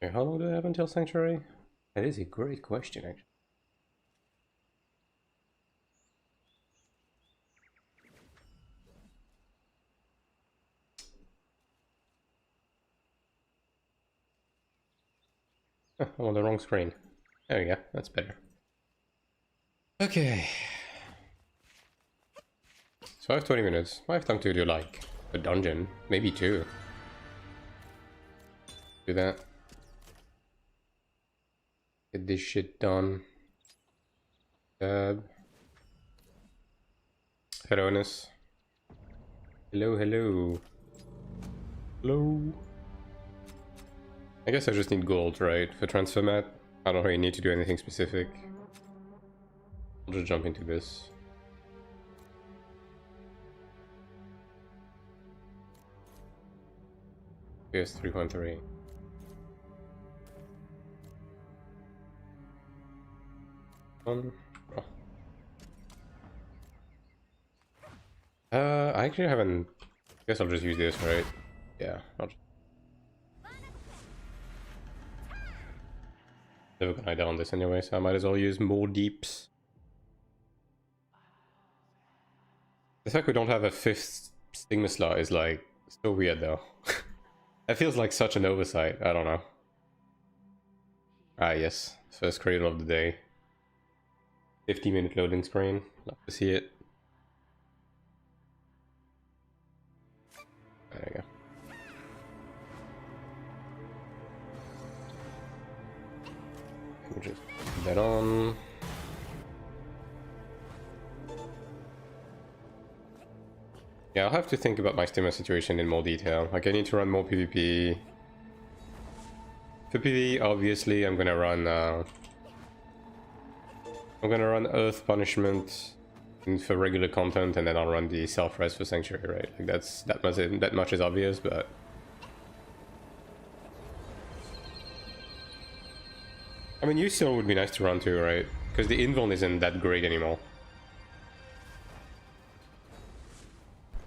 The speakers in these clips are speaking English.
Okay, how long do I have until Sanctuary? That is a great question, actually. I'm on the wrong screen. There we go, that's better. Okay. So I have 20 minutes. I have time to do like a dungeon, maybe two. Do that. Get this shit done. Hello-ness. Hello, hello. Hello. I guess I just need gold, right? For transfer mat. I don't really need to do anything specific. I'll just jump into this. PS 3.3. Oh. I actually haven't. I guess I'll just use this, right? Yeah, I'll just. Never gonna die on this anyway, so I might as well use more deeps. The fact we don't have a fifth Stigma slot is like so weird though. That feels like such an oversight. I don't know. Ah yes, first cradle of the day. 50-minute loading screen. Love to see it. There you go. We'll just put that on. Yeah, I'll have to think about my stimmer situation in more detail. Like I need to run more PvP. For PvE, obviously, I'm gonna run Earth Punishment for regular content, and then I'll run the self-res for Sanctuary, right? Like that's that much is obvious, but I mean, you still would be nice to run too, right? Because the invuln isn't that great anymore.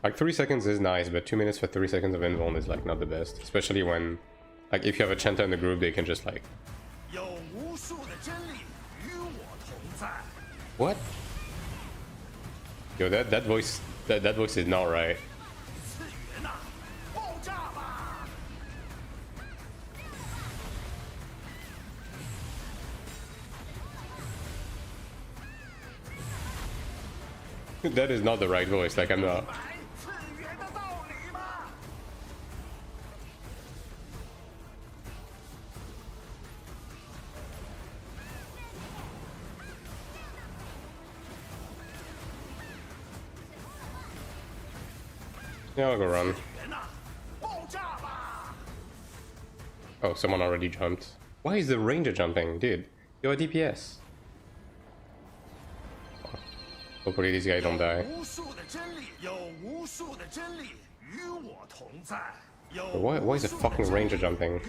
Like 3 seconds is nice, but 2 minutes for 3 seconds of invuln is like not the best, especially when, like, if you have a chanter in the group, they can just like. What? Yo, that voice is not right. That is not the right voice. Like I'm not. Yeah, I'll go run. Oh, someone already jumped. Why is the ranger jumping? Dude, you're a DPS. Hopefully these guys don't die. Why is a fucking ranger jumping?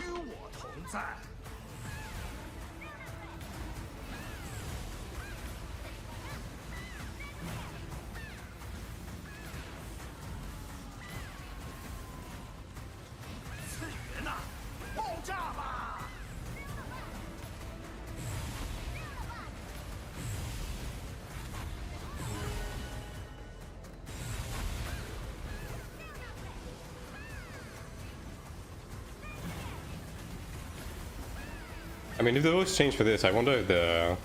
I mean, if the voice changed for this, I wonder if the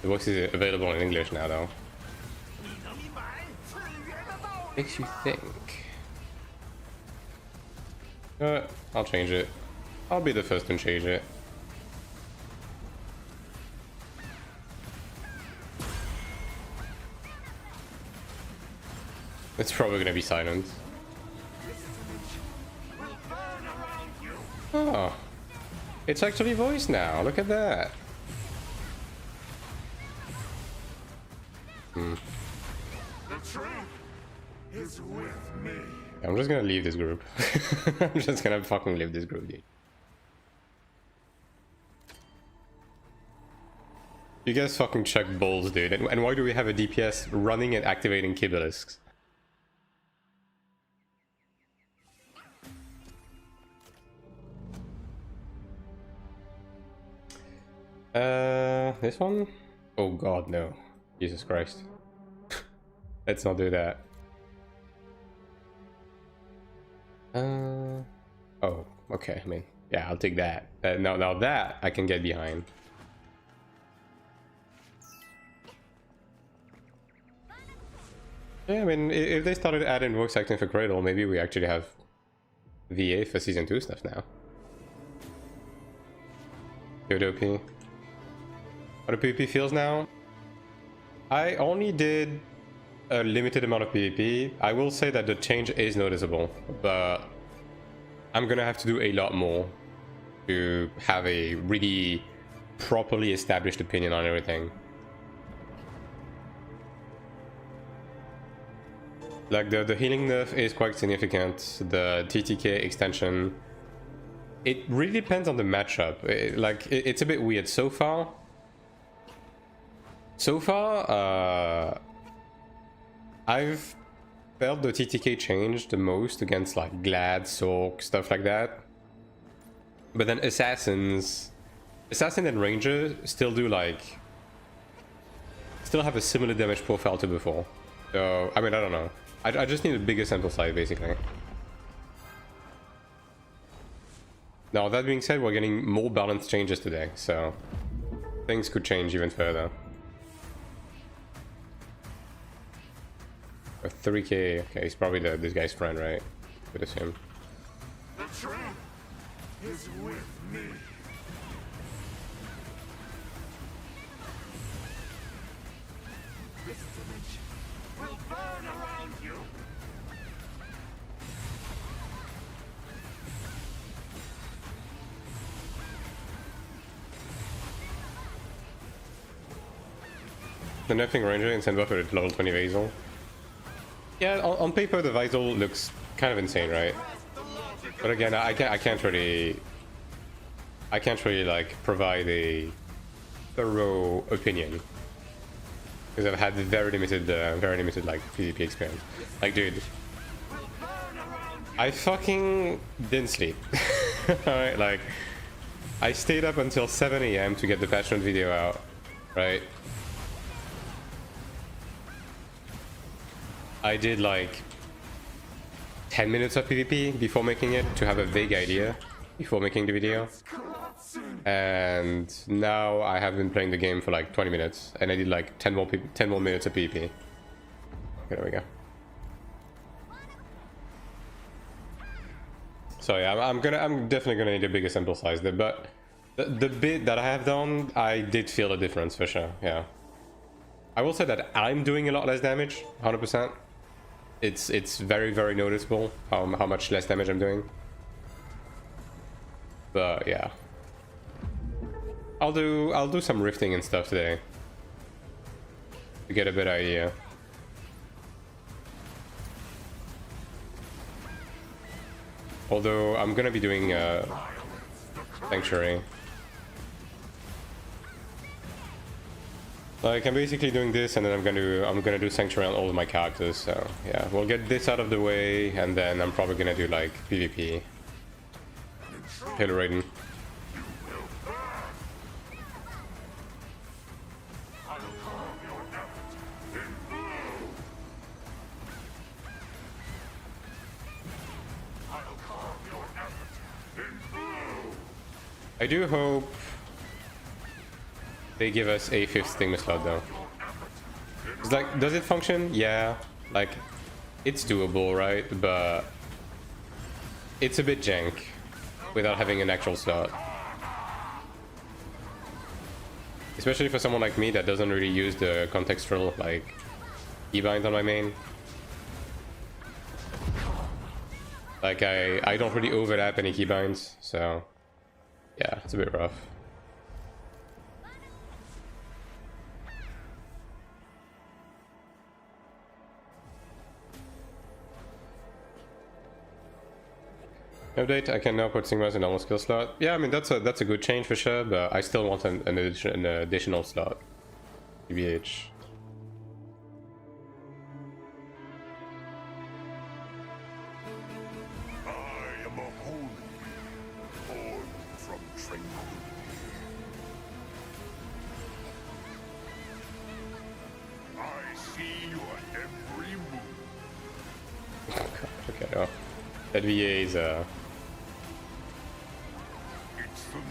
voice is available in English now, though. Makes you think. I'll change it. I'll be the first to change it. It's probably gonna be silent. Oh. It's actually voice now, look at that. The truth is with me. I'm just gonna leave this group. I'm just gonna fucking leave this group, dude. You guys fucking check balls, dude. And why do we have a DPS running and activating Kibelisks? This one? Oh god, no. Jesus Christ. Let's not do that. Oh, okay, I mean, yeah, I'll take that. Now that I can get behind. Yeah, I mean, if they started adding voice acting for Cradle, maybe we actually have VA for Season 2 stuff now. Good OP. How the PvP feels now? I only did a limited amount of PvP. I will say that the change is noticeable, but I'm gonna have to do a lot more to have a really properly established opinion on everything. Like the healing nerf is quite significant. The TTK extension, it really depends on the matchup. It's a bit weird so far. I've felt the TTK change the most against like Glad, Sork, stuff like that. But then Assassin and Ranger still have a similar damage profile to before. So, I mean, I don't know. I just need a bigger sample size, basically. Now, that being said, we're getting more balanced changes today, so things could change even further. A 3k, okay, he's probably this guy's friend, right? Could assume. The truth is with me. This dimension will burn around you. The nerfing Ranger and send buff at level 20 Vaisal. Yeah, on paper the Vaisal looks kind of insane, right? But again, I can't really like provide a thorough opinion because I've had very limited like PvP experience. Like, dude, I fucking didn't sleep. Alright, like I stayed up until 7 AM to get the patch note video out, right? I did like 10 minutes of PvP before making it to have a vague idea before making the video. And now I have been playing the game for like 20 minutes and I did like 10 more minutes of PvP. Okay, there we go. So yeah, I'm definitely gonna need a bigger sample size there, but the bit that I have done, I did feel a difference for sure, yeah. I will say that I'm doing a lot less damage, 100%. It's very, very noticeable how much less damage I'm doing. But yeah, I'll do some rifting and stuff today to get a better idea. Although I'm gonna be doing Sanctuary. Like, I'm basically doing this, and then I'm gonna do Sanctuary on all of my characters. So yeah, we'll get this out of the way, and then I'm probably gonna do like PvP. Hail Raiden. I do hope they give us a 5th Stigma slot though. It's like, does it function? Yeah, like it's doable, right? But it's a bit jank without having an actual slot. Especially for someone like me that doesn't really use the contextual like keybind on my main. Like I don't really overlap any keybinds, so yeah, it's a bit rough. Update, I can now put Sigmas in normal skill slot. Yeah, I mean that's a good change for sure, but I still want an additional slot. TBH. I am a holy, born from tranquility. That VA is It's the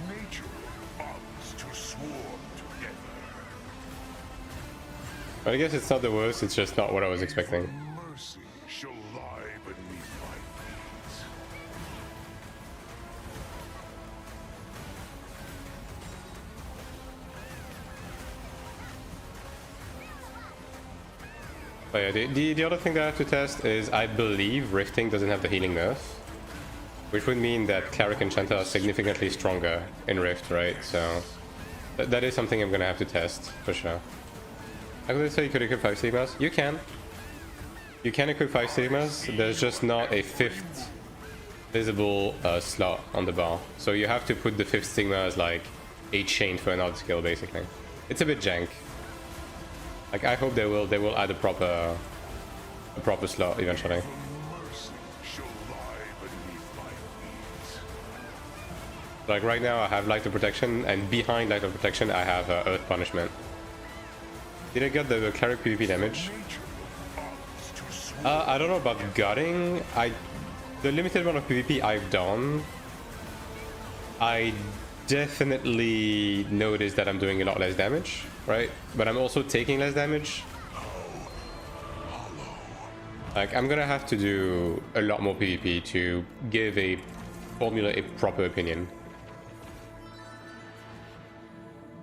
nature of odds to swarm together. I guess it's not the worst, it's just not what I was expecting. Mercy shall lie beneath my feet. But yeah, the other thing that I have to test is I believe Rifting doesn't have the healing nerf, which would mean that Cleric and Enchanter are significantly stronger in Rift, right? So that is something I'm gonna have to test for sure. I would say you could equip 5 Stigmas. You can. You can equip 5 Stigmas. There's just not a 5th visible slot on the bar. So you have to put the 5th Stigma as like a chain for another skill, basically. It's a bit jank. Like, I hope they will add a proper slot eventually. Mercy shall lie beneath my feet. Like right now I have Light of Protection, and behind Light of Protection I have Earth Punishment. Did I get the Cleric PvP damage? I don't know about gutting. The limited amount of PvP I've done, I definitely noticed that I'm doing a lot less damage, right? But I'm also taking less damage. Like, I'm gonna have to do a lot more PvP to give a formula a proper opinion.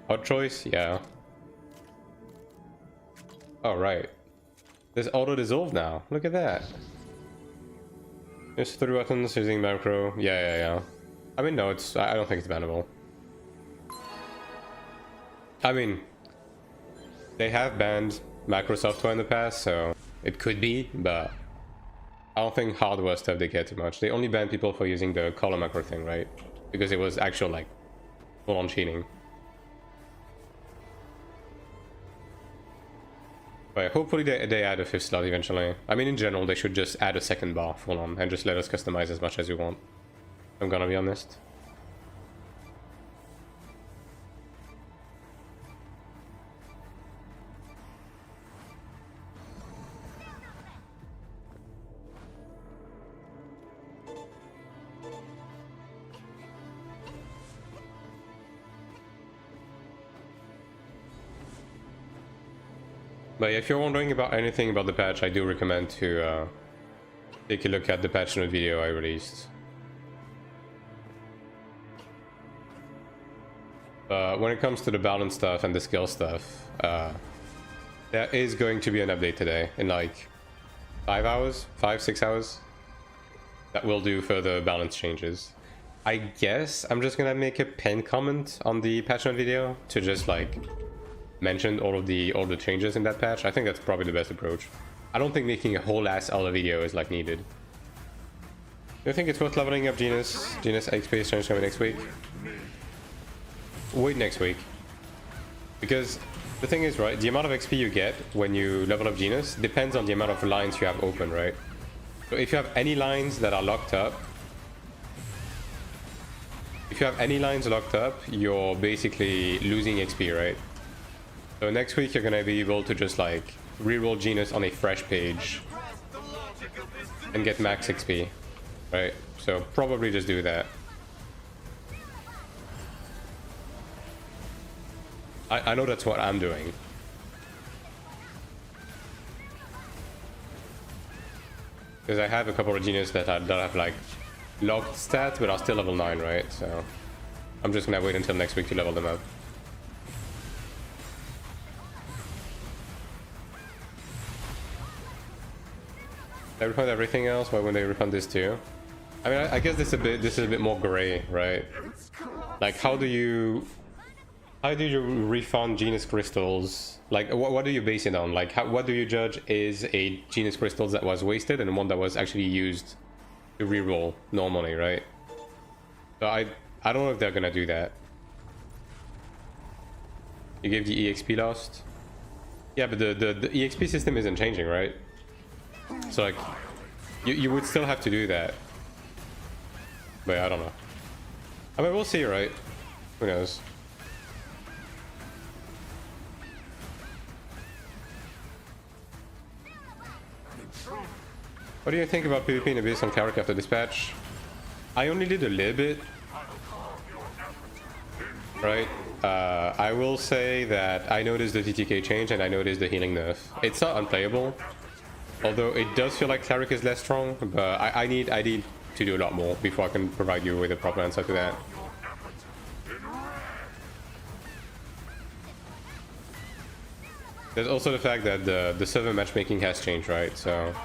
Hot choice? Yeah. Oh, right. There's auto-dissolve now. Look at that. Just 3 buttons using macro. Yeah. I mean, no, I don't think it's bannable. I mean, they have banned macro software in the past, so it could be, but I don't think hardware stuff they care too much. They only ban people for using the color macro thing, right? Because it was actual, like, full-on cheating. But hopefully they add a 5th slot eventually. I mean, in general, they should just add a 2nd bar full-on and just let us customize as much as we want. I'm gonna be honest. But if you're wondering about anything about the patch, I do recommend to take a look at the patch note video I released. When it comes to the balance stuff and the skill stuff, there is going to be an update today in like 5 hours, 5-6 hours, that will do further balance changes. I guess I'm just gonna make a pinned comment on the patch note video to just like mention all the changes in that patch. I think that's probably the best approach. I don't think making a whole ass other video is like needed. Do you think it's worth leveling up Genus? Genus XP exchange coming next week? Wait next week. Because the thing is, right, the amount of XP you get when you level up Genus depends on the amount of lines you have open, right? So if you have any lines that are locked up, you're basically losing XP, right? So next week you're gonna be able to just like reroll Genus on a fresh page and get max XP, right? So probably just do that. I know that's what I'm doing. Because I have a couple of Genus that have like locked stats but are still level 9, right? So I'm just gonna wait until next week to level them up. They refund everything else. Why wouldn't they refund this too? I mean, I guess this is a bit more gray, right? Like, how do you refund Genus crystals? Like, what do you base it on? Like, what do you judge is a Genus crystals that was wasted and one that was actually used to reroll normally, right? So I don't know if they're gonna do that. You gave the EXP lost. Yeah, but the EXP system isn't changing, right? So like, you would still have to do that. But yeah, I don't know. I mean, we'll see, right? Who knows? What do you think about PvP in Abyss on Cleric after dispatch? I only did a little bit. Right? I will say that I noticed the TTK change and I noticed the healing nerf. It's not unplayable. Although it does feel like Cleric is less strong, but I need to do a lot more before I can provide you with a proper answer to that. There's also the fact that the server matchmaking has changed, right? So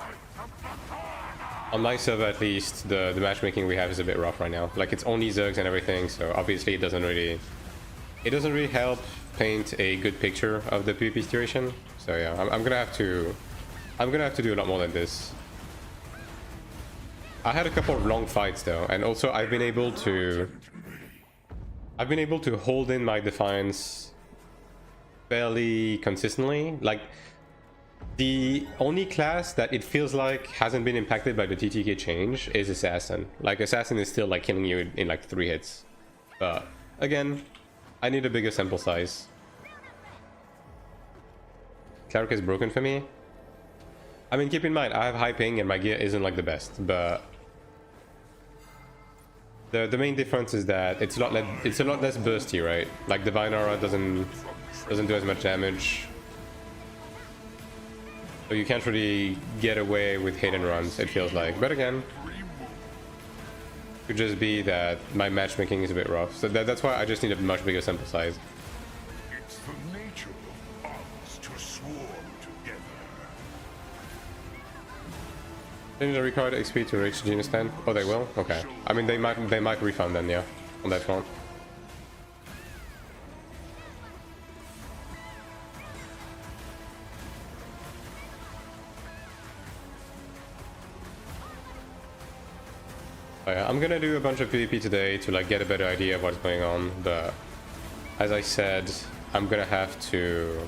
on my server at least, the matchmaking we have is a bit rough right now. Like it's only Zergs and everything, so obviously it doesn't really help paint a good picture of the PvP situation. So yeah, I'm gonna have to do a lot more than this. I had a couple of long fights though, and also I've been able to hold in my Defiance fairly consistently. Like the only class that it feels like hasn't been impacted by the TTK change is Assassin. Like Assassin is still like killing you in like 3 hits. But again, I need a bigger sample size. Cleric is broken for me. I mean, keep in mind, I have high ping and my gear isn't like the best, but the main difference is that it's a lot less bursty, right? Like Divine Aura doesn't do as much damage, so you can't really get away with hit and runs, it feels like. But again, it could just be that my matchmaking is a bit rough, so that's why I just need a much bigger sample size. It's the nature of odds to swarm together. Change the required XP to reach Genius 10? Oh, they will? Okay. I mean, they might refund then, yeah, on that front. Oh, yeah, I'm gonna do a bunch of PvP today to like get a better idea of what's going on, but as I said, I'm gonna have to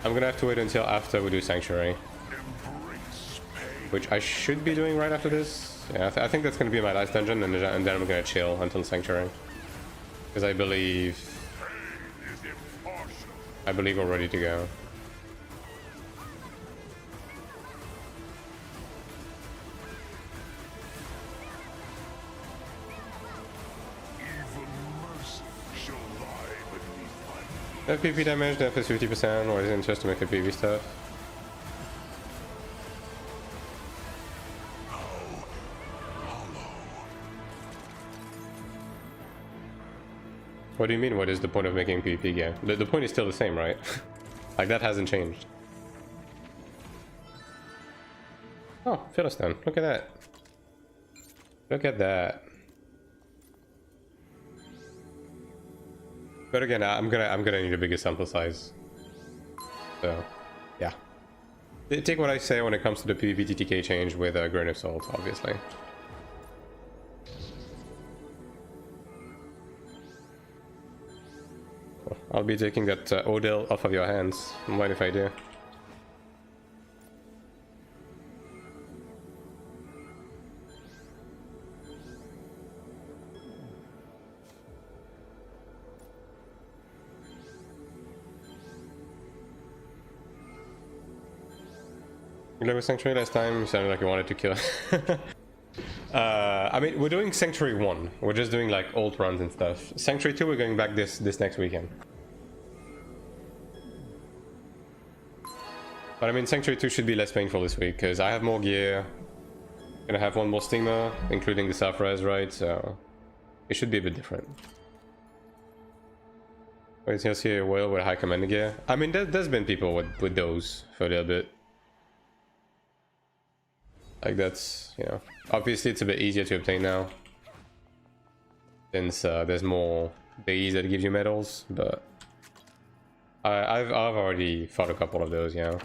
wait until after we do Sanctuary, which I should be doing right after this. Yeah, I think that's gonna be my last dungeon, and then I'm gonna chill until Sanctuary, because I believe we're ready to go. That PP damage, that is 50%, or is it just to make the PV stuff? What do you mean, what is the point of making PvP gear? The point is still the same, right? Like, that hasn't changed. Oh, Philistine, look at that. Look at that. But again, I'm gonna need a bigger sample size. So, yeah. Take what I say when it comes to the PvP TTK change with a grain of salt, obviously. I'll be taking that Odell off of your hands. Mind if I do? You played with Sanctuary last time, you sounded like you wanted to kill. I mean, we're doing Sanctuary 1. We're just doing like ult runs and stuff. Sanctuary 2, we're going back this next weekend. But I mean, Sanctuary 2 should be less painful this week, because I have more gear. Gonna have one more Stigma, including the self-res, right? So it should be a bit different. Wait, you'll see a whale with high commander gear. I mean, there's been people with those for a little bit. Like, that's, you know, obviously it's a bit easier to obtain now, since there's more days that give you medals, but I've already fought a couple of those, yeah.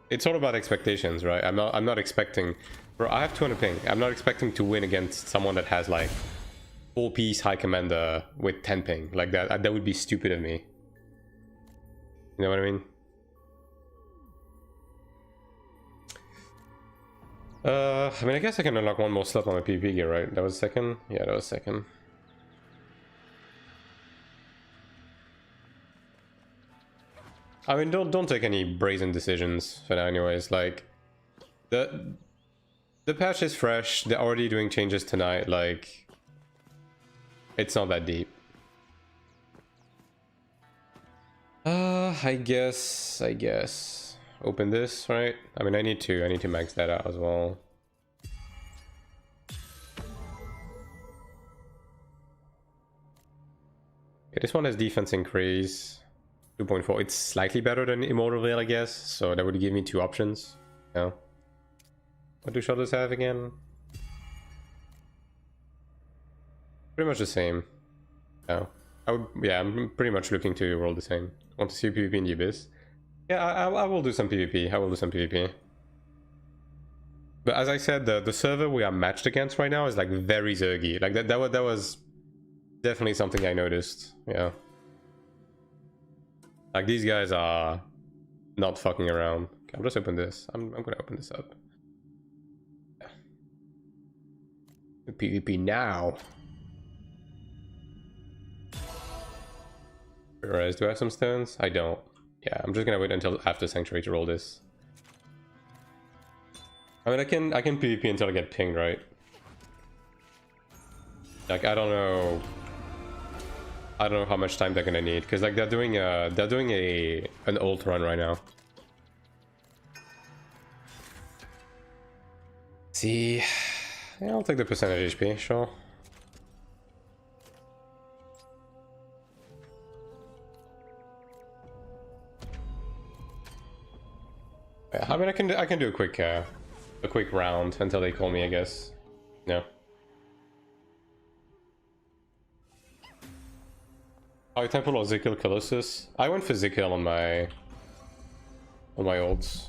It's all about expectations, right? I'm not expecting, bro, I have 200 ping. I'm not expecting to win against someone that has like 4-piece high commander with 10 ping. Like that would be stupid of me. You know what I mean? I mean, I guess I can unlock one more slot on my PvP gear, right? That was second? Yeah, that was second. I mean, don't take any brazen decisions for now anyways. Like, the patch is fresh, they're already doing changes tonight, like, it's not that deep. I guess. Open this, right? I mean, I need to max that out as well. Okay, this one has defense increase. 2.4. It's slightly better than Immortal Veil, I guess. So that would give me 2 options. Yeah. What do shutters have again? Pretty much the same. Oh. Yeah, I'm pretty much looking to roll the same. Want to see PvP in the Abyss? Yeah, I will do some PvP. I will do some PvP. But as I said, the server we are matched against right now is like very zergy. Like that was definitely something I noticed. Yeah. Like these guys are not fucking around. Okay, I'll just open this. I'm gonna open this up. Yeah. The PvP now. Whereas, do I have some stones? I don't. Yeah, I'm just gonna wait until after Sanctuary to roll this. I mean, I can PvP until I get pinged, right? Like, I don't know how much time they're gonna need, because like they're doing an ult run right now. See, yeah, I'll take the percentage HP, sure. Yeah, I mean, I can do a quick round until they call me, I guess. No. High Temple or Zikil Colossus? I went for Zikil on my ults.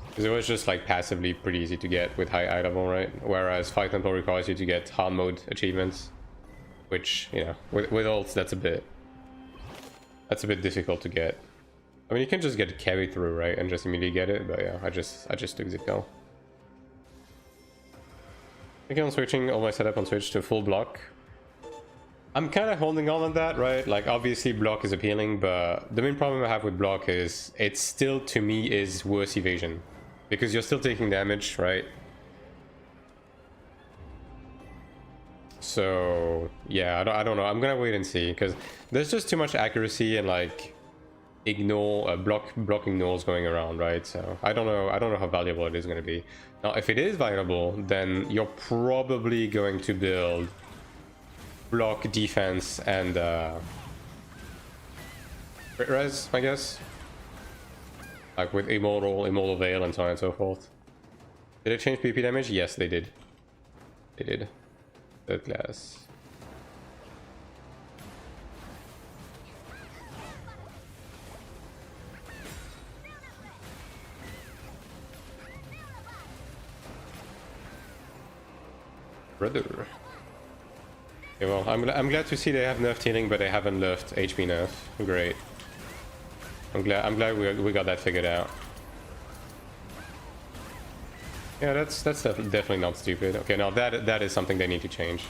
Because it was just like passively pretty easy to get with high level, right? Whereas Fight Temple requires you to get hard mode achievements. Which, you know, with ults that's a bit difficult to get. I mean, you can just get carried through, right? And just immediately get it, but yeah, I just took Zikil. Okay, I'm switching all my setup on Switch to full block. I'm kind of holding on that, right? Like, obviously block is appealing, but the main problem I have with block is it still, to me, is worse evasion. Because you're still taking damage, right? So, yeah, I don't know. I'm gonna wait and see, because there's just too much accuracy and, like, block ignores going around, right? So, I don't know how valuable it is gonna be. Now, if it is valuable, then you're probably going to build block, defense, and crit res, I guess. Like with Immortal Veil, and so on and so forth. Did it change PP damage? Yes, they did. They did. Third class. Brother. Okay, well, I'm glad to see they have nerfed healing, but they haven't nerfed HP nerf. Great. I'm glad we got that figured out. Yeah, that's definitely not stupid. Okay, now that is something they need to change,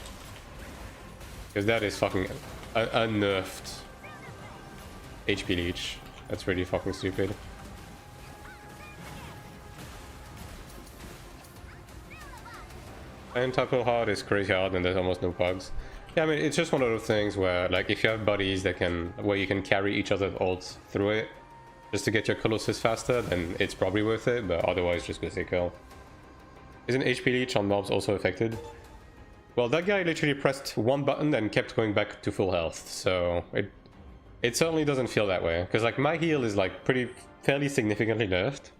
because that is fucking unnerfed HP leech. That's really fucking stupid. And Temple hard is crazy hard, and there's almost no bugs. Yeah, I mean, it's just one of those things where, like, if you have buddies that where you can carry each other's ults through it, just to get your Colossus faster, then it's probably worth it, but otherwise just go Zikil. Isn't HP leech on mobs also affected? Well, that guy literally pressed one button and kept going back to full health, so it certainly doesn't feel that way. Because, like, my heal is, like, fairly significantly nerfed,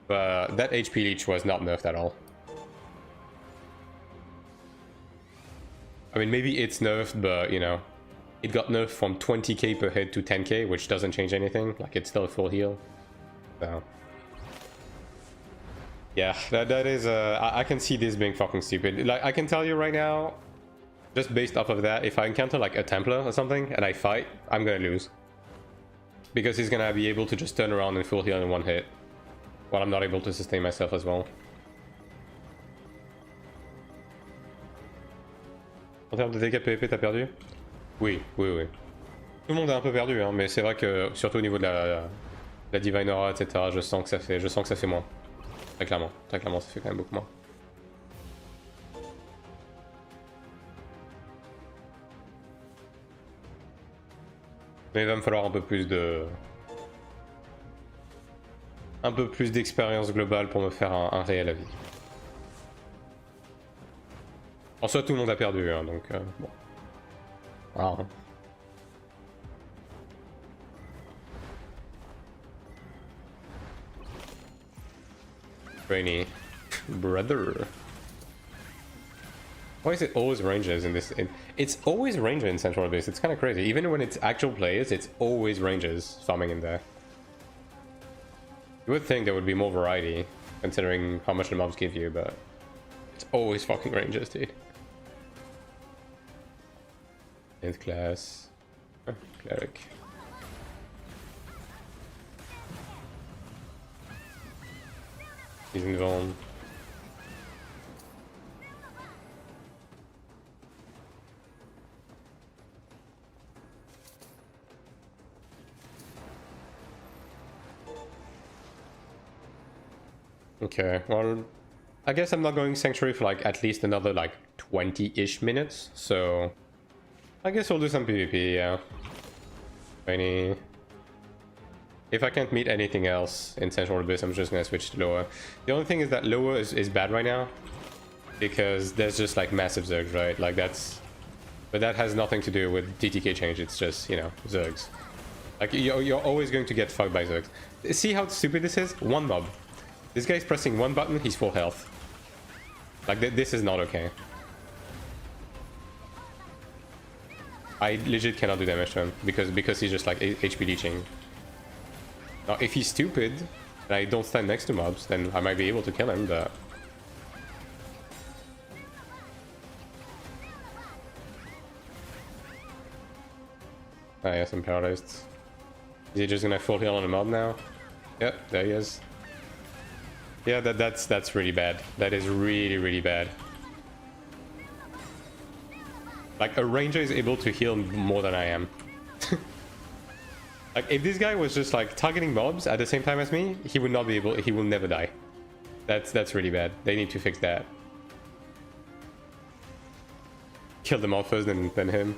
but that HP leech was not nerfed at all. I mean, maybe it's nerfed, but, you know, it got nerfed from 20k per hit to 10k, which doesn't change anything. Like, it's still a full heal. So, yeah, that is, I can see this being fucking stupid. Like, I can tell you right now, just based off of that, if I encounter, like, a Templar or something, and I fight, I'm gonna lose. Because he's gonna be able to just turn around and full heal in one hit, while I'm not able to sustain myself as well. En termes de dégâts PvP, t'as perdu? Oui. Tout le monde a un peu perdu, hein, mais c'est vrai que, surtout au niveau de La Divine Aura, etc. Je sens que ça fait moins. Très clairement, ça fait quand même beaucoup moins. Mais il va me falloir un peu plus d'expérience globale pour me faire un réel avis. En soi, tout le monde a perdu, hein, donc bon. Voilà. Rainy. Brother. Why is it always ranges in this? It's always ranges in Central Abyss. It's kind of crazy. Even when it's actual players, it's always ranges farming in there. You would think there would be more variety, considering how much the mobs give you, but it's always fucking ranges, dude. 8th class. Oh, Cleric. He's invuln. Okay, well, I guess I'm not going Sanctuary for like at least another like 20-ish minutes, so I guess we'll do some PvP, yeah. If I can't meet anything else in Central Abyss, I'm just gonna switch to lower. The only thing is that lower is bad right now, because there's just like massive Zergs, right? Like that's... But that has nothing to do with DTK change, it's just, you know, Zergs. Like you're always going to get fucked by Zergs. See how stupid this is? One mob. This guy's pressing one button, he's full health. Like, this is not okay. I legit cannot do damage to him, because he's just like HP leeching. Now, if he's stupid, and I don't stand next to mobs, then I might be able to kill him, but... Ah, yes, I'm paralyzed. Is he just gonna full heal on a mob now? Yep, there he is. Yeah, that's really bad. That is really, really bad. Like, a ranger is able to heal more than I am. Like, if this guy was just, like, targeting mobs at the same time as me, he would not be able... He will never die. That's really bad. They need to fix that. Kill the mob first, then him.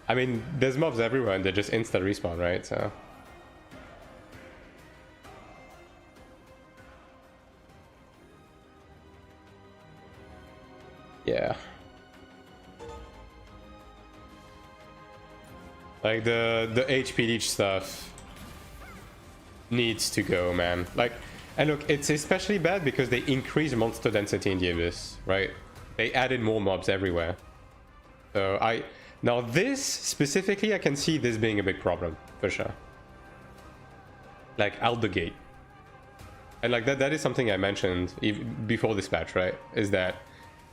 I mean, there's mobs everywhere, and they're just instant respawn, right? So... yeah. Like the HP leech stuff needs to go, man. Like, and look, it's especially bad because they increase monster density in the Abyss, right? They added more mobs everywhere. So now this specifically, I can see this being a big problem for sure. Like out the gate. And like that is something I mentioned before this patch, right? Is that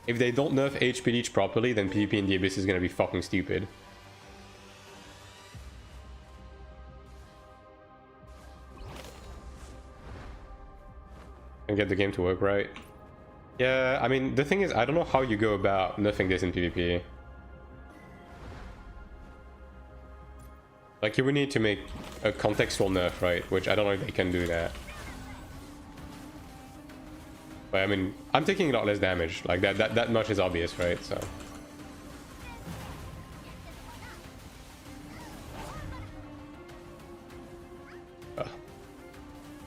if they don't nerf HP leech properly, then PvP in the Abyss is gonna be fucking stupid. And get the game to work right. Yeah, I mean, the thing is, I don't know how you go about nerfing this in PvP. Like, you would need to make a contextual nerf, right? Which I don't know if they can do that. But I mean, I'm taking a lot less damage. Like, that much is obvious, right? So...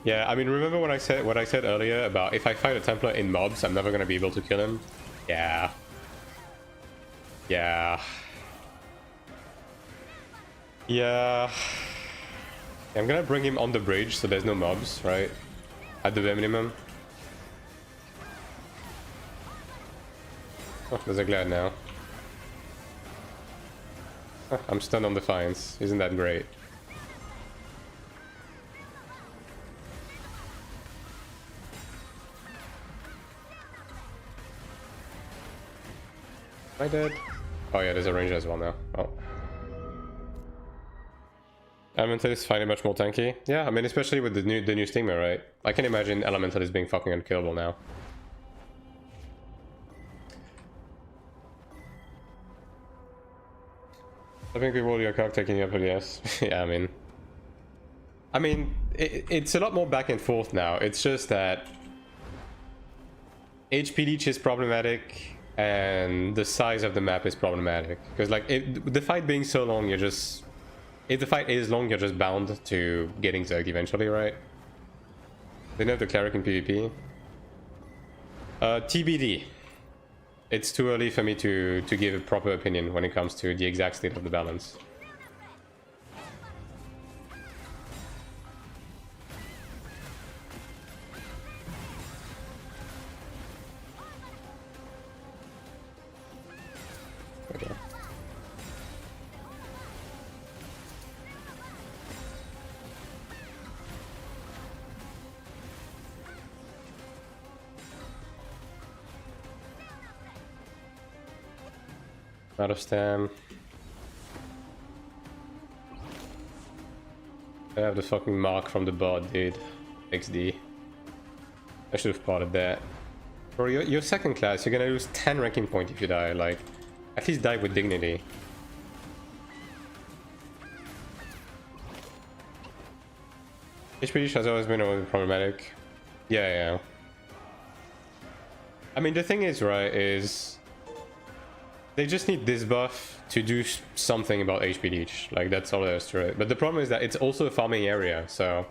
yeah, I mean, remember what I said earlier about if I fight a Templar in mobs, I'm never gonna be able to kill him? Yeah. Yeah. Yeah. I'm gonna bring him on the bridge so there's no mobs, right? At the bare minimum. Oh, there's a glad now. Oh, I'm stunned on Defiance. Isn't that great? Am I dead? Oh yeah, there's a ranger as well now. Oh. Elemental is finally much more tanky. Yeah, I mean, especially with the new stigma, right? I can imagine Elemental is being fucking unkillable now. I think we will your cock taking you up with yes. Yeah, I mean... I mean, it's a lot more back and forth now. It's just that HP leech is problematic and the size of the map is problematic. Because like the fight being so long, you're just... If the fight is long, you're just bound to getting zerged eventually, right? They know the Cleric in PvP. TBD. It's too early for me to give a proper opinion when it comes to the exact state of the balance. Okay. Out of stam. I have the fucking mark from the bot, dude. XD. I should have spotted that. Bro, you're second class, you're gonna lose 10 ranking point if you die. Like, at least die with dignity. HP has always been problematic. Yeah. I mean, the thing is, right, is... They just need this buff to do something about HP leech. Like, that's all there is to it. But the problem is that it's also a farming area, so...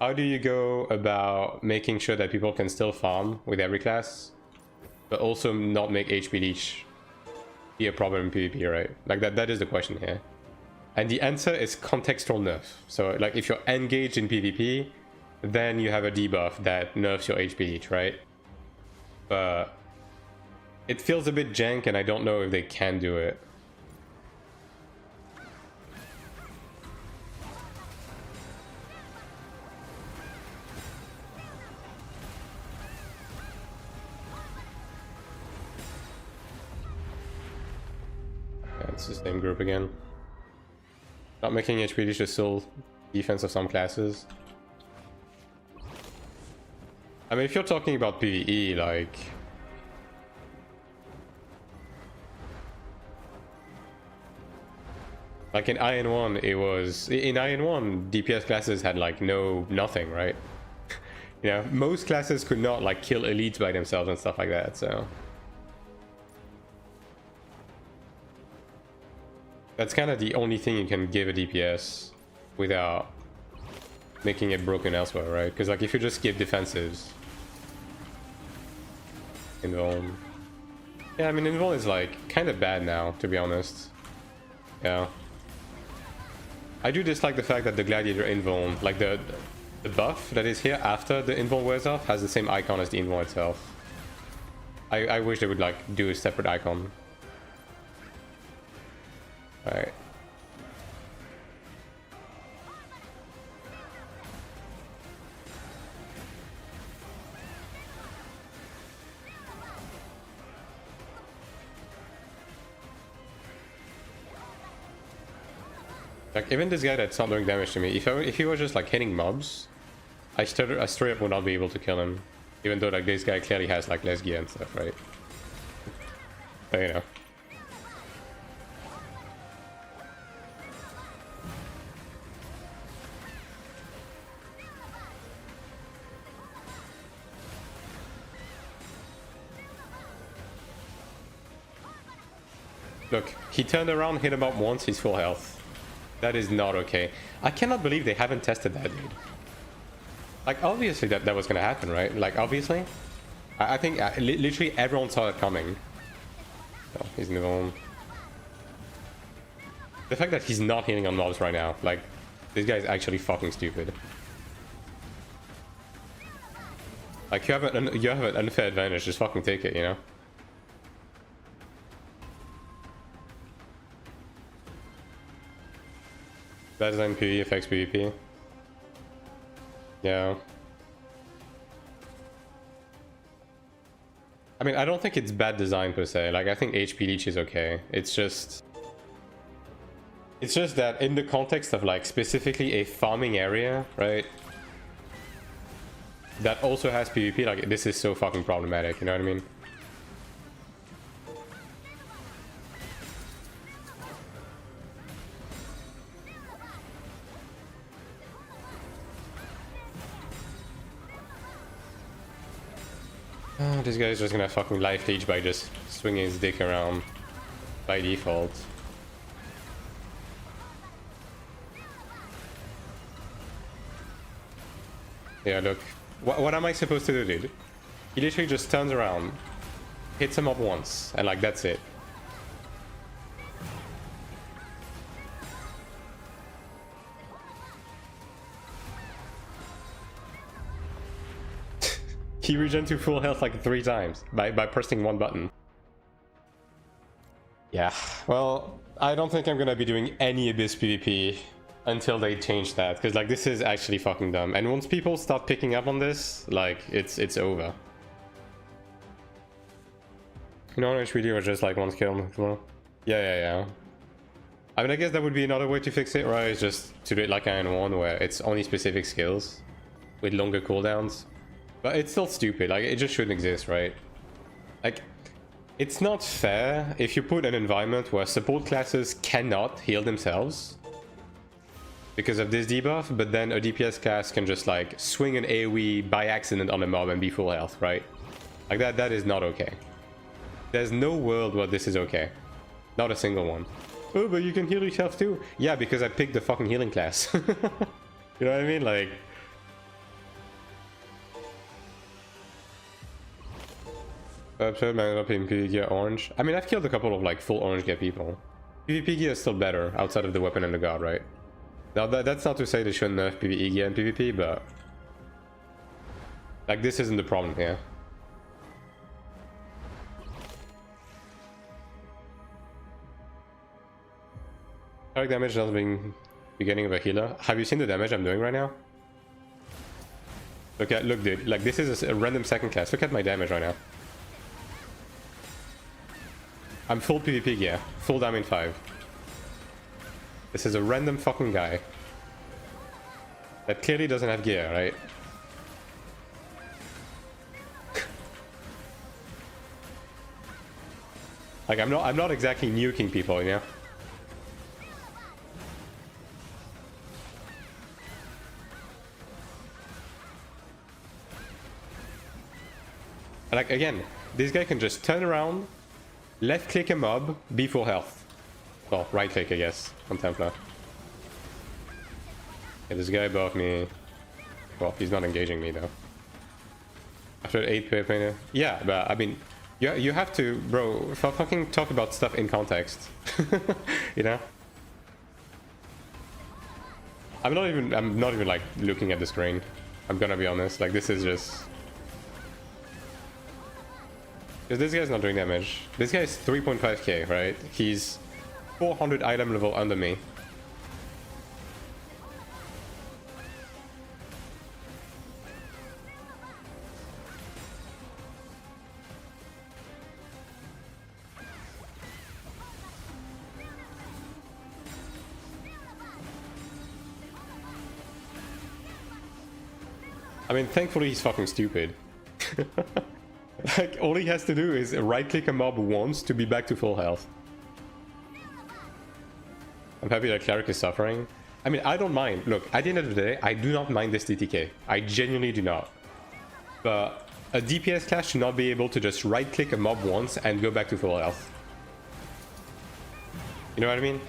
How do you go about making sure that people can still farm with every class, but also not make HP leech be a problem in PvP, right? Like, that is the question here. And the answer is contextual nerf. So, like, if you're engaged in PvP, then you have a debuff that nerfs your HP leech, right? But... It feels a bit jank, and I don't know if they can do it. Yeah, it's the same group again. Not making HP leech just still defense of some classes. I mean, if you're talking about PvE, like... Like in Iron 1, it was... In Iron 1, DPS classes had like nothing, right? You know, most classes could not like kill elites by themselves and stuff like that, so... That's kind of the only thing you can give a DPS without making it broken elsewhere, right? Because like if you just skip defensives... Invuln... Yeah, I mean Invuln is like kind of bad now, to be honest. Yeah. I do dislike the fact that the Gladiator Invuln, like the buff that is here after the Invuln wears off, has the same icon as the Invuln itself. I wish they would like do a separate icon. Alright. Like, even this guy that's not doing damage to me, if he was just like hitting mobs, I straight up would not be able to kill him. Even though like this guy clearly has like less gear and stuff, right? But you know. Look, he turned around, hit him up once, he's full health. That is not okay. I cannot believe they haven't tested that, dude. Like, obviously that was gonna happen, right? Like, obviously. I think literally everyone saw it coming. Oh, he's Nivon. The fact that he's not hitting on mobs right now, like, this guy is actually fucking stupid. Like, you have an unfair advantage, just fucking take it, you know? Bad design PvE affects PvP. Yeah. I mean, I don't think it's bad design per se. Like, I think HP leech is okay. It's just that in the context of like specifically a farming area, right? That also has PvP, like this is so fucking problematic, you know what I mean? Oh, this guy's just gonna fucking life leech by just swinging his dick around by default. Yeah, look. What am I supposed to do, dude? He literally just turns around, hits him up once, and like, that's it. He regen to full health like 3 times by pressing one button. Yeah, well, I don't think I'm gonna be doing any Abyss PvP until they change that, because like this is actually fucking dumb. And once people start picking up on this, like it's over. You know, HPD was just like 1 skill. Yeah. I mean, I guess that would be another way to fix it, right? It's just to do it like Iron 1, where it's only specific skills with longer cooldowns. But it's still stupid, like it just shouldn't exist, right? Like, it's not fair if you put an environment where support classes cannot heal themselves because of this debuff, but then a DPS class can just like swing an AoE by accident on a mob and be full health, right? Like that is not okay. There's no world where this is okay. Not a single one. Oh, but you can heal yourself too. Yeah, because I picked the fucking healing class. You know what I mean? Like, absurd man up in PvP gear orange. I mean, I've killed a couple of like full orange gear people. PvP gear is still better outside of the weapon and the guard, right? Now that's not to say they shouldn't nerf PvE gear and PvP, but like this isn't the problem here. Cleric damage doesn't being beginning of a healer. Have you seen the damage I'm doing right now? Look, dude. Like this is a random second class. Look at my damage right now. I'm full PvP gear, full damage 5. This is a random fucking guy that clearly doesn't have gear, right? Like I'm not exactly nuking people, you know? Like again, this guy can just turn around, left click a mob, be full health. Well, right click I guess, on Templar. Yeah, this guy above me. Well, he's not engaging me though. After 8 painter. Yeah, but I mean, you have to, bro, fucking talk about stuff in context. You know? I'm not even like looking at the screen. I'm gonna be honest, like this is just... Because this guy's not doing damage. This guy is 3.5k, right? He's 400 item level under me. I mean, thankfully he's fucking stupid. Like, all he has to do is right-click a mob once to be back to full health. I'm happy that Cleric is suffering. I mean, I don't mind. Look, at the end of the day, I do not mind this TTK. I genuinely do not. But a DPS class should not be able to just right-click a mob once and go back to full health. You know what I mean?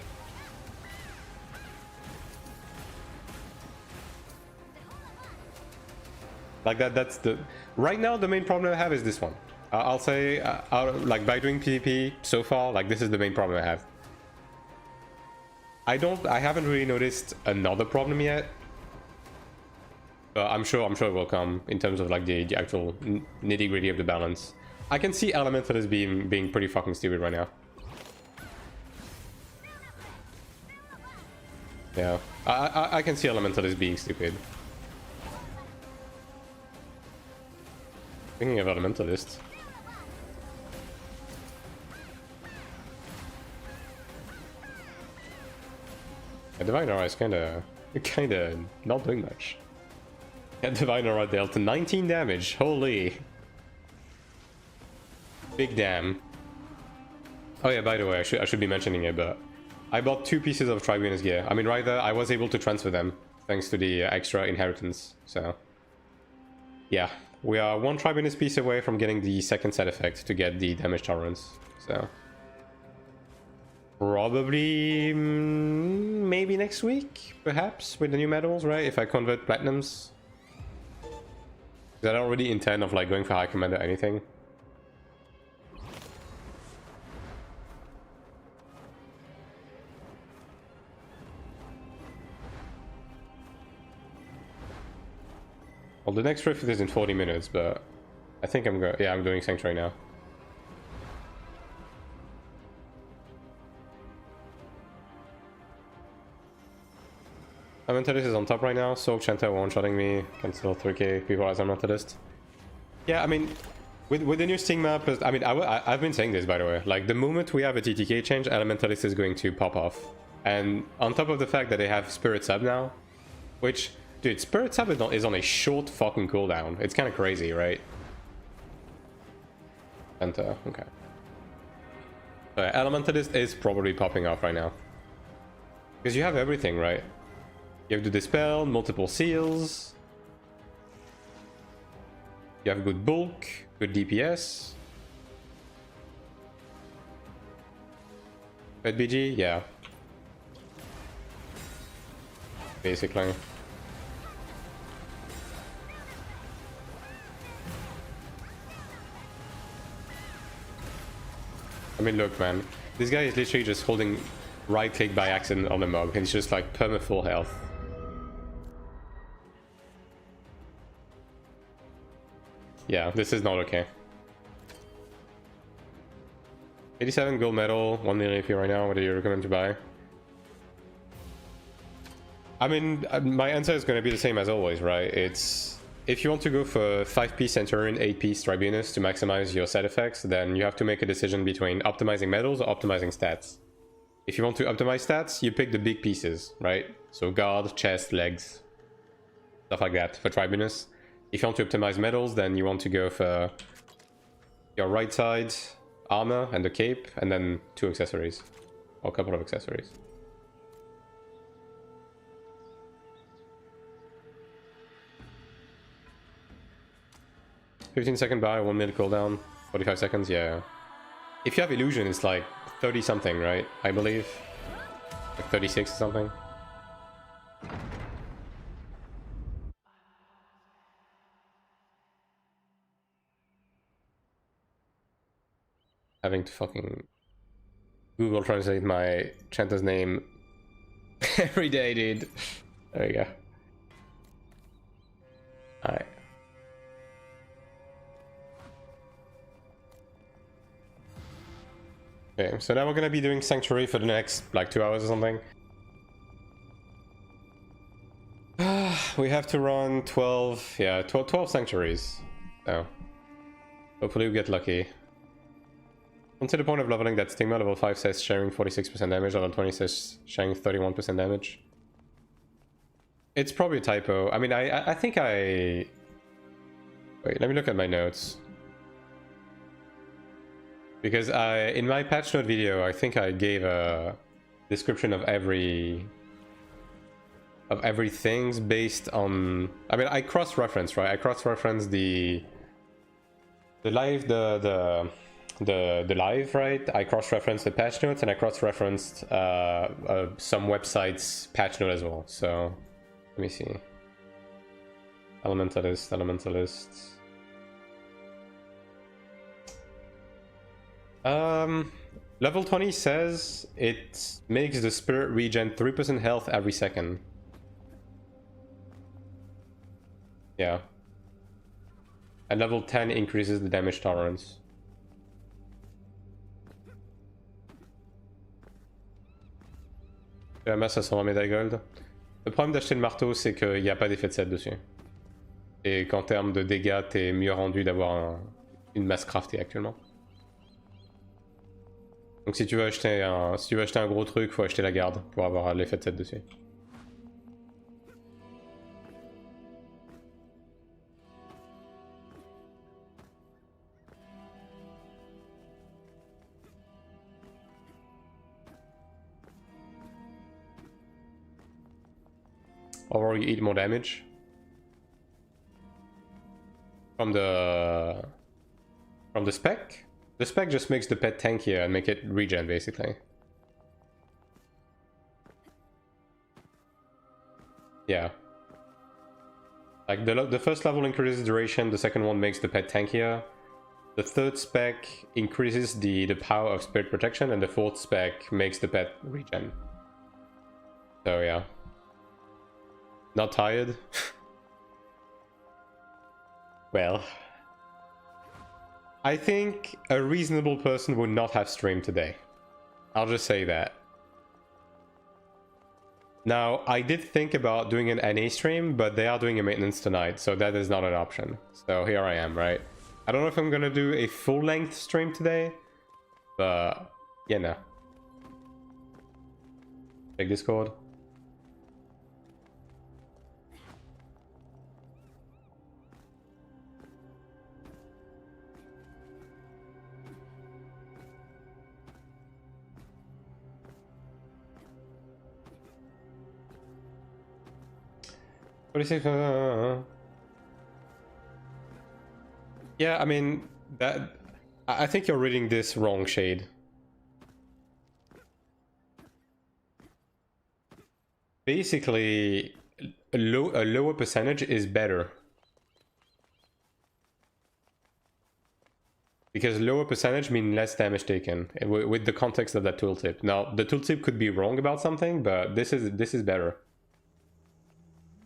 Like that's the... Right now, the main problem I have is this one. I'll say, like, by doing PvP so far, like, this is the main problem I have. I haven't really noticed another problem yet. But I'm sure it will come in terms of, like, the actual nitty-gritty of the balance. I can see Elemental as being pretty fucking stupid right now. Yeah, I can see Elemental as being stupid. Thinking of Elementalist. Yeah, Divine Aura is kinda not doing much. Yeah, Divine Aura dealt 19 damage, holy. Big damn. Oh yeah, by the way, I should be mentioning it, but I bought 2 pieces of Tribunus gear. I mean, right there, I was able to transfer them, thanks to the extra inheritance, so... Yeah. We are one tribunus piece away from getting the second side effect to get the damage tolerance. So probably maybe next week, perhaps, with the new medals, right? If I convert platinums. Because I don't really intend of like going for high command or anything. Well, the next rift is in 40 minutes, but I think I'm going. Yeah, I'm doing Sanctuary now. Elementalist is on top right now. Soak Chanta one-shotting me. Cancel 3k people as Elementalist. Yeah, I mean, with the new Sting map, I mean, I've been saying this, by the way. Like, the moment we have a TTK change, Elementalist is going to pop off. And on top of the fact that they have Spirit Sub now, which, dude, Spirit Sub is on a short fucking cooldown. It's kind of crazy, right? Chanta, okay. So yeah, Elementalist is probably popping off right now. Because you have everything, right? You have the Dispel, multiple seals. You have good bulk, good DPS. Red BG, yeah. Basically. I mean, look, man. This guy is literally just holding right click by accident on the mob. And he's just like perma full health. Yeah, this is not okay. 87 gold medal, 1 million AP right now. What do you recommend to buy? I mean, my answer is going to be the same as always, right? It's if you want to go for 5-piece Centurion, 8-piece Tribunus to maximize your side effects, then you have to make a decision between optimizing medals or optimizing stats. If you want to optimize stats, you pick the big pieces, right? So guard, chest, legs, stuff like that for Tribunus. If you want to optimize medals, then you want to go for your right side armor and the cape, and then 2 accessories. Or a couple of accessories. "15-second buy, 1 minute cooldown, 45 seconds, yeah. If you have illusion, it's like 30 something, right? I believe. Like 36 or something. Having to fucking Google translate my Chanta's name every day, dude. There you go. Alright. Okay, so now we're gonna be doing Sanctuary for the next, like, 2 hours or something. We have to run 12, yeah, 12 Sanctuaries. So, hopefully we get lucky. Until the point of leveling that Stigma, level 5 says sharing 46% damage, level 20 says sharing 31% damage. It's probably a typo. I mean, I think I... Wait, let me look at my notes. Because in my patch note video, I think I gave a description of everything based on... I mean, I cross-reference, right? I cross-reference the live, the live, right? I cross-referenced the patch notes, and I cross-referenced some websites' patch note as well. So, let me see. Elementalist. Level 20 says it makes the spirit regen 3% health every second. Yeah. And level 10 increases the damage tolerance. La masse à 120 médailles gold. Le problème d'acheter le marteau, c'est qu'il n'y a pas d'effet de set dessus. Et qu'en termes de dégâts, t'es mieux rendu d'avoir une masse craftée actuellement. Donc si tu veux acheter un gros truc, faut acheter la garde pour avoir l'effet de set dessus. Or you eat more damage. from the spec. The spec just makes the pet tankier and make it regen basically. Yeah. Like the first level increases duration, the second one makes the pet tankier. The third spec increases the power of spirit protection, and the fourth spec makes the pet regen. So yeah. Not tired? Well, I think a reasonable person would not have streamed today. I'll just say that. Now, I did think about doing an NA stream, but they are doing a maintenance tonight, so that is not an option. So here I am, right? I don't know if I'm gonna do a full-length stream today, but yeah, no. Check Discord. What do you say? Yeah, I mean, that... I think you're reading this wrong, Shade. Basically, a lower percentage is better. Because lower percentage means less damage taken, with the context of that tooltip. Now, the tooltip could be wrong about something, but this is better.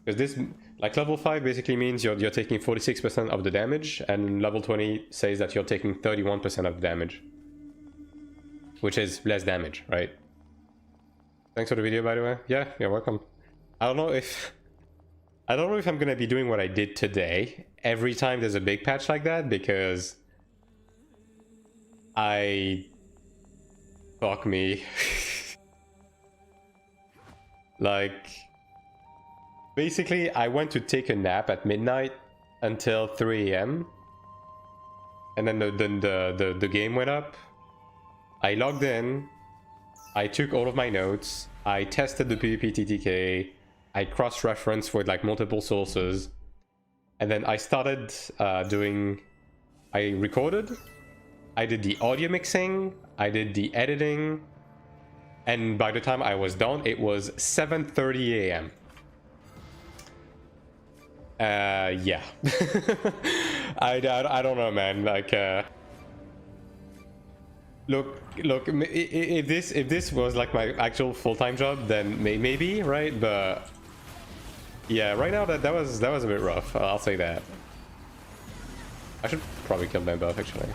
Because this, like level 5 basically means you're taking 46% of the damage, and level 20 says that you're taking 31% of the damage. Which is less damage, right? Thanks for the video, by the way. Yeah, you're welcome. I don't know if I'm gonna be doing what I did today every time there's a big patch like that, because fuck me. Like, basically, I went to take a nap at midnight until 3 AM. And then the game went up. I logged in. I took all of my notes. I tested the PvP TTK. I cross-referenced with like multiple sources. And then I started I recorded. I did the audio mixing. I did the editing. And by the time I was done, it was 7:30 AM. Yeah. I don't know, man. Like, look, if this was like my actual full-time job, then maybe, right? But yeah, right now that was a bit rough. I'll say that. I should probably kill them both, actually.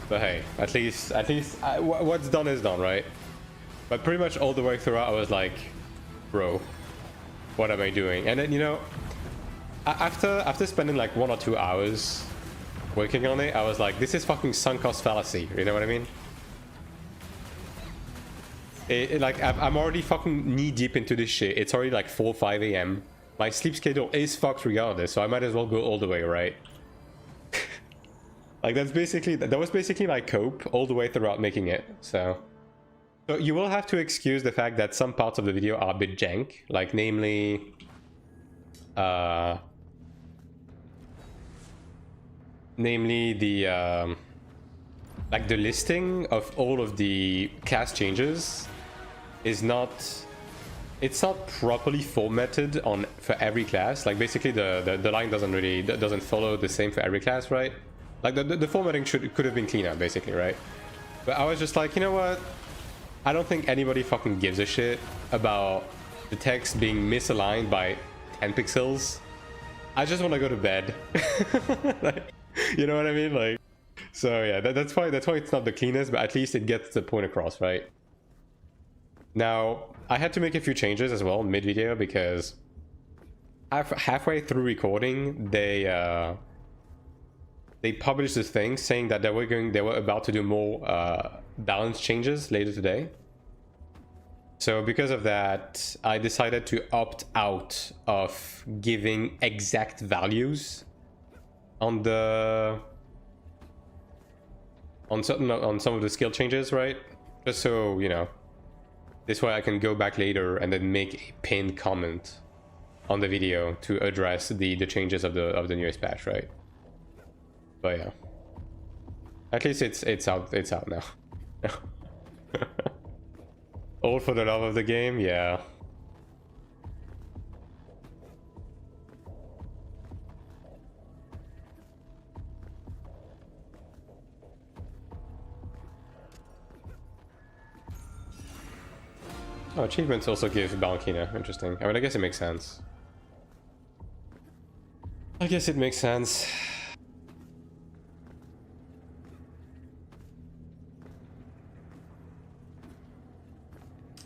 But hey, at least what's done is done, right? But pretty much all the way throughout, I was like, bro, what am I doing? And then, you know, after spending like 1 or 2 hours working on it, I was like, this is fucking sunk cost fallacy. You know what I mean? Like, I'm already fucking knee deep into this shit. It's already like 4 or 5 AM. My sleep schedule is fucked regardless, so I might as well go all the way, right? Like, that was basically my cope all the way throughout making it. So you will have to excuse the fact that some parts of the video are a bit jank, like namely the like the listing of all of the class changes is not, it's not properly formatted for every class. Like, basically the line doesn't follow the same for every class, right? Like, the formatting could have been cleaner, basically, right? But I was just like, you know what? I don't think anybody fucking gives a shit about the text being misaligned by 10 pixels. I just want to go to bed. Like, you know what I mean? Like, so yeah, that's why it's not the cleanest, but at least it gets the point across, right? Now, I had to make a few changes as well mid-video, because halfway through recording, they published this thing saying that they were about to do more balance changes later today. So because of that, I decided to opt out of giving exact values on some of the skill changes, right? Just so, you know, this way I can go back later and then make a pinned comment on the video to address the changes of the newest patch, right? But yeah, at least it's out now. All for the love of the game, yeah. Oh, achievements also give Balkina. Interesting. I mean, I guess it makes sense. I guess it makes sense.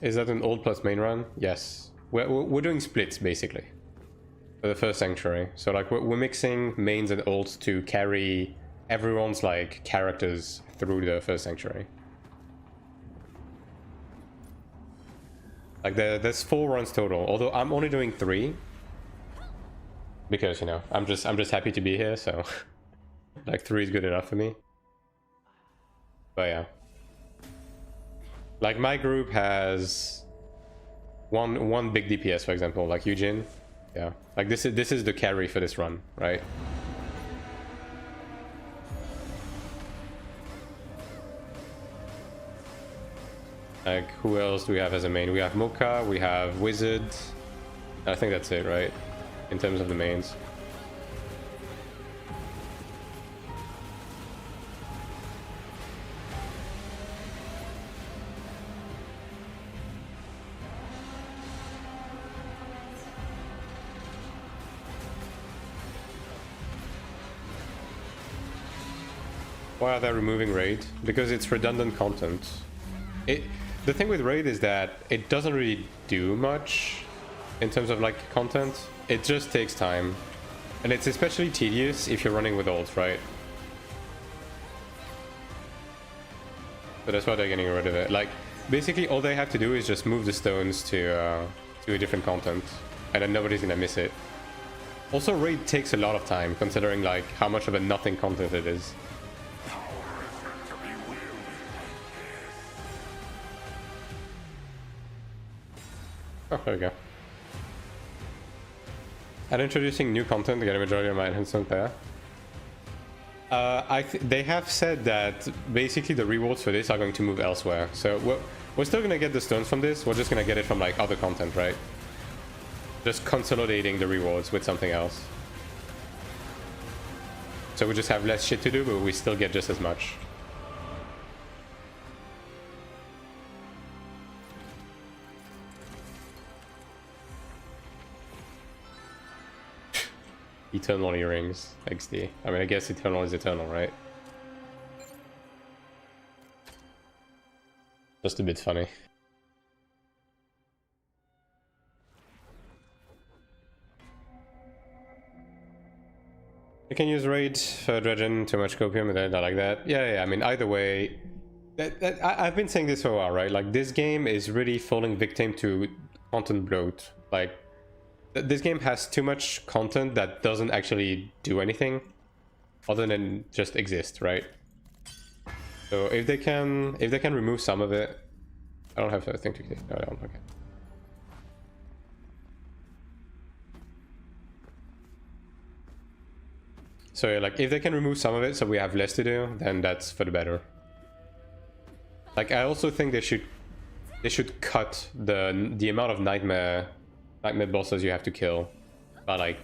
Is that an old plus main run? Yes. We're doing splits, basically. For the first Sanctuary. So, like, we're mixing mains and olds to carry everyone's, like, characters through the first Sanctuary. Like, there's 4 runs total, although I'm only doing 3. Because, you know, I'm just happy to be here, so... like, 3 is good enough for me. But yeah. Like, my group has... one big DPS, for example, like Eugene. Yeah. Like, this is the carry for this run, right? Like, who else do we have as a main? We have Mocha, we have Wizard. I think that's it, right? In terms of the mains. Why are they removing raid? Because it's redundant content. The thing with raid is that it doesn't really do much in terms of like content. It just takes time, and it's especially tedious if you're running with ults, right? So that's why they're getting rid of it. Like, basically all they have to do is just move the stones to a different content, and then nobody's gonna miss it. Also, raid takes a lot of time considering like how much of a nothing content it is. Oh, there we go. And introducing new content to get a majority of my enhancement there. They have said that basically the rewards for this are going to move elsewhere. So we're still gonna get the stones from this. We're just gonna get it from like other content, right? Just consolidating the rewards with something else. So we just have less shit to do, but we still get just as much. Eternal earrings, XD. I mean, I guess eternal is eternal, right? Just a bit funny. You can use raid for dredging, too much copium, and I like that. Yeah, I mean, either way, I've been saying this for a while, right? Like, this game is really falling victim to content bloat. Like, this game has too much content that doesn't actually do anything other than just exist, right? So if they can remove some of it, I don't have a thing to click. No, I don't. Okay. So yeah, like if they can remove some of it, so we have less to do, then that's for the better. Like I also think they should cut the amount of nightmare bosses you have to kill by like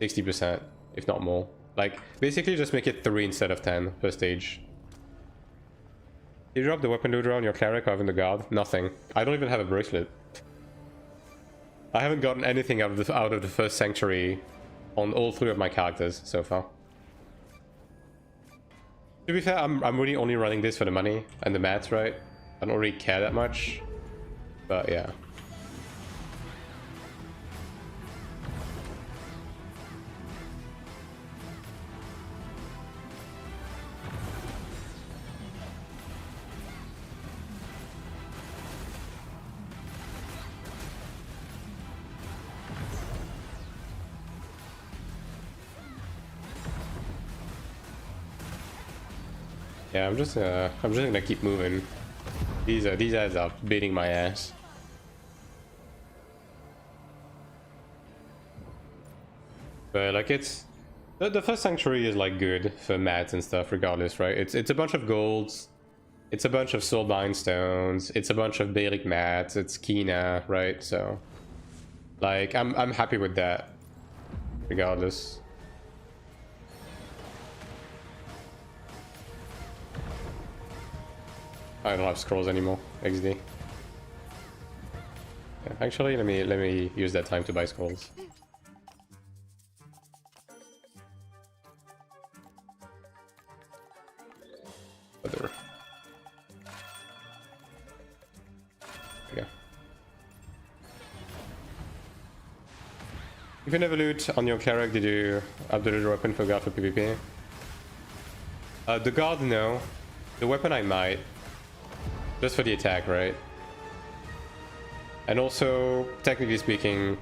60%, if not more. Like basically just make it 3 instead of 10 per stage. You drop the weapon looter on your cleric or even the guard? Nothing. I don't even have a bracelet. I haven't gotten anything out of the first sanctuary on all 3 of my characters so far. To be fair, I'm really only running this for the money and the mats, right? I don't really care that much, but yeah. Yeah, I'm just gonna keep moving. These ads are beating my ass. But like it's the first sanctuary is like good for mats and stuff regardless, right? It's a bunch of golds, it's a bunch of soulbind stones, it's a bunch of Beric mats, it's Kina, right? So like I'm happy with that regardless. I don't have scrolls anymore. XD. Yeah, actually, let me use that time to buy scrolls. Other. There we go. If you never loot on your cleric, did you update your weapon for guard for PvP? The guard, no. The weapon I might. Just for the attack, right? And also, technically speaking,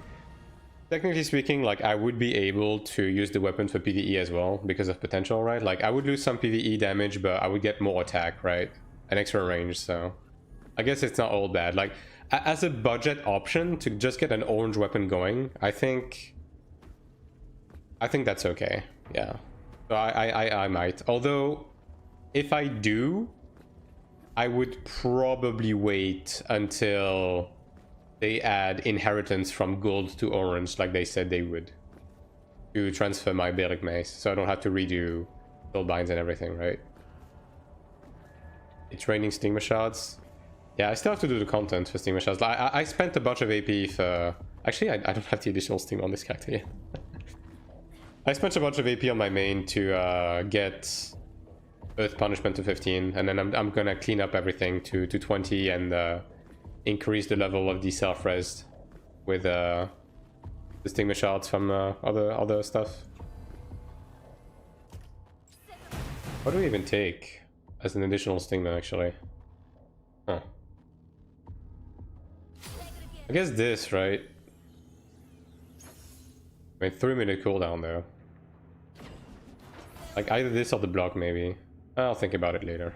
like I would be able to use the weapon for PvE as well because of potential, right? Like I would lose some PvE damage, but I would get more attack, right? An extra range, so I guess it's not all bad. Like as a budget option to just get an orange weapon going, I think that's okay. Yeah. So I might. Although if I do, I would probably wait until they add inheritance from gold to orange like they said they would to transfer my Beric mace, so I don't have to redo soul binds and everything, right? It's raining stigma shards. Yeah, I still have to do the content for stigma shards. I spent a bunch of AP for... Actually, I don't have the additional stigma on this character yet. I spent a bunch of AP on my main to get Earth Punishment to 15, and then I'm gonna clean up everything to 20 and increase the level of the self-res with the stigma shards from other stuff. What do we even take as an additional stigma, actually? Huh. I guess this, right? I mean, 3-minute cooldown though. Like either this or the block, maybe. I'll think about it later.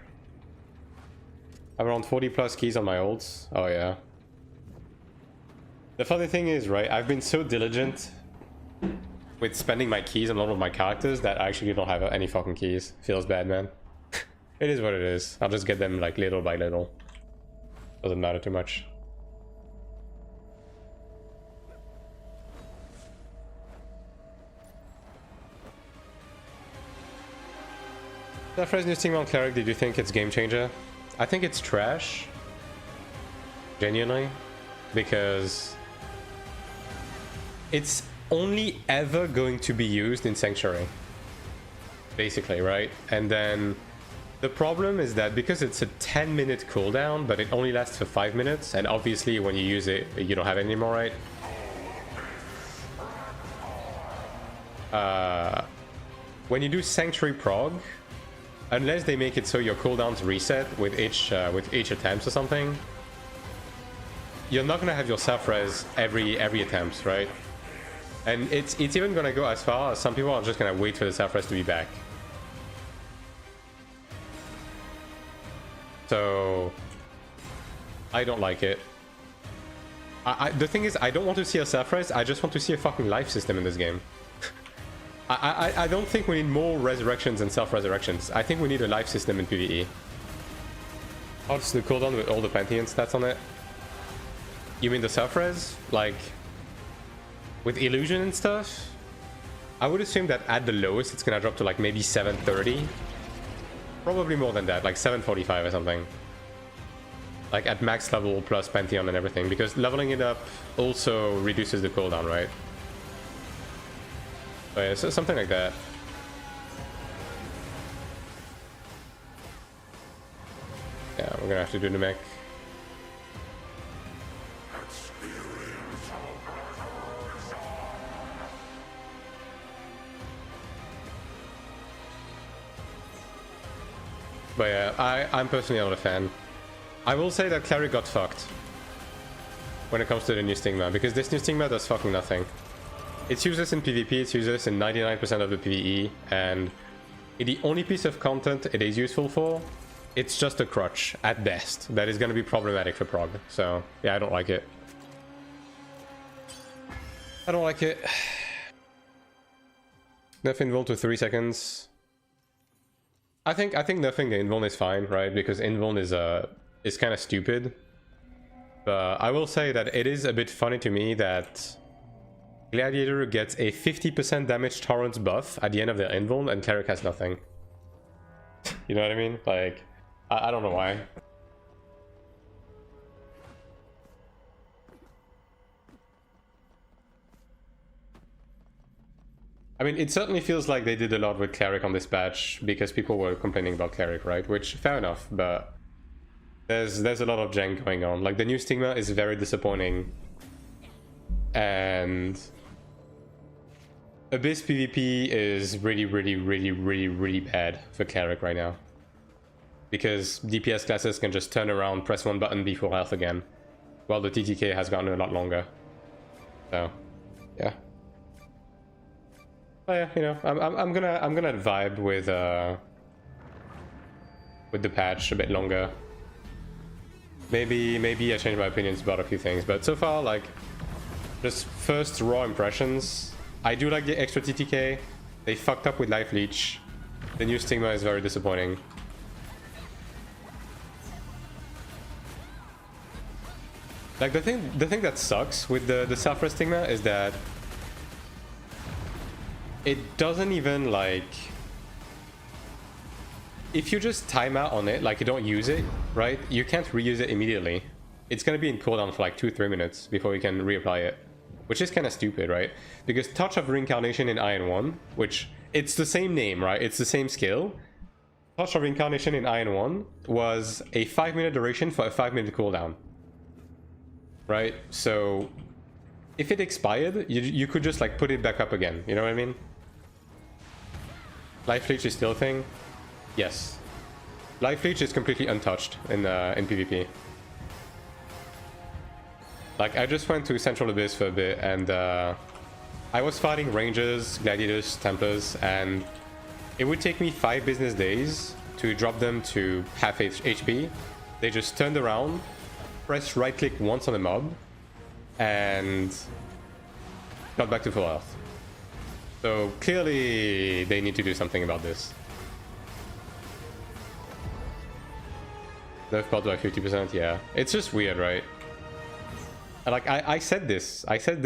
I have around 40 plus keys on my ults. Oh yeah. The funny thing is, right, I've been so diligent with spending my keys on a lot of my characters that I actually don't have any fucking keys. Feels bad, man. It is what it is. I'll just get them like little by little. Doesn't matter too much. That phrase new Steam on Cleric, did you think it's game changer? I think it's trash. Genuinely. Because it's only ever going to be used in Sanctuary. Basically, right? And then the problem is that because it's a 10-minute cooldown, but it only lasts for 5 minutes, and obviously when you use it, you don't have it anymore, right? When you do Sanctuary prog, unless they make it so your cooldowns reset with each attempt or something, you're not gonna have your self-res every attempt, right? And it's even gonna go as far as some people are just gonna wait for the self-res to be back. So I don't like it. The thing is, I don't want to see a self-res, I just want to see a fucking life system in this game. I don't think we need more resurrections and self-resurrections. I think we need a life system in PvE. What's the cooldown with all the Pantheon stats on it? You mean the self-res? Like, with illusion and stuff? I would assume that at the lowest it's gonna drop to like maybe 730. Probably more than that, like 745 or something. Like at max level plus Pantheon and everything, because leveling it up also reduces the cooldown, right? So yeah, so something like that. Yeah, we're gonna have to do the mech. But yeah, I'm personally not a fan. I will say that Cleric got fucked when it comes to the new Stigma, because this new Stigma does fucking nothing. It's useless in PvP, it's useless in 99% of the PvE, and the only piece of content it is useful for, it's just a crutch, at best. That is going to be problematic for prog. So, yeah, I don't like it. I don't like it. Nerf invul to 3 seconds. I think nerfing the invul is fine, right? Because invul is kind of stupid. But I will say that it is a bit funny to me that Gladiator gets a 50% damage tolerance buff at the end of their invul and Cleric has nothing. You know what I mean? Like, I don't know why. I mean, it certainly feels like they did a lot with Cleric on this patch because people were complaining about Cleric, right? Which, fair enough, but there's a lot of jank going on. Like, the new Stigma is very disappointing. And Abyss PvP is really bad for Cleric right now. Because DPS classes can just turn around, press one button, be full health again. While the TTK has gotten a lot longer. So, yeah. Oh yeah, you know, I'm gonna vibe with the patch a bit longer. Maybe I change my opinions about a few things, but so far, like, just first raw impressions. I do like the extra TTK. They fucked up with Life Leech. The new Stigma is very disappointing. Like, the thing that sucks with the Self-Rest Stigma is that it doesn't even, like, if you just time out on it, like you don't use it, right, you can't reuse it immediately. It's gonna be in cooldown for like 2-3 minutes before you can reapply it, which is kind of stupid, right? Because Touch of Reincarnation in Iron 1, which it's the same name, right, it's the same skill. Touch of Reincarnation in Iron 1 was a 5-minute duration for a 5-minute cooldown, right? So if it expired, you could just like put it back up again, you know what I mean? Life Leech is still a thing? Yes. Life Leech is completely untouched in PvP. Like, I just went to Central Abyss for a bit, and I was fighting Rangers, Gladiators, Templars, and it would take me 5 business days to drop them to half HP. They just turned around, pressed right-click once on a mob, and got back to full health. So clearly they need to do something about this. Nerf pod by 50%, yeah. It's just weird, right? Like, I said this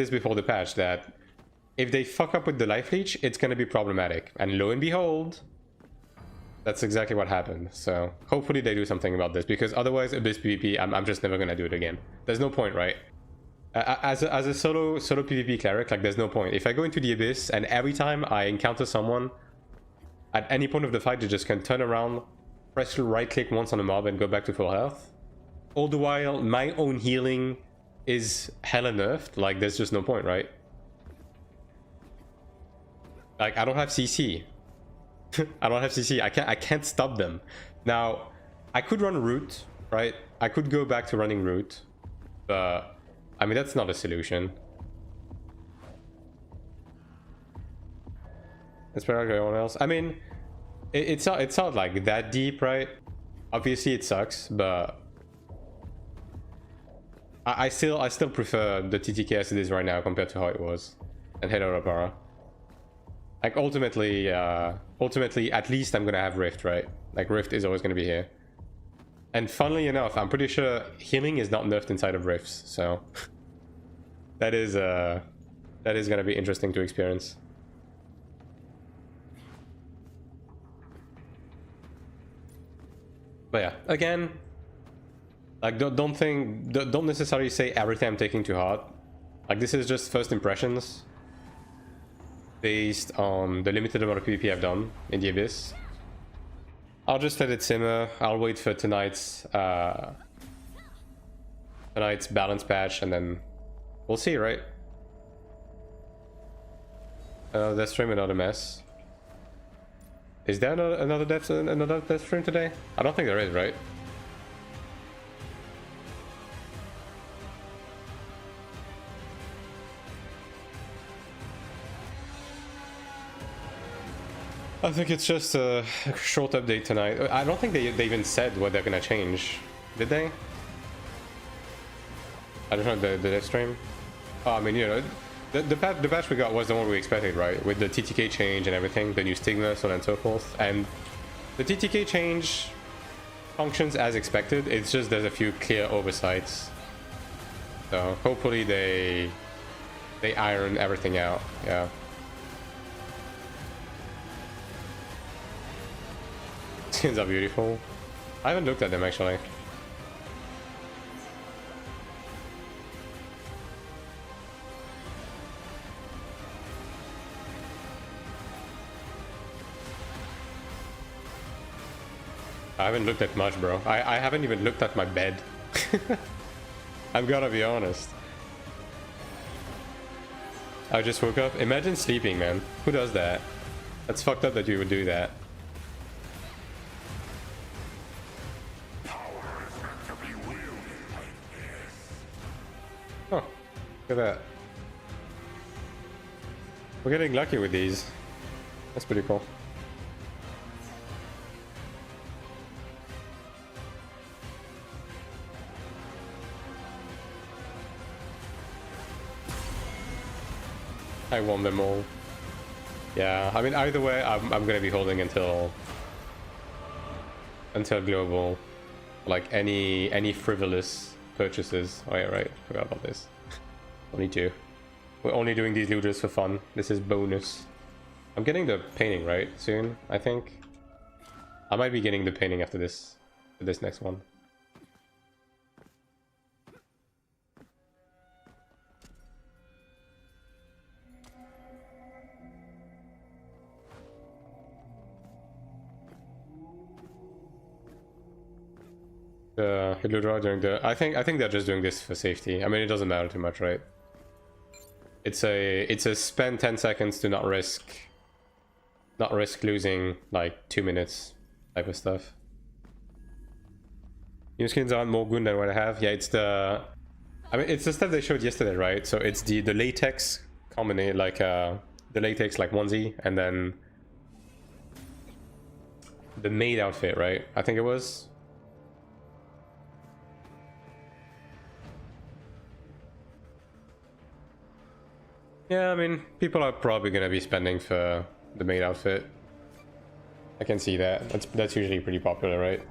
before the patch, that if they fuck up with the Life Leech, it's gonna be problematic. And lo and behold, that's exactly what happened. So hopefully they do something about this, because otherwise Abyss PvP, I'm just never gonna do it again. There's no point, right? As a solo PvP cleric, like, there's no point. If I go into the Abyss and every time I encounter someone, at any point of the fight, they just can turn around, press right click once on a mob and go back to full health, all the while my own healing is hella nerfed, like, there's just no point, right? Like, I don't have CC. I don't have CC. I can't stop them. Now, I could run root, right? I could go back to running root, but I mean, that's not a solution. That's better than everyone else. I mean, it's not like that deep, right? Obviously it sucks, but I still prefer the TTK as it is right now compared to how it was, and Halo Rapara. Like, ultimately, at least I'm gonna have Rift, right? Like, Rift is always gonna be here. And funnily enough, I'm pretty sure healing is not nerfed inside of Rifts, so that is gonna be interesting to experience. But yeah, again, like, don't necessarily say everything I'm taking to heart. Like, this is just first impressions based on the limited amount of PvP I've done in the Abyss. I'll just let it simmer. I'll wait for tonight's balance patch, and then we'll see, right? Death stream, another mess. Is there another death stream today? I don't think there is, right? I think it's just a short update tonight. I don't think they even said what they're gonna change. Did they? I don't know, the death stream. Oh, I mean, you know, The patch we got was the one we expected, right? With the TTK change and everything, the new stigma, so on and so forth. And the TTK change functions as expected. It's just there's a few clear oversights. So hopefully they iron everything out. Yeah. Skins are beautiful. I haven't looked at them actually. I haven't looked at much, bro. I haven't even looked at my bed. I'm gonna be honest. I just woke up. Imagine sleeping, man. Who does that? That's fucked up that you would do that. Oh, look at that. We're getting lucky with these. That's pretty cool. I won them all. Yeah, I mean either way, I'm gonna be holding until global. Like any frivolous purchases. Oh yeah, right. Forgot about this. Only two. We're only doing these looters for fun. This is bonus. I'm getting the painting right soon. I think I might be getting the painting after this next one. During the I think they're just doing this for safety. I mean, it doesn't matter too much, right? It's a spend 10 seconds to not risk losing like 2 minutes type of stuff. New skins aren't more good than what I have. Yeah, it's the stuff they showed yesterday, right? So it's the latex combination, like the latex like onesie, and then the maid outfit, right? I think it was. Yeah, I mean, people are probably gonna be spending for the maid outfit. I can see that. That's usually pretty popular, right?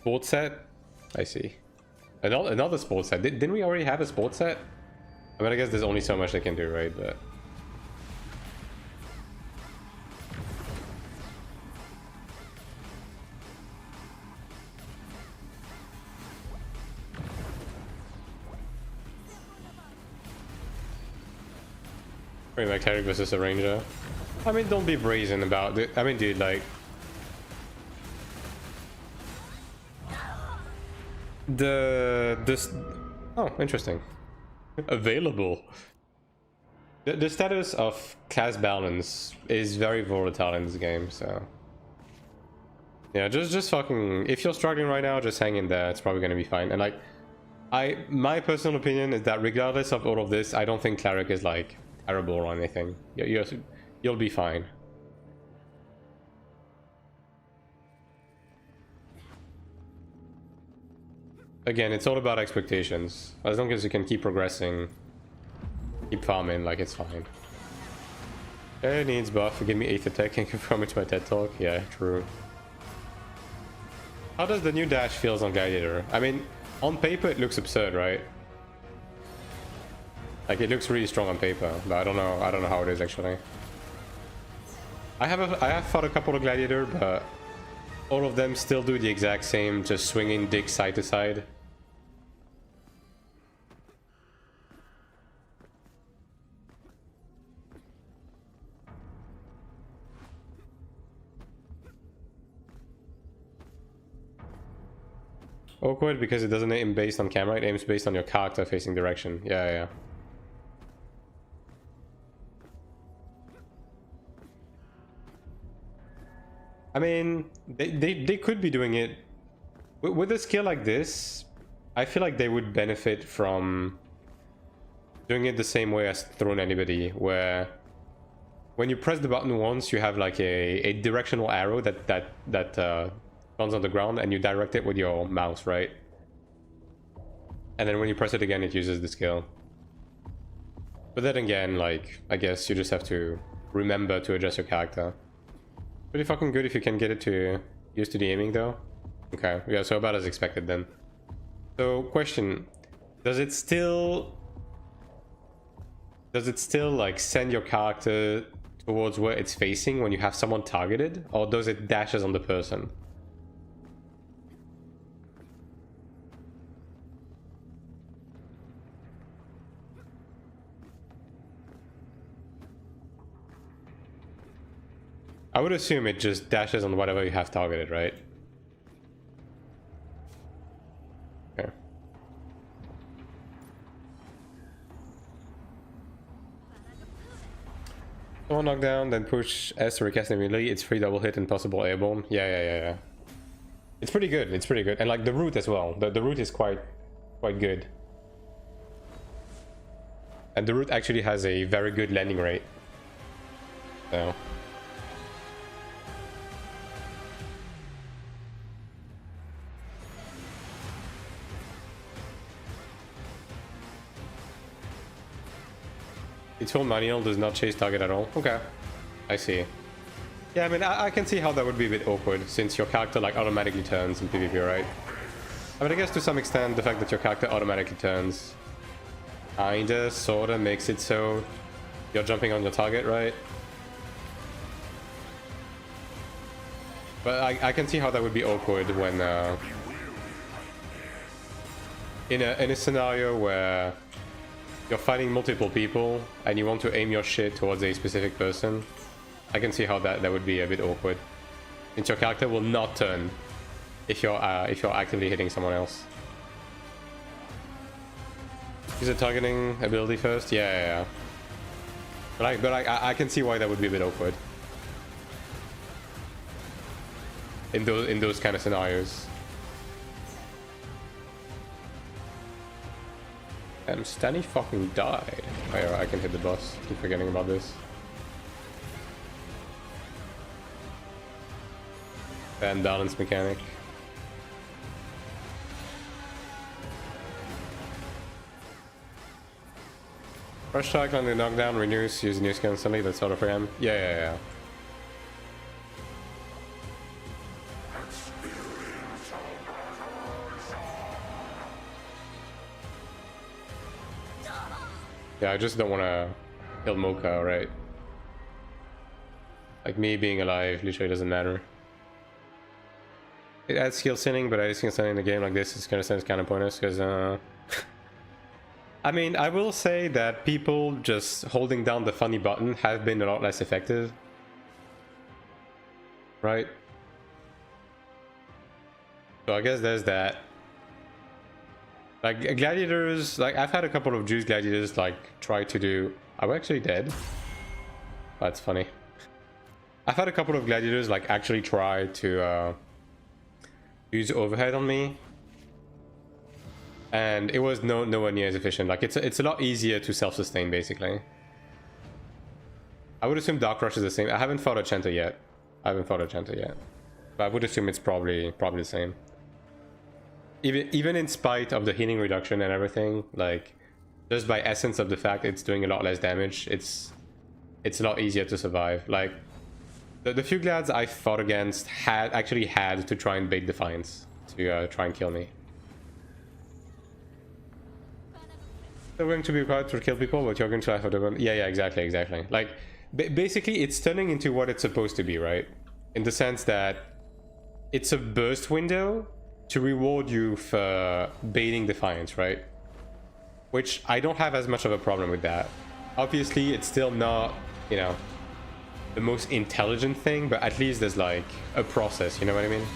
Sports set? I see. Another sports set. Didn't we already have a sports set? I mean, I guess there's only so much they can do, right? But pretty much Cleric versus a ranger. I mean, don't be brazen about it. I mean, dude, like this. Oh, interesting. Available. The status of class balance is very volatile in this game, so yeah, just fucking. If you're struggling right now, just hang in there. It's probably gonna be fine. And like, my personal opinion is that regardless of all of this, I don't think Cleric is like terrible or anything. You'll be fine. Again, it's all about expectations. As long as you can keep progressing, keep farming, like it's fine. It needs buff. Give me 8th attack and confirm it to my TED talk. Yeah, true. How does the new dash feels on Gladiator? I mean, on paper it looks absurd, right? Like it looks really strong on paper, but I don't know how it is actually. I have fought a couple of Gladiator, but all of them still do the exact same, just swinging dick side to side. Awkward because it doesn't aim based on camera, it aims based on your character facing direction. Yeah. I mean, they could be doing it with a skill like this. I feel like they would benefit from doing it the same way as Thrown Anybody, where when you press the button once, you have like a directional arrow that lands on the ground, and you direct it with your mouse, right? And then when you press it again, it uses the skill. But then again, like, I guess you just have to remember to adjust your character. Pretty fucking good if you can get it to used to the aiming though. Okay, yeah, so about as expected then. So question, does it still like send your character towards where it's facing when you have someone targeted, or does it dashes on the person? I would assume it just dashes on whatever you have targeted, right? Okay. Someone knocked down, then push S to recast immediately. It's free double hit and possible airborne. Yeah. It's pretty good. It's pretty good, and like the root as well. The root is quite good, and the root actually has a very good landing rate. So. Its full manual does not chase target at all. Okay, I see. Yeah, I mean, I can see how that would be a bit awkward since your character like automatically turns in PvP, right? I mean, I guess to some extent the fact that your character automatically turns kinda, sorta makes it so you're jumping on your target, right? But I can see how that would be awkward when in a scenario where you're fighting multiple people and you want to aim your shit towards a specific person. I can see how that would be a bit awkward, since your character will not turn if you're actively hitting someone else. Use a targeting ability first. Yeah. But I can see why that would be a bit awkward in those kind of scenarios. Stanny fucking died. Oh, yeah, I can hit the boss. Keep forgetting about this. Bad balance mechanic. Rush strike on the knockdown renews. Use new skill instantly. That's auto for him. Yeah. Yeah, I just don't want to kill Mocha, right? Like, me being alive literally doesn't matter. It adds skill sinning, but adding skill sinning in a game like this is kind of pointless because I mean, I will say that people just holding down the funny button have been a lot less effective, right? So I guess there's that. Like gladiators, like I've had a couple of Jews gladiators like try to do. I'm actually dead. That's funny. I've had a couple of gladiators like actually try to use overhead on me, and it was nowhere near as efficient. Like it's a lot easier to self-sustain basically. I would assume Dark Rush is the same. I haven't fought a Chanter yet. But I would assume it's probably the same. Even in spite of the healing reduction and everything, like just by essence of the fact it's doing a lot less damage, it's a lot easier to survive. Like the few glads I fought against had to try and bait Defiance to try and kill me. They're going to be required to kill people, but you're going to have to... Yeah, exactly. Like basically it's turning into what it's supposed to be, right? In the sense that it's a burst window to reward you for baiting Defiance, right? Which I don't have as much of a problem with that. Obviously, it's still not, you know, the most intelligent thing, but at least there's like a process, you know what I mean?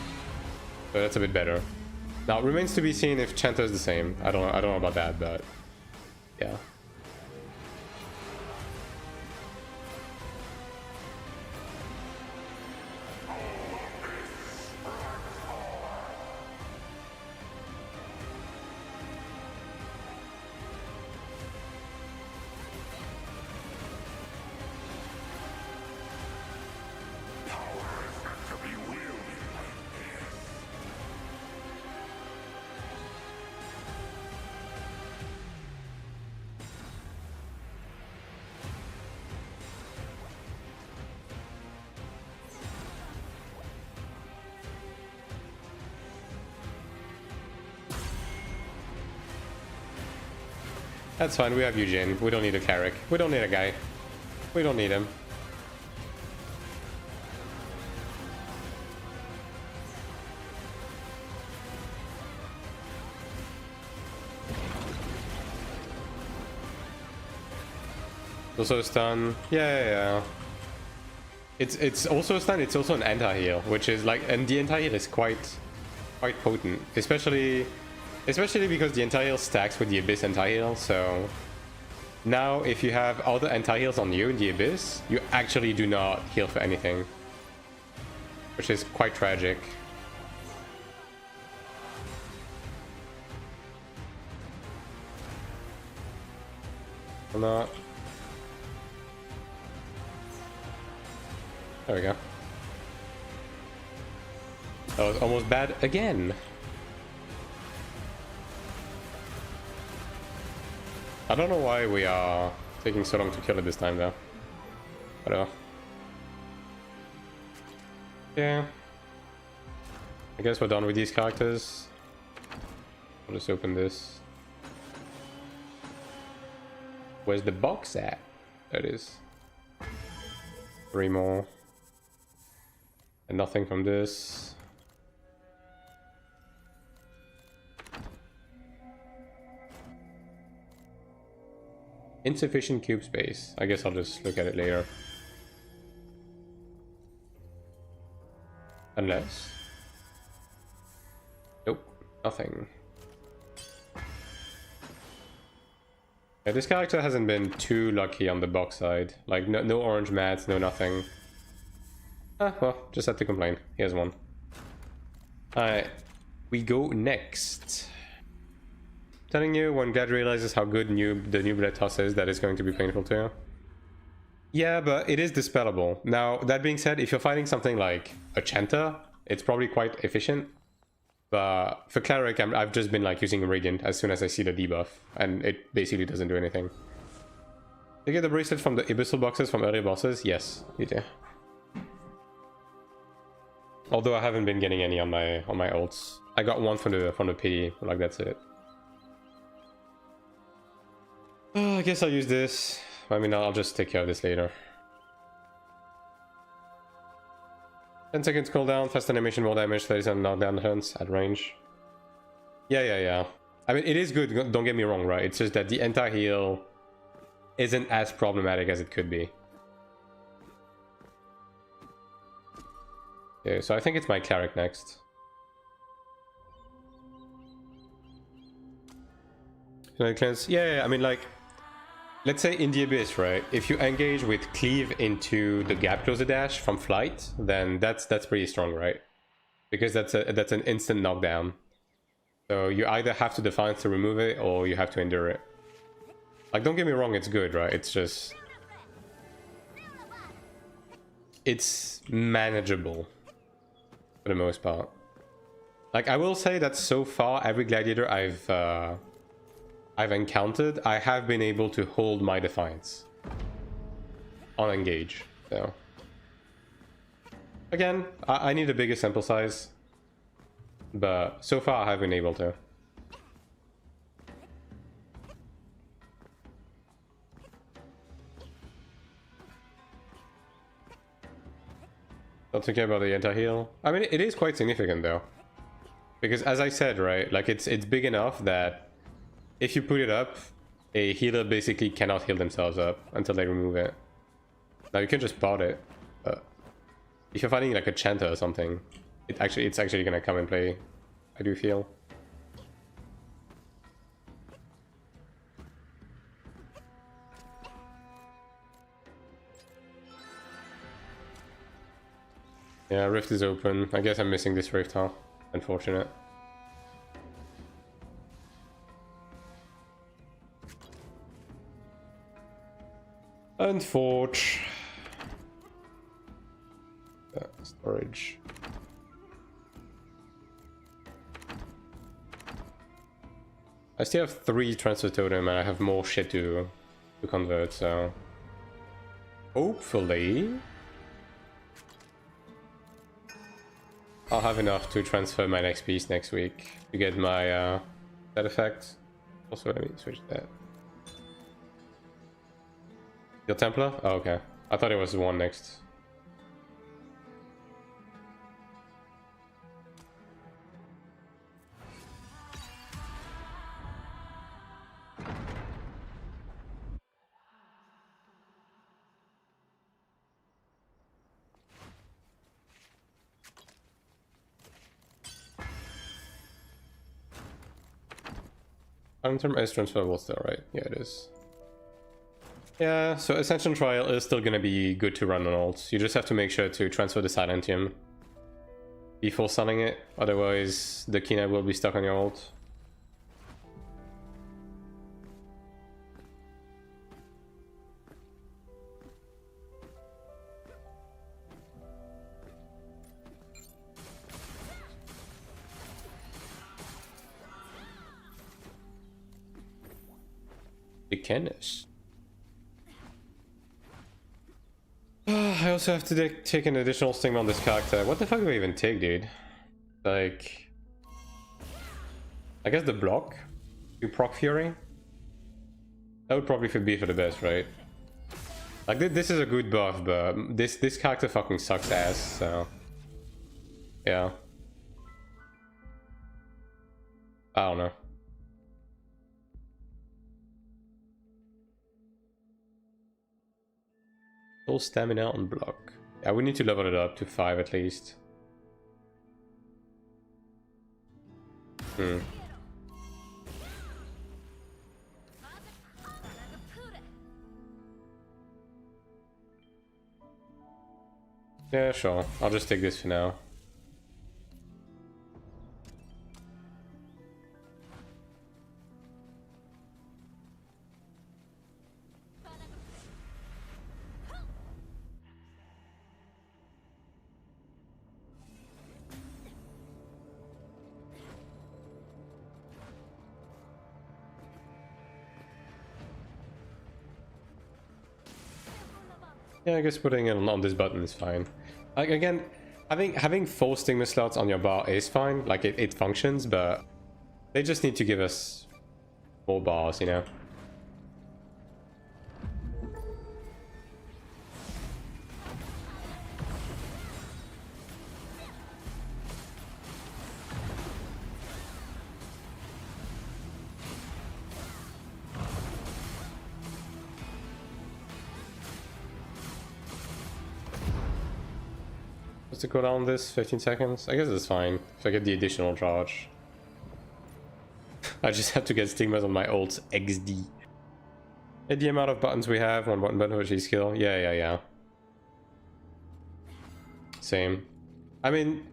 So that's a bit better. Now, it remains to be seen if Chanter is the same. I don't know about that, but yeah. To be wielded like this. That's fine, we have Eugene. We don't need a cleric. We don't need a guy. We don't need him. Also a stun. Yeah. It's also a stun, it's also an anti-heal, which is like, and the anti-heal is quite potent. Especially because the anti-heal stacks with the Abyss anti-heal, so now if you have all the anti-heals on you in the Abyss, you actually do not heal for anything. Which is quite tragic. Or not. There we go. That was almost bad again. I don't know why we are taking so long to kill it this time though. Whatever. Yeah. I guess we're done with these characters. I'll just open this. Where's the box at? There it is. 3 more. And nothing from this. Insufficient cube space. I guess I'll just look at it later. Unless... Nope, nothing. Yeah, this character hasn't been too lucky on the box side. Like, no orange mats, no nothing. Ah, well, just had to complain. Here's one. Alright, we go next. Telling you, when Glad realizes how good the new Blade Toss is, that is going to be painful too. Yeah, but it is dispellable. Now, that being said, if you're fighting something like a Chanta, it's probably quite efficient. But for Cleric, I've just been like using Radiant as soon as I see the debuff, and it basically doesn't do anything. You get the bracelet from the Abyssal boxes from earlier bosses? Yes, you do. Although I haven't been getting any on my ults. I got one from the pity, like that's it. I guess I'll use this. I mean, I'll just take care of this later. 10 seconds cooldown, fast animation, more damage, 30% knockdown turns at range. Yeah. I mean, it is good, don't get me wrong, right? It's just that the anti-heal isn't as problematic as it could be. Okay, so I think it's my Cleric next. Yeah, I mean, like, let's say in the Abyss, right? If you engage with Cleave into the Gap Closer dash from flight, then that's pretty strong, right? Because that's an instant knockdown. So you either have to Defiance to remove it, or you have to endure it. Like, don't get me wrong, it's good, right? It's just... it's manageable. For the most part. Like, I will say that so far, every Gladiator I've encountered, I have been able to hold my Defiance on engage. So again, I need a bigger sample size, but so far I have been able to. Not to care about the anti-heal. I mean, it is quite significant though, because as I said, right, like it's big enough that if you put it up, a healer basically cannot heal themselves up until they remove it. Now you can just pot it, but if you're fighting like a Chanta or something, it's actually gonna come and play, I do feel. Yeah, Rift is open. I guess I'm missing this Rift, huh? Unfortunate. Unforge. Storage. I still have 3 transfer totem and I have more shit to convert, so hopefully I'll have enough to transfer my next piece next week to get my that effect. Also, let me switch that. Your Templar? Oh, okay. I thought it was one next. Term is transferable still, right? Yeah, it is. Yeah, so Ascension Trial is still gonna be good to run on ults. You just have to make sure to transfer the Silentium before selling it, otherwise the Kina will be stuck on your ult. Canis. I also have to take an additional stigma on this character. What the fuck do I even take, dude? Like, I guess the block to proc Fury. That would probably be for the best, right? Like this is a good buff, but this character fucking sucks ass. So yeah, I don't know. Full stamina on block. Yeah, we need to level it up to 5 at least. Yeah, sure. I'll just take this for now. Yeah, I guess putting it on this button is fine. Like, again, having 4 stigma slots on your bar is fine. Like, it functions, but they just need to give us more bars, you know? To go down this 15 seconds. I guess it's fine if I get the additional charge. I just have to get stigmas on my ults XD. And the amount of buttons we have, 1 button for each skill. Yeah. Same. I mean,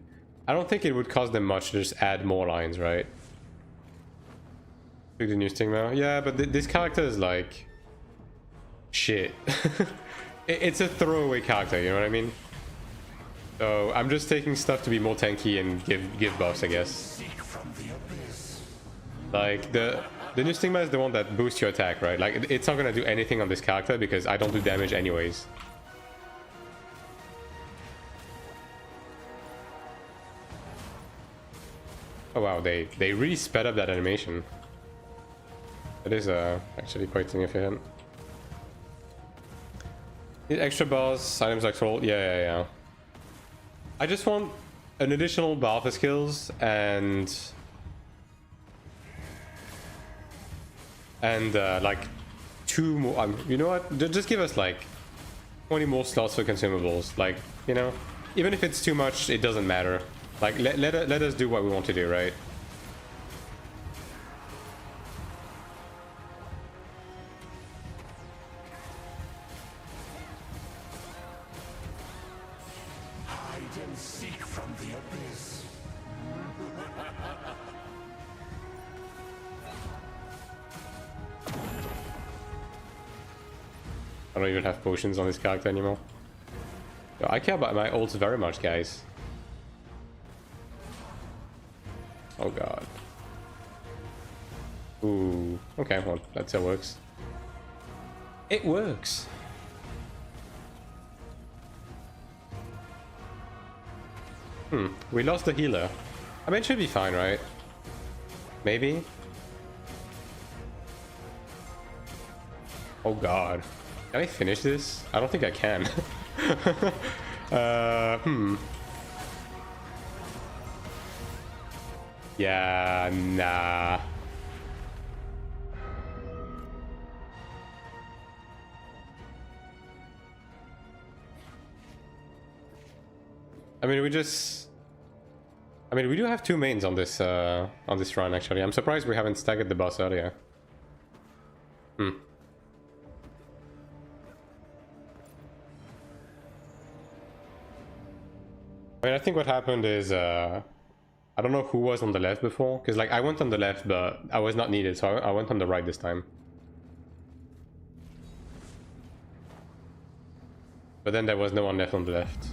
I don't think it would cost them much to just add more lines, right? Pick the new stigma. Yeah, but this character is like shit. It's a throwaway character, you know what I mean? So I'm just taking stuff to be more tanky and give buffs, I guess. Like the new stigma is the one that boosts your attack, right? Like it's not gonna do anything on this character because I don't do damage anyways. Oh wow, they really sped up that animation. It is actually quite significant. Need extra bars, items like troll. Yeah. I just want an additional bar for skills and like 2 more. You know what? Just give us like 20 more slots for consumables. Like, you know, even if it's too much, it doesn't matter. Like let us do what we want to do, right? I don't even have potions on this character anymore. Yo, I care about my ults very much, guys. Oh god. Ooh. Okay, well, that still works. It works. We lost the healer. I mean, it should be fine, right? Maybe? Oh god. Can I finish this? I don't think I can. Yeah, nah. I mean, we do have two mains on this run, actually. I'm surprised we haven't staggered the boss earlier. I mean, I think what happened is, I don't know who was on the left before, because like I went on the left, but I was not needed, so I went on the right this time. But then there was no one left on the left.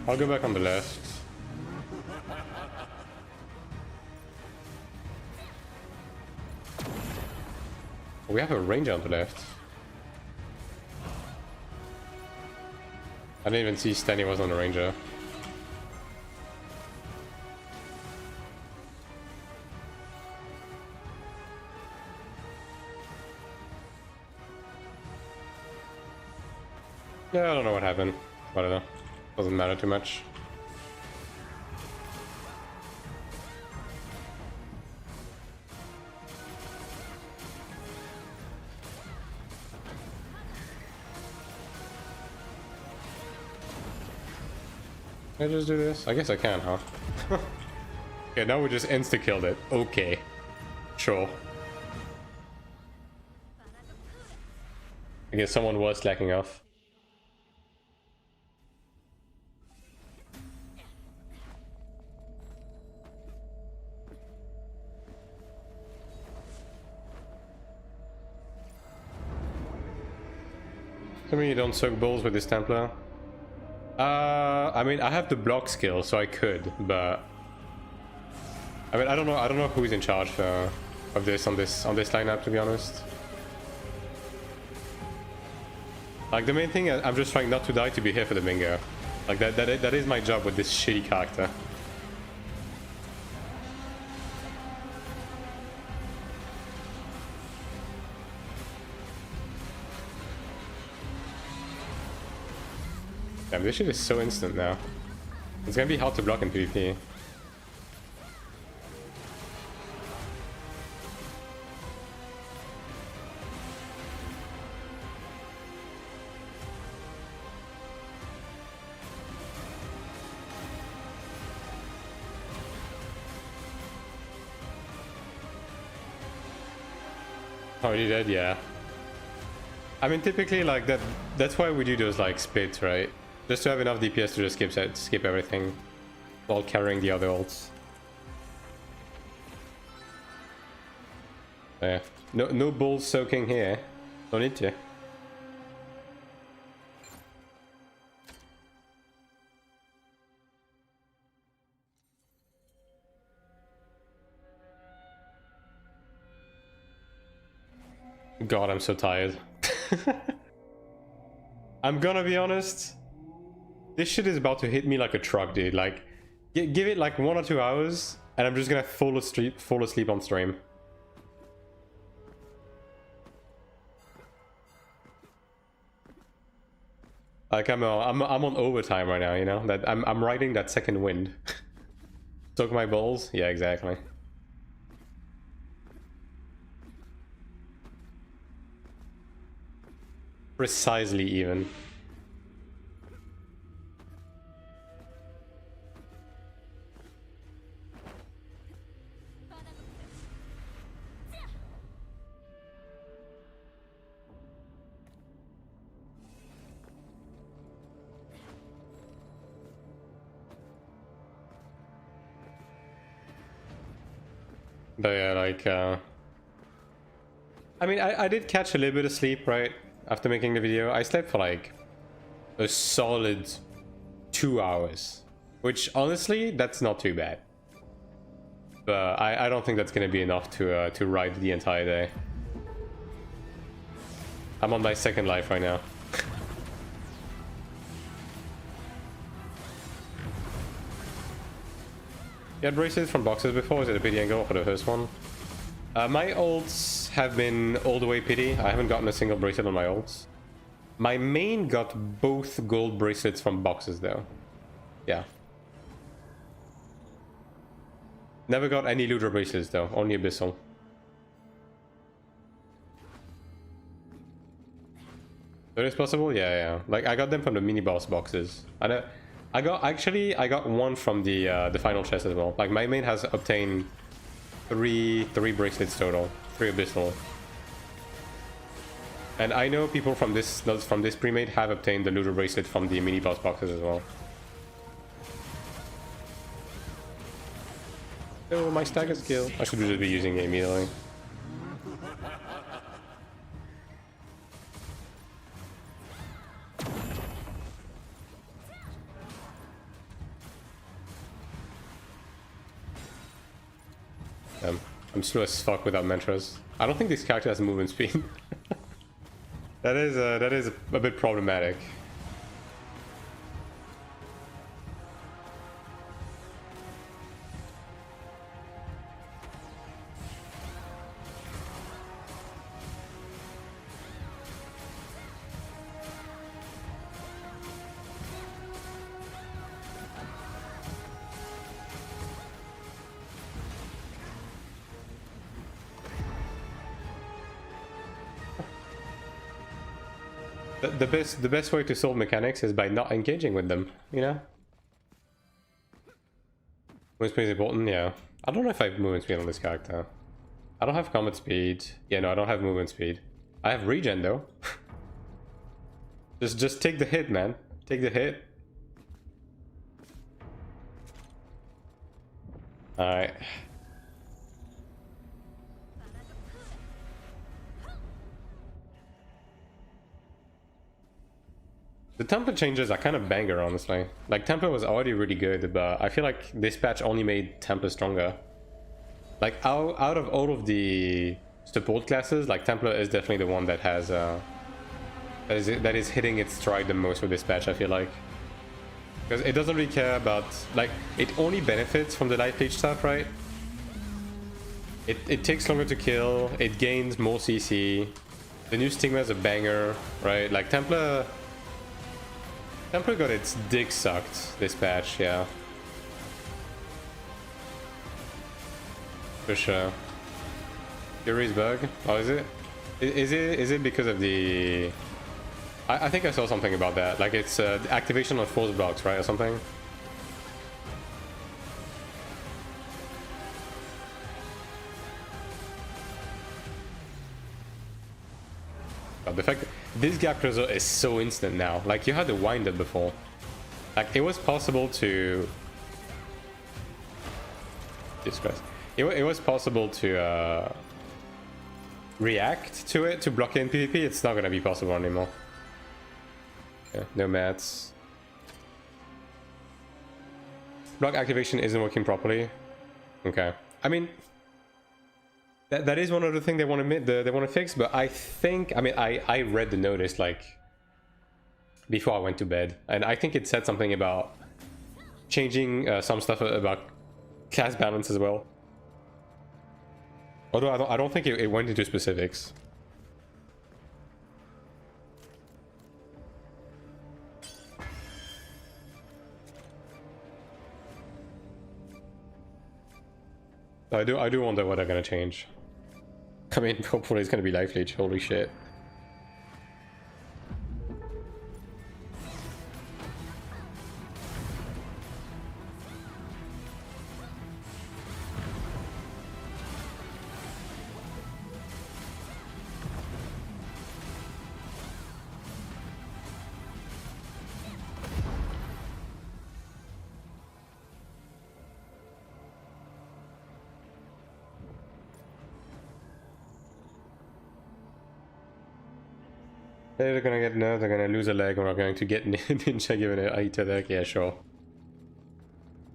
I'll go back on the left. We have a ranger on the left. I didn't even see Stanley was on the ranger. Yeah, I don't know what happened. I don't know. Doesn't matter too much. Can I just do this? I guess I can, huh? Okay, now we just insta-killed it. Okay. Sure. I guess someone was slacking off. I mean, you don't soak balls with this Templar. I mean, I have the block skill, so I could, but I mean, I don't know who's in charge of this on this lineup, to be honest. Like the main thing, I'm just trying not to die to be here for the bingo. Like that is my job with this shitty character. Damn, this shit is so instant now. It's gonna be hard to block in PvP. Already dead, yeah. I mean, typically, like that's why we do those like splits, right? Just to have enough DPS to just skip everything while carrying the other ults. Yeah. No balls soaking here. Don't need to. God, I'm so tired. I'm gonna be honest. This shit is about to hit me like a truck, dude. Like, give it like 1 or 2 hours, and I'm just gonna fall asleep on stream. Like I'm on overtime right now, you know. That I'm riding that second wind. Soak my balls? Yeah, exactly. Precisely even. But yeah, like, I mean, I did catch a little bit of sleep, right? After making the video. I slept for like a solid 2 hours. Which, honestly, that's not too bad. But I don't think that's gonna be enough to ride the entire day. I'm on my second life right now. You had bracelets from boxes before? Was it a pity angle for the first one? My ults have been all the way pity. I haven't gotten a single bracelet on my ults. My main got both gold bracelets from boxes though. Yeah. Never got any looter bracelets though, only abyssal. So it's possible? Yeah, yeah. Like I got them from the mini boss boxes. I got one from the final chest as well. Like my main has obtained three bracelets total, 3 abyssal. And I know people from this pre-made have obtained the looter bracelet from the mini boss boxes as well. Oh, my stagger skill. I should just be using it immediately. I'm slow as fuck without mantras. I don't think this character has movement speed. That is a bit problematic. The best way to solve mechanics is by not engaging with them, you know? Movement speed is important, yeah. I don't know if I have movement speed on this character. I don't have combat speed. Yeah, no, I don't have movement speed. I have regen though. just take the hit, man. Take the hit. Alright. The template changes are kind of banger, honestly. Like, template was already really good, but I feel like this patch only made template stronger. Like, out of all of the support classes, like, template is definitely the one that has, that is hitting its stride the most with this patch, I feel like. Because it doesn't really care about, like, it only benefits from the light leech stuff, right? It takes longer to kill, it gains more CC, the new stigma is a banger, right? Like, template got its dick sucked this patch, yeah. For sure. Fury's bug? Oh, is it? Is it because of the... I think I saw something about that. Like it's activation on force blocks, right, or something? The fact that this gap closer is so instant now. Like, you had to wind it before. Like, it was possible to... Jesus Christ. It was possible to react to it, to block it in PvP. It's not gonna be possible anymore. Yeah, no mats. Block activation isn't working properly. Okay. I mean... That is one of the things they want to fix, but I think, I mean, I read the notice like before I went to bed, and I think it said something about changing some stuff about class balance as well. Although I don't think it went into specifics. I do wonder what they're gonna change. I mean, hopefully it's gonna be life leech. Holy shit. They're gonna get nerfed, they're gonna lose a leg, or are going to get ninja given a hit attack. Yeah, sure.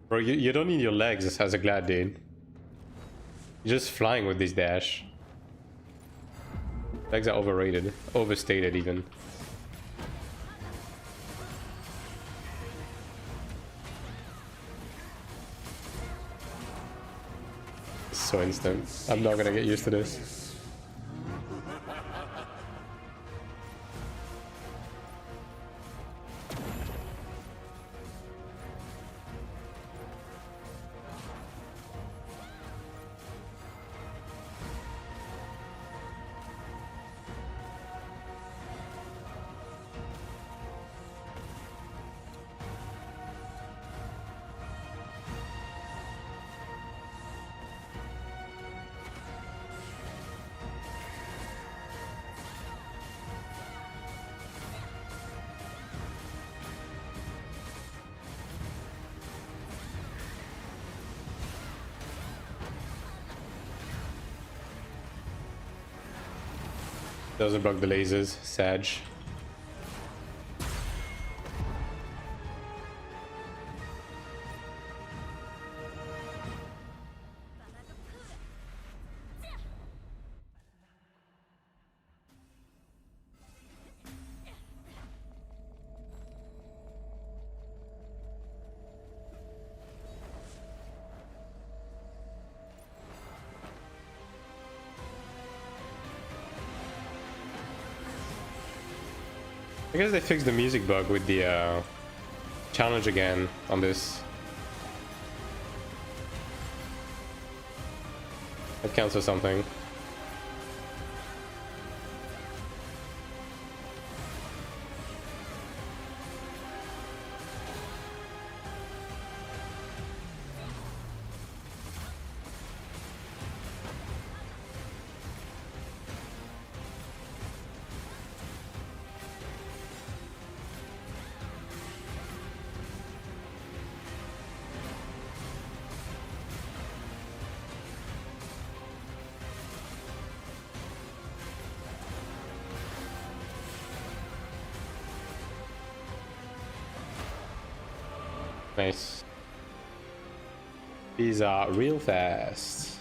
Bro, you don't need your legs as a glad dude. You're just flying with this dash. Legs are overrated, overstated even. So instant. I'm not gonna get used to this. Doesn't block the lasers, Sag. I guess they fixed the music bug with the challenge again on this. That counts as something. Nice. These are real fast.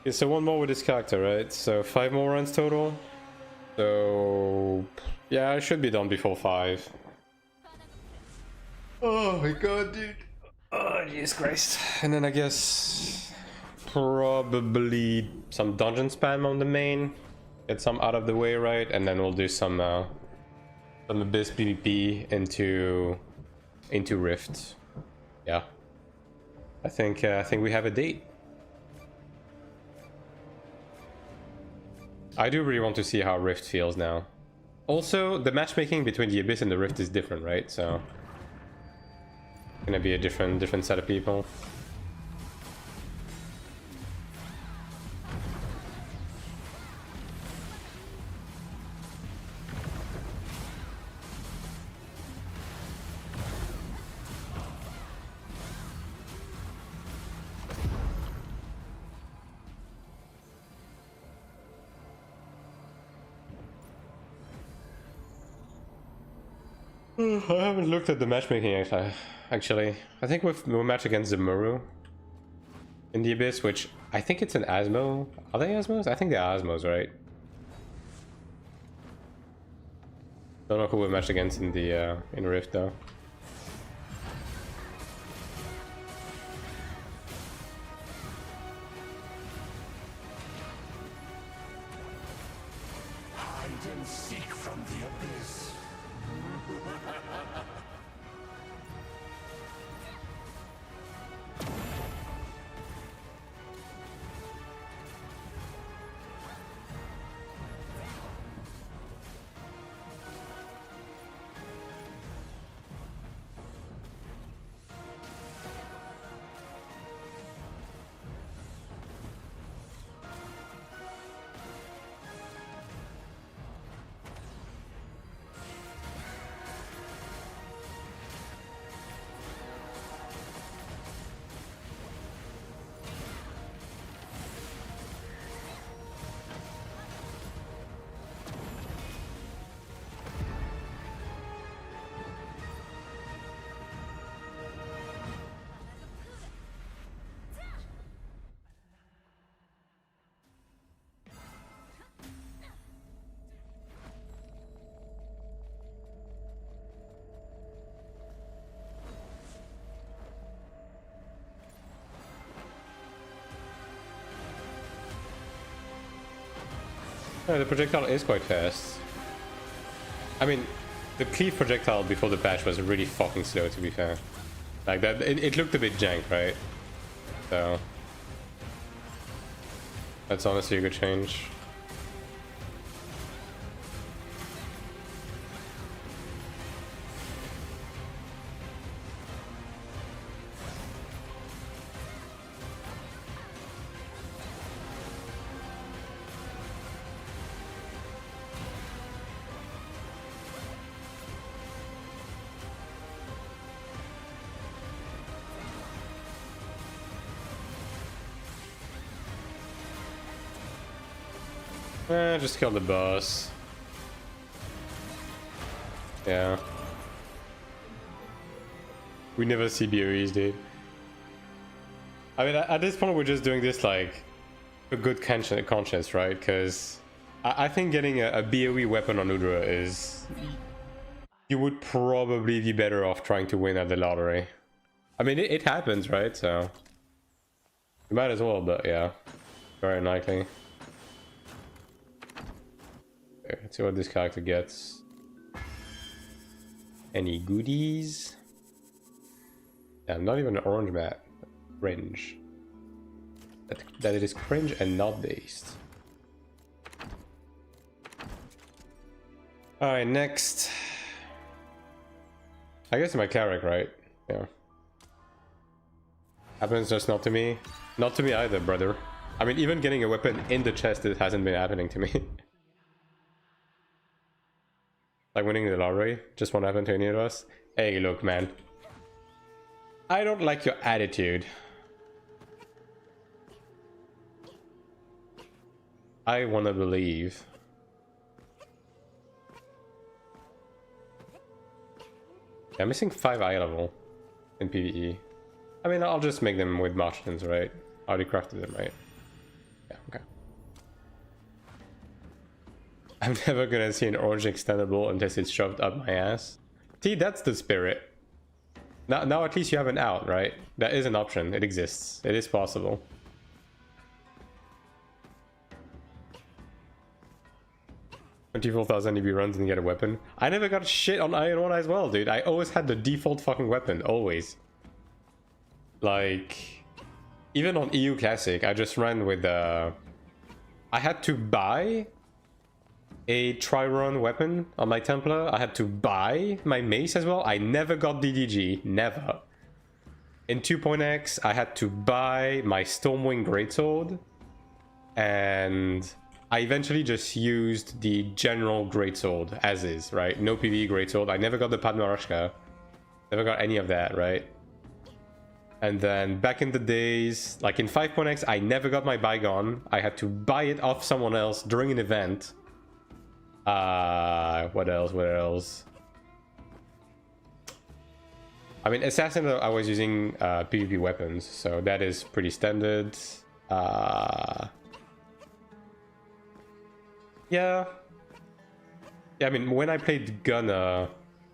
Okay, so one more with this character, right? So 5 more runs total. So yeah, I should be done before 5. Oh my god, dude. Oh, Jesus Christ. And then I guess probably some dungeon spam on the main. Get some out of the way, right? And then we'll do some Abyss PvP into Rift. Yeah. I think we have a date. I do really want to see how Rift feels now. Also, the matchmaking between the Abyss and the Rift is different, right? So gonna be a different set of people. I haven't looked at the matchmaking actually. I think we'll match against the Muru in the Abyss, which I think it's an Asmo. Are they Asmos? I think they're Asmos, right? Don't know who we'll match against in the in Rift though. Hide and seek from the abyss. The projectile is quite fast. I mean, the cleave projectile before the patch was really fucking slow, to be fair. Like that, it looked a bit jank, right? So that's honestly a good change. Just kill the boss. Yeah. We never see BOEs, dude. I mean, at this point, we're just doing this like a good conscience, right? Because I think getting a BOE weapon on Udra is... You would probably be better off trying to win at the lottery. I mean, it happens, right? So... You might as well, but yeah. Very unlikely. Okay, let's see what this character gets. Any goodies? Yeah, not even an orange map. Cringe. That it is cringe and not based. Alright, next. I guess my Cleric, right? Yeah. Happens just not to me. Not to me either, brother. I mean, even getting a weapon in the chest, it hasn't been happening to me. Like winning the lottery just won't happen to any of us. Hey, look, man. I don't like your attitude. I wanna believe. Yeah, I'm missing 5 eye level in PvE. I mean, I'll just make them with Martians, right? I already crafted them, right? Yeah, okay. I'm never gonna see an orange extendable unless it's shoved up my ass. See, that's the spirit. Now at least you have an out, right? That is an option. It exists. It is possible. $24,000 EB runs and get a weapon. I never got shit on Iron 1 as well, dude. I always had the default fucking weapon. Always. Like... Even on EU Classic, I just ran with I had to buy a Triron weapon on my Templar. I had to buy my mace as well. I never got DDG. Never. In 2.x, I had to buy my Stormwing Greatsword. And I eventually just used the general Greatsword as is, right? No PvE Greatsword. I never got the Padmarashka. Never got any of that, right? And then back in the days, like in 5.x, I never got my Bygone. I had to buy it off someone else during an event. What else? I mean, Assassin, I was using PvP weapons, so that is pretty standard. Yeah. Yeah, I mean, when I played Gunner,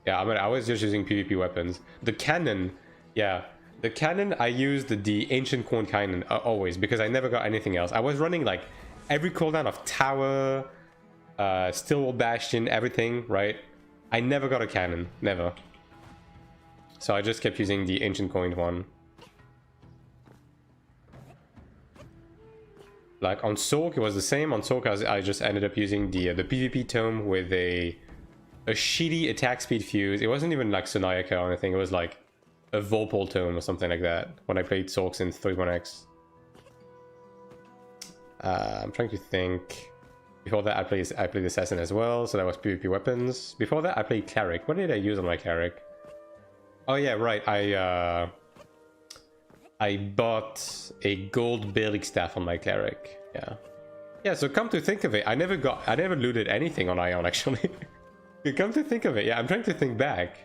yeah, I mean, I was just using PvP weapons. The cannon, yeah. The cannon, I used the Ancient Corn cannon always, because I never got anything else. I was running, like, every cooldown of Tower, Stillwall Bastion, everything, right? I never got a cannon. Never. So I just kept using the Ancient Coined one. Like, on Sork, it was the same. On Sork, I just ended up using the PvP Tome with a shitty attack speed fuse. It wasn't even, like, Sonaica or anything. It was, like, a Volpol Tome or something like that when I played Sorks in 3.x. I'm trying to think. Before that, I played Assassin as well, so that was PvP weapons. Before that, I played Cleric. What did I use on my Cleric? Oh yeah, right. I bought a gold Bailick staff on my Cleric. Yeah. Yeah, so come to think of it, I never looted anything on Ion actually. Come to think of it, yeah, I'm trying to think back.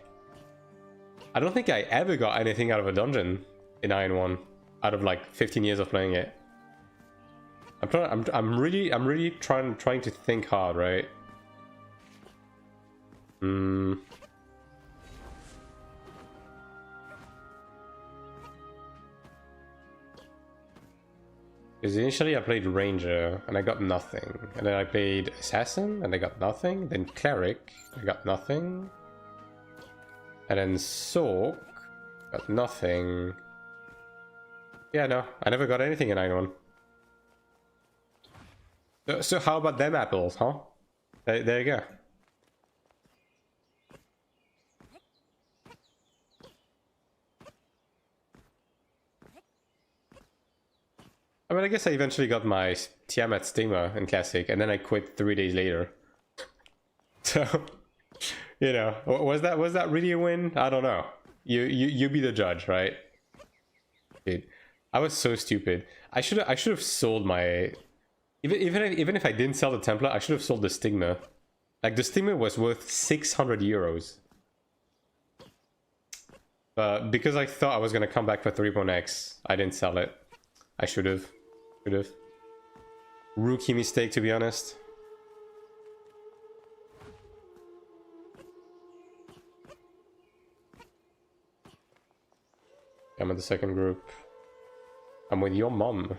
I don't think I ever got anything out of a dungeon in Iron 1 out of like 15 years of playing it. I'm really trying to think hard, right? Because initially I played Ranger and I got nothing. And then I played Assassin and I got nothing. Then Cleric, I got nothing. And then Sork, got nothing. Yeah, no, I never got anything in 9-1. So how about them apples, huh? There you go. I mean, I guess I eventually got my Tiamat Stigma in Classic, and then I quit 3 days later. So, you know, was that really a win? I don't know. You be the judge, right? Dude, I was so stupid. I should have sold my even if I didn't sell the Templar, I should have sold the Stigma. Like the Stigma was worth 600 euros. But because I thought I was gonna come back for 3.x, I didn't sell it. I should have. Rookie mistake, to be honest. I'm in the second group. I'm with your mom.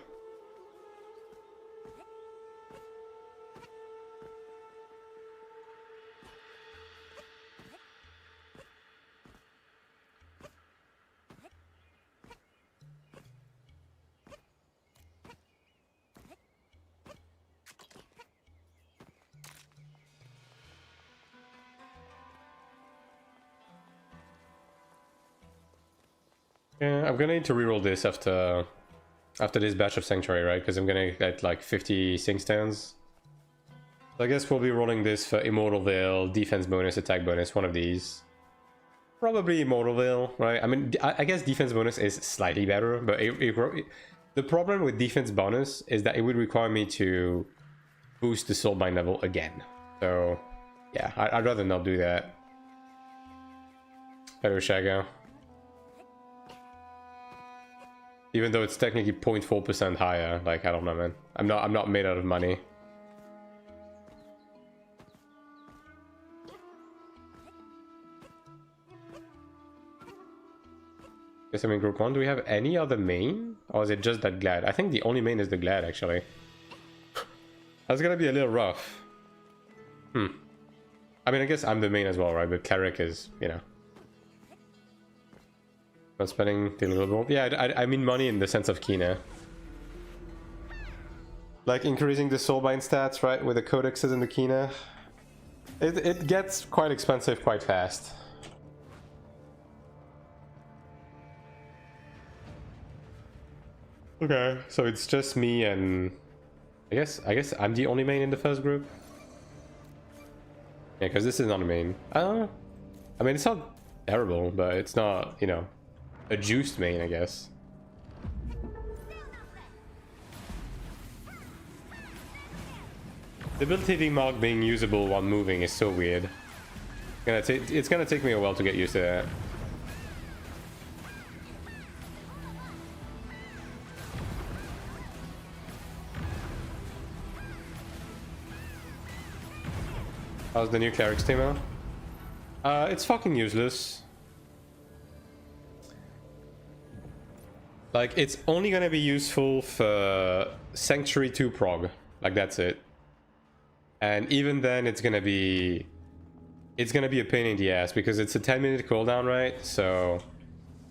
Yeah, I'm gonna need to reroll this after this batch of Sanctuary, right? Because I'm gonna get like 50 Sing Stones. So I guess we'll be rolling this for Immortal Veil, defense bonus, attack bonus, one of these. Probably Immortal Veil, right? I mean, I guess defense bonus is slightly better, but the problem with defense bonus is that it would require me to boost the Soulbind level again. So, yeah, I'd rather not do that. Hello, Shago. Even though it's technically 0.4% higher, like, I don't know, man. I'm not made out of money. Guess I'm in group 1. Do we have any other main? Or is it just that Glad? I think the only main is the Glad, actually. That's gonna be a little rough. I mean, I guess I'm the main as well, right? But Cleric is, you know. Not spending the little bit. Yeah, I mean money in the sense of Kina. Like increasing the Soulbind stats, right? With the codexes and the Kina. It gets quite expensive quite fast. Okay, so it's just me and I guess I'm the only main in the first group. Yeah, because this is not a main. I mean, it's not terrible, but it's not, you know, a juiced main, I guess. Debilitating mark being usable while moving is so weird. It's gonna take me a while to get used to that. How's the new Cleric Steamer? It's fucking useless. Like, it's only gonna be useful for Sanctuary 2 prog. Like, that's it. And even then, it's gonna be a pain in the ass because it's a 10-minute cooldown, right? So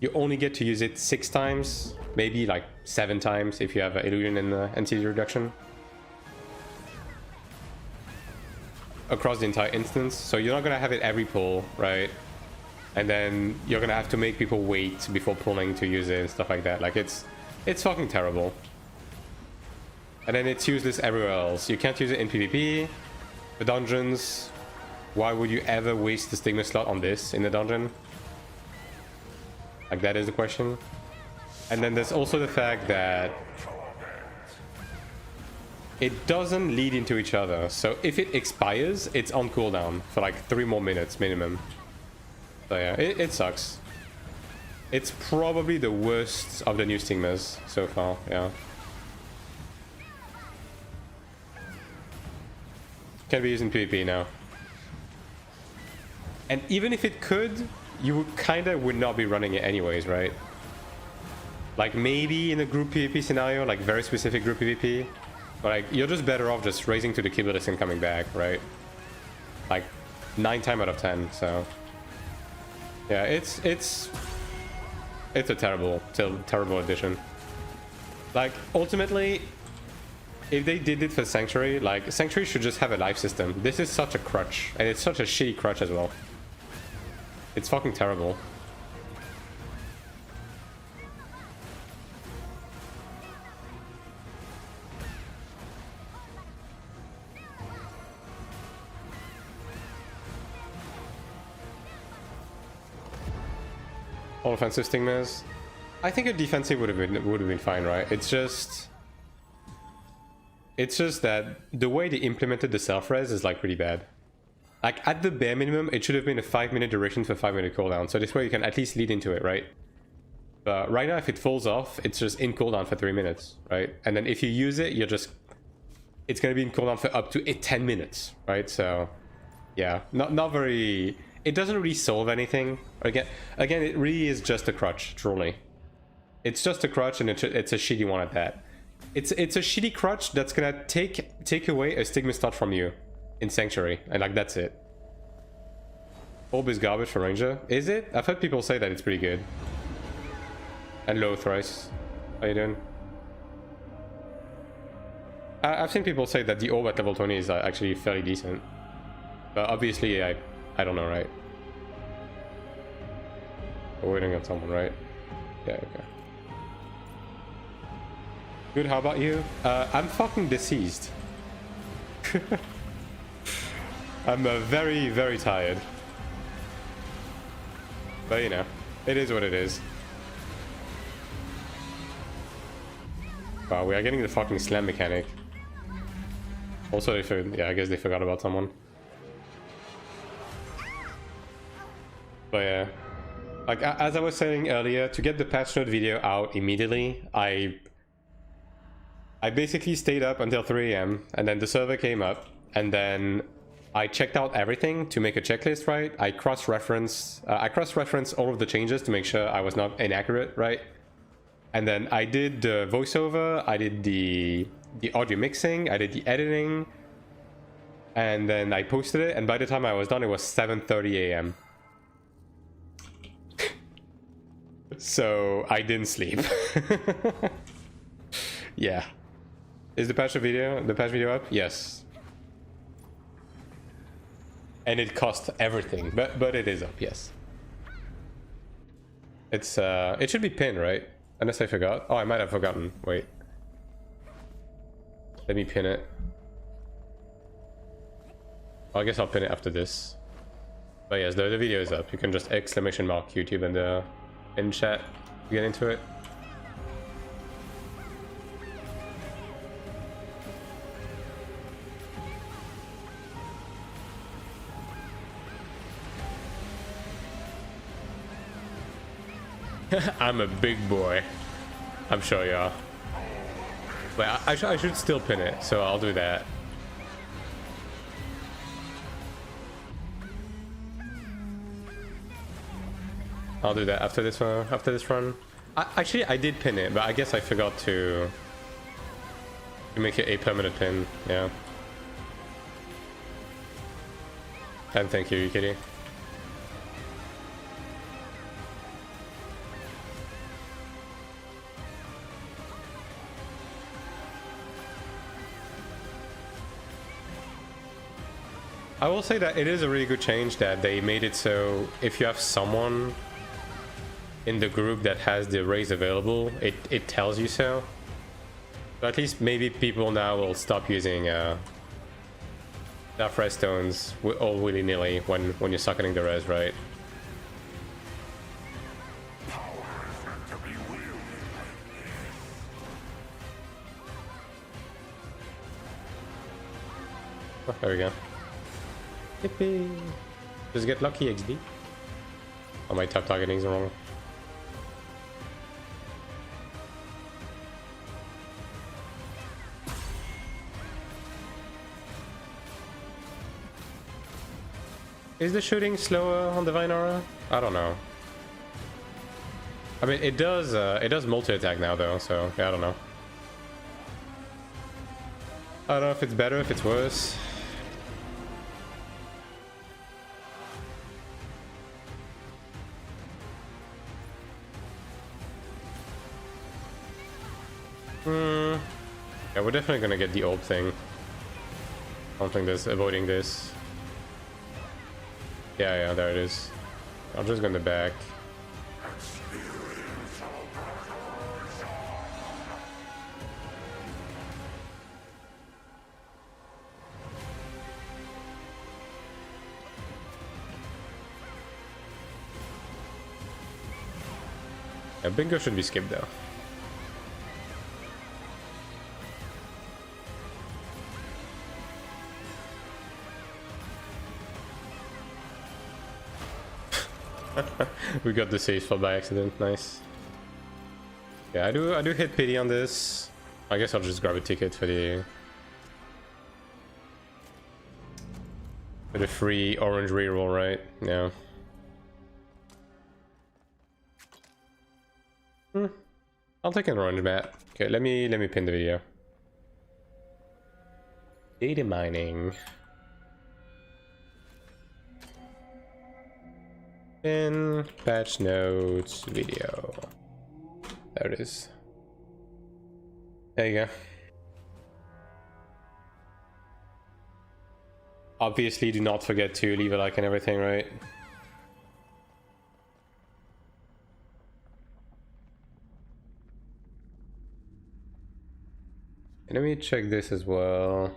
you only get to use it 6 times, maybe like 7 times if you have Illusion and NCD reduction. Across the entire instance, so you're not gonna have it every pull, right? And then you're gonna have to make people wait before pulling to use it and stuff like that. Like, it's fucking terrible. And then it's useless everywhere else. You can't use it in PvP, the dungeons. Why would you ever waste the Stigma slot on this in the dungeon? Like, that is the question. And then there's also the fact that it doesn't lead into each other. So if it expires, it's on cooldown for like 3 more minutes minimum. So yeah, it sucks. It's probably the worst of the new Stigmas so far, yeah. Can't be used in PvP now. And even if it could, you kinda would not be running it anyways, right? Like maybe in a group PvP scenario, like very specific group PvP, but like you're just better off just raising to the keyblade and coming back, right? Like 9 times out of 10. So yeah, it's a terrible addition. Like ultimately, if they did it for Sanctuary, like Sanctuary should just have a life system. This is such a crutch, and it's such a shitty crutch as well. It's fucking terrible. All offensive stigmas. I think a defensive would have been fine, right? It's just that the way they implemented the self-res is like really bad. Like at the bare minimum, it should have been a 5-minute duration for 5-minute cooldown, so this way you can at least lead into it, right? But right now, if it falls off, it's just in cooldown for 3 minutes, right? And then if you use it, it's gonna be in cooldown for up to 10 minutes, right? So yeah, not very. It doesn't really solve anything. Again, it really is just a crutch, truly. It's just a crutch, and it's a shitty one at that. It's a shitty crutch that's gonna take away a stigma start from you in Sanctuary, and like that's it. Orb is garbage for Ranger. Is it? I've heard people say that it's pretty good. And low thrice. How you doing? I've seen people say that the orb at level 20 is actually fairly decent. But obviously, I don't know, right? We're waiting on someone, right? Yeah, okay. Good, how about you? I'm fucking deceased. I'm very, very tired. But you know, it is what it is. Wow, we are getting the fucking slam mechanic. Also, I guess they forgot about someone. But yeah, like as I was saying earlier, to get the patch note video out immediately, I basically stayed up until 3 AM, and then the server came up, and then I checked out everything to make a checklist, right? I cross-referenced all of the changes to make sure I was not inaccurate, right? And then I did the voiceover, I did the audio mixing, I did the editing, and then I posted it, and by the time I was done, it was 7:30 AM. So I didn't sleep. Yeah. Is the patch video up? Yes. And it cost everything, but it is up, yes. It's it should be pinned, right? Unless I forgot. Oh, I might have forgotten. Wait. Let me pin it. Well, I guess I'll pin it after this. But yes, the video is up. You can just exclamation mark YouTube in chat to get into it. I'm a big boy. I'm sure you are. But I should still pin it, so I'll do that. I'll do that after this one. After this run. Actually, I did pin it, but I guess I forgot to make it a permanent pin. Yeah. And thank you, Kitty. I will say that it is a really good change that they made it so if you have someone in the group that has the raise available, it tells you so. But at least maybe people now will stop using that res stones all willy-nilly when you're sucking the res, right? Oh, there we go. Yippee! Just get lucky, XD. Oh, my top targeting's wrong. Is the shooting slower on the Vine Aura? I don't know. I mean, it does multi-attack now though, so yeah, I don't know. I don't know if it's better, if it's worse. Yeah, we're definitely gonna get the old thing. I don't think there's avoiding this. Yeah, there it is. I'll just go in the back. Yeah, bingo should be skipped though. We got the save spot by accident. Nice. Yeah, I do hit pity on this. I guess I'll just grab a ticket for the free orange reroll, right? Yeah. I'll take an orange bat. Okay, let me pin the video. Data mining. In patch notes video. There it is. There you go. Obviously, do not forget to leave a like and everything, right? And let me check this as well.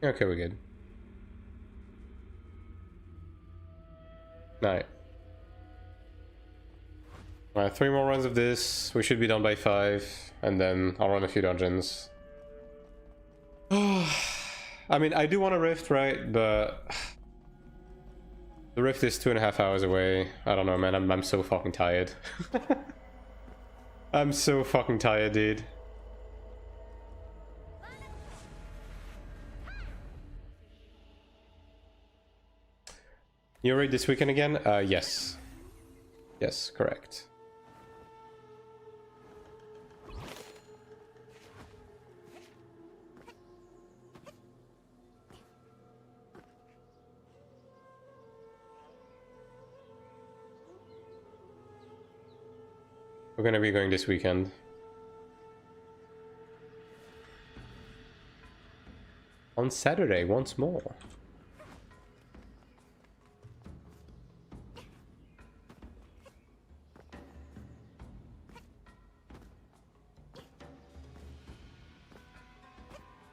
Okay, we're good. Alright. Alright, 3 more runs of this. We should be done by 5. And then I'll run a few dungeons. I mean, I do want a rift, right? But the rift is 2.5 hours away. I don't know, man. I'm so fucking tired. I'm so fucking tired, dude. You raid this weekend again? Yes. Yes, correct. We're gonna be going this weekend. On Saturday, once more.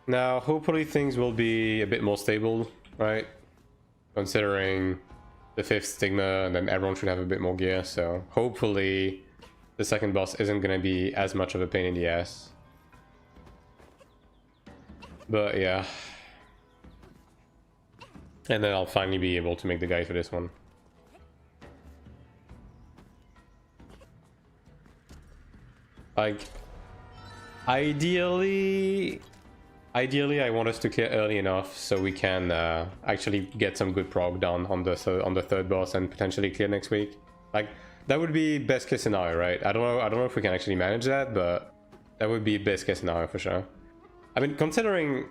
Now, hopefully things will be a bit more stable, right? Considering the 5th stigma, and then everyone should have a bit more gear, so hopefully the second boss isn't gonna be as much of a pain in the ass. But yeah. And then I'll finally be able to make the guide for this one. Like, ideally I want us to clear early enough so we can actually get some good prog done on the third boss and potentially clear next week. Like, that would be best case scenario, right? I don't know if we can actually manage that, but that would be best case scenario for sure. I mean, considering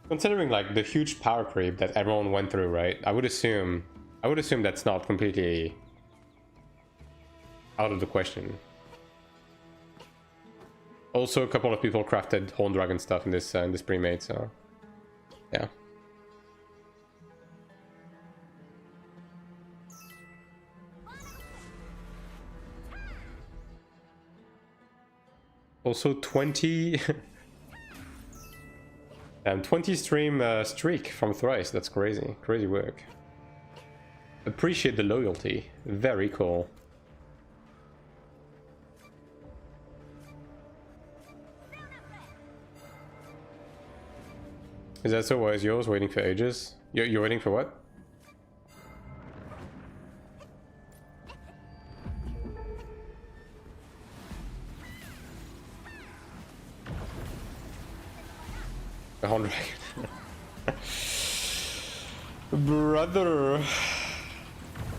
like the huge power creep that everyone went through, right? I would assume that's not completely out of the question. Also, a couple of people crafted Horn Dragon stuff in this pre-made, so yeah. Also 20 20 stream streak from Thrice. That's crazy. Crazy work. Appreciate the loyalty. Very cool. Is that so? Why is yours waiting for ages? You're waiting for what? A Horn Dragon. Brother.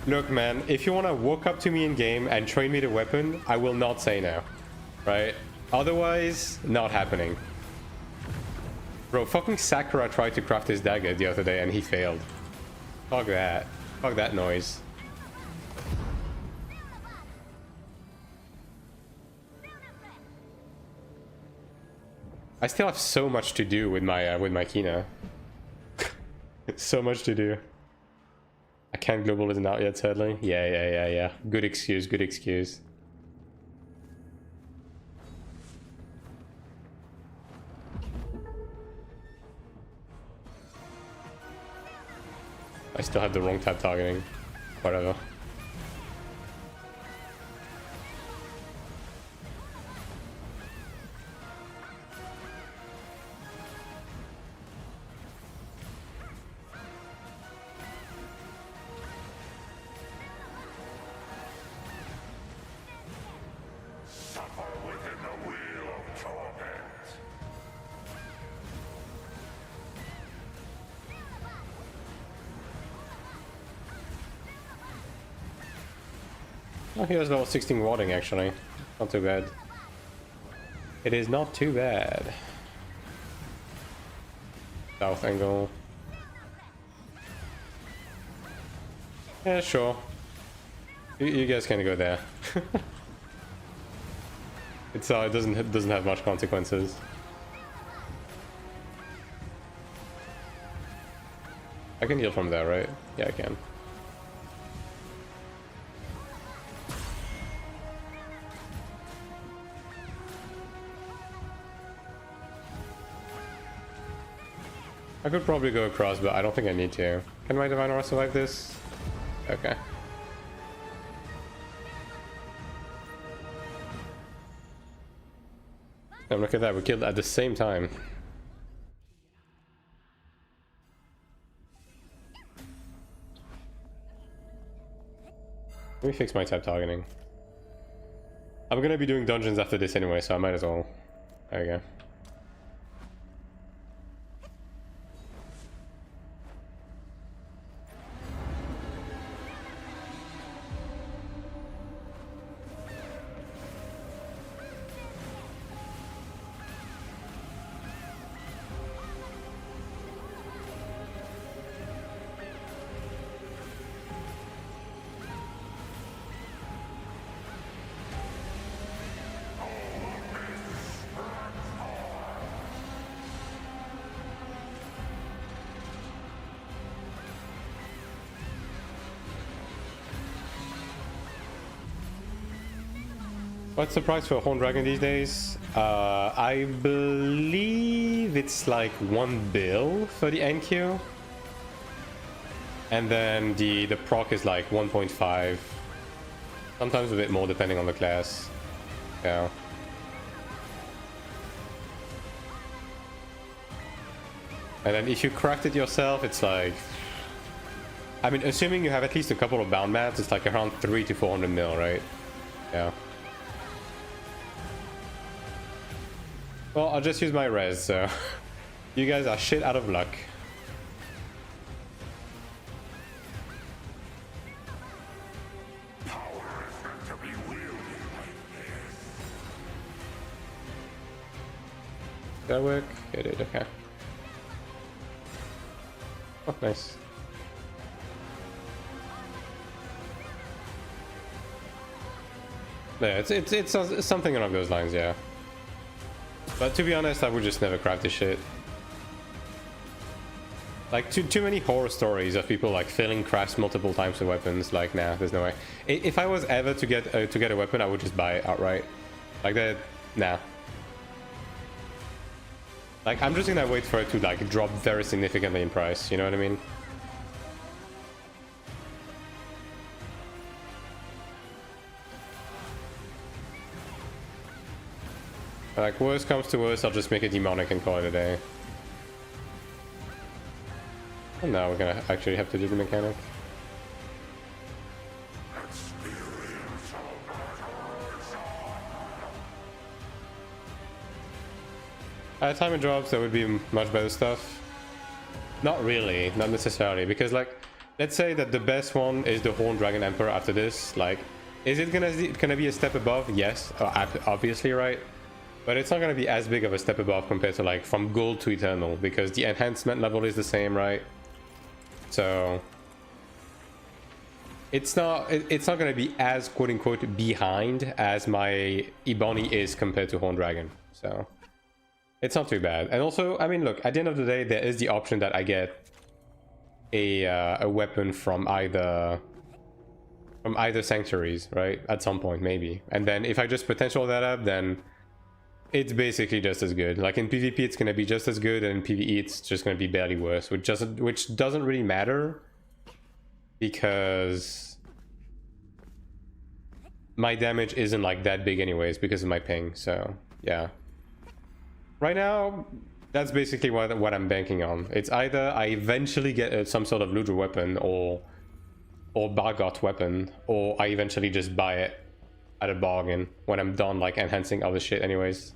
Look, man, if you want to walk up to me in game and train me the weapon, I will not say no. Right? Otherwise, not happening. Bro, fucking Sakura tried to craft his dagger the other day and he failed. Fuck that. Fuck that noise. I still have so much to do with my Kina. So much to do. I can't global isn't out yet, sadly. Yeah. Good excuse, good excuse. I still have the wrong tab targeting. Whatever. Oh, he has level 16 warding actually. Not too bad. It is not too bad. South angle. Yeah, sure. You guys can go there. It doesn't have much consequences. I can heal from there, right? Yeah, I can. I could probably go across, but I don't think I need to. Can my Divine Aura survive this? Okay. And look at that, we killed at the same time. Let me fix my tab targeting. I'm gonna be doing dungeons after this anyway, so I might as well. There we go. What's the price for a Horned Dragon these days? I believe it's like 1 bill for the NQ. And then the proc is like 1.5. Sometimes a bit more depending on the class. Yeah. And then if you craft it yourself, it's like... I mean, assuming you have at least a couple of bound mats, it's like around 300 to 400 mil, right? Yeah. Well, I'll just use my res, so... You guys are shit out of luck. Did that work? It did, okay. Oh, nice. Yeah, it's something along those lines, yeah. But to be honest, I would just never craft this shit. Like, too many horror stories of people like failing crafts multiple times with weapons. Like, nah, there's no way. If I was ever to get a weapon, I would just buy it outright. Like that, nah. Like, I'm just gonna wait for it to like drop very significantly in price. You know what I mean? Like, worst comes to worst, I'll just make a demonic and call it a day. And now we're gonna actually have to do the mechanic. Time and drops, that would be much better stuff. Not really, not necessarily, because like, let's say that the best one is the Horned Dragon Emperor after this. Like, is it gonna be a step above? Yes, obviously, right? But it's not gonna be as big of a step above compared to like from Gold to Eternal, because the enhancement level is the same, right? So it's not gonna be as quote unquote behind as my Ebony is compared to Horned Dragon. So it's not too bad. And also, I mean, look, at the end of the day, there is the option that I get a weapon from either sanctuaries, right? At some point, maybe. And then if I just potential that up, then it's basically just as good. Like in PvP, it's gonna be just as good, and in PvE, it's just gonna be barely worse, which doesn't really matter because my damage isn't like that big anyways because of my ping. So yeah. Right now, that's basically what I'm banking on. It's either I eventually get some sort of Ludra weapon or Bargot weapon, or I eventually just buy it at a bargain when I'm done like enhancing other shit anyways.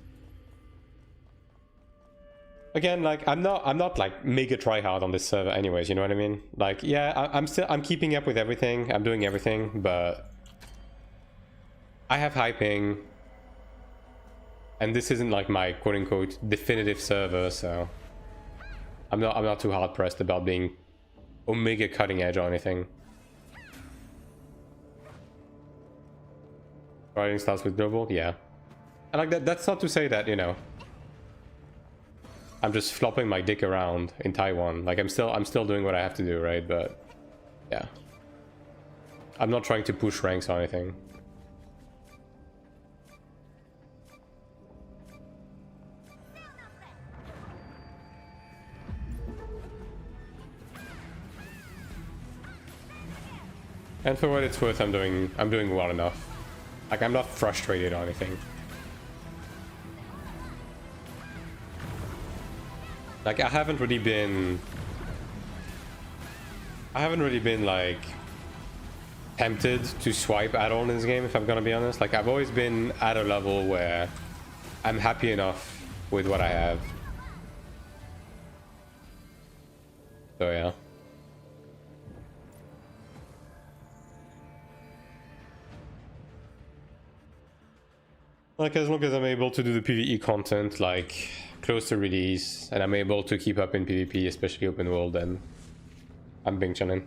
Again, like I'm not like mega tryhard on this server anyways, you know what I mean? Like yeah, I'm keeping up with everything, I'm doing everything, but I have high ping. And this isn't like my quote-unquote definitive server, so I'm not too hard pressed about being Omega cutting edge or anything. Riding starts with double, yeah. And like that's not to say that, you know, I'm just flopping my dick around in Taiwan. Like I'm still doing what I have to do, right? But yeah. I'm not trying to push ranks or anything. And for what it's worth, I'm doing well enough. Like I'm not frustrated or anything. Like I haven't really been like tempted to swipe at all in this game, if I'm gonna be honest. Like I've always been at a level where I'm happy enough with what I have. So yeah. Like as long as I'm able to do the PvE content like close to release and I'm able to keep up in PvP, especially open world, then I'm being chilling.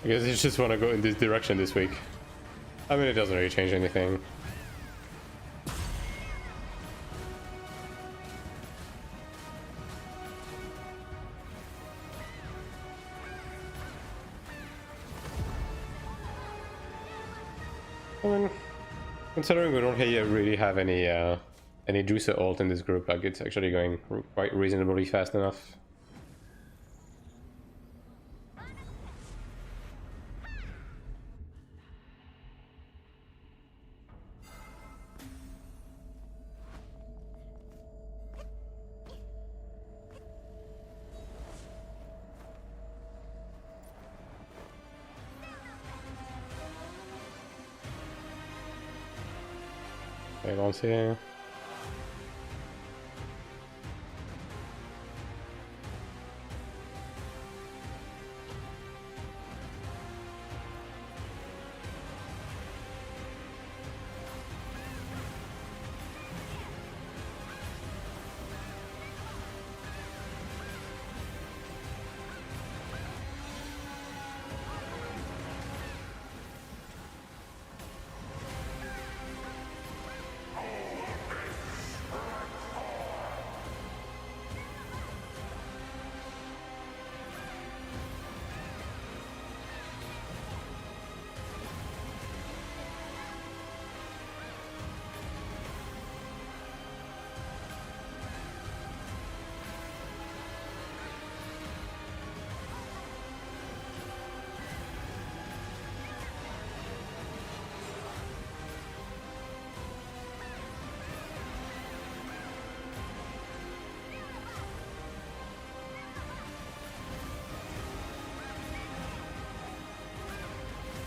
I guess I just want to go in this direction this week. I mean, it doesn't really change anything. I mean, considering we don't really have any juicer ult in this group, like it's actually going quite reasonably fast enough. Hang on here.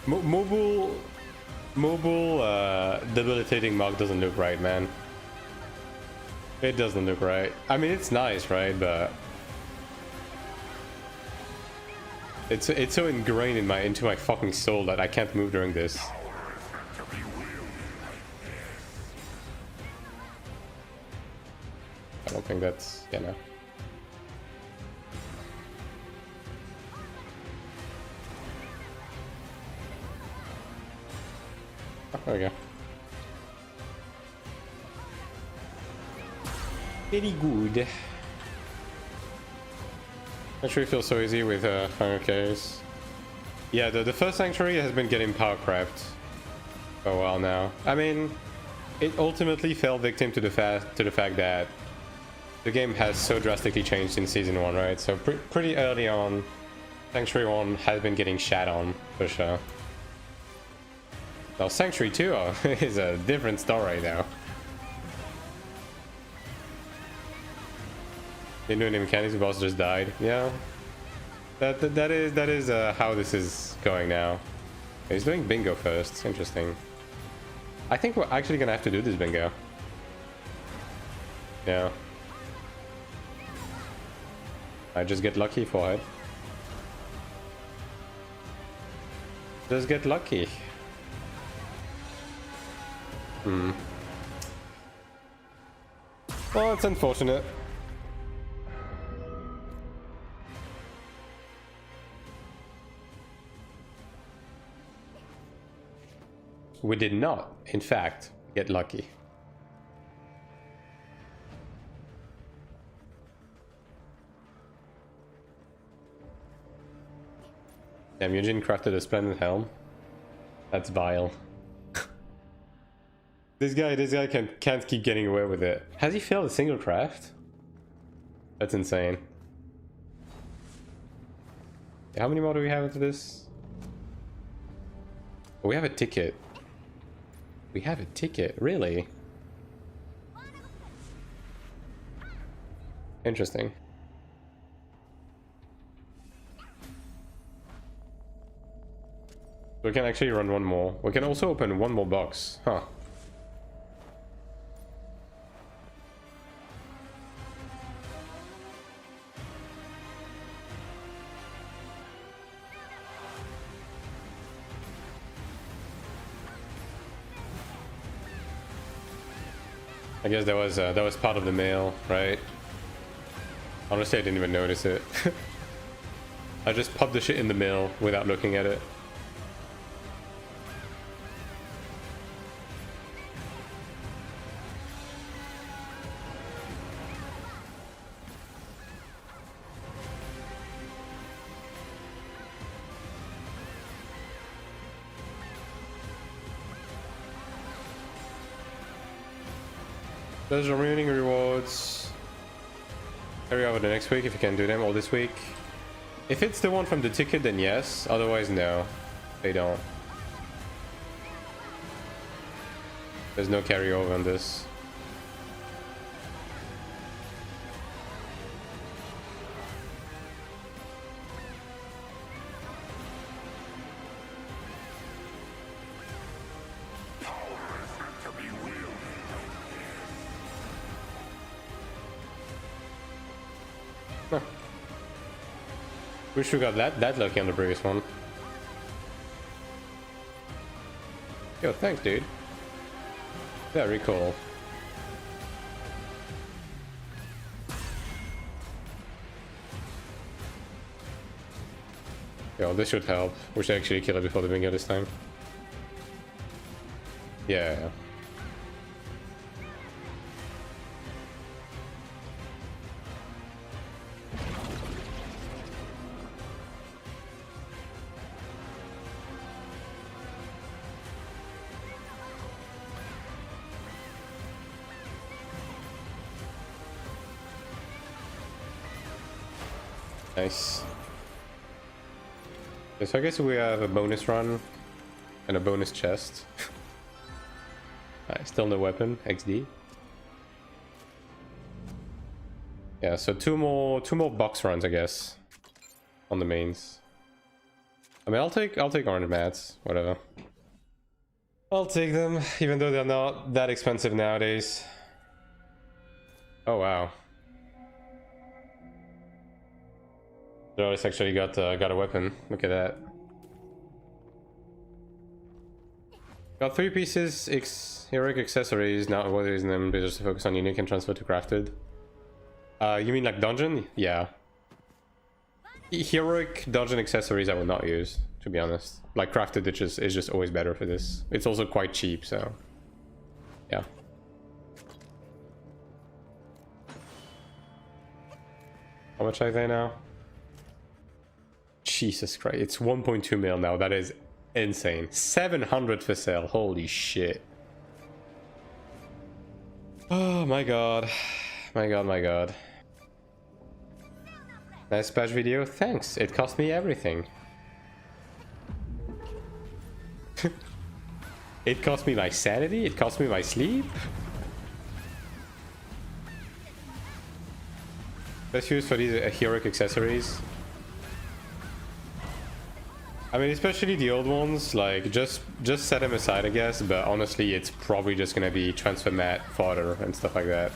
Mobile debilitating mug doesn't look right, man. It doesn't look right. I mean, it's nice, right? But it's so ingrained into my fucking soul that I can't move during this. I don't think that's, you know. Oh, there we go. Very good. Sanctuary feels so easy with final case. Yeah, the first Sanctuary has been getting power crapped for a while now. I mean, it ultimately fell victim to the fact that the game has so drastically changed in Season 1, right? So pretty early on, Sanctuary 1 has been getting shat on, for sure. Now Sanctuary 2 is a different story now. Didn't do any mechanics, the boss just died. Yeah. That is how this is going now. He's doing bingo first. Interesting. I think we're actually gonna have to do this bingo. Yeah. I just get lucky for it. Just get lucky. Well, it's unfortunate. We did not, in fact, get lucky. Damn, Eugene crafted a splendid helm. That's vile. This guy can't keep getting away with it. Has he failed a single craft? That's insane. How many more do we have into this? Oh, we have a ticket. We have a ticket, really? Interesting. We can actually run one more. We can also open one more box. Huh. I guess that was part of the mail, right? Honestly, I didn't even notice it. I just popped the shit in the mail without looking at it. Those are remaining rewards. Carry over the next week if you can do them, or this week. If it's the one from the ticket, then yes. Otherwise, no. They don't. There's no carryover on this. Huh. Wish we got that lucky on the previous one. Yo, thanks, dude. Very cool. Yo, this should help. We should actually kill it before the bingo this time. Yeah. Nice. So I guess we have a bonus run and a bonus chest. Still no weapon, XD. Yeah, so two more box runs, I guess, on the mains. I mean, I'll take orange mats, whatever. I'll take them, even though they're not that expensive nowadays. Oh wow. Joris actually got a weapon. Look at that. Got 3 pieces, heroic accessories, not what is them, but just to focus on unique and transfer to crafted. You mean like dungeon? Yeah. Heroic dungeon accessories I would not use, to be honest. Like crafted is just always better for this. It's also quite cheap, so yeah. How much are they now? Jesus Christ, it's 1.2 mil now. That is insane. 700 for sale. Holy shit. Oh my god. My god, my god. Nice patch video. Thanks. It cost me everything. It cost me my sanity. It cost me my sleep. Best use for these heroic accessories. I mean, especially the old ones, like, just set them aside, I guess, but honestly, it's probably just gonna be transfer mat, fodder, and stuff like that.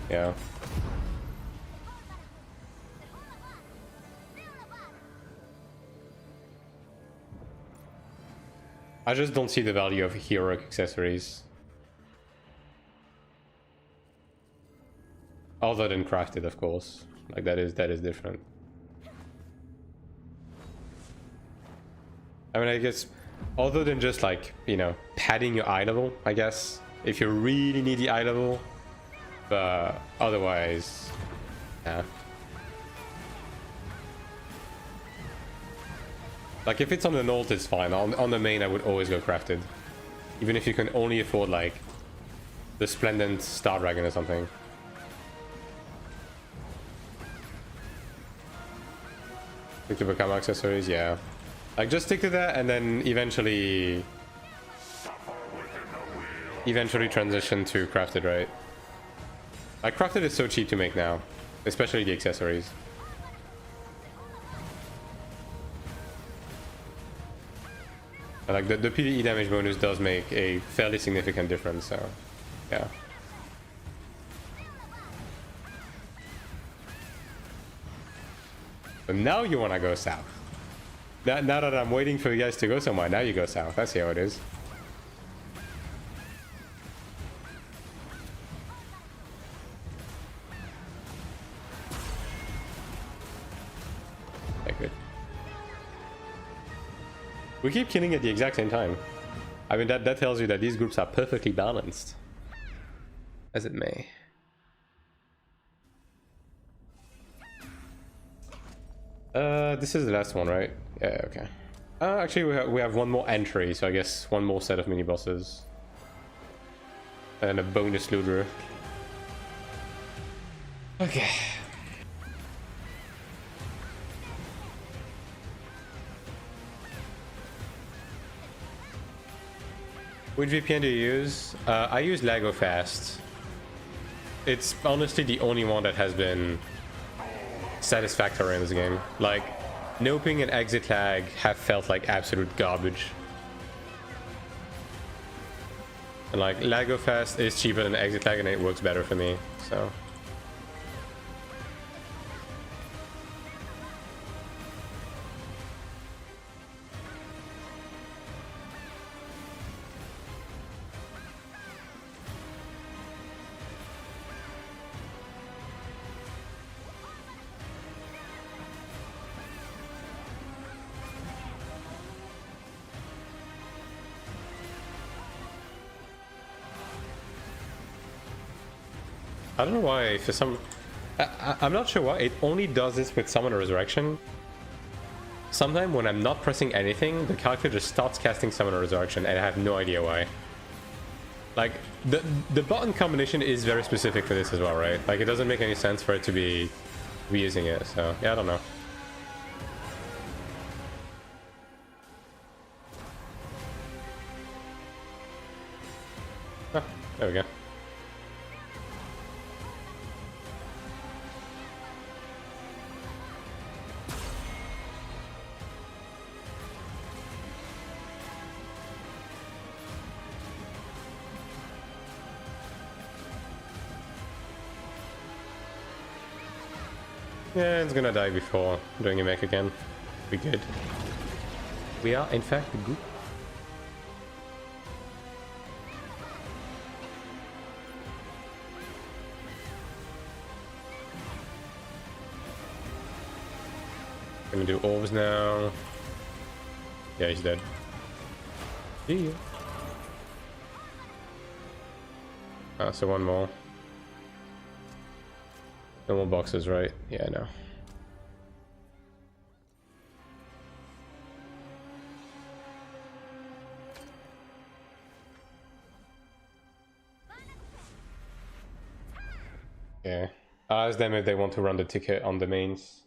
Yeah. I just don't see the value of heroic accessories. Other than crafted, of course. Like, that is different. I mean, I guess, other than just like, you know, padding your eye level, I guess, if you really need the eye level, but otherwise, yeah. Like, if it's on the Nolt, it's fine. On the main, I would always go crafted. Even if you can only afford, like, the Splendent Star Dragon or something. Stick to become accessories, yeah. Like, just stick to that and then eventually transition to crafted, right? Like, crafted is so cheap to make now, especially the accessories. And like, the PvE damage bonus does make a fairly significant difference, so yeah. But now you want to go south. Now that I'm waiting for you guys to go somewhere, now you go south. I see how it is. Okay, good. We keep killing at the exact same time. I mean, that tells you that these groups are perfectly balanced. As it may. This is the last one, right? Yeah, okay. Actually, we have one more entry, so I guess one more set of mini bosses. And a bonus looter. Okay. Which VPN do you use? I use LagoFast. It's honestly the only one that has been satisfactory in this game. Like, noping and exit lag have felt like absolute garbage. And like, LagoFast is cheaper than exit lag and it works better for me, so. I don't know why, for some... I'm not sure why, it only does this with Summon Resurrection. Sometimes when I'm not pressing anything, the character just starts casting Summon Resurrection, and I have no idea why. Like, the button combination is very specific for this as well, right? Like, it doesn't make any sense for it to be using it, so yeah, I don't know. Ah, there we go. Yeah, it's gonna die before doing a mech again. We good. We are, in fact, good. Gonna do orbs now. Yeah, he's dead. See you. Ah, so one more. No more boxes, right? Yeah, no. Yeah. I'll ask them if they want to run the ticket on the mains.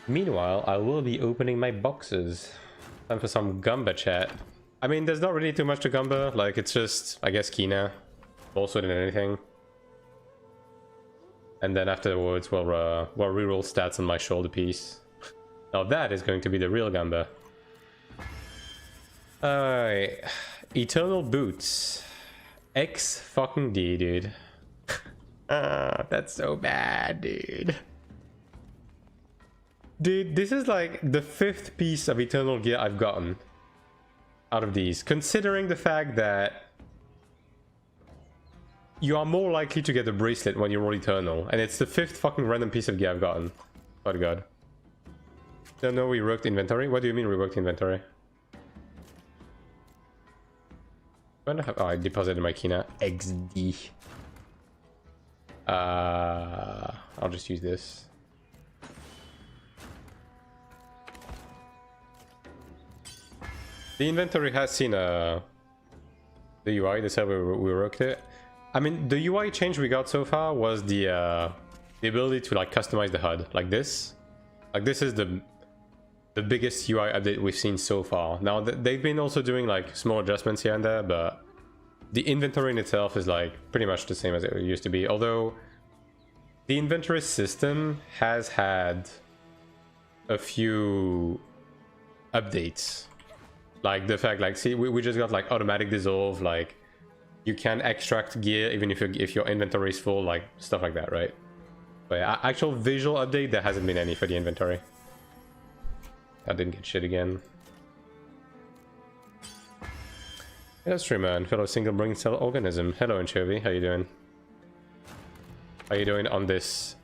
Meanwhile, I will be opening my boxes. Time for some Gumba chat. I mean, there's not really too much to Gumba. Like, it's just, I guess, Kina. Also than anything. And then afterwards, we'll reroll stats on my shoulder piece. Now that is going to be the real Gumba. Alright. Eternal Boots. X fucking D, dude. That's so bad, dude. Dude, this is like the 5th piece of Eternal gear I've gotten out of these, considering the fact that you are more likely to get a bracelet when you roll Eternal, and it's the 5th fucking random piece of gear I've gotten. Oh god. Don't know, reworked inventory? What do you mean reworked inventory? When I have, oh, I deposited my Kina. XD. I'll just use this. The inventory has seen the UI. That's how we worked it. I mean, the UI change we got so far was the ability to like customize the HUD like this. Like this is the biggest UI update we've seen so far. Now they've been also doing like small adjustments here and there, but the inventory in itself is like pretty much the same as it used to be. Although the inventory system has had a few updates. Like the fact, like, see, we just got like automatic dissolve, like you can extract gear even if your inventory is full, like stuff like that, right? But yeah, actual visual update, there hasn't been any for the inventory. I didn't get shit again. Hello streamer and fellow single brain cell organism. Hello Anchovy, how you doing? How you doing on this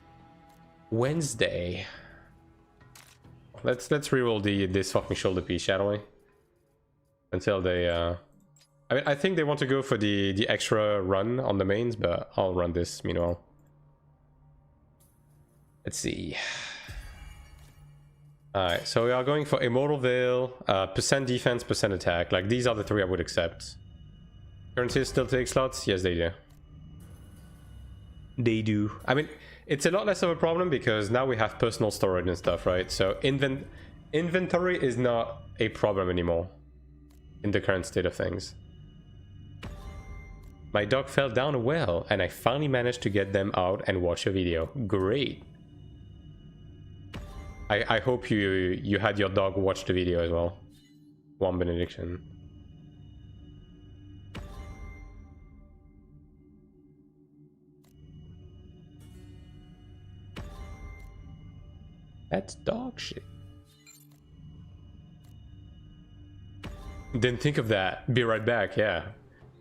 Wednesday? Let's reroll this fucking shoulder piece, shall we? Until they I mean, I think they want to go for the extra run on the mains, but I'll run this meanwhile. Let's see. Alright, so we are going for Immortal Veil, percent defense, percent attack. Like, these are the 3 I would accept. Currencies still take slots? Yes, they do. They do. I mean, it's a lot less of a problem because now we have personal storage and stuff, right? So inventory is not a problem anymore in the current state of things. My dog fell down a well and I finally managed to get them out and watch a video. Great. I hope you had your dog watch the video as well. One benediction. That's dog shit. Didn't think of that. Be right back, yeah.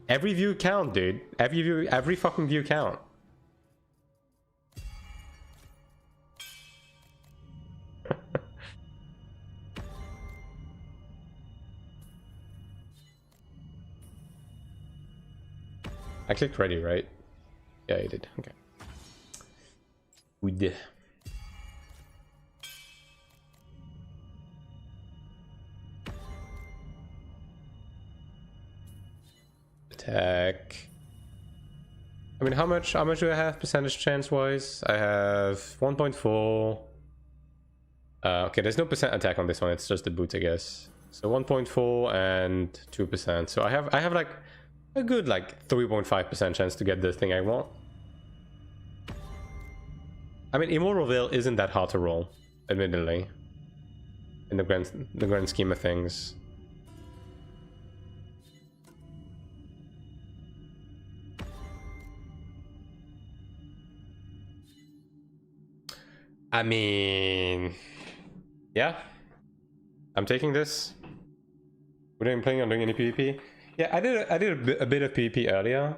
Every view count, dude. Every fucking view count. I clicked ready, right? Yeah, you did. Okay. We did. Attack. I mean, how much do I have percentage chance wise? I have 1.4. Okay, there's no percent attack on this one. It's just the boots, I guess. So 1.4 and 2%. So I have like a good like 3.5% chance to get the thing I want. I mean, Immortal Veil isn't that hard to roll, admittedly, in the grand scheme of things. I mean, yeah, I'm taking this. We didn't planning on doing any PvP. Yeah, I did a bit of PvP earlier.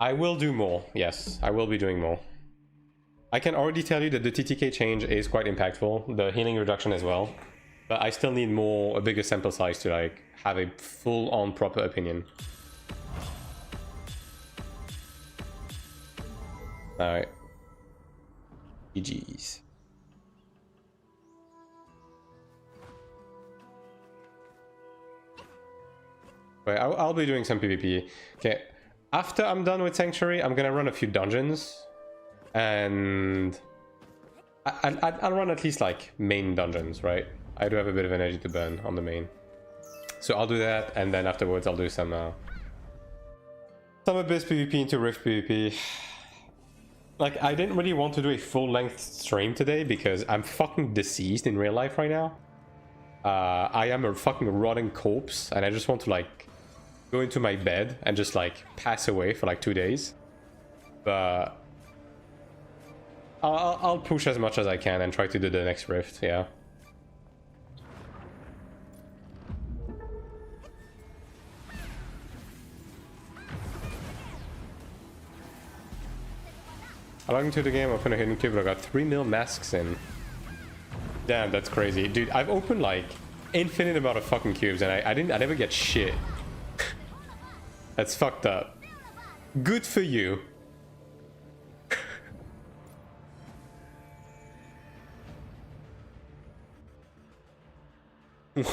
I will do more. Yes, I will be doing more. I can already tell you that the TTK change is quite impactful, the healing reduction as well. But I still need a bigger sample size to like have a full-on proper opinion. Alright. GG's. Wait, I'll be doing some PvP. Okay, after I'm done with Sanctuary, I'm gonna run a few dungeons. And I'll run at least like main dungeons, right? I do have a bit of energy to burn on the main. So I'll do that, and then afterwards I'll do some Abyss PvP into Rift PvP. Like, I didn't really want to do a full-length stream today because I'm fucking deceased in real life right now. I am a fucking rotting corpse, and I just want to like go into my bed and just like pass away for like 2 days. But I'll push as much as I can and try to do the next Rift, yeah. I logged into the game, opened a hidden cube, I got 3 mil masks in. Damn, that's crazy. Dude, I've opened like infinite amount of fucking cubes and I never get shit. That's fucked up. Good for you.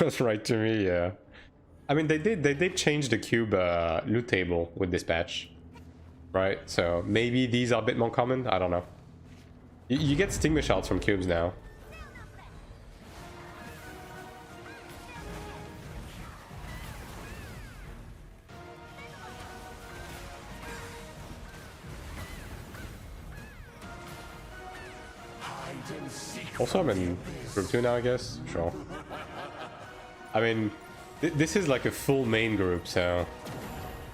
Was right to me, yeah. I mean, they did change the cube loot table with this patch, right? So maybe these are a bit more common. I don't know. You get stigma shards from cubes now. Also, I'm in group 2 now, I guess. Sure. I mean, this is like a full main group, so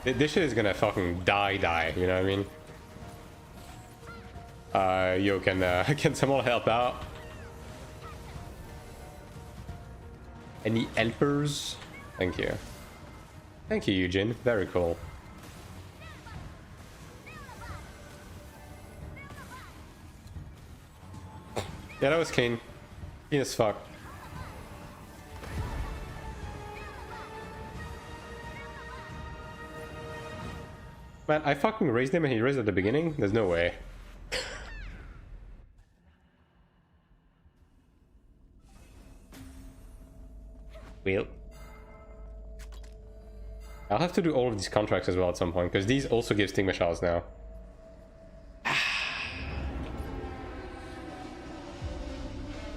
this shit is gonna fucking die, you know what I mean? Yo, can someone help out? Any helpers? Thank you. Thank you, Eugene. Very cool. Yeah, that was clean. Clean as fuck. Man, I fucking raised him and he raised at the beginning? There's no way. Well. I'll have to do all of these contracts as well at some point, because these also give stigma shards now.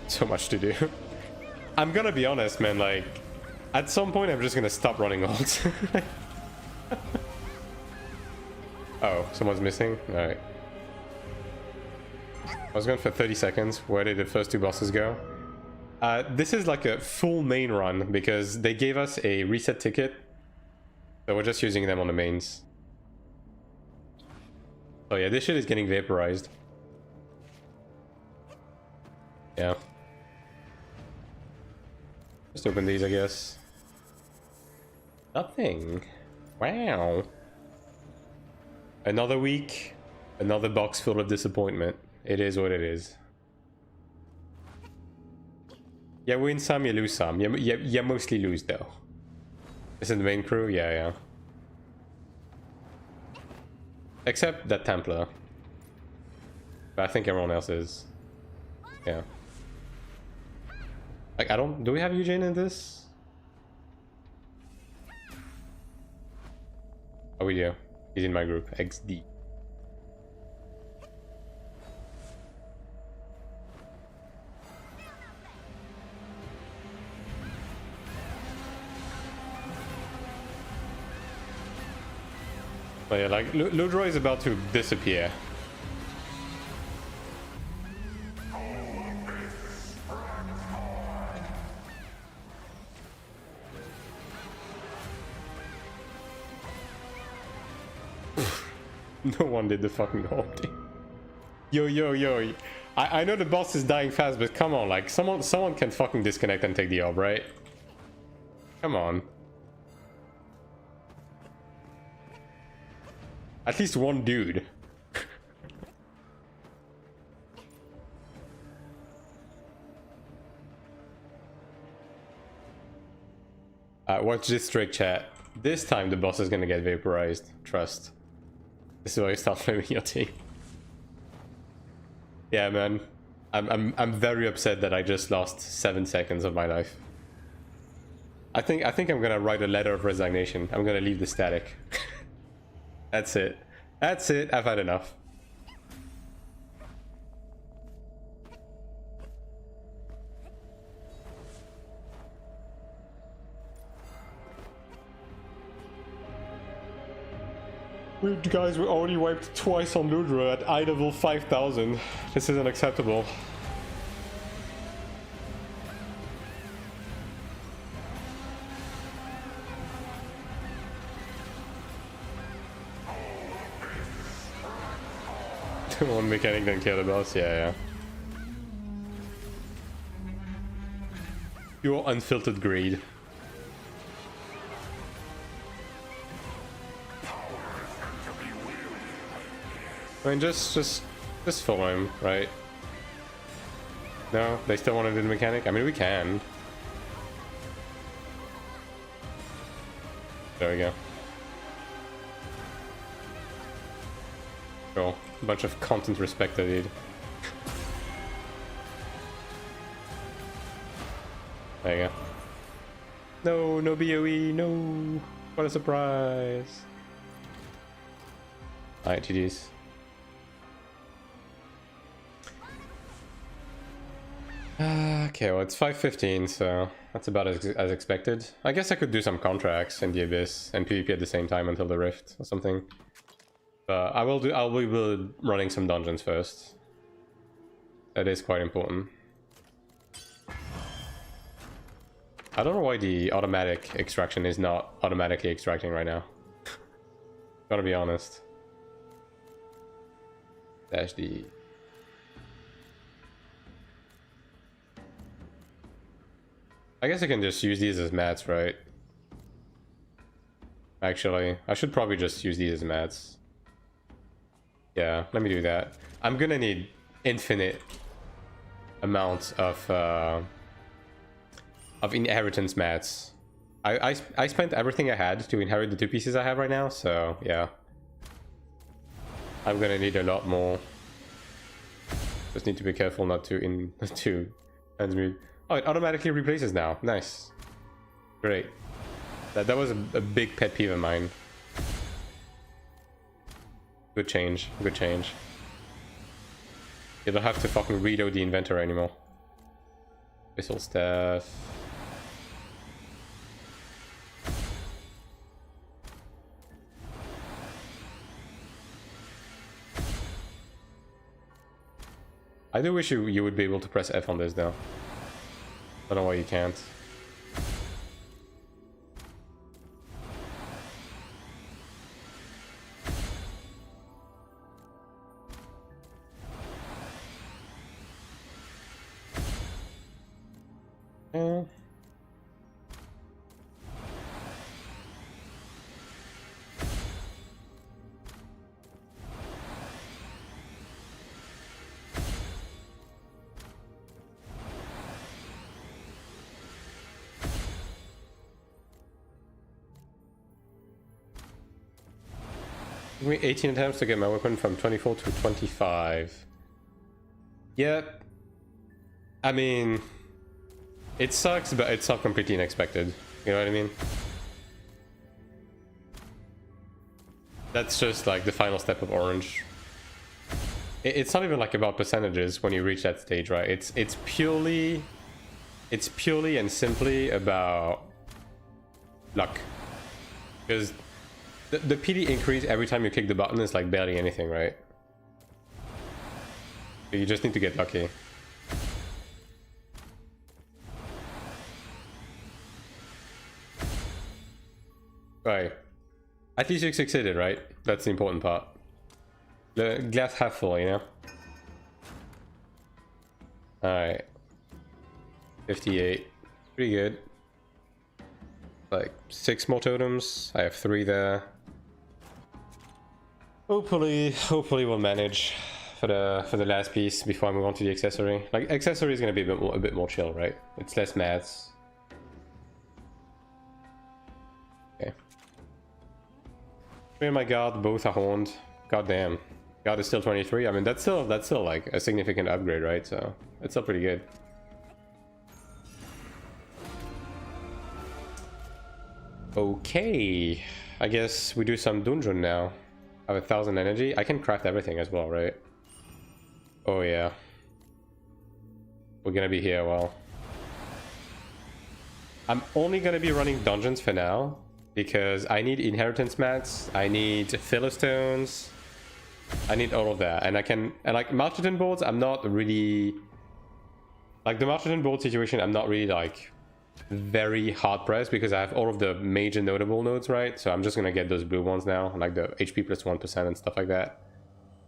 So much to do. I'm gonna be honest, man, like, at some point I'm just gonna stop running ults. Oh, someone's missing? Alright. I was going for 30 seconds. Where did the first 2 bosses go? This is like a full main run because they gave us a reset ticket. So we're just using them on the mains. Oh yeah, this shit is getting vaporized. Yeah. Just open these, I guess. Nothing. Wow. Another week, another box full of disappointment. It is what it is. Yeah, win some, you lose some. You mostly lose though. This is the main crew? Yeah, yeah. Except that Templar. But I think everyone else is. Yeah. Like, I don't... Do we have Eugene in this? Oh, we do. He's in my group. XD. Oh yeah, like, Ludroy is about to disappear. No one did the fucking ulti. Yo, yo, yo. I know the boss is dying fast, but come on, like, someone can fucking disconnect and take the orb, right? Come on. At least one dude. Watch this trick, chat. This time the boss is gonna get vaporized. Trust. This is why you start flaming your team. Yeah, man. I'm very upset that I just lost 7 seconds of my life. I think I'm gonna write a letter of resignation. I'm gonna leave the static. That's it. That's it. I've had enough. Guys, we already wiped twice on Ludra at eye level 5000. This is unacceptable. One mechanic then kill the boss, yeah. Your unfiltered greed. I mean, just follow him, right? No, they still want to do the mechanic. I mean, we can. There we go. Cool. A bunch of content respected, dude. There you go. No, no BOE, no. What a surprise. Alright, GG's. Okay, well, it's 5:15, so that's about as expected. I guess I could do some contracts in the Abyss and PvP at the same time until the Rift or something. But I'll be running some dungeons first. That is quite important. I don't know why the automatic extraction is not automatically extracting right now. Gotta be honest. Dash D. I guess I can just use these as mats, right? Actually, I should probably just use these as mats. Yeah, let me do that. I'm gonna need infinite amounts of inheritance mats. I spent everything I had to inherit the 2 pieces I have right now, so yeah. I'm gonna need a lot more. Just need to be careful not to transmute. Oh, it automatically replaces now. Nice. Great. That was a big pet peeve of mine. Good change. Good change. You don't have to fucking reload the inventory anymore. Whistle staff. I do wish you would be able to press F on this though. I don't know why you can't. Yeah. Took me 18 attempts to get my weapon from 24 to 25. Yep. I mean, it sucks, but it's not completely unexpected. You know what I mean? That's just like the final step of Orange. It's not even like about percentages when you reach that stage, right? It's purely and simply about luck. Because the PD increase every time you click the button is like barely anything, right? You just need to get lucky. Right. At least you succeeded, right? That's the important part. The glass half full, you know? Alright. 58. Pretty good. Like 6 more totems. I have 3 there. Hopefully we'll manage for the last piece before I move on to the accessory. Like accessory is gonna be a bit more chill, right? It's less maths. Okay. Oh my god, both are horned. God damn. God is still 23. I mean that's still like a significant upgrade, right? So it's still pretty good. Okay. I guess we do some dungeon now. I have 1,000 energy. I can craft everything as well, right? Oh yeah. We're gonna be here a while. I'm only gonna be running dungeons for now because I need inheritance mats, I need filler stones, I need all of that, and like Martian boards, I'm not really like the Martian board situation. I'm not really like very hard pressed because I have all of the major notable nodes, right? So I'm just gonna get those blue ones now, like the HP plus 1% and stuff like that.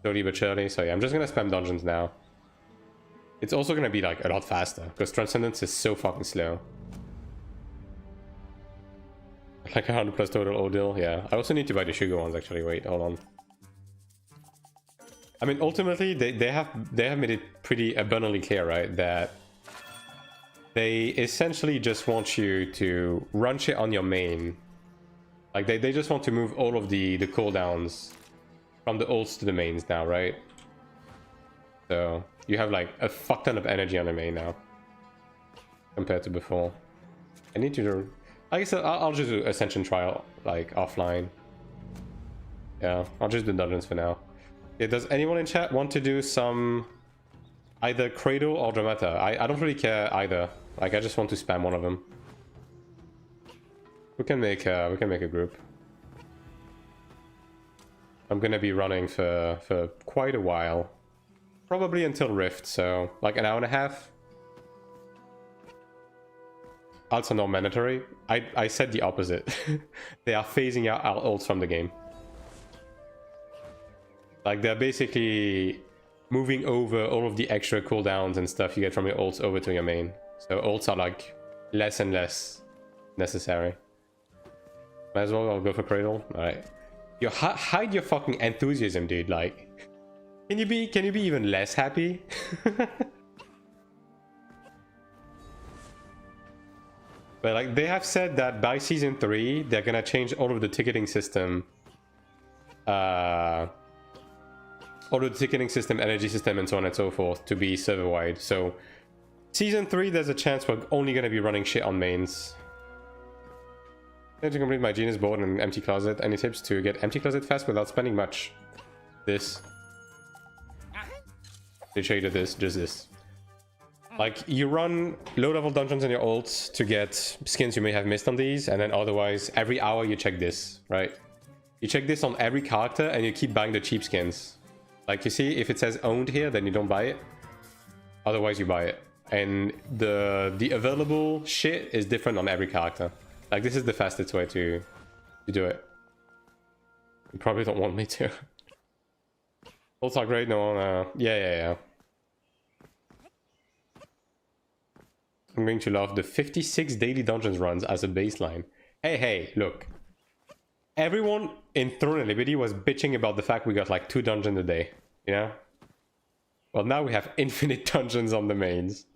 Slowly but surely. So yeah, I'm just gonna spam dungeons now. It's also gonna be like a lot faster because Transcendence is so fucking slow. Like 100 plus total ordeal, yeah. I also need to buy the sugar ones actually. Wait, hold on. I mean, ultimately, they have made it pretty abundantly clear, right, that they essentially just want you to run shit on your main. Like they just want to move all of the cooldowns from the ults to the mains now, right? So you have like a fuck ton of energy on the main now compared to before. I need to do, I guess I'll just do Ascension trial like offline. Yeah, I'll just do dungeons for now. Yeah, does anyone in chat want to do some either Cradle or Dramata? I don't really care either. Like I just want to spam one of them. We can make a group. I'm gonna be running for quite a while, probably until Rift, so like an hour and a half. Also not mandatory. I said the opposite. They are phasing out our ults from the game. Like they're basically moving over all of the extra cooldowns and stuff you get from your ults over to your main. So ults are like less and less necessary. Might as well I'll go for Cradle. Alright. You hide your fucking enthusiasm, dude. Like, can you be even less happy? But like they have said that by season 3 they're gonna change all of the ticketing system. All of the ticketing system, energy system, and so on and so forth to be server wide. So season 3 there's a chance we're only gonna be running shit on mains. To complete my genius board and empty closet. Any tips to get empty closet fast without spending much? This. They shaded this, just this. Like you run low level dungeons in your ults to get skins you may have missed on these, and then otherwise every hour you check this, right? You check this on every character and you keep buying the cheap skins. Like you see, if it says owned here, then you don't buy it. Otherwise you buy it. And the available shit is different on every character. Like this is the fastest way to do it. You probably don't want me to. Ults are great, no, yeah. I'm going to love the 56 daily dungeons runs as a baseline. Hey, look. Everyone in Throne and Liberty was bitching about the fact we got like 2 dungeons a day, you know? Well, now we have infinite dungeons on the mains.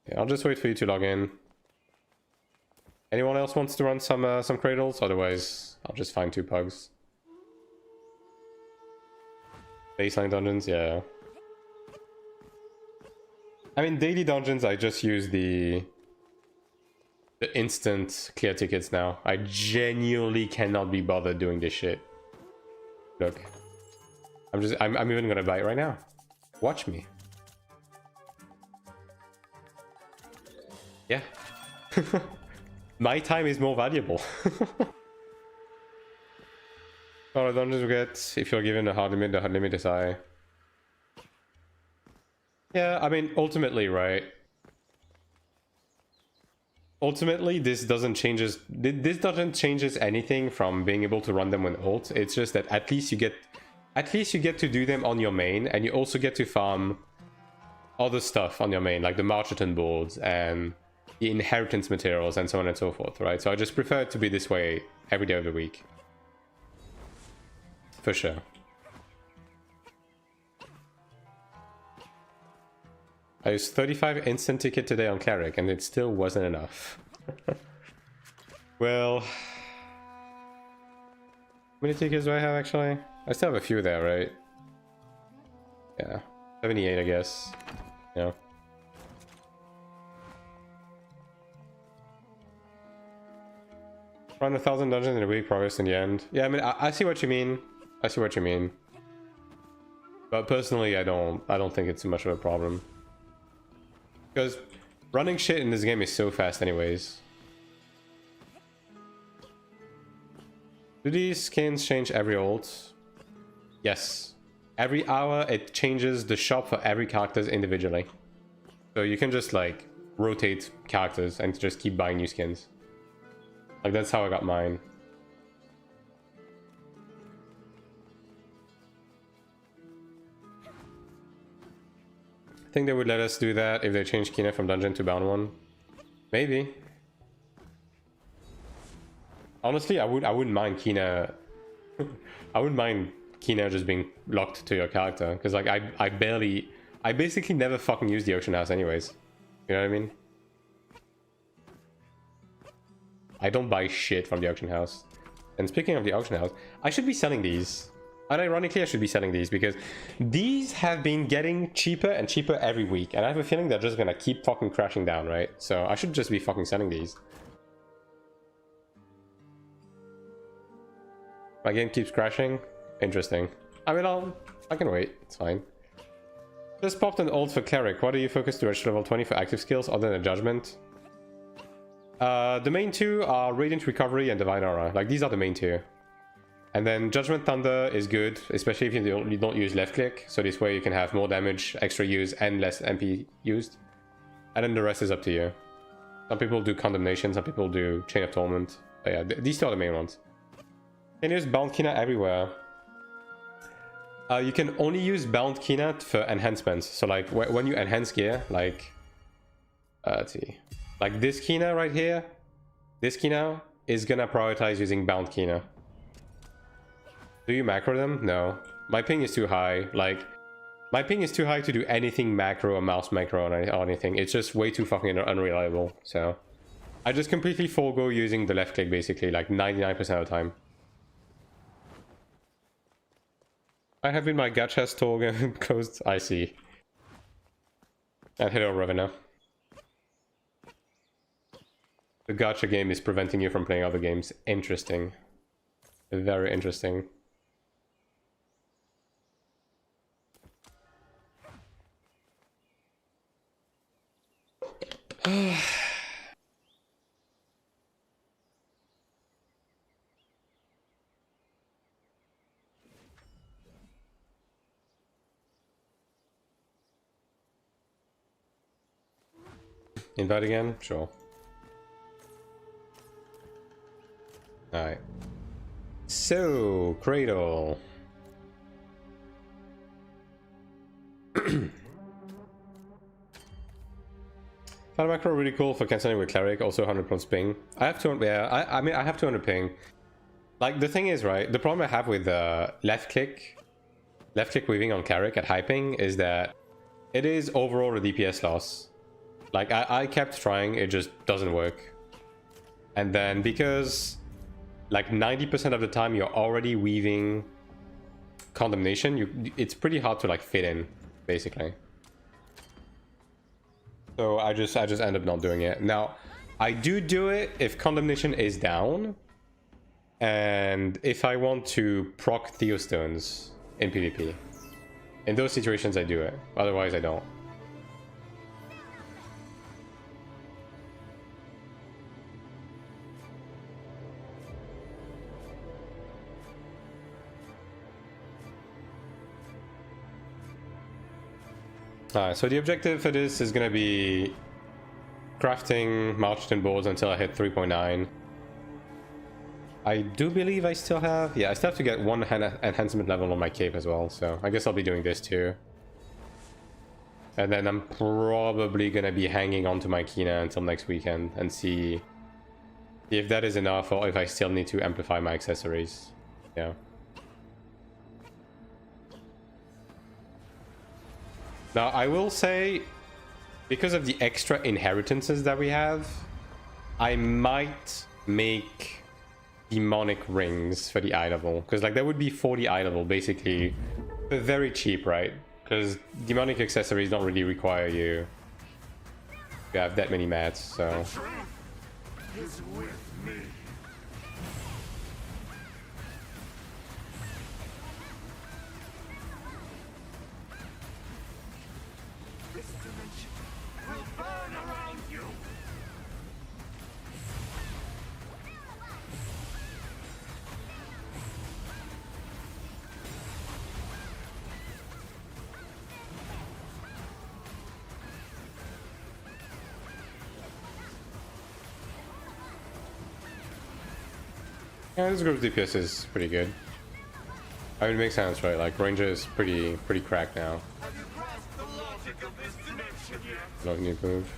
Yeah, I'll just wait for you to log in. Anyone else wants to run some cradles? Otherwise, I'll just find 2 pugs. Baseline dungeons, yeah. I mean, daily dungeons, I just use the instant clear tickets now. I genuinely cannot be bothered doing this shit. Look. I'm even gonna buy it right now. Watch me. Yeah. My time is more valuable. All the dungeons we get, if you're given a hard limit, the hard limit is high. Yeah, I mean, ultimately, right? ultimately this doesn't changes anything from being able to run them with ult. It's just that at least you get to do them on your main, and you also get to farm other stuff on your main, like the Marcheton boards and the inheritance materials and so on and so forth, right? So I just prefer it to be this way every day of the week. For sure. I used 35 instant ticket today on Cleric, and it still wasn't enough. Well... How many tickets do I have, actually? I still have a few there, right? Yeah. 78, I guess. Yeah. Run 1,000 dungeons in a week, progress in the end. Yeah, I mean, I see what you mean. I see what you mean. But personally, I don't think it's too much of a problem. Because running shit in this game is so fast anyways. Do these skins change every ult? Yes. Every hour it changes the shop for every character individually. So you can just like rotate characters and just keep buying new skins. Like that's how I got mine. I think they would let us do that if they change Kina from dungeon to bound one. Maybe. Honestly, I wouldn't mind Kina. I wouldn't mind Kina just being locked to your character, because like I basically never fucking use the auction house anyways. You know what I mean? I don't buy shit from the auction house. And speaking of the auction house, I should be selling these. And ironically, I should be selling these because these have been getting cheaper and cheaper every week. And I have a feeling they're just gonna keep fucking crashing down, right? So I should just be fucking selling these. My game keeps crashing. Interesting. I mean, I can wait. It's fine. Just popped an ult for Cleric. What do you focus to reach level 20 for active skills other than Judgment? The main two are Radiant Recovery and Divine Aura. Like, these are the main two. And then Judgment Thunder is good, especially if you don't use left click. So this way you can have more damage, extra use, and less MP used. And then the rest is up to you. Some people do Condemnation, some people do Chain of Torment. But yeah, these two are the main ones. You can use Bound Kina everywhere. You can only use Bound Kina for enhancements. So like when you enhance gear, like... let's see. Like this Kina right here, this Kina is gonna prioritize using Bound Kina. Do you macro them? No. My ping is too high. Like, my ping is too high to do anything macro or mouse macro or anything. It's just way too fucking unreliable. So, I just completely forego using the left click basically, like 99% of the time. I have been my gacha store closed. I see. And hello, Ravenna. The gacha game is preventing you from playing other games. Interesting. Very interesting. Invite again? Sure. Alright. So, Cradle. Found macro really cool for cancelling with Cleric, also 100 plus ping. I have 200, yeah, I mean, I have 200 ping. Like, the thing is, right, the problem I have with left click weaving on Cleric at high ping is that it is overall a DPS loss. Like, I kept trying, it just doesn't work. And then because, like, 90% of the time you're already weaving Condemnation, it's pretty hard to, like, fit in, basically. So I just end up not doing it. Now, I do it if Condemnation is down, and if I want to proc Theostones in PvP. In those situations I do it, otherwise I don't. Alright, so the objective for this is gonna be crafting Marchton boards until I hit 3.9. I do believe I still have... Yeah, I still have to get one enhancement level on my cape as well, so I guess I'll be doing this too. And then I'm probably gonna be hanging on to my Kina until next weekend and see if that is enough or if I still need to amplify my accessories. Yeah. Now, I will say, because of the extra inheritances that we have, I might make demonic rings for the eye level. Because, like, that would be 40 eye level, basically. But very cheap, right? Because demonic accessories don't really require you to have that many mats, so... The truth is with me. This dimension will burn around you. Yeah, this group's DPS is pretty good. I mean, it makes sense, right? Like, Ranger is pretty cracked now. Have you grasped the logic of this dimension yet? No need to move.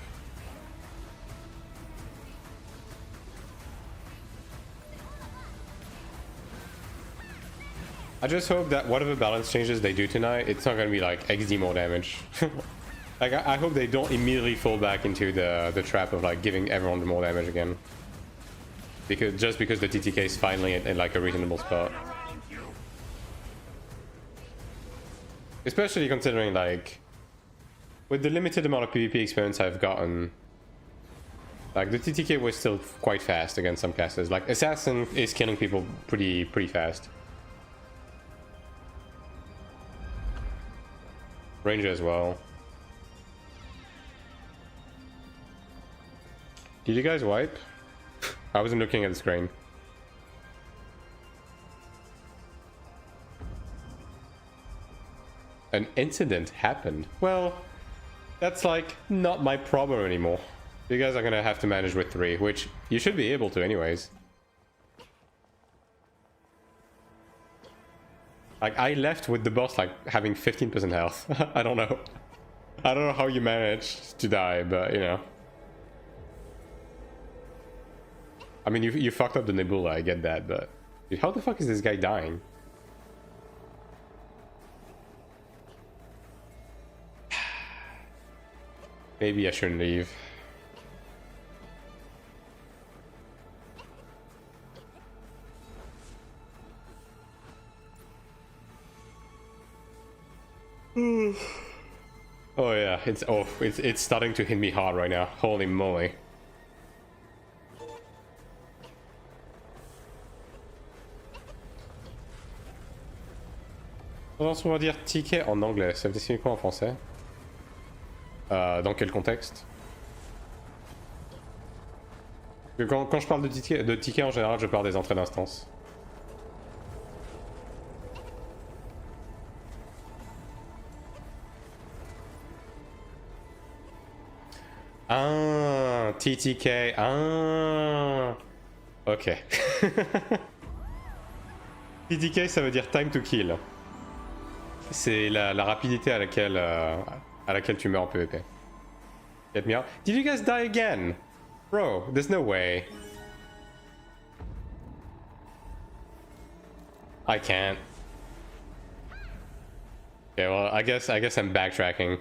I just hope that whatever balance changes they do tonight, it's not gonna be like XD more damage. Like, I hope they don't immediately fall back into the trap of like giving everyone more damage again. Because the TTK is finally in like a reasonable spot. Especially considering, like, with the limited amount of PvP experience I've gotten, like, the TTK was still quite fast against some casters. Like, Assassin is killing people pretty fast. Ranger as well. Did you guys wipe? I wasn't looking at the screen. An incident happened. Well, that's like not my problem anymore. You guys are gonna have to manage with 3, which you should be able to anyways. Like, I left with the boss like having 15% health. I don't know. I don't know how you managed to die, but you know. I mean, you fucked up the Nebula, I get that, but... Dude, how the fuck is this guy dying? Maybe I shouldn't leave. Oh yeah, it's starting to hit me hard right now. Holy moly. On va dire ticket en anglais, ça veut dire quoi en français? Dans quel contexte? Quand je parle de ticket en général, je parle des entrées d'instance. Ah, TTK, ah, ok. TTK, ça veut dire time to kill. C'est la rapidité à laquelle tu meurs en PvP. Get me out. Did you guys die again? Bro, there's no way. I can't. Okay, well, I guess I'm backtracking.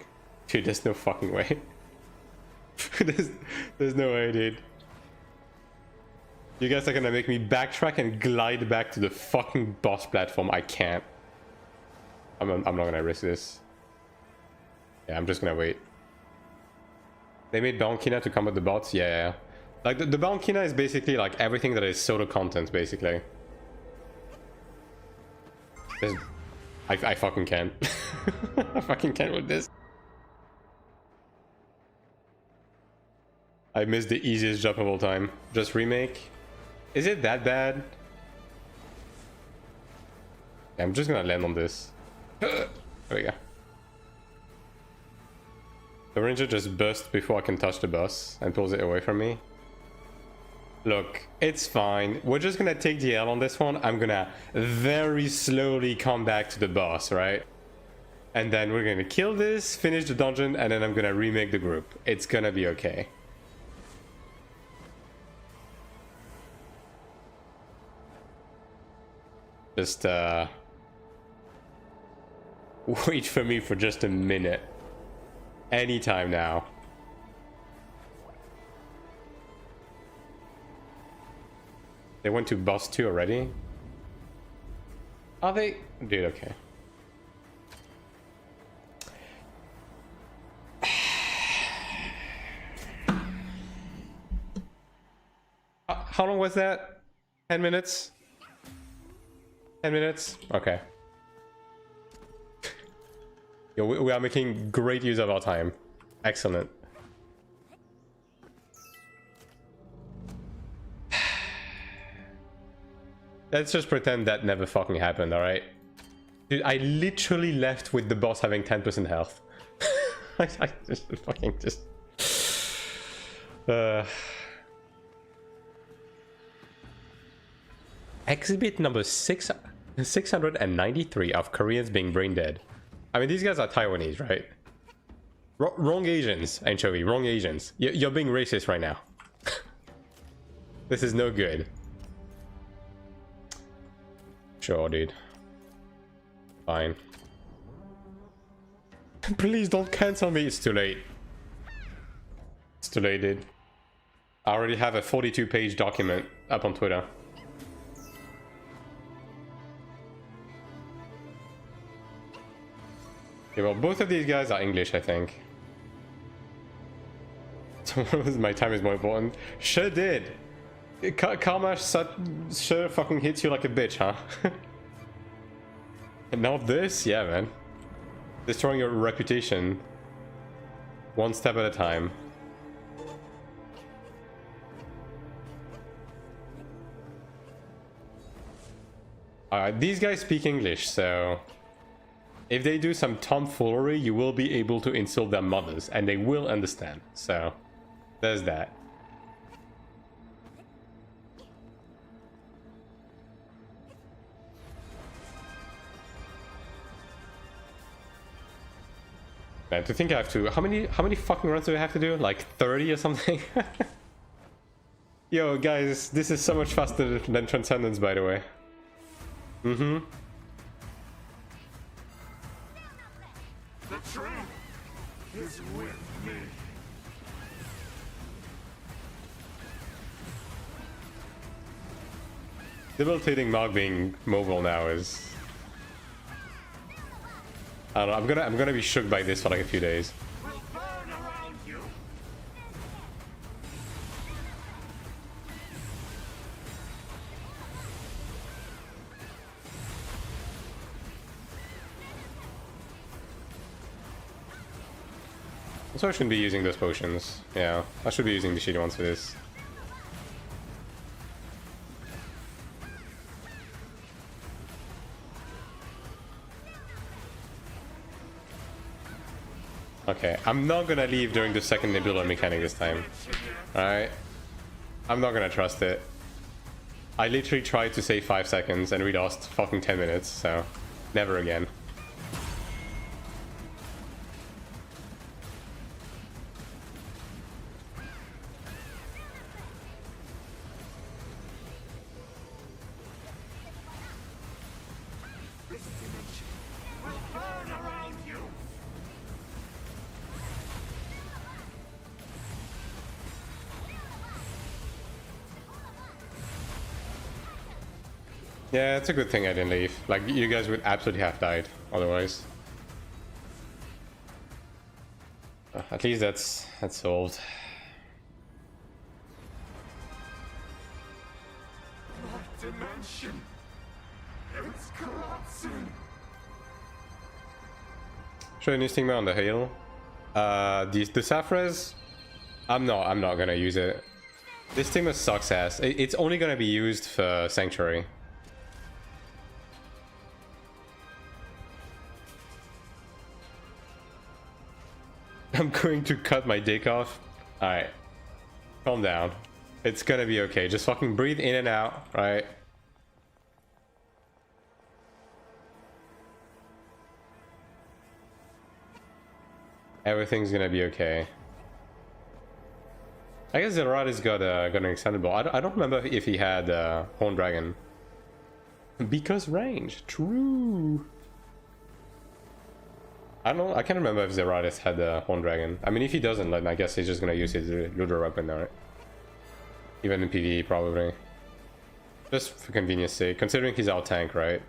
Dude, there's no fucking way. there's no way, dude. You guys are gonna make me backtrack and glide back to the fucking boss platform. I can't. I'm not gonna risk this. Yeah, I'm just gonna wait. They made Balkina to combat the bots? Yeah. Like, the Balkina is basically like everything that is soda content, basically. I fucking can't. I fucking can't with this. I missed the easiest jump of all time. Just remake. Is it that bad? Yeah, I'm just gonna land on this. There we go. The ranger just bursts before I can touch the boss and pulls it away from me. Look, it's fine. We're just gonna take the L on this one. I'm gonna very slowly come back to the boss, right? And then we're gonna kill this, finish the dungeon, and then I'm gonna remake the group. It's gonna be okay. Just, wait for me for just a minute. Anytime now. They went to boss 2 already? Are they? Dude, okay. How long was that? 10 minutes? 10 minutes? Okay. Yo, we are making great use of our time. Excellent. Let's just pretend that never fucking happened, alright? Dude, I literally left with the boss having 10% health. I just fucking just... Exhibit number 693 of Koreans being brain dead. I mean, these guys are Taiwanese, right? Wrong Asians, Anchovy. Wrong Asians. You're being racist right now. This is no good. Sure, dude. Fine. Please don't cancel me. It's too late. It's too late, dude. I already have a 42-page document up on Twitter. Yeah, well, both of these guys are English, I think. So my time is more important. Sure did. Karma sure fucking hits you like a bitch, huh? And now this? Yeah, man. Destroying your reputation. One step at a time. These guys speak English, so... if they do some tomfoolery, you will be able to insult their mothers, and they will understand. So, there's that. Man, to think I have to... How many fucking runs do I have to do? Like 30 or something? Yo, guys, this is so much faster than Transcendence, by the way. Mm-hmm. The truth is with me. Debilitating Mark being mobile now is... I don't know, I'm gonna be shook by this for like a few days. We'll burn around you. So I shouldn't be using those potions. Yeah, I should be using the shitty ones for this. Okay, I'm not gonna leave during the second Nebula mechanic this time. Alright? I'm not gonna trust it. I literally tried to save 5 seconds and we lost fucking 10 minutes, so... never again. This dimension will burn around you. Yeah, it's a good thing I didn't leave. Like, you guys would absolutely have died otherwise. At least that's solved. My dimension. It's collapsing. Show any stigma on the hail. The Saphras, I'm not gonna use it. This stigma sucks ass. It's only gonna be used for Sanctuary. I'm going to cut my dick off. Alright. Calm down. It's gonna be okay. Just fucking breathe in and out, right? Everything's gonna be okay. I guess Zerati's got an extendable. I don't remember if he had Horn Dragon. Because range. True. I don't know. I can't remember if Zeratis had the Horn Dragon. I mean, if he doesn't, then I guess he's just gonna use his looter weapon now, right? Even in PvE, probably. Just for convenience sake, considering he's our tank, right?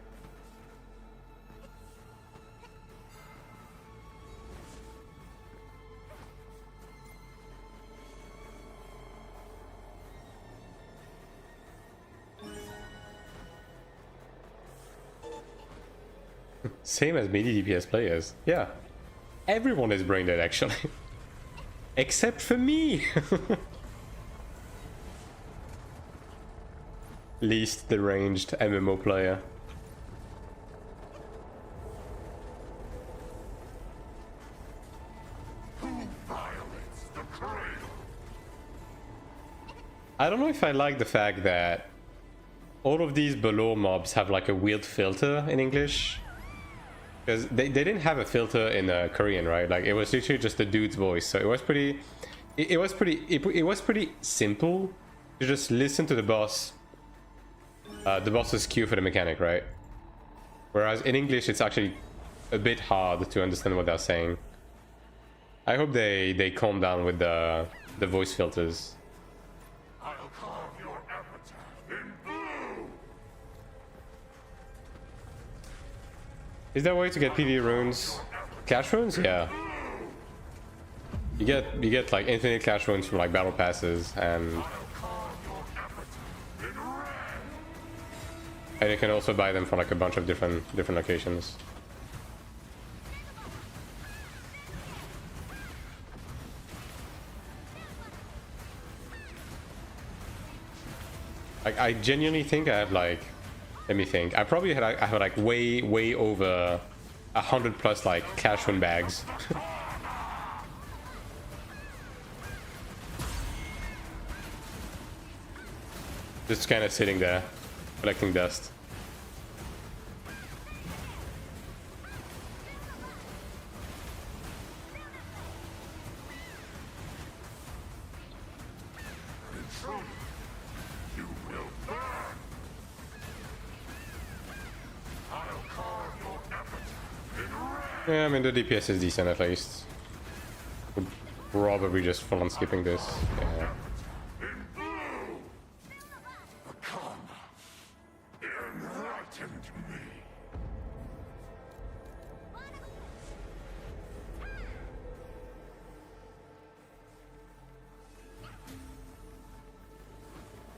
Same as melee DPS players. Yeah. Everyone is brain dead, actually. Except for me! Least the ranged MMO player. Who violates the cradle? I don't know if I like the fact that all of these below mobs have like a weird filter in English. Because they didn't have a filter in Korean, right? Like it was literally just the dude's voice, so it was pretty. It was pretty simple to just listen to the boss. The boss's cue for the mechanic, right? Whereas in English, it's actually a bit hard to understand what they're saying. I hope they calm down with the voice filters. I'll carve your epitaph in blue. Is there a way to get PV runes? Cash runes? Yeah. You get like infinite cash runes from like battle passes, and you can also buy them for like a bunch of different locations. I genuinely think I have like, let me think. I probably had I have like way over 100 plus like cash rune bags. Just kind of sitting there, collecting dust. You will burn. I'll carve your epitaph in red. Yeah, I mean the DPS is decent at least. Would probably just full on skipping this. Yeah. Come, enlighten me.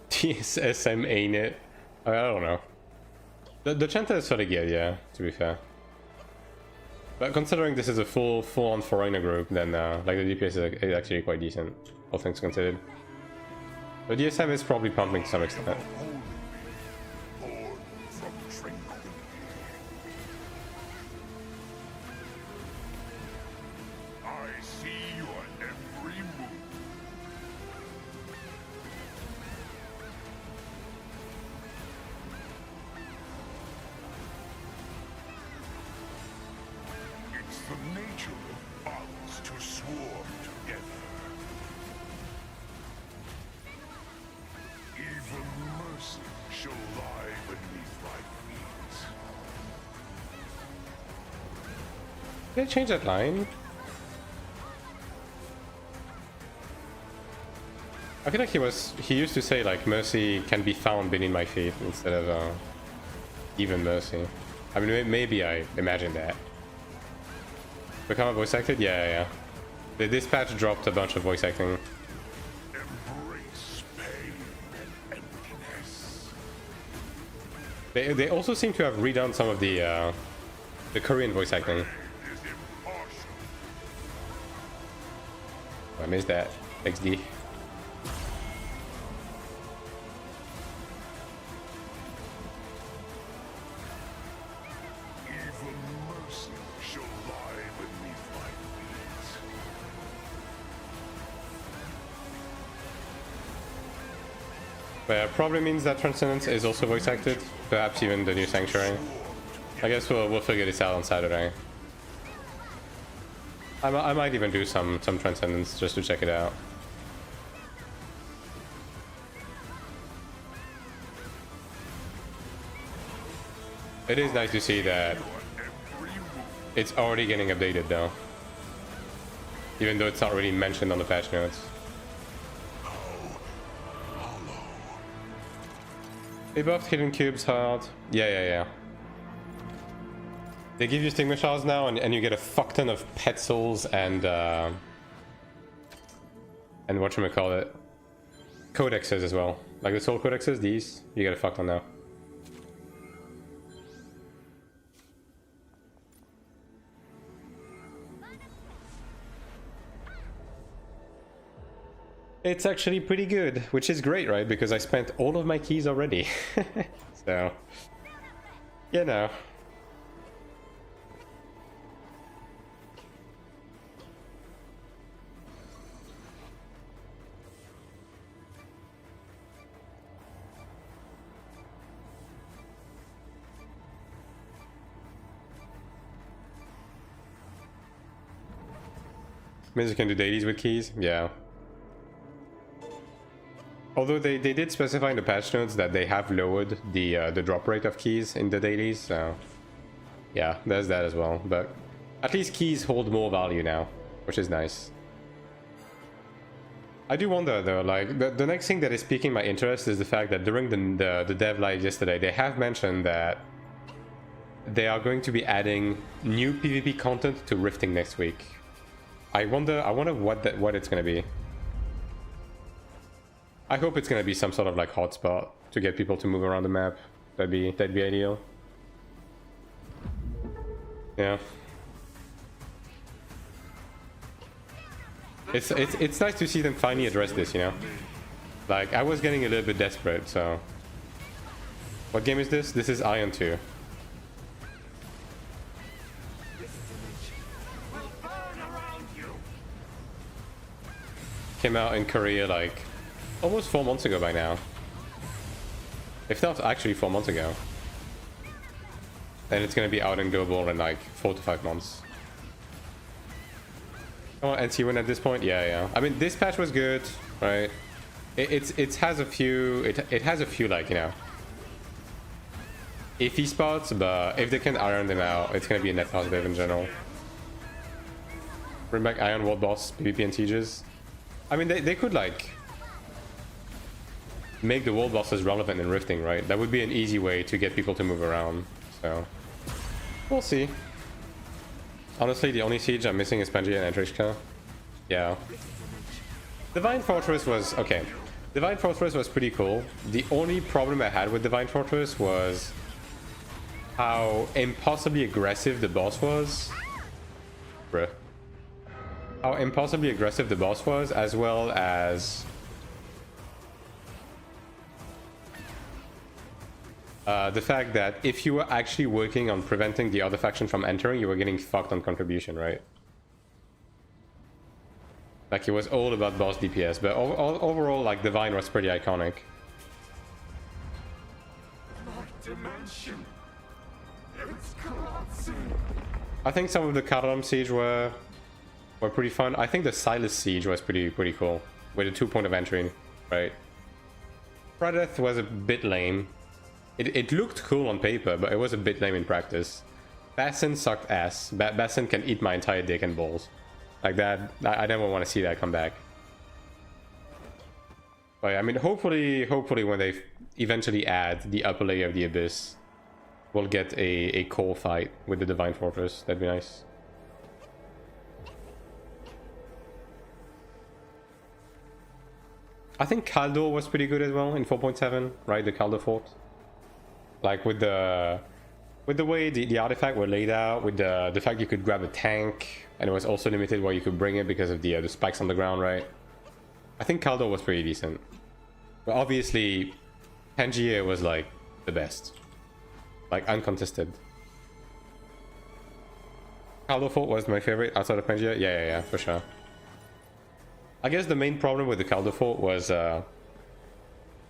TSSM ain't it? I don't know. The Chanter is sort of good, yeah, to be fair. But considering this is a full-on foreigner group, then like the DPS is actually quite decent, all things considered. But DSM is probably pumping to some extent. Born from tranquility. I see your every move. It's the nature of others to swarm together. Even mercy shall lie beneath thy feet. Did they change that line? I feel like he used to say like mercy can be found beneath my feet instead of even mercy. I mean maybe I imagined that. Become a voice acted? Yeah. The dispatch dropped a bunch of voice acting. Embrace pain and emptiness. They also seem to have redone some of the Korean voice acting. It is impartial. I missed that. XD. Even mercy shall lie beneath thy feet. But probably means that Transcendence is also voice acted, perhaps even the new Sanctuary. I guess we'll figure this out on Saturday. I might even do some Transcendence just to check it out. It is nice to see that it's already getting updated though. Even though it's not really mentioned on the patch notes. They buffed hidden cubes hard. Yeah. They give you stigma shards now, and you get a fuck ton of pet souls and whatchamacallit, codexes as well. Like the soul codexes, these, you get a fuck ton now. It's actually pretty good, which is great, right? Because I spent all of my keys already. So, you know. Means you can do dailies with keys? Yeah. Although they did specify in the patch notes that they have lowered the drop rate of keys in the dailies, so yeah, there's that as well. But at least keys hold more value now, which is nice. I do wonder though, like the next thing that is piquing my interest is the fact that during the dev live yesterday, they have mentioned that they are going to be adding new PvP content to Rifting next week. I wonder what it's gonna be. I hope it's gonna be some sort of like hotspot to get people to move around the map. That'd be ideal. Yeah. It's nice to see them finally address this, you know? Like, I was getting a little bit desperate, so... What game is this? This is Ion 2. Came out in Korea like almost 4 months ago by now. If not actually 4 months ago. And it's gonna be out in global in like 4 to 5 months. Oh, NC win at this point? Yeah. I mean, this patch was good, right? It has a few like, you know, iffy spots, but if they can iron them out, it's gonna be a net positive in general. Bring back Iron World Boss, PvP and Sieges. I mean, they could like make the world bosses relevant in Rifting, right? That would be an easy way to get people to move around, so we'll see. Honestly, the only siege I'm missing is Pangea and Andrishka. Yeah. Divine Fortress was... okay. Divine Fortress was pretty cool. The only problem I had with Divine Fortress was how impossibly aggressive the boss was. Bruh. How impossibly aggressive the boss was, as well as... the fact that if you were actually working on preventing the other faction from entering, you were getting fucked on contribution, right? Like, it was all about boss DPS, but overall, like, Divine was pretty iconic. I think some of the Karam Siege were pretty fun. I think the Silas Siege was pretty cool, with a 2 point of entry, right? Pradeth was a bit lame. It looked cool on paper, but it was a bit lame in practice. Bassin sucked ass. Bassin can eat my entire dick and balls. Like that, I never want to see that come back. But I mean, hopefully when they eventually add the upper layer of the Abyss, we'll get a core fight with the Divine Fortress. That'd be nice. I think Kaldor was pretty good as well in 4.7, right? The Kaldor Fort. Like with the way the artifact were laid out, with the fact you could grab a tank, and it was also limited where you could bring it because of the spikes on the ground, right? I think Kaldor was pretty decent. But obviously, Pangaea was like the best, like uncontested. Kaldor Fort was my favorite outside of Pangaea. Yeah, for sure. I guess the main problem with the Kaldor Fort was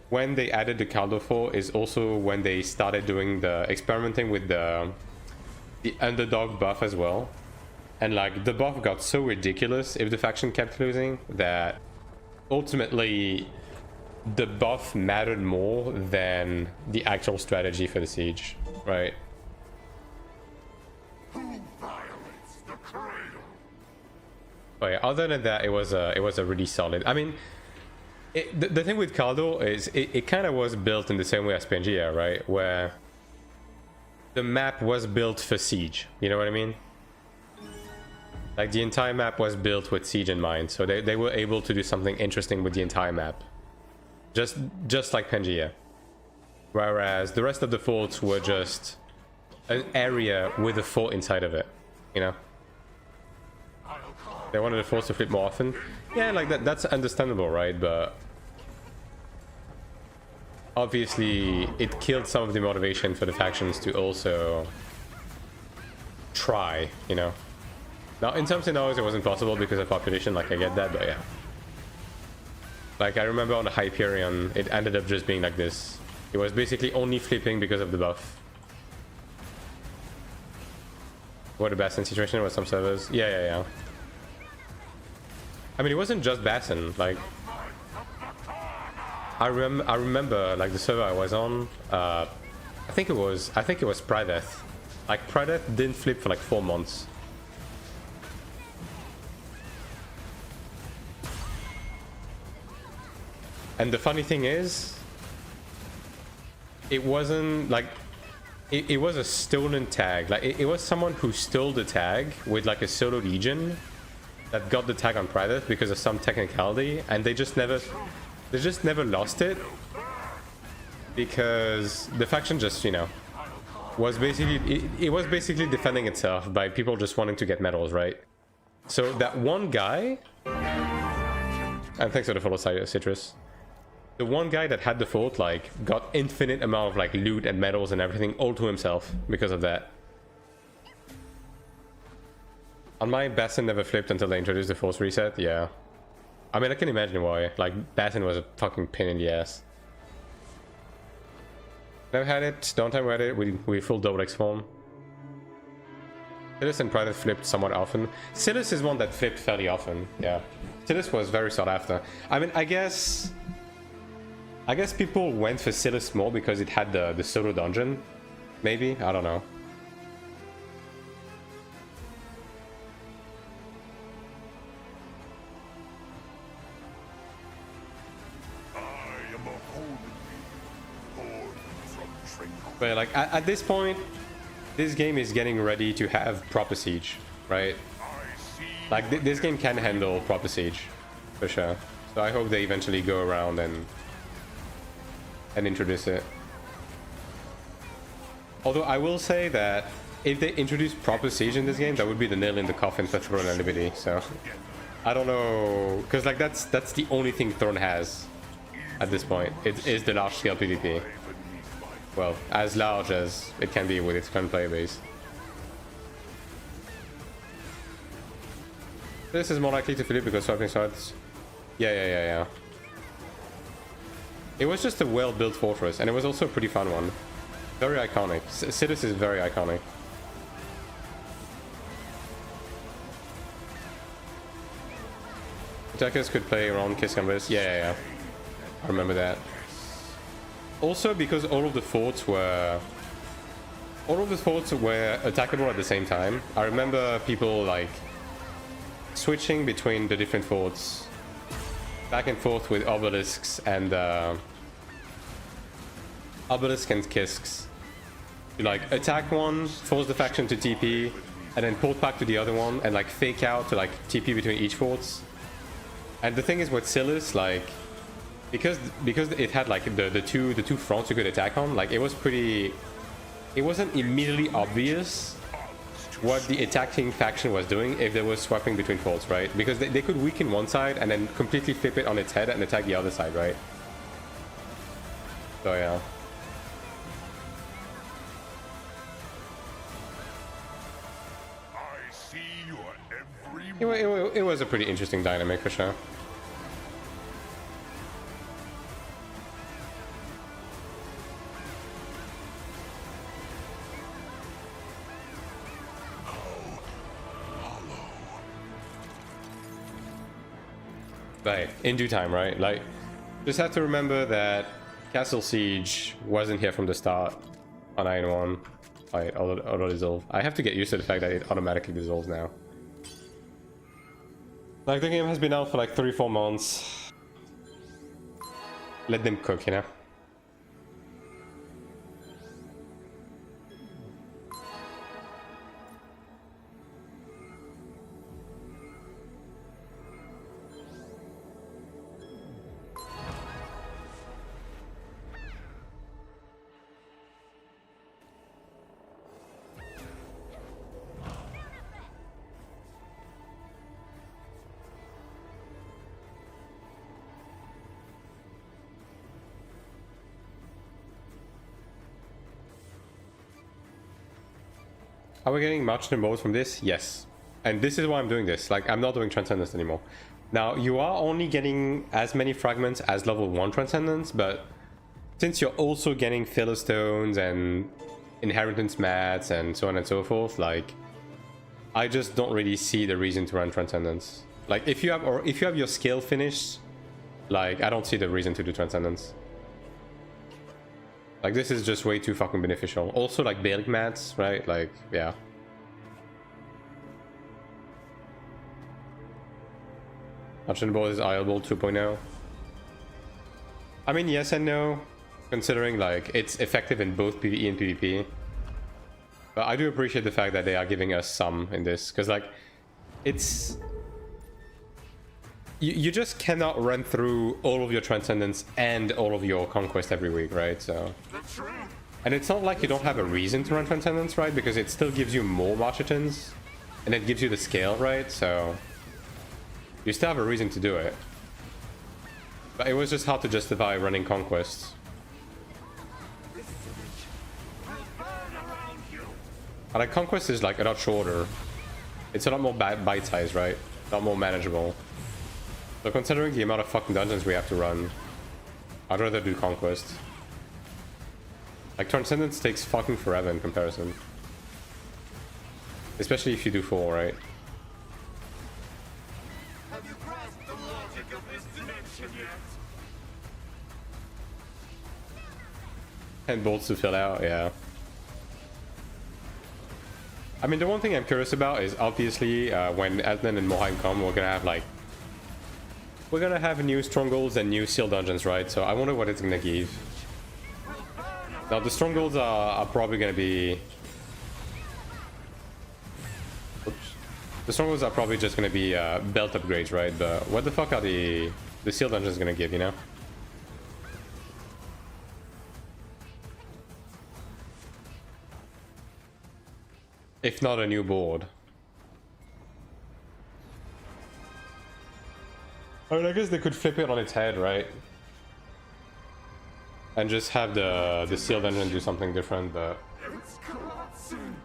when they added the Caldo 4 is also when they started doing the experimenting with the underdog buff as well. And like the buff got so ridiculous if the faction kept losing that ultimately the buff mattered more than the actual strategy for the siege, right? Who violates the cradle? But yeah, other than that, it was a really solid. I mean, the thing with Caldo is it kind of was built in the same way as Pangea, right? Where the map was built for siege. You know what I mean? Like the entire map was built with siege in mind, so they were able to do something interesting with the entire map. Just like Pangea. Whereas the rest of the forts were just an area with a fort inside of it, you know? They wanted the forts to flip more often. Yeah, like that's understandable, right? But obviously it killed some of the motivation for the factions to also try, you know? Now, in some scenarios it wasn't possible because of population, like I get that, but yeah. Like, I remember on the Hyperion, it ended up just being like this. It was basically only flipping because of the buff. What a Bastion situation with some servers. Yeah. I mean, it wasn't just Bastion. Like, I remember like the server I was on. I think it was Pradeth. Like, Pradeth didn't flip for like 4 months. And the funny thing is, it wasn't like, it was a stolen tag. Like, it was someone who stole the tag with like a solo legion that got the tag on Pradeth because of some technicality, and they just never lost it because the faction just, you know, was basically, it was basically defending itself by people just wanting to get medals, right? So that one guy, and thanks for the follow, Citrus. The one guy that had the fort, like, got infinite amount of like loot and medals and everything all to himself because of that. On my, Bastion never flipped until they introduced the force reset. Yeah, I mean, I can imagine why. Like, Bastion was a fucking pain in the ass. Never had it. Don't have read it. We full double X form. Silas and Private flipped somewhat often. Silas is one that flipped fairly often. Yeah, Silas was very sought after. I mean, I guess people went for Silas more because it had the solo dungeon. Maybe, I don't know. But like at this point, this game is getting ready to have proper siege, right? Like this game can handle proper siege, for sure. So I hope they eventually go around and introduce it. Although I will say that if they introduce proper siege in this game, that would be the nail in the coffin for Throne and Liberty. So I don't know, because like that's the only thing Throne has at this point. It is the large scale PvP. Well, as large as it can be with its current player base. This is more likely to flip because swiping swords. Yeah. It was just a well-built fortress, and it was also a pretty fun one. Very iconic. Sidus is very iconic. Attackers could play around Kiss Canvas. Yeah. I remember that. Also, because all of the forts were attackable at the same time. I remember people like switching between the different forts, back and forth with obelisks and kisks. You like attack one, force the faction to TP, and then port back to the other one, and like fake out to like TP between each forts. And the thing is with Silas, like, because it had like the two fronts you could attack on, like it wasn't immediately obvious what the attacking faction was doing if they were swapping between forts, right? Because they could weaken one side and then completely flip it on its head and attack the other side, right? So yeah. I see your every It was a pretty interesting dynamic for sure. But in due time, right? Like, just have to remember that Castle Siege wasn't here from the start on Iron 1. Right, auto dissolve. I have to get used to the fact that it automatically dissolves now. Like, the game has been out for like 3-4 months. Let them cook, you know? Are we getting much the most from this? Yes. And this is why I'm doing this. Like, I'm not doing Transcendence anymore. Now, you are only getting as many fragments as level 1 Transcendence, but since you're also getting filler stones and inheritance mats and so on and so forth, like, I just don't really see the reason to run Transcendence. Like, if you have your skill finished, like, I don't see the reason to do Transcendence. Like, this is just way too fucking beneficial. Also, like, Balic mats, right? Like, yeah. Option board is Ironbolt 2.0. I mean, yes and no, considering, like, it's effective in both PvE and PvP. But I do appreciate the fact that they are giving us some in this, because, like, it's... You just cannot run through all of your Transcendence and all of your Conquest every week, right? So, and it's not like you don't have a reason to run Transcendence, right? Because it still gives you more Marchitans, and it gives you the scale, right? So, you still have a reason to do it. But it was just hard to justify running Conquest. And like, Conquest is like a lot shorter. It's a lot more bite-sized, right? A lot more manageable. So considering the amount of fucking dungeons we have to run, I'd rather do Conquest. Like, Transcendence takes fucking forever in comparison. Especially if you do 4, right? Have you grasped the logic of this dimension yet? 10 bolts to fill out, yeah. I mean, the one thing I'm curious about is obviously when Elden and Moheim come, we're gonna have like... We're gonna have new strongholds and new seal dungeons, right? So I wonder what it's gonna give. Now the strongholds are probably gonna be... Oops. The strongholds are probably just gonna be belt upgrades, right? But what the fuck are the seal dungeons gonna give, you know? If not a new board. I mean, I guess they could flip it on its head, right? And just have the seal dungeon do something different, but... It's collapsing.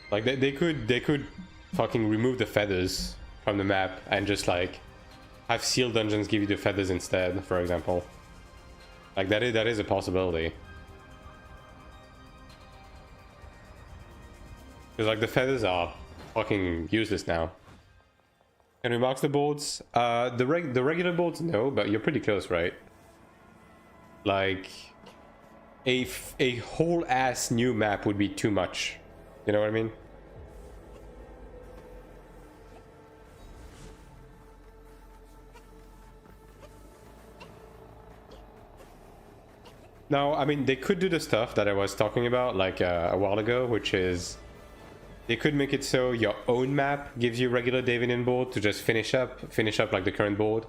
Like, they could fucking remove the feathers from the map and just, like, have seal dungeons give you the feathers instead, for example. Like, that is a possibility. Because, like, the feathers are fucking useless now. Can we mark the boards? The regular boards, no, but you're pretty close, right? Like, a whole ass new map would be too much. You know what I mean? Now, I mean, they could do the stuff that I was talking about, like, a while ago, which is... They could make it so your own map gives you regular Davinian board to just finish up like the current board.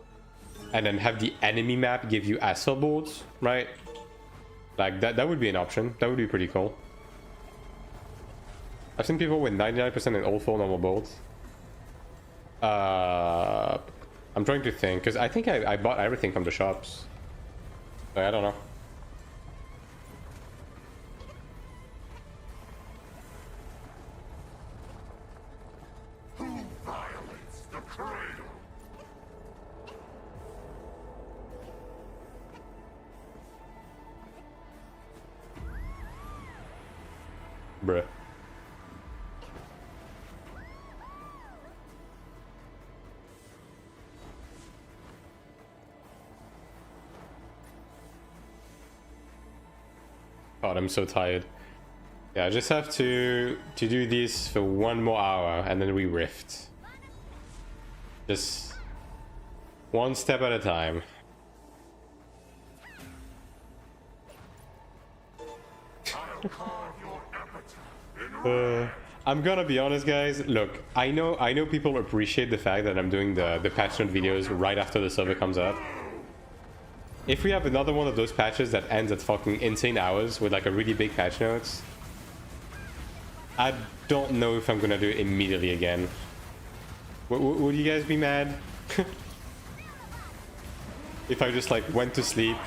And then have the enemy map give you asphalt boards, right? Like, that would be an option. That would be pretty cool. I've seen people with 99% in all 4 normal boards. I'm trying to think, because I think I bought everything from the shops. So I don't know. Bruh. God, I'm so tired. Yeah, I just have to do this for 1 more hour and then we rift. Just one step at a time. I'm gonna be honest, guys. Look, I know people appreciate the fact that I'm doing the patch note videos right after the server comes up. If we have another one of those patches that ends at fucking insane hours with like a really big patch notes, I don't know if I'm gonna do it immediately again. Would you guys be mad? If I just like went to sleep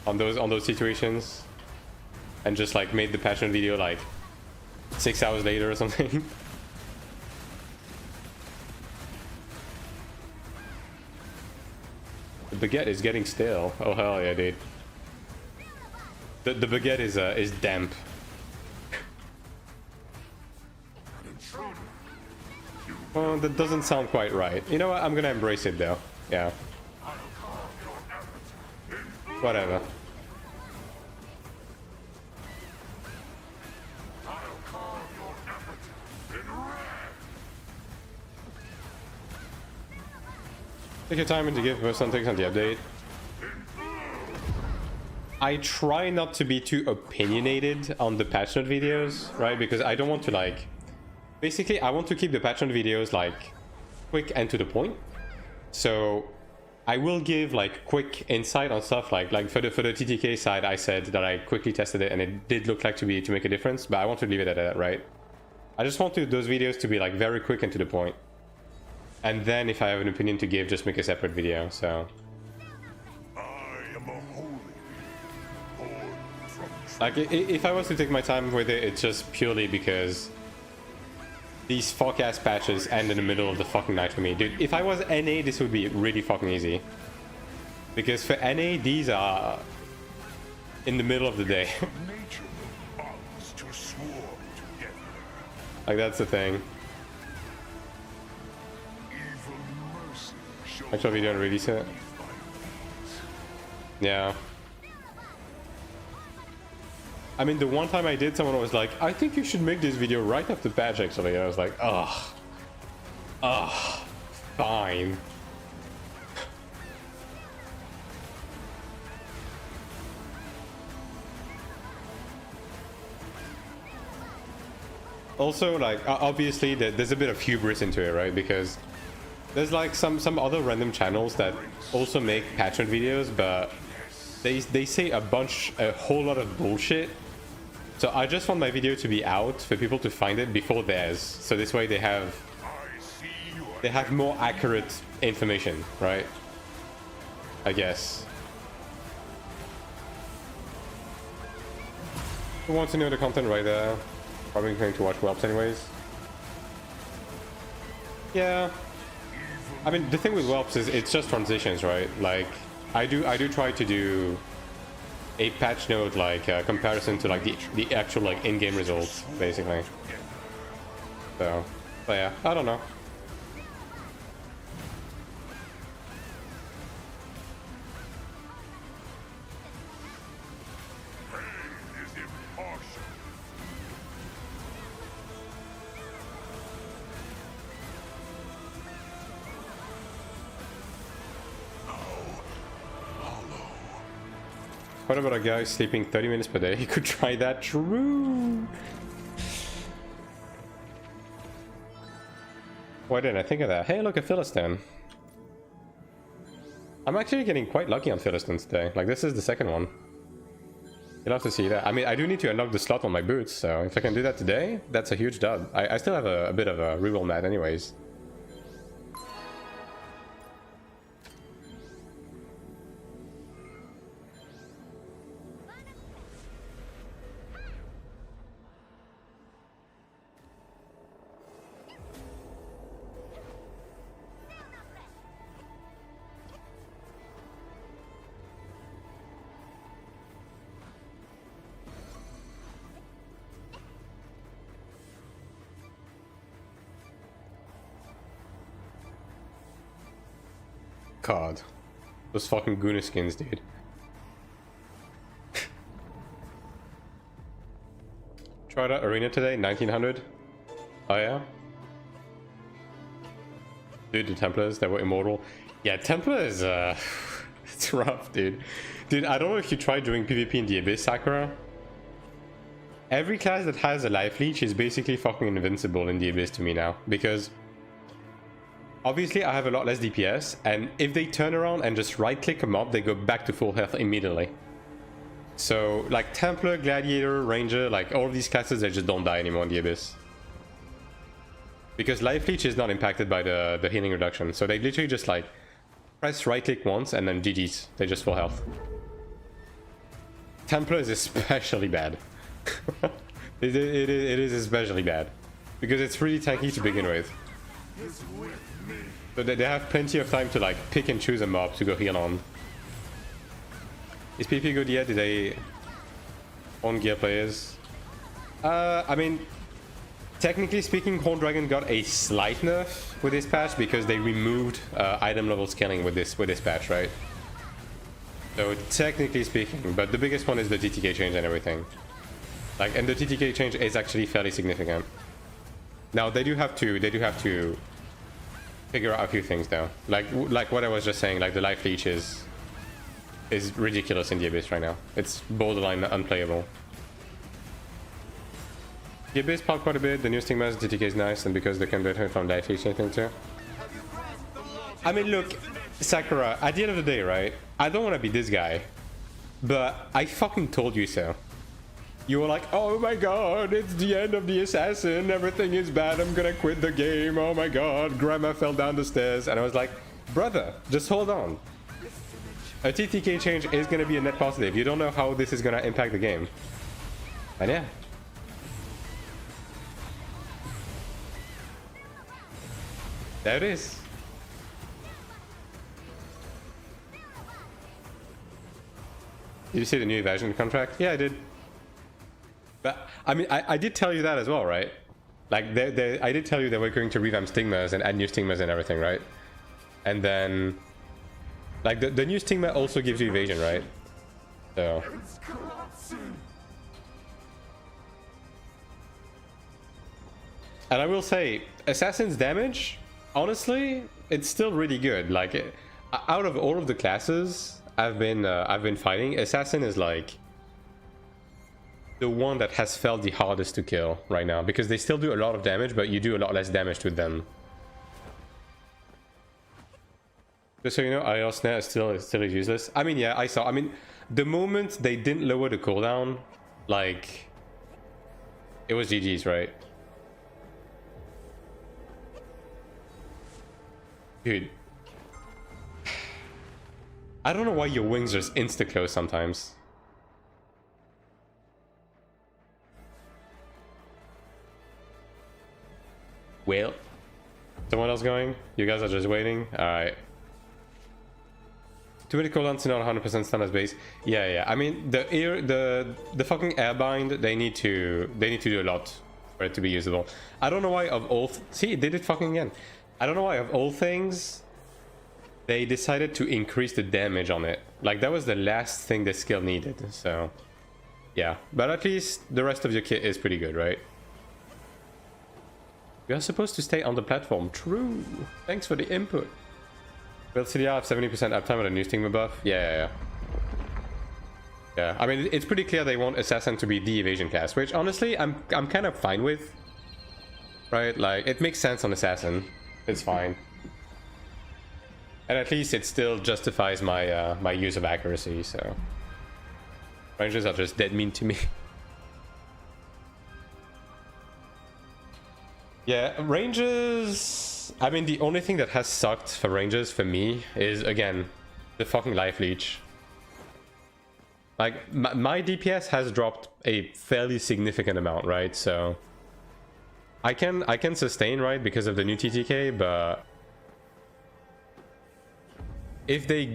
on those situations and just like made the patch note video like 6 hours later or something? The baguette is getting stale. Oh hell yeah, dude. The baguette is damp. Well, that doesn't sound quite right. You know what? I'm gonna embrace it though. Yeah. Whatever. Take your time and to give us some things on the update. I try not to be too opinionated on the patch note videos, right? Because I don't want to like... Basically, I want to keep the patch note videos like quick and to the point. So I will give like quick insight on stuff like for the TTK side, I said that I quickly tested it and it did look like to make a difference, but I want to leave it at that, right? I just want those videos to be like very quick and to the point. And then if I have an opinion to give, just make a separate video, so... Like, if I was to take my time with it, it's just purely because these fuck-ass patches end in the middle of the fucking night for me. Dude, if I was NA, this would be really fucking easy. Because for NA, these are in the middle of the day. Like, that's the thing. Actual video and release it. Yeah. I mean, the one time I did, someone was like, I think you should make this video right after patch, actually. And I was like, ugh. Ugh. Fine. Also, like, obviously, there's a bit of hubris into it, right? Because there's like some other random channels that also make patch note videos, but they say a whole lot of bullshit. So I just want my video to be out for people to find it before theirs. So this way they have more accurate information, right? I guess. Who wants to know the content right there? Probably going to watch Whelps anyways. Yeah. I mean, the thing with Whelps is it's just transitions, right? Like, I do try to do a patch note like comparison to like the actual like in-game results, basically. So, but yeah, I don't know. What about a guy sleeping 30 minutes per day? He could try that. True. Why didn't I think of that? Hey, look, a Philistine. I'm actually getting quite lucky on Philistines today. Like, this is the second one. You'll have to see that. I mean, I do need to unlock the slot on my boots, so if I can do that today, that's a huge dub. I still have a bit of a reroll mat anyways. God. Those fucking Guna skins, dude. tried out Arena today, 1900. Oh yeah? Dude, the Templars, they were immortal. Yeah, Templar is, it's rough, dude. Dude, I don't know if you tried doing PvP in the Abyss, Sakura. Every class that has a life leech is basically fucking invincible in the Abyss to me now. Because obviously I have a lot less DPS, and if they turn around and just right-click a mob, they go back to full health immediately. So, like Templar, Gladiator, Ranger, like all of these classes, they just don't die anymore in the Abyss. Because life leech is not impacted by the healing reduction. So they literally just like press right click once and then GG's. They just full health. Templar is especially bad. it is especially bad. Because it's really tanky to begin with. So they have plenty of time to like pick and choose a mob to go heal on. Is PP good yet? Did they own gear players? I mean, technically speaking, Horn Dragon got a slight nerf with this patch because they removed item level scaling with this patch, right? So technically speaking, but the biggest one is the TTK change and everything. Like, and the TTK change is actually fairly significant. Now they do have to figure out a few things though. Like what I was just saying, like the life leech is ridiculous in the Abyss right now. It's borderline unplayable. The Abyss popped quite a bit. The new Stigmas TTK is nice, and because they can benefit from life leech anything too. I mean, look, Sakura, at the end of the day, right? I don't want to be this guy, but I fucking told you so. You were like, oh my god, it's the end of the assassin, everything is bad, I'm gonna quit the game, oh my god, grandma fell down the stairs. And I was like, brother, just hold on. A TTK change is gonna be a net positive. You don't know how this is gonna impact the game. And yeah. There it is. Did you see the new evasion contract? Yeah, I did. But I mean, I did tell you that as well, right? Like, I did tell you that we're going to revamp stigmas and add new stigmas and everything, right? And then, like, the new stigma also gives you evasion, right? So. And I will say, assassin's damage, honestly, it's still really good. Like, out of all of the classes I've been fighting, assassin is like the one that has felt the hardest to kill right now, because they still do a lot of damage, but you do a lot less damage to them. Just so you know, IL snare is still useless. I mean, yeah, I mean, the moment they didn't lower the cooldown, like, it was GG's, right? Dude, I don't know why your wings just insta-close sometimes. Well, someone else going? You guys are just waiting? Alright. 2-minute cooldowns to not 100% stun as base. Yeah. I mean, the fucking airbind, they need to do a lot for it to be usable. I don't know why of all... See, it did it fucking again. I don't know why of all things they decided to increase the damage on it. Like, that was the last thing the skill needed, so... Yeah, but at least the rest of your kit is pretty good, right? We are supposed to stay on the platform. True. Thanks for the input. Will CDR have 70% uptime with a new stigma buff? Yeah. I mean, it's pretty clear they want assassin to be the evasion class, which honestly I'm kind of fine with. Right? Like, it makes sense on assassin. It's fine. And at least it still justifies my my use of accuracy, so... Rangers are just dead mean to me. Yeah, Rangers... I mean, the only thing that has sucked for Rangers for me is, again, the fucking life leech. Like, my DPS has dropped a fairly significant amount, right? So I can sustain, right, because of the new TTK, but if they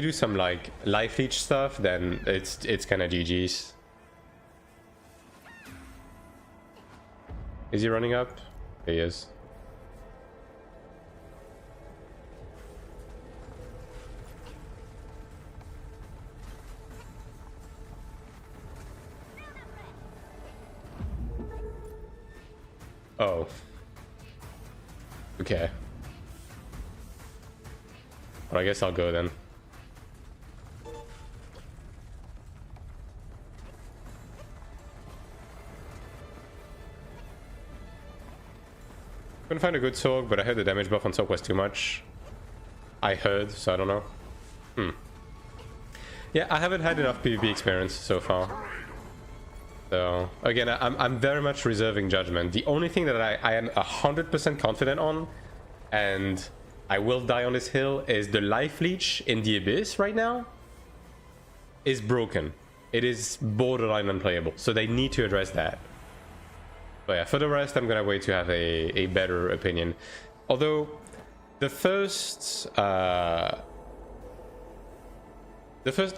do some like life leech stuff, then it's kind of GG's. Is he running up? He is. Oh. Okay. Well, I guess I'll go then. Couldn't find a good soak, but I heard the damage buff on soak was too much. I heard, so I don't know. Yeah, I haven't had enough PvP experience so far. So, again, I'm very much reserving judgment. The only thing that I am 100% confident on, and I will die on this hill, is the life leech in the abyss right now is broken. It is borderline unplayable, so they need to address that. But yeah, for the rest, I'm gonna wait to have a better opinion. Although, the first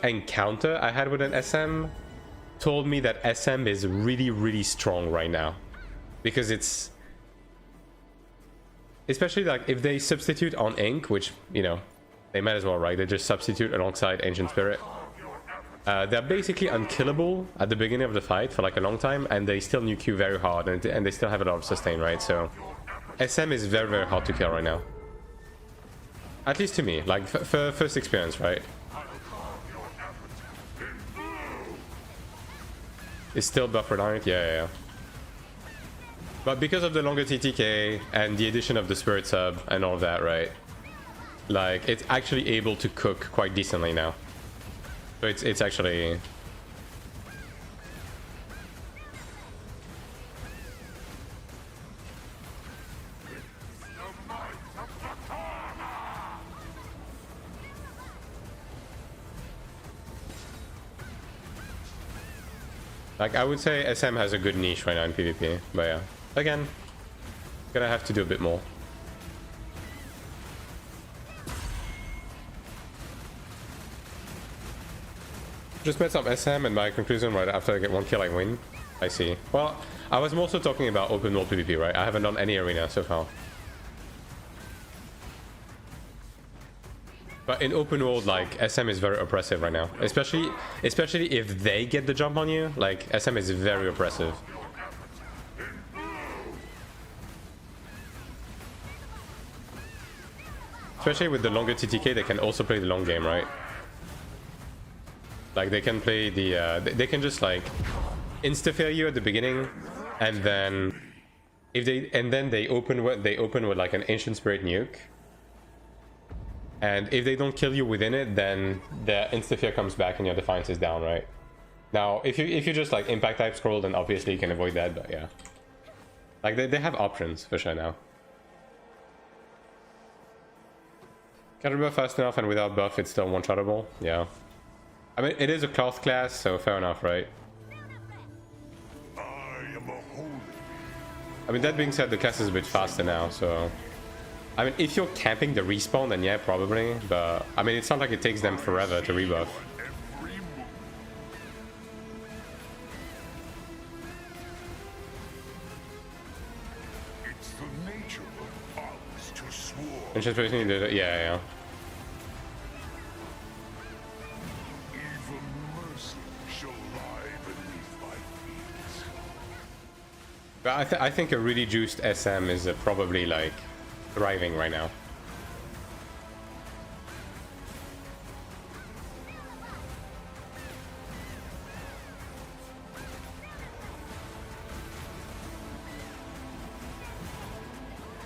encounter I had with an SM told me that SM is really, really strong right now. Because it's... Especially like if they substitute on Ink, which, you know, they might as well, right? They just substitute alongside Ancient Spirit. They're basically unkillable at the beginning of the fight for like a long time, and they still nuke you very hard, and they still have a lot of sustain, right? So SM is very, very hard to kill right now. At least to me, like for first experience, right? It's still buffered on it? Yeah. But because of the longer TTK and the addition of the Spirit Sub and all of that, right? Like, it's actually able to cook quite decently now. So it's actually... Like, I would say SM has a good niche right now in PvP, but yeah. Again, gonna have to do a bit more. Just met some SM, and my conclusion right after I get one kill I win. I see. Well, I was more so talking about open world PvP, right? I haven't done any arena so far. But in open world, like, SM is very oppressive right now. Especially if they get the jump on you, like, SM is very oppressive. Especially with the longer TTK, they can also play the long game, right? Like, they can play the... they can just, like, insta-fail you at the beginning, and then... they open with, like, an Ancient Spirit nuke. And if they don't kill you within it, then the insta-fear comes back and your Defiance is down, right? Now, if you just, like, Impact type scroll, then obviously you can avoid that, but yeah. Like, they have options, for sure now. Can't rebuff fast enough, and without buff, it's still one-shottable. Yeah. I mean, it is a cloth class, so fair enough, right? I mean, that being said, the class is a bit faster now, so... I mean, if you're camping the respawn, then yeah, probably. But, I mean, it's not like it takes them forever to rebuff. It's the nature of ours to swarm. And just basically did it. Yeah. Even mercy shall lie beneath my feet. But I think a really juiced SM is probably, like, thriving right now.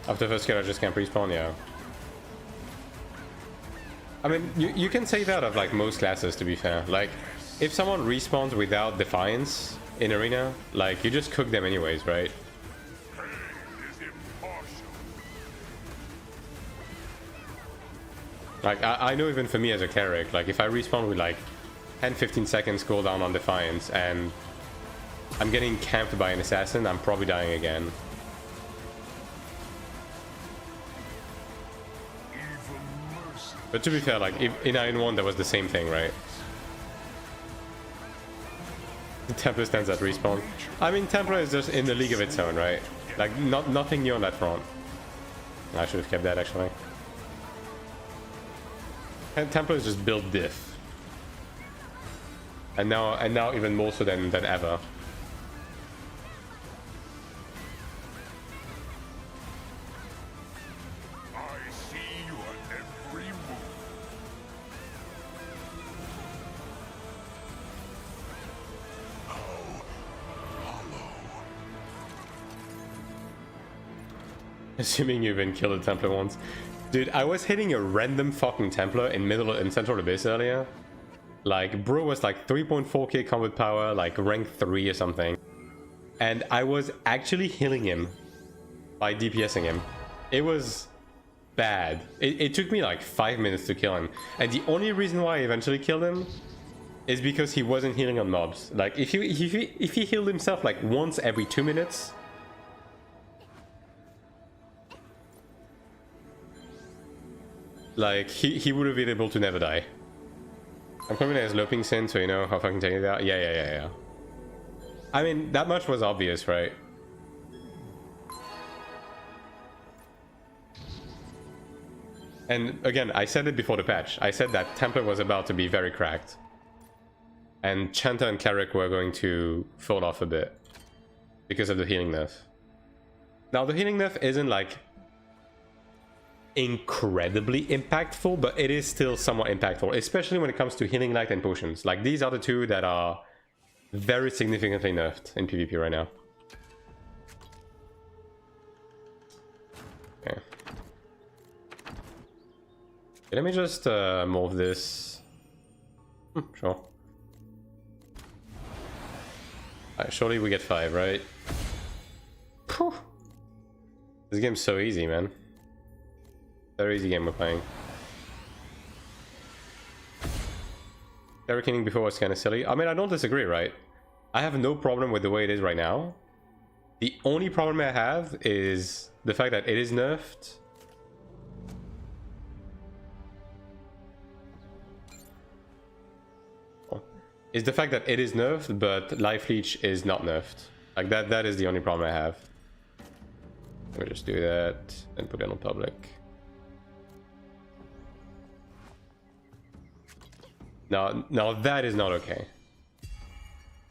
After first kill, I just can't respawn, yeah. I mean, you can say that of, like, most classes, to be fair. Like, if someone respawns without Defiance in Arena, like, you just cook them anyways, right? Like, I know even for me as a Cleric, like, if I respawn with, like, 10-15 seconds cooldown on Defiance, and I'm getting camped by an Assassin, I'm probably dying again. But to be fair, like, in Iron 1, that was the same thing, right? The Templar stands at respawn. I mean, Templar is just in the league of its own, right? Like, nothing new on that front. I should have kept that, actually. And Templar is just built diff. And now even more so than ever. Assuming you even killed a Templar once. Dude, I was hitting a random fucking Templar in Central Abyss earlier. Like, bro was like 3.4k combat power, like rank 3 or something. And I was actually healing him by DPSing him. It was bad. It took me like 5 minutes to kill him. And the only reason why I eventually killed him is because he wasn't healing on mobs. Like, if he healed himself like once every 2 minutes... Like, he would have been able to never die. I'm coming as Loping Sin, so you know how fucking taking it out. Yeah. I mean, that much was obvious, right? And again, I said it before the patch. I said that Templar was about to be very cracked. And Chanter and Cleric were going to fall off a bit. Because of the healing nerf. Now, the healing nerf isn't like... incredibly impactful, but it is still somewhat impactful, especially when it comes to healing light and potions. Like, these are the two that are very significantly nerfed in PvP right now. Okay. Let me just move this. Sure. Alright, surely we get 5, right? Whew. This game's so easy, man. Very easy game we're playing. Cleric before was kind of silly. I mean, I don't disagree, right? I have no problem with the way it is right now. The only problem I have is the fact that it is nerfed. Is the fact that it is nerfed, but Life Leech is not nerfed. Like, that is the only problem I have. Let me just do that and put it on public. Now that is not okay.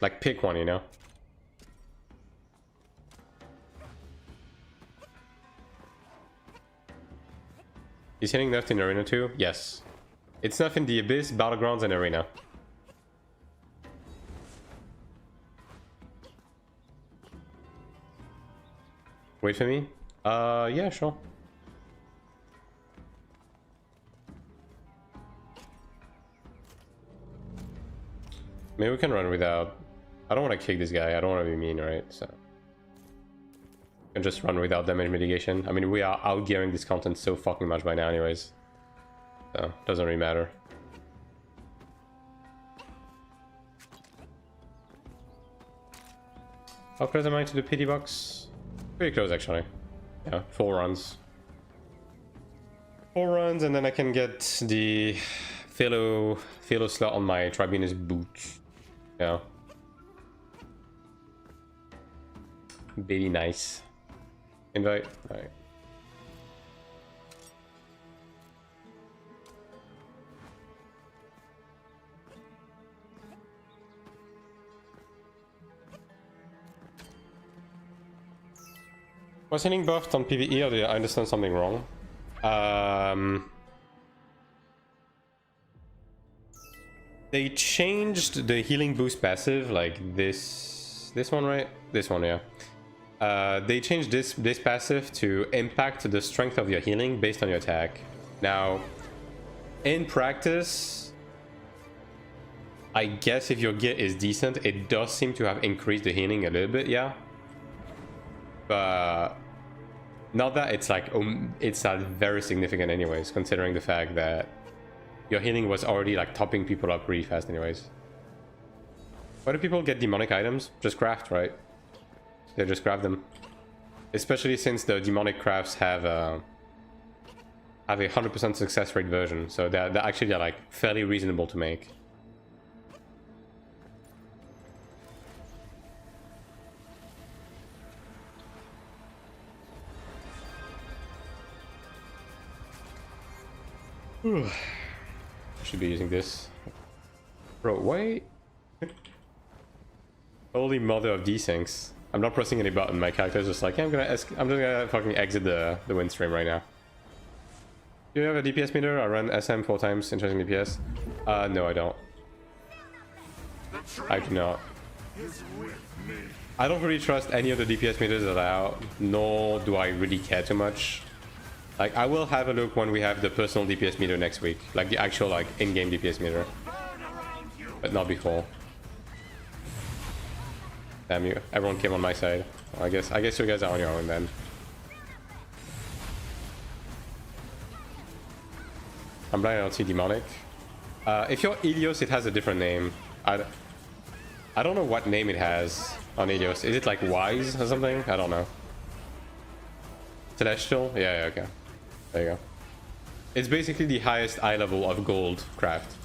Like, pick one, you know? He's hitting nerfed in Arena too? Yes. It's nerfed in the Abyss, Battlegrounds, and Arena. Wait for me? Yeah, sure. Maybe we can run without... I don't want to kick this guy. I don't want to be mean, right? So... we can just run without damage mitigation. I mean, we are outgearing this content so fucking much by now anyways. So, doesn't really matter. How close am I to the pity box? Pretty close, actually. Yeah, 4 runs. 4 runs, and then I can get the Philo slot on my Tribunus boot. Yeah. Very nice. Invite. Alright. Was hitting buffed on PvE, or did I understand something wrong? They changed the healing boost passive, like this one, right? This one, yeah. They changed this passive to impact the strength of your healing based on your attack. Now, in practice, I guess if your gear is decent, it does seem to have increased the healing a little bit, yeah. But not that it's like it's not very significant anyways, considering the fact that your healing was already like topping people up really fast anyways. Why do people get demonic items? Just craft, right? They just grab them. Especially since the demonic crafts have a 100% success rate version, so they're actually like fairly reasonable to make. I should be using this. Bro, why? Holy mother of desyncs. I'm not pressing any button, my character's just like, yeah, I'm just gonna fucking exit the win stream right now. Do you have a DPS meter? I run SM 4 times, interesting DPS. No, I don't. I do not. Is with me. I don't really trust any of the DPS meters that are out, nor do I really care too much. Like, I will have a look when we have the personal DPS meter next week, like the actual like in-game DPS meter, but not before. Damn you! Everyone came on my side. I guess you guys are on your own then. I'm blind. I don't see demonic. If you're Ilios, it has a different name. I don't know what name it has on Ilios. Is it like Wise or something? I don't know. Celestial? Yeah, okay. There you go. It's basically the highest eye level of gold craft.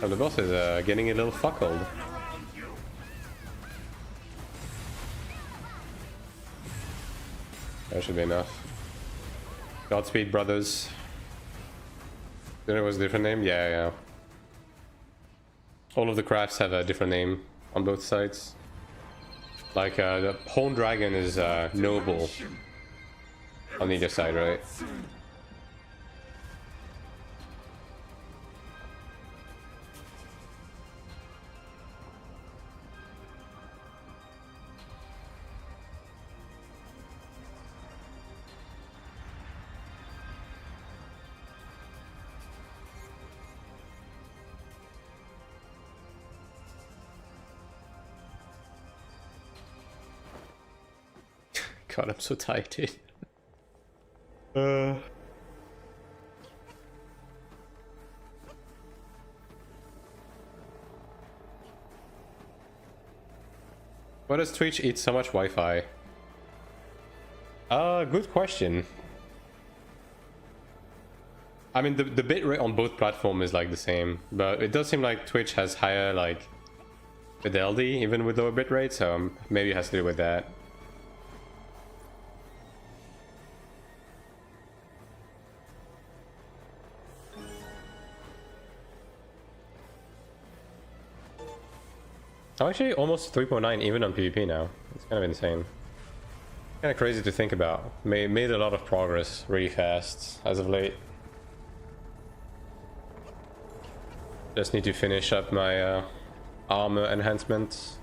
Oh, the boss is getting a little fuckled. That should be enough. Godspeed, brothers. Then it was a different name? Yeah. All of the crafts have a different name on both sides. Like, the Horned Dragon is Noble on either side, right? God, I'm so tired, dude. Why does Twitch eat so much Wi-Fi? Good question. I mean, the bitrate on both platforms is like the same, but it does seem like Twitch has higher like fidelity even with lower bitrate, so maybe it has to do with that. I'm actually almost 3.9 even on PvP now. It's kind of insane. Kind of crazy to think about. Made a lot of progress really fast as of late. Just need to finish up my armor enhancements.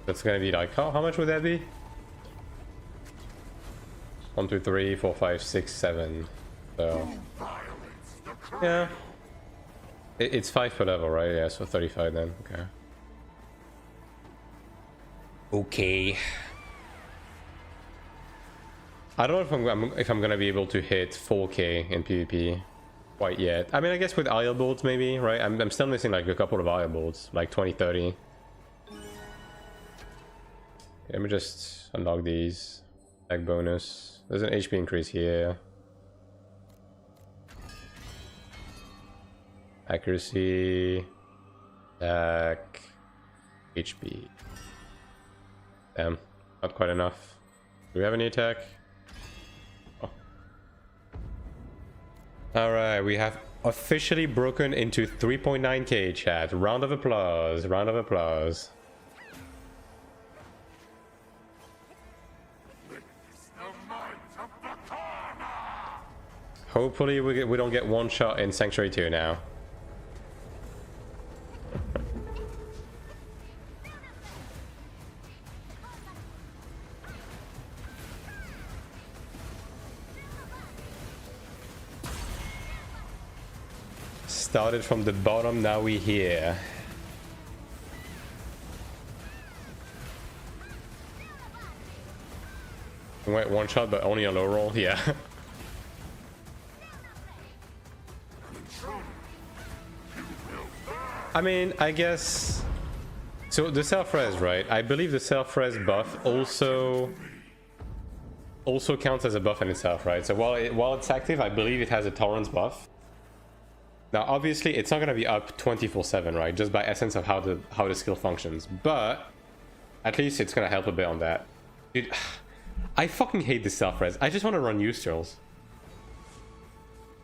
That's gonna be like, how much would that be? 1, 2, 3, 4, 5, 6, 7. So yeah. It's 5 per level, right? Yeah, so 35 then. Okay. I don't know if I'm gonna be able to hit 4K in PvP quite yet. I mean, I guess with IL builds maybe, right? I'm still missing like a couple of IL builds, like 20, 30. Let me just unlock these. Attack bonus. There's an HP increase here. Accuracy, attack, HP. Damn, not quite enough. Do we have any attack? Oh. Alright, we have officially broken into 3.9k, chat. Round of applause, round of applause. Hopefully we don't get one shot in Sanctuary 2 now. Started from the bottom, now we here. Wait, one shot, but only a low roll? Yeah. I mean, I guess... So, the self-res, right? I believe the self-res buff also counts as a buff in itself, right? So while it's active, I believe it has a tolerance buff. Now, obviously, it's not going to be up 24/7, right? Just by essence of how the skill functions. But at least it's going to help a bit on that. Dude, I fucking hate this self-res. I just want to run Eustrals.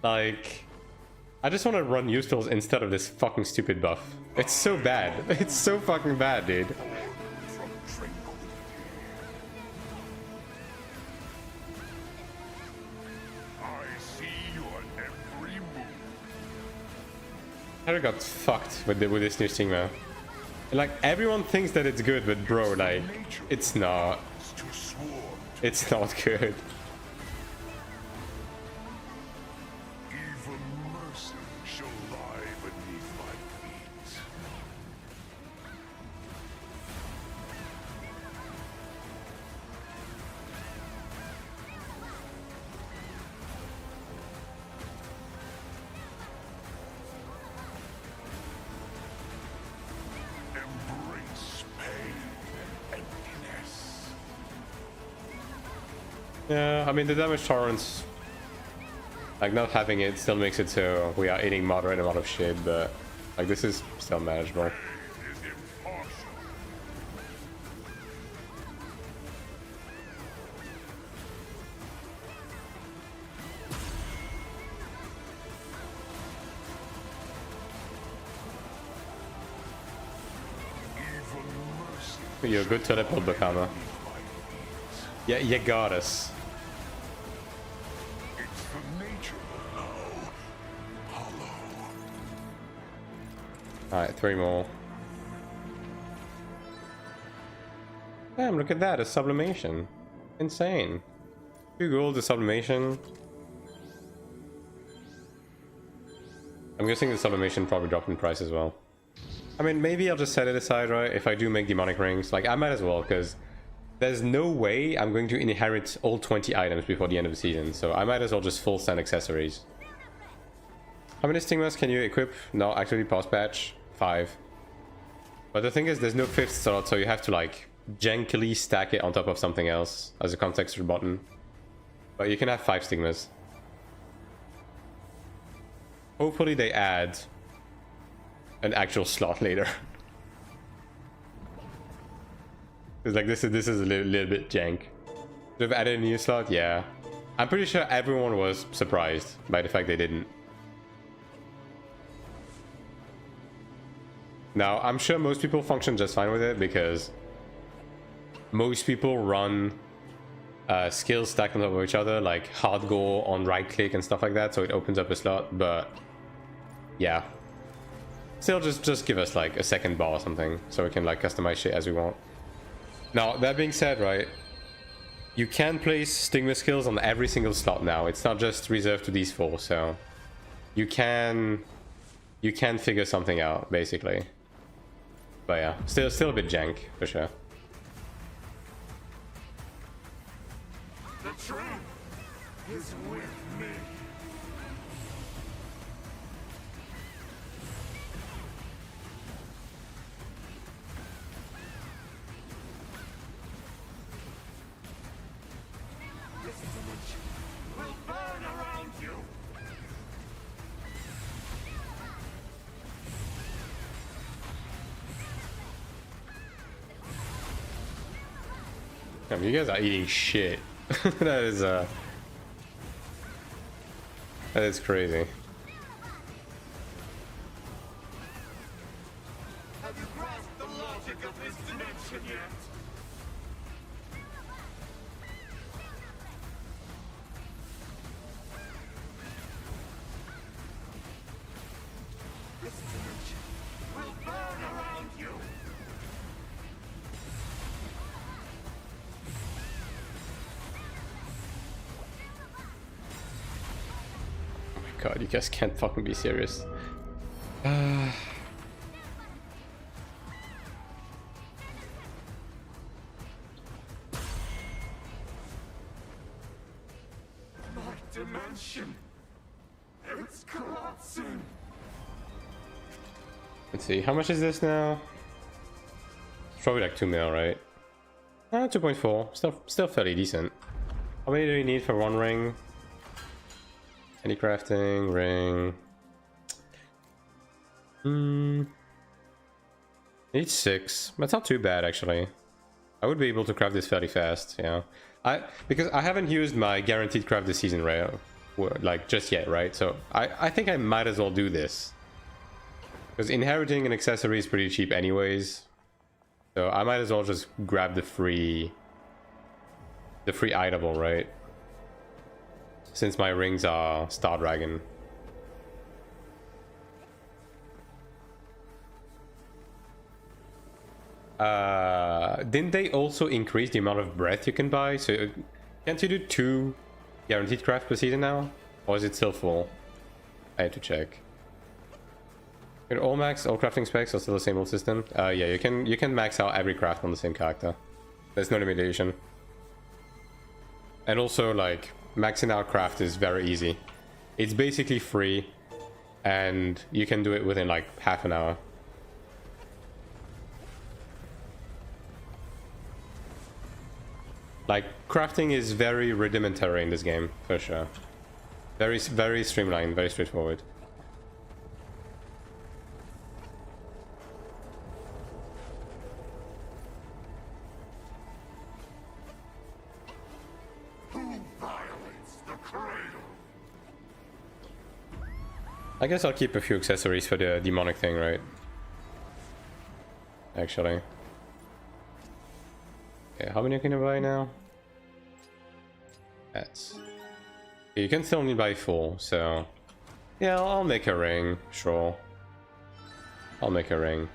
Like, I just want to run Eustrals instead of this fucking stupid buff. It's so bad. It's so fucking bad, dude. I see your every move. Cleric got fucked with this new stigma. Like, everyone thinks that it's good, but bro, like, it's not. It's not good. Even mercy shall lie beneath my feet. Embrace pain, emptiness. Yeah, I mean, the damage tolerance, like, not having it still makes it so we are eating moderate amount of shit, but, like, this is still manageable. Is impartial. Even mercy You're good to teleport, Bakama. Yeah, you got us. it's the nature now. Hollow. Alright, 3 more. Damn, look at that, a sublimation. Insane. 2 gold, a sublimation. I'm guessing the sublimation probably dropped in price as well. I mean, maybe I'll just set it aside, right? If I do make demonic rings, like, I might as well, because there's no way I'm going to inherit all 20 items before the end of the season, so I might as well just full send accessories. How many stigmas can you equip? No, actually, past patch 5. But the thing is, there's no 5th slot, so you have to, like, jankily stack it on top of something else as a contextual button. But you can have 5 stigmas. Hopefully they add an actual slot later. It's like, this is a little bit jank. They've added a new slot, yeah. I'm pretty sure everyone was surprised by the fact they didn't. Now, I'm sure most people function just fine with it because most people run skills stacked on top of each other, like hard goal on right click and stuff like that, so it opens up a slot, but yeah. Still, just give us like a second bar or something so we can like customize shit as we want. Now, that being said, right, you can place stigma skills on every single slot now. It's not just reserved to these 4, so you can figure something out basically. But yeah, still a bit jank for sure. The truth is with me. This image will burn around you. I mean, you guys are eating shit. That is crazy. Have you grasped the logic of this dimension yet? This dimension will burn around you. God, you guys can't fucking be serious. My dimension. It's collapsing. Let's see, how much is this now? It's probably like 2 mil, right? 2.4, still fairly decent. How many do you need for 1 ring? Any crafting, ring. Need 6. That's not too bad actually. I would be able to craft this fairly fast, yeah. Because I haven't used my guaranteed craft this season, right? Like just yet, right? So I think I might as well do this. Because inheriting an accessory is pretty cheap anyways. So I might as well just grab the free itemable, right? Since my rings are Star Dragon. Didn't they also increase the amount of breath you can buy? So can't you do 2 guaranteed craft per season now? Or is it still full? I have to check. All max, all crafting specs are still the same old system. Yeah, you can max out every craft on the same character. There's no limitation. And also, like, maxing out craft is very easy. It's basically free, and you can do it within like half an hour. Like, crafting is very rudimentary in this game, for sure. Very streamlined, very straightforward. I guess I'll keep a few accessories for the demonic thing, right? Actually. Okay, how many can I buy now? That's... You can still only buy 4, so... Yeah, I'll make a ring, sure. I'll make a ring.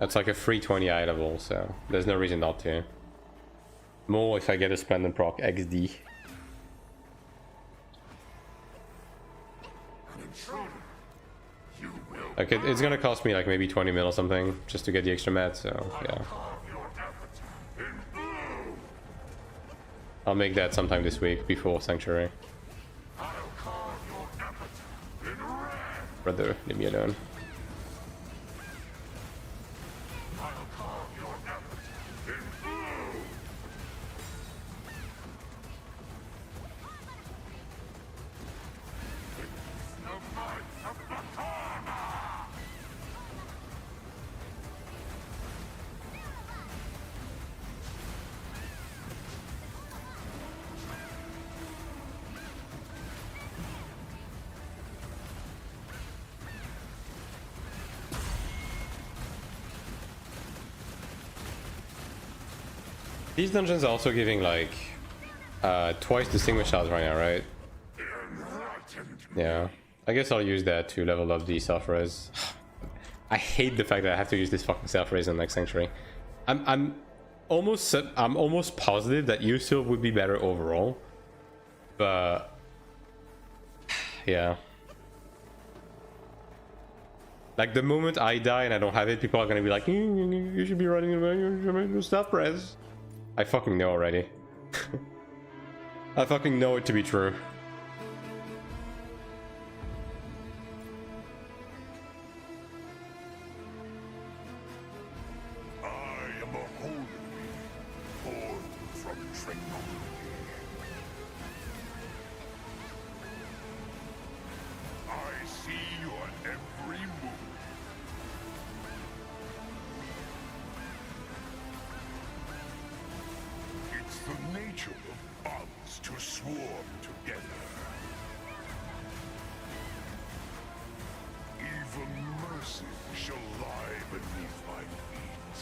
That's like a free 20 eye level, so there's no reason not to. More if I get a Splendid proc XD. Like it's gonna cost me like maybe 20 mil or something just to get the extra mat, so yeah. I'll make that sometime this week before Sanctuary. Brother, leave me alone. These dungeons are also giving like twice distinguished shards right now, right? Yeah. I guess I'll use that to level up the self-res. I hate the fact that I have to use this fucking self-res in the next Sanctuary. I'm almost positive that Yusuf would be better overall. But yeah. Like the moment I die and I don't have it, people are gonna be like, you should be running your self-res. I fucking know already. I fucking know it to be true. I am a holy, born from tranquility. I see your every move. It's the nature of bugs to swarm together. Even mercy shall lie beneath my feet.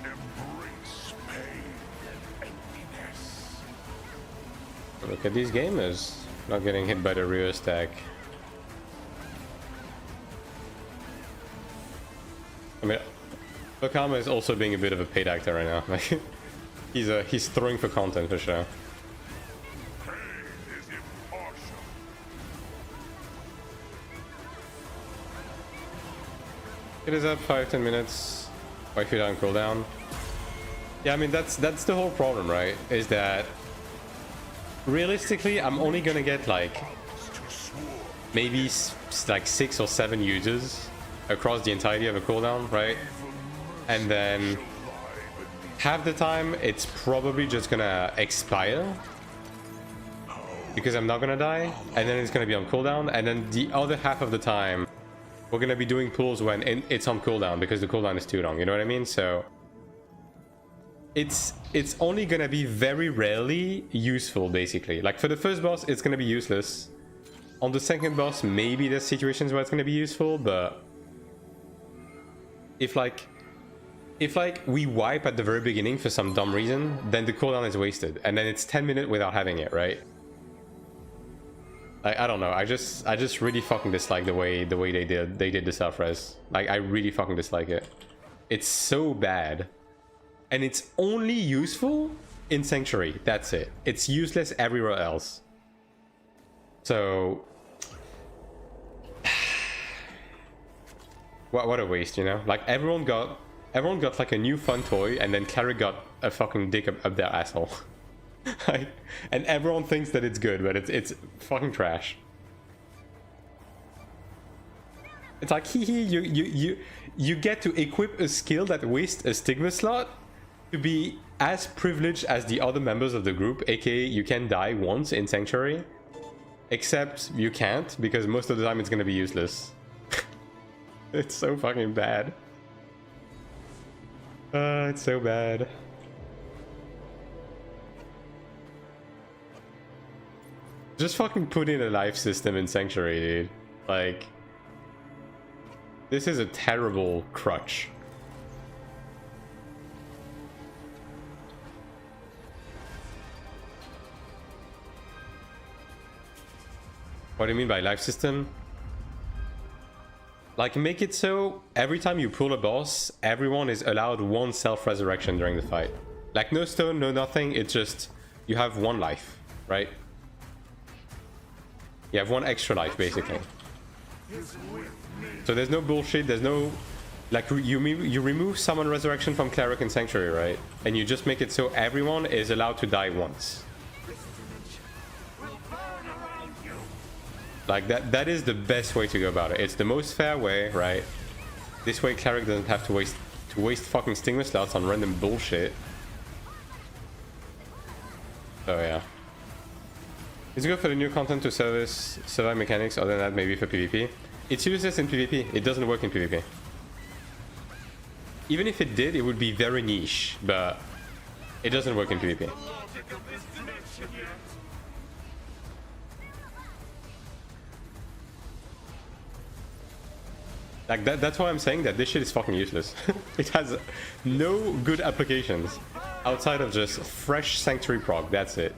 Embrace pain and emptiness. Look at these gamers. Not getting hit by the rear stack. I mean, Okama is also being a bit of a paid actor right now. Like, he's throwing for content for sure. Pain is impartial. It is up 5-10 minutes. Wipe you down, cooldown. Yeah, I mean that's the whole problem, right? Is that realistically, I'm only gonna get like maybe like 6 or 7 users across the entirety of a cooldown, right? And then half the time it's probably just gonna expire because I'm not gonna die, and then it's gonna be on cooldown, and then the other half of the time we're gonna be doing pulls when it's on cooldown because the cooldown is too long, you know what I mean? So it's only gonna be very rarely useful, basically. Like for the first boss it's gonna be useless. On the second boss maybe there's situations where it's gonna be useful, but if we wipe at the very beginning for some dumb reason, then the cooldown is wasted, and then it's 10 minutes without having it, right? I don't know. I just really fucking dislike the way they did the self-res. Like I really fucking dislike it. It's so bad. And it's only useful in Sanctuary. That's it. It's useless everywhere else. So what a waste, you know? Like everyone got like a new fun toy, and then Cleric got a fucking dick up their asshole. Like, and everyone thinks that it's good, but it's fucking trash. It's like you get to equip a skill that wastes a stigma slot to be as privileged as the other members of the group, aka you can die once in Sanctuary, except you can't because most of the time it's gonna be useless. It's so fucking bad. It's so bad. Just fucking put in a life system in Sanctuary, dude. Like, this is a terrible crutch. What do you mean by life system? Like, make it so every time you pull a boss, everyone is allowed one self-resurrection during the fight. Like, no stone, no nothing, it's just, you have one life, right? You have one extra life, basically. So there's no bullshit, there's no... Like, you remove summon resurrection from Cleric and Sanctuary, right? And you just make it so everyone is allowed to die once. Like, that is the best way to go about it. It's the most fair way, right? This way Cleric doesn't have to waste fucking stigma slots on random bullshit. So yeah. Is it good for the new content to survive mechanics, other than that maybe for PvP? It's useless in PvP, it doesn't work in PvP. Even if it did, it would be very niche, but it doesn't work in PvP. Like that's why I'm saying that this shit is fucking useless. It has no good applications outside of just fresh Sanctuary proc, that's it.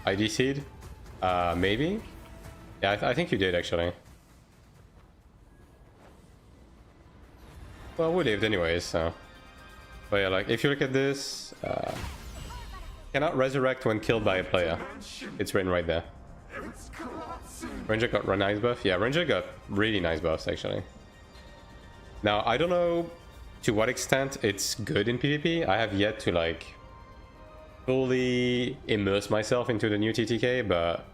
I DC'd? Maybe? Yeah, I think you did actually. Well, we lived anyways, so. But yeah, like, if you look at this, cannot resurrect when killed by a player. It's written right there. Ranger got a nice buff? Yeah, Ranger got really nice buffs, actually. Now, I don't know to what extent it's good in PvP. I have yet to, like, fully immerse myself into the new TTK, but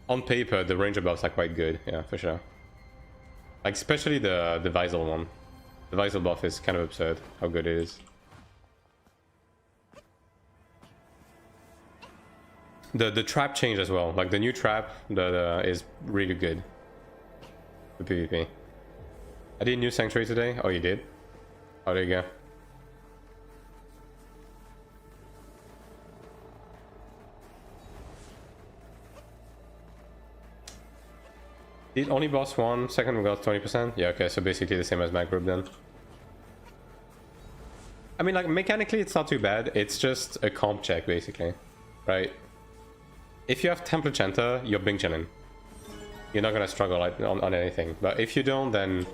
on paper, the Ranger buffs are quite good. Yeah, for sure. Like, especially the Visal one. The Visal buff is kind of absurd, how good it is. The trap change as well. Like, the new trap is really good for PvP. I did new Sanctuary today. Oh, you did? Oh, there you go. Did only boss one, second we got 20%? Yeah, okay, so basically the same as my group then. I mean, like, mechanically it's not too bad, it's just a comp check, basically. Right? If you have Templar Chanter, you're Bing Chenin. You're not gonna struggle on anything. But if you don't, then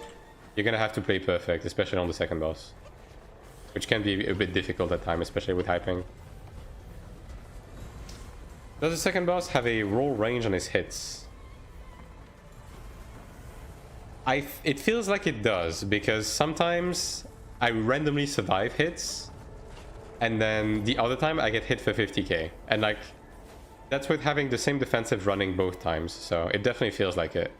you're gonna have to play perfect, especially on the second boss. Which can be a bit difficult at times, especially with hyping. Does the second boss have a roll range on his hits? It feels like it does, because sometimes I randomly survive hits, and then the other time I get hit for 50k. And like, that's with having the same defensive running both times, so it definitely feels like it.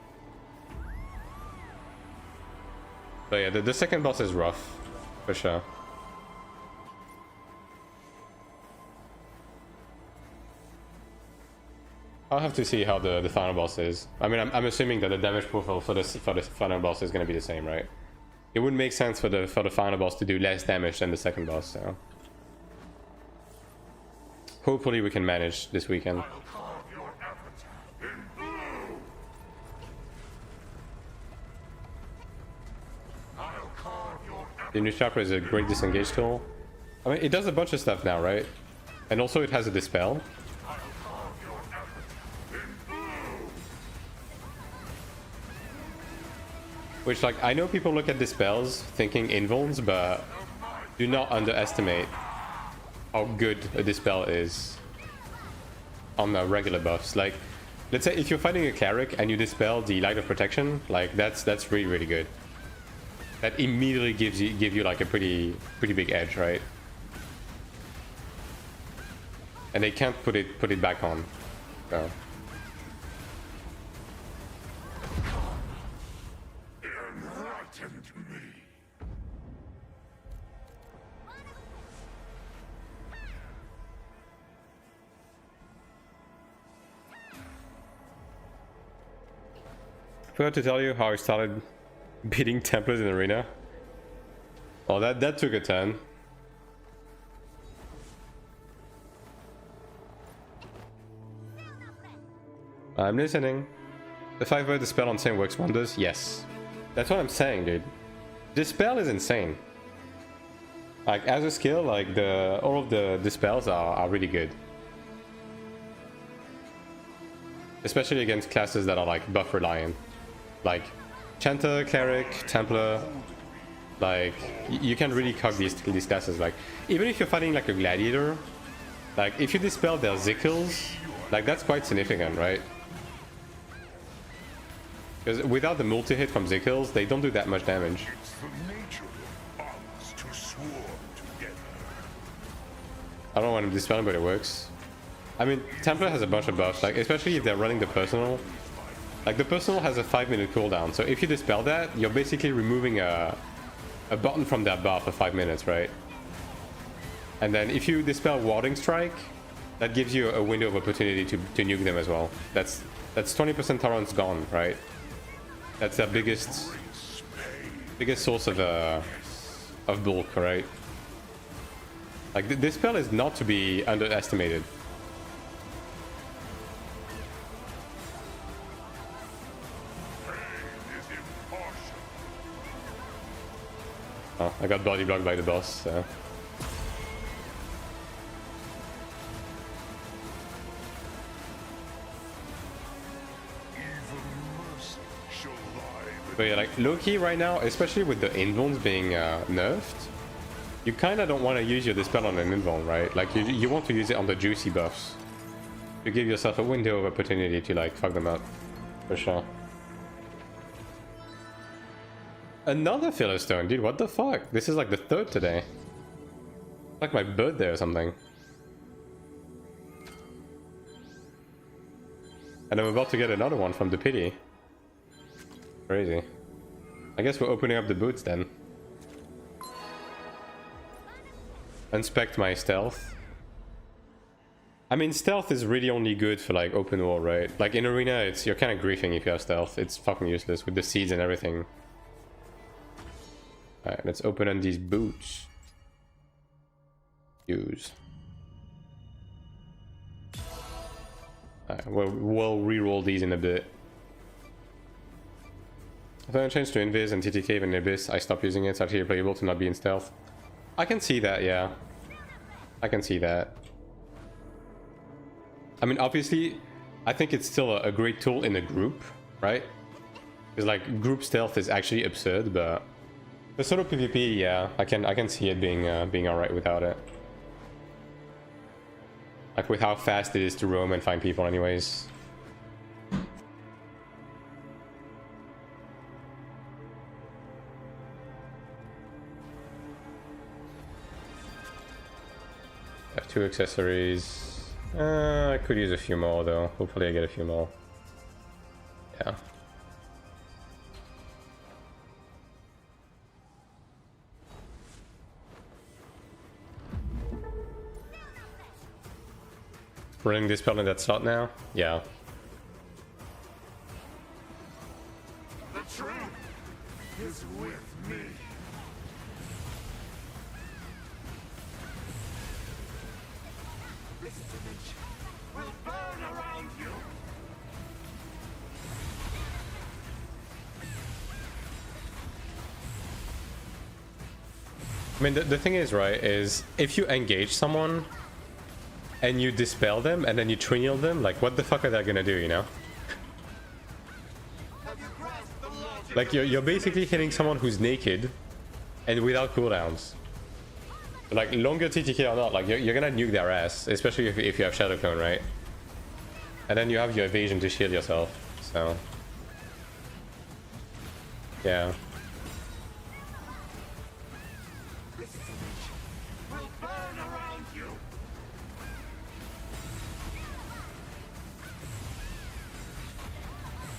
But yeah, the second boss is rough, for sure. I'll have to see how the final boss is. I mean, I'm assuming that the damage profile for the final boss is going to be the same, right? It wouldn't make sense for the final boss to do less damage than the second boss, so... Hopefully we can manage this weekend. I'll carve The new chopper is a great disengage tool. I mean, it does a bunch of stuff now, right? And also it has a dispel. Which, like, I know people look at dispels thinking invulns, but do not underestimate how good a dispel is on the regular buffs. Like, let's say if you're fighting a cleric and you dispel the light of protection, like that's really, really good. That immediately give you like a pretty big edge, right? And they can't put it back on. So. Forgot to tell you how I started beating Templars in Arena. Oh, that took a turn. I'm listening. The 5-word dispel on Saint works wonders? Yes. That's what I'm saying, dude. Dispel is insane. Like, as a skill, like, all of the dispels are really good. Especially against classes that are, like, buff reliant. Like, Chanter, Cleric, Templar. Like, you can really cog these classes. Like, even if you're fighting, like, a Gladiator, like, if you dispel their Zickles, like, that's quite significant, right? Because without the multi-hit from Zickles, they don't do that much damage. It's the nature of odds to swarm together. I don't know when I'm dispelling, but it works. I mean, Templar has a bunch of buffs, like, especially if they're running the personal. Like, the personal has a 5-minute cooldown, so if you dispel that, you're basically removing a button from that bar for 5 minutes, right? And then if you dispel Warding Strike, that gives you a window of opportunity to nuke them as well. That's 20% tolerance gone, right? That's their biggest source of bulk, right? Like, this spell is not to be underestimated. Oh, I got body blocked by the boss, so. But yeah, like, low-key right now, especially with the invulns being nerfed, you kinda don't want to use your dispel on an invuln, right? Like, you want to use it on the juicy buffs. To give yourself a window of opportunity to, like, fuck them up. For sure. Another filler stone, dude, what the fuck? This is like the 3rd today. Like my birthday or something. And I'm about to get another one from the pity. Crazy. I guess we're opening up the boots then. Inspect my stealth. I mean, stealth is really only good for like open war, right? Like in arena, you're kind of griefing if you have stealth. It's fucking useless with the seeds and everything. Alright, let's open on these boots. Use. Alright, we'll re-roll these in a bit. If I change to Invis and TTK even Abyss, I stop using it. It's actually playable to not be in stealth. I can see that, yeah. I can see that. I mean, obviously, I think it's still a great tool in a group, right? Because like group stealth is actually absurd, but the sort of PvP, yeah, I can see it being alright without it. Like with how fast it is to roam and find people, anyways. I have 2 accessories. I could use a few more though. Hopefully I get a few more. Yeah. Running this spell in that slot now? Yeah. The truth is with me. This image will burn around you. I mean, the thing is, right, is if you engage someone and you dispel them and then you trineal them, like, what the fuck are they gonna do, you know? Like, you're basically hitting someone who's naked and without cooldowns. Like, longer TTK or not, like, you're gonna nuke their ass, especially if you have Shadow Clone, right? And then you have your evasion to shield yourself, so... yeah.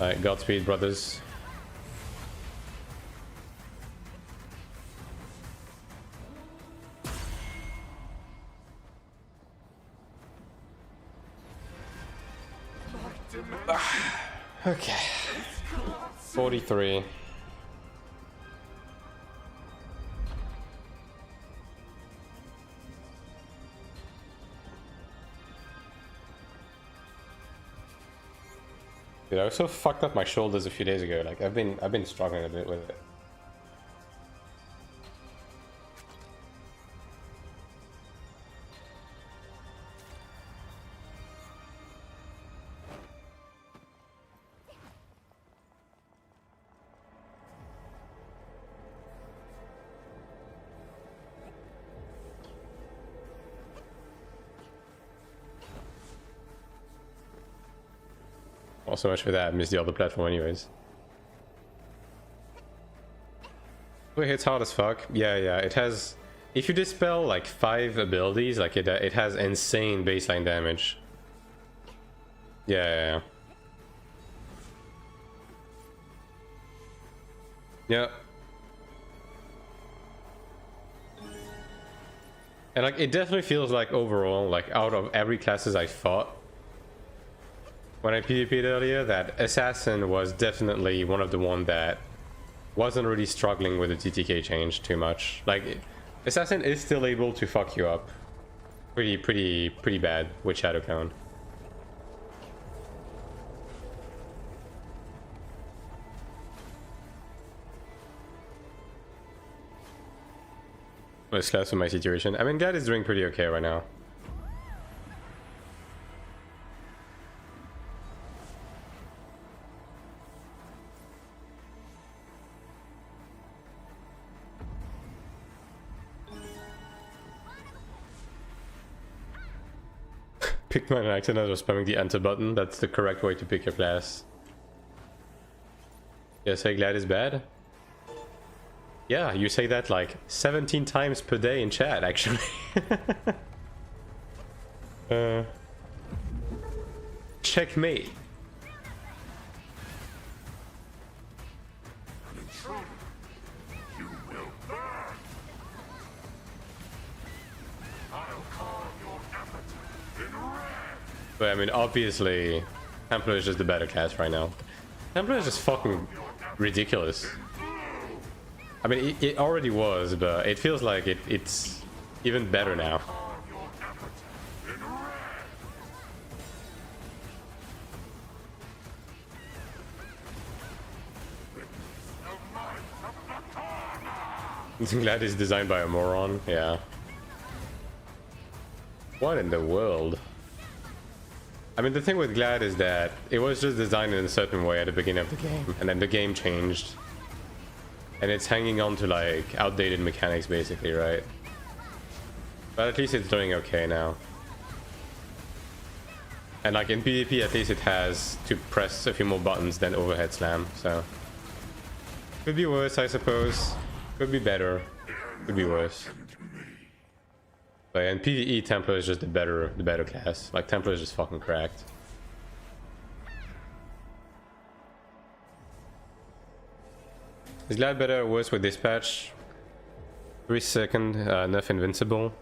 Alright, Godspeed, brothers. Okay. 43. Dude, I also fucked up my shoulders a few days ago. Like I've been struggling a bit with it. Not so much for that, I missed the other platform anyways. It hits hard as fuck. Yeah, it has... if you dispel like 5 abilities, like it has insane baseline damage. Yeah. Yeah. And like, it definitely feels like overall, like out of every classes I fought, when I PvP'd earlier, that Assassin was definitely one of the one that wasn't really struggling with the TTK change too much. Like, Assassin is still able to fuck you up pretty bad with Shadow Clone. Let's class with my situation. I mean, Glad is doing pretty okay right now. Pick my accident or spamming the enter button. That's the correct way to pick your class. Yeah, say Glad is bad? Yeah, you say that like 17 times per day in chat, actually. Checkmate. But I mean, obviously, Templar is just the better class right now. Templar is just fucking ridiculous. I mean, it already was, but it feels like it's even better now. I'm glad it's designed by a moron, yeah. What in the world? I mean, the thing with Glad is that it was just designed in a certain way at the beginning of the game, and then the game changed. And it's hanging on to like outdated mechanics basically, right? But at least it's doing okay now. And like in PvP, at least it has to press a few more buttons than overhead slam, so... could be worse, I suppose. Could be better. Could be worse. But in PvE, Templar is just the better class. Like, Templar is just fucking cracked. Is Glad better or worse with Dispatch? 3-second, enough invincible.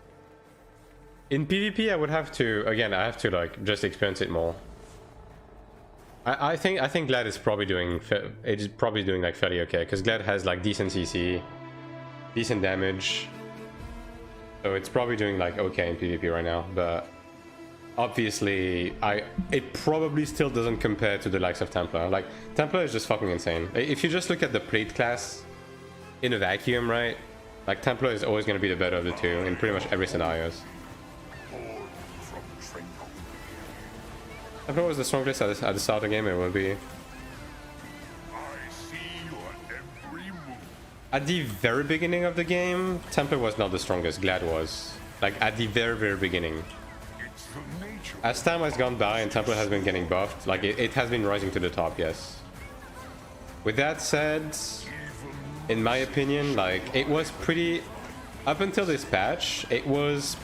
In PvP, I would have to, again, I have to like just experience it more. I think Glad is probably doing, it's probably doing like fairly okay, because Glad has like decent CC, decent damage. So it's probably doing like okay in PvP right now, but obviously it probably still doesn't compare to the likes of Templar. Like, Templar is just fucking insane. If you just look at the plate class in a vacuum, right? Like Templar is always going to be the better of the two in pretty much every scenarios. Born from Tranquil. Templar was the strongest at the start of the game. It would be I see your every move. at the very beginning of the game. Templar was not the strongest. Glad was like at the very beginning. It's the nature. As time has gone by and Templar has been getting buffed, like it has been rising to the top. Yes. With that said, in my opinion, like it was pretty up until this patch, it was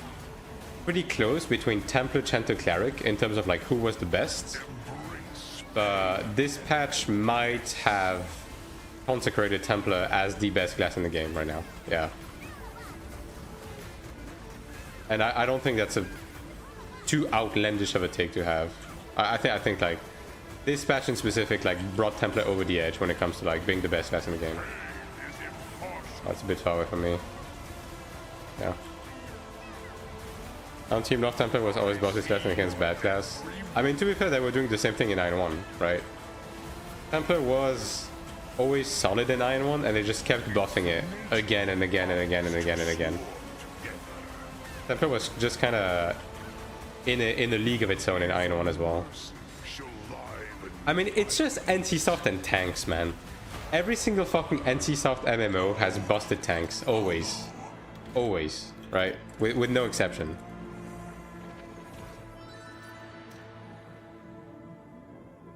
pretty close between Templar, Chanter, Cleric in terms of like who was the best. But this patch might have consecrated Templar as the best class in the game right now. Yeah. And I don't think that's a too outlandish of a take to have. I think like this patch in specific like brought Templar over the edge when it comes to like being the best class in the game. That's a bit far away from me. Yeah. On Team North, Templar was always boss's class and against bad class. I mean, to be fair, they were doing the same thing in Iron 1, right? Templar was always solid in Iron 1 and they just kept buffing it again and again and again and again and again. Templar was just kind of in a league of its own in Iron 1 as well. I mean, it's just NC-Soft and tanks, man. Every single fucking NC-Soft MMO has busted tanks. Always. Always. Right? With no exception.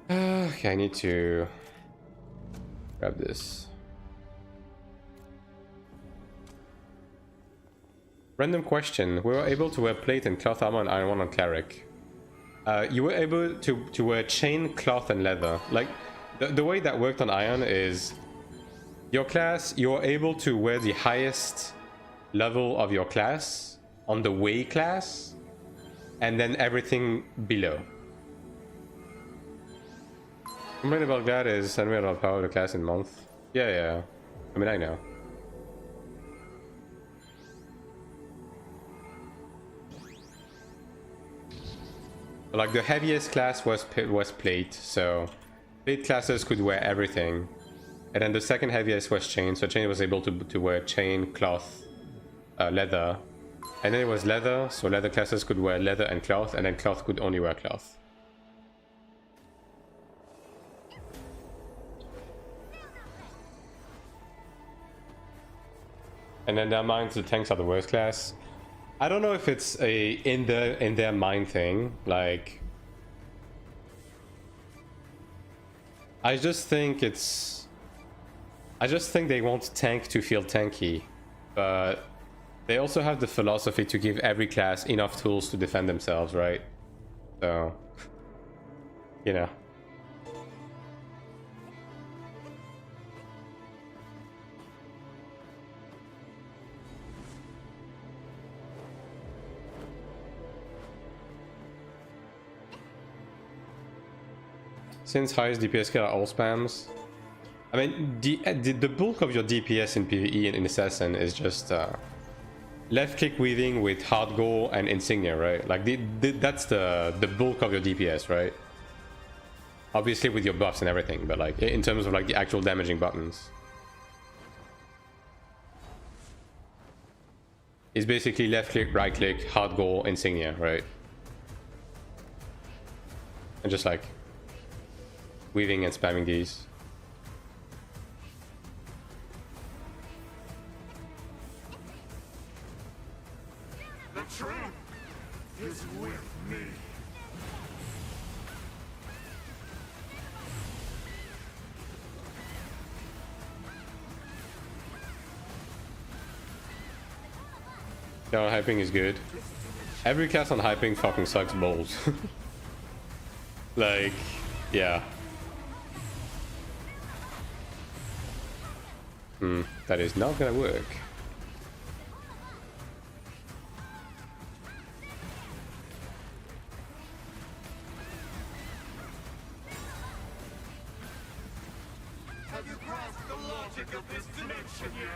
Okay, I need to grab this. Random question. We were able to wear plate and cloth armor and Iron 1 on Cleric. You were able to wear chain, cloth, and leather. Like, the way that worked on Iron is your class, you're able to wear the highest level of your class on the way class, and then everything below. Complaint about that is send me a lot of power to class in a month. Yeah. I mean, I know. Like the heaviest class was plate, so plate classes could wear everything, and then the second heaviest was chain, so chain was able to wear chain, cloth, leather, and then it was leather, so leather classes could wear leather and cloth, and then cloth could only wear cloth. And then their minds, the tanks are the worst class. I don't know if it's a in their mind thing. Like, I just think they want tank to feel tanky, but they also have the philosophy to give every class enough tools to defend themselves, right? So, you know. Since highest DPS skill are all spams. I mean, the bulk of your DPS in PvE and in Assassin is just left click weaving with hard goal and insignia, right? Like that's the bulk of your DPS, right? Obviously with your buffs and everything, but like in terms of like the actual damaging buttons, it's basically left click, right click, hard goal, insignia, right? And just like weaving and spamming these. The truth is with me. Yeah, hyping is good. Every class on hyping fucking sucks balls. Like, yeah. That is not gonna work. Have you grasped the logic of this dimension yet?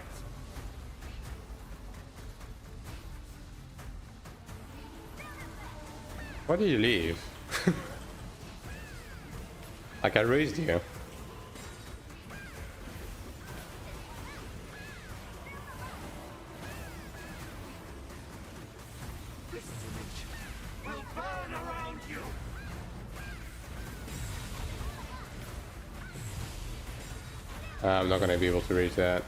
Why did you leave? Like, I raised you. This image will burn around you. I'm not gonna be able to reach that.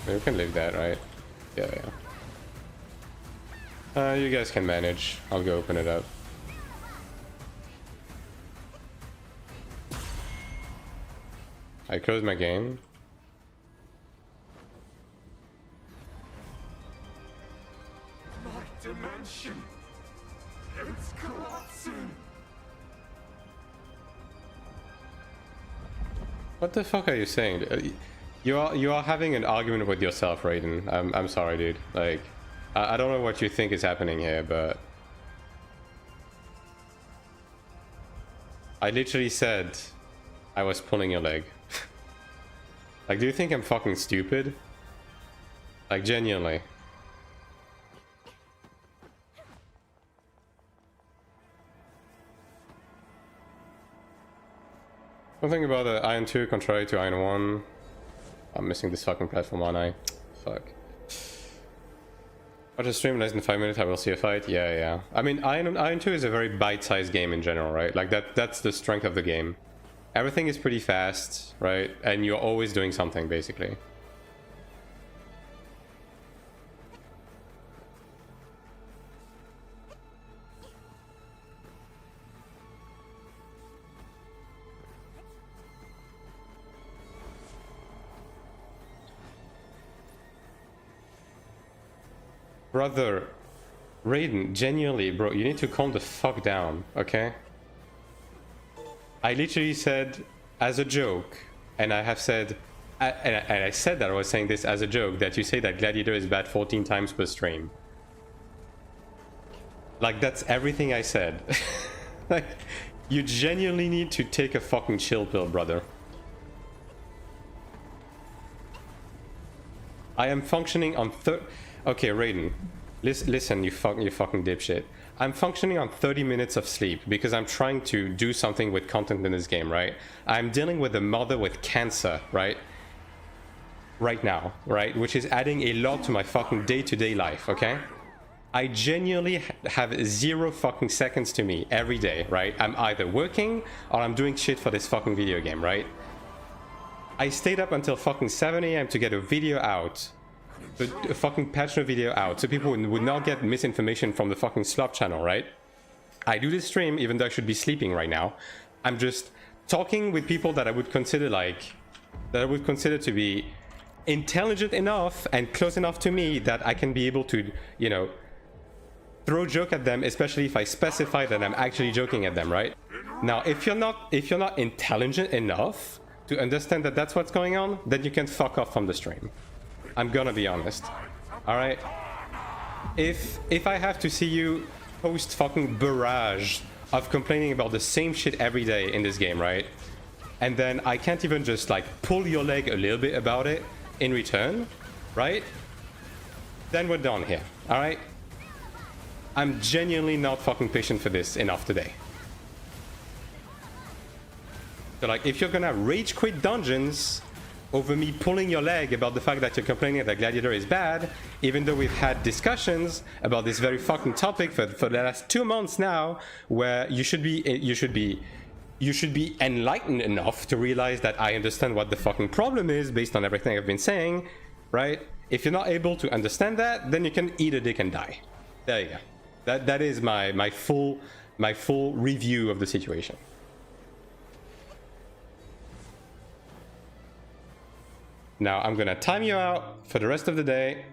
We can leave that, right? Yeah, yeah. You guys can manage. I'll go open it up. I closed my game. My dimension, it's collapsing. What the fuck are you saying? You are having an argument with yourself, Raiden. I'm sorry, dude. Like, I don't know what you think is happening here, but I literally said I was pulling your leg. Like, do you think I'm fucking stupid? Like, genuinely. Something about the Iron 2 contrary to Iron 1. I'm missing this fucking platform, aren't I? Fuck. Watch a stream less than 5 minutes, I will see a fight. Yeah, yeah. I mean, Iron 2 is a very bite-sized game in general, right? Like, that's the strength of the game. Everything is pretty fast, right? And you're always doing something, basically. Brother, Raiden, genuinely, bro, you need to calm the fuck down, okay? I literally said, as a joke, and I have said, and I said that I was saying this as a joke, that you say that Gladiator is bad 14 times per stream. Like, that's everything I said. Like, you genuinely need to take a fucking chill pill, brother. I am functioning on Okay, Raiden, listen, you fucking dipshit. I'm functioning on 30 minutes of sleep because I'm trying to do something with content in this game, right? I'm dealing with a mother with cancer, right? Right now, right? Which is adding a lot to my fucking day-to-day life, okay? I genuinely have 0 fucking seconds to me every day, right? I'm either working or I'm doing shit for this fucking video game, right? I stayed up until fucking 7 AM to get a video out. A fucking patch note video out so people would not get misinformation from the fucking slop channel, right? I do this stream even though I should be sleeping right now. I'm just talking with people that I would consider to be intelligent enough and close enough to me that I can be able to, you know, throw a joke at them, especially if I specify that I'm actually joking at them, right? Now, if you're not intelligent enough to understand that that's what's going on, then you can fuck off from the stream. I'm gonna be honest. Alright? If I have to see you post fucking barrage of complaining about the same shit every day in this game, right? And then I can't even just like pull your leg a little bit about it in return, right? Then we're done here, alright? I'm genuinely not fucking patient for this enough today. So like, if you're gonna rage quit dungeons over me pulling your leg about the fact that you're complaining that Gladiator is bad, even though we've had discussions about this very fucking topic for the last 2 months now, where you should be enlightened enough to realize that I understand what the fucking problem is based on everything I've been saying, right? If you're not able to understand that, then you can eat a dick and die. There you go. That is my full review of the situation. Now I'm gonna time you out for the rest of the day,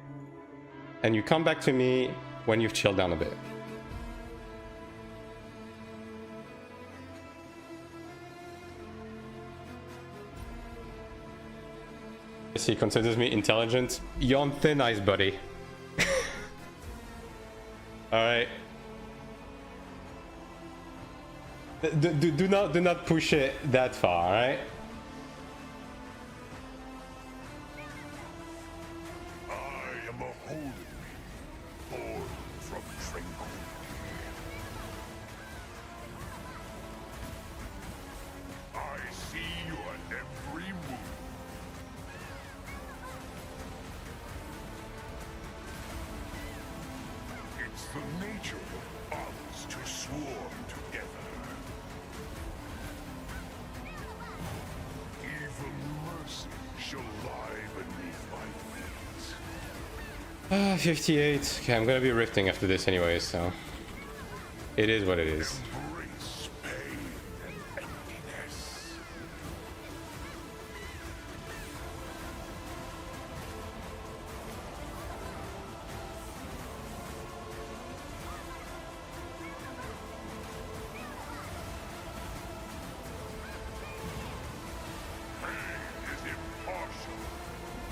and you come back to me when you've chilled down a bit. He considers me intelligent. You're on thin ice, buddy. Alright. Do not push it that far, alright? the nature of others to swarm together. Even mercy shall lie beneath my feet. 58. Okay, I'm gonna be rifting after this anyway, so it is what it is. Embrace pain and emptiness. Pain is impartial.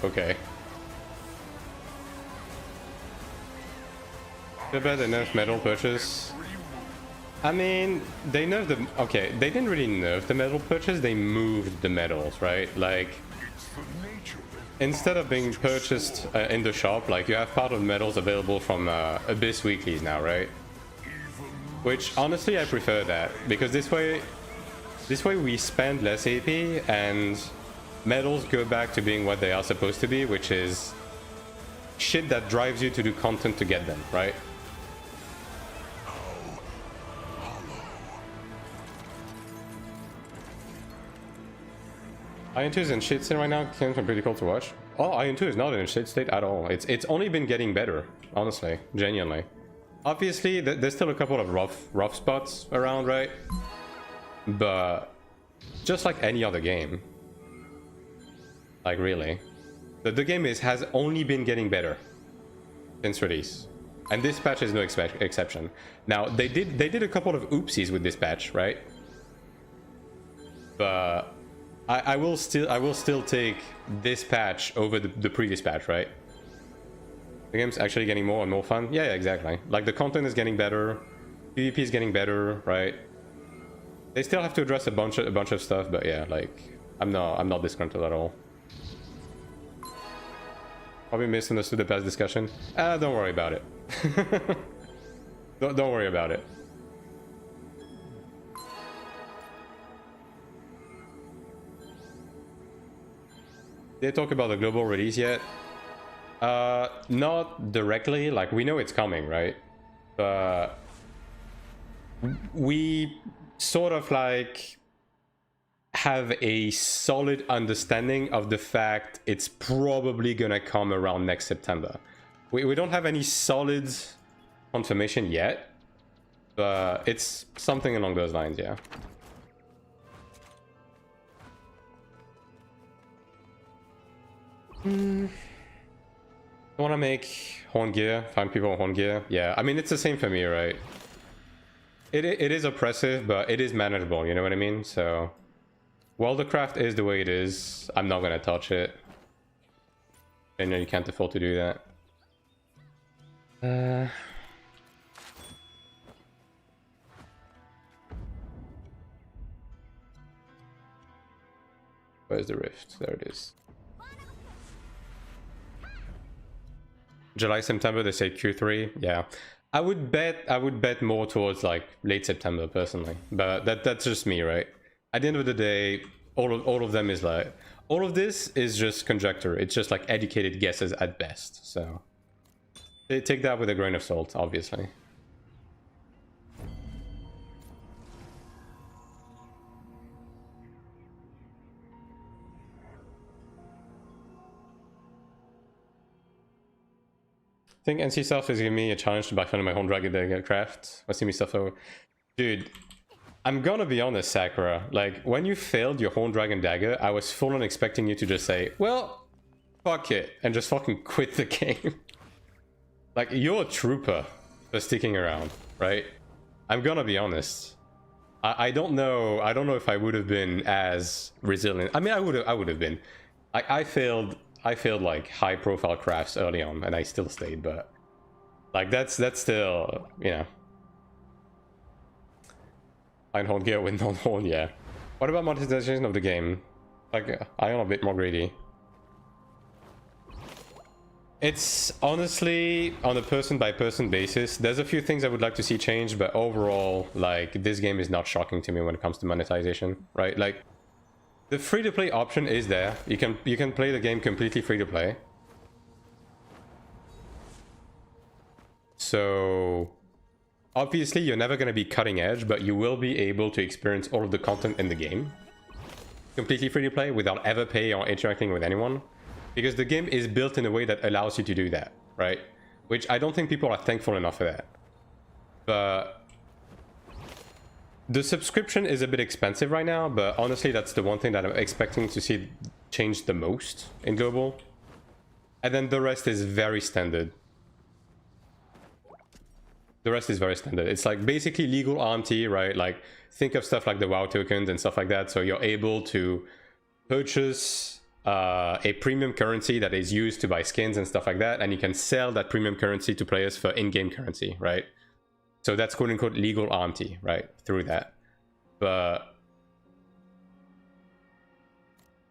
Okay. Too bad they nerfed metal purchase. I mean, they nerfed the... Okay, they didn't really nerf the metal purchase, they moved the medals, right? Like, It's the nature of instead of being purchased in the shop, like, you have part of the medals available from Abyss Weeklies now, right? Which, honestly, I prefer that, because this way we spend less AP, and medals go back to being what they are supposed to be, which is shit that drives you to do content to get them, right? Iron 2 is in shit state right now. Games are pretty cool to watch. Oh, Iron 2 is not in a shit state at all. It's only been getting better, honestly, genuinely. Obviously, there's still a couple of rough spots around, right? But just like any other game, like really, the game has only been getting better since release, and this patch is no exception. Now they did a couple of oopsies with this patch, right? But I will still take this patch over the previous patch, right? The game's actually getting more and more fun. Yeah, exactly. Like, the content is getting better, PvP is getting better, right? They still have to address a bunch of stuff, but yeah, like, I'm not disgruntled at all. Probably misunderstood the past discussion. Don't worry about it. don't worry about it. Did they talk about the global release yet? Not directly. Like, we know it's coming, right? But we sort of like have a solid understanding of the fact it's probably gonna come around next September. We don't have any solid confirmation yet, but it's something along those lines, yeah. I want to make horn gear, find people on horn gear. Yeah, I mean, it's the same for me, right? It is oppressive, but it is manageable, you know what I mean? So, while the craft is the way it is, I'm not gonna touch it. I know you can't afford to do that. Where's the rift? There it is. July, September, they say Q3. Yeah, I would bet more towards like late September personally, but that's just me, right? At the end of the day, all of them is like, all of this is just conjecture. It's just like educated guesses at best. So they take that with a grain of salt, obviously. I think NC South is giving me a challenge to backfill my own Dragon Dagger craft. I see me stuff over. Dude, I'm gonna be honest, Sakura. Like, when you failed your Horn Dragon Dagger, I was full on expecting you to just say, well, fuck it, and just fucking quit the game. Like, you're a trooper for sticking around, right? I'm gonna be honest. I don't know if I would have been as resilient. I mean, I would have been. I failed like high profile crafts early on, and I still stayed, but like that's still, you know. Fine horn gear with non-horn, yeah. What about monetization of the game? Like, I am a bit more greedy. It's honestly on a person-by-person basis. There's a few things I would like to see changed, but overall, like, this game is not shocking to me when it comes to monetization, right? Like, the free-to-play option is there. You can play the game completely free-to-play. So obviously you're never going to be cutting edge, but you will be able to experience all of the content in the game completely free to play without ever paying or interacting with anyone, because the game is built in a way that allows you to do that, right? Which I don't think people are thankful enough for that. But the subscription is a bit expensive right now, but honestly that's the one thing that I'm expecting to see change the most in global. And then the rest is very standard. The rest is very standard. It's like basically legal RMT, right? Like think of stuff like the WoW tokens and stuff like that. So you're able to purchase a premium currency that is used to buy skins and stuff like that. And you can sell that premium currency to players for in-game currency, right? So that's quote unquote legal RMT, right? Through that. But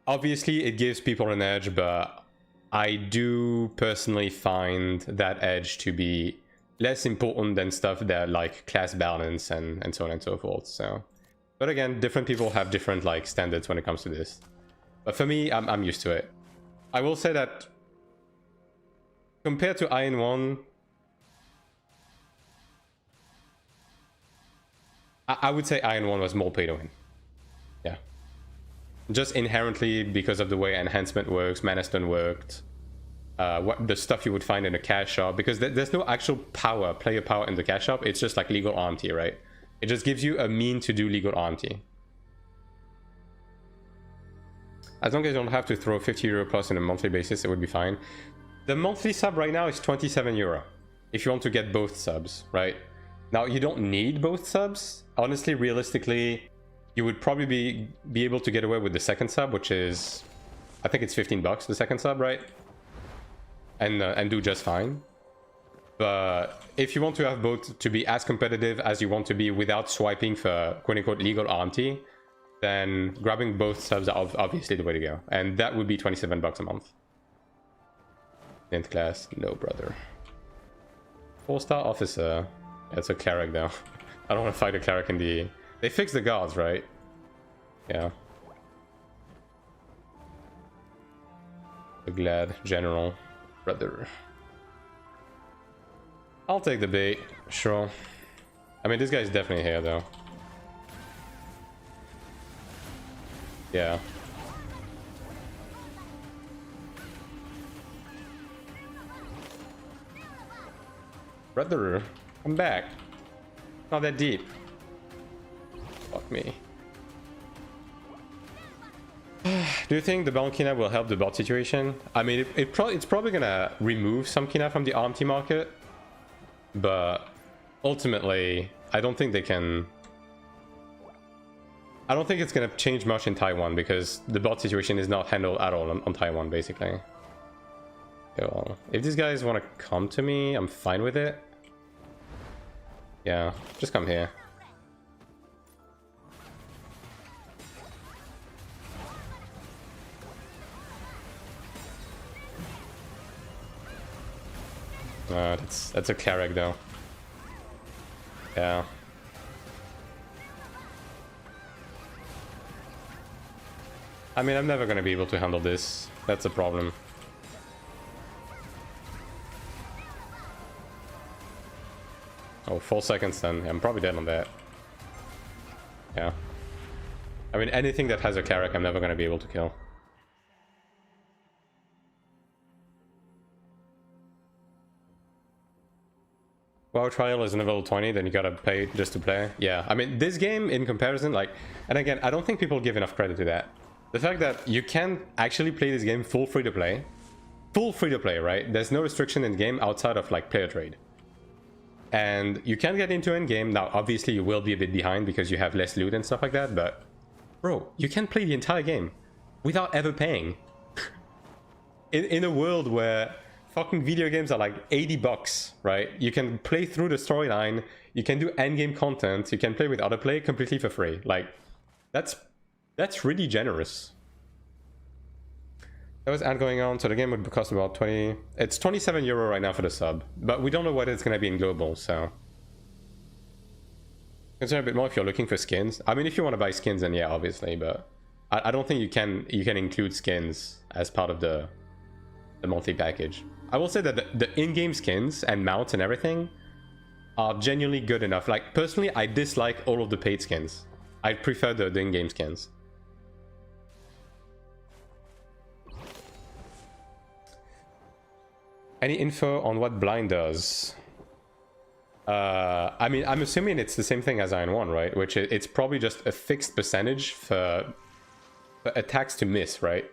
obviously it gives people an edge, but I do personally find that edge to be less important than stuff that like class balance and so on and so forth. So, but again, different people have different like standards when it comes to this. But for me, I'm used to it. I will say that compared to Iron 1, I would say Iron 1 was more pay to win. Yeah. Just inherently because of the way enhancement works, Mana Stone worked, what the stuff you would find in a cash shop, because there's no actual power, player power in the cash shop. It's just like legal RMT, right? It just gives you a mean to do legal RMT. As long as you don't have to throw 50 euro plus on a monthly basis, it would be fine. The monthly sub right now is 27 euro if you want to get both subs, right? Now you don't need both subs. Honestly, realistically, you would probably be able to get away with the second sub, which is, I think it's 15 bucks, the second sub, right? And do just fine. But if you want to have both to be as competitive as you want to be without swiping for quote-unquote legal RMT, then grabbing both subs are obviously the way to go. And that would be 27 bucks a month. 10th class, no brother. 4-star officer. That's a cleric though. I don't want to fight a cleric in the... They fixed the guards, right? Yeah. The glad general. Brother. I'll take the bait, sure. I mean, this guy's definitely here though. Yeah. Brother, come back. Not that deep. Fuck me. Do you think the bound Kina will help the bot situation? I mean, it's probably gonna remove some Kina from the RMT market, but ultimately, I don't think they can... I don't think it's gonna change much in Taiwan because the bot situation is not handled at all on Taiwan, basically. Okay, well, if these guys want to come to me, I'm fine with it. Yeah, just come here. That's a cleric though. Yeah. I mean, I'm never gonna be able to handle this. That's a problem. Oh, 4 seconds then. I'm probably dead on that. Yeah. I mean, anything that has a cleric, I'm never gonna be able to kill. WoW trial is level 20, then you gotta pay just to play. Yeah, I mean, this game in comparison, like, and again, I don't think people give enough credit to that. The fact that you can actually play this game full free to play, right? There's no restriction in the game outside of like player trade. And you can get into endgame. Now, obviously, you will be a bit behind because you have less loot and stuff like that, but bro, you can play the entire game without ever paying. in a world where fucking video games are like 80 bucks, right? You can play through the storyline, you can do endgame content, you can play with other play completely for free. Like, that's really generous. There was ad going on, so the game would cost about 20... It's 27 euro right now for the sub, but we don't know what it's going to be in global, so... Consider a bit more if you're looking for skins. I mean, if you want to buy skins, then yeah, obviously, but... I don't think you can include skins as part of the monthly package. I will say that the in-game skins and mounts and everything are genuinely good enough. Like, personally, I dislike all of the paid skins. I prefer the in-game skins. Any info on what blind does? I mean, I'm assuming it's the same thing as Iron 1, right? Which it's probably just a fixed percentage for attacks to miss, right?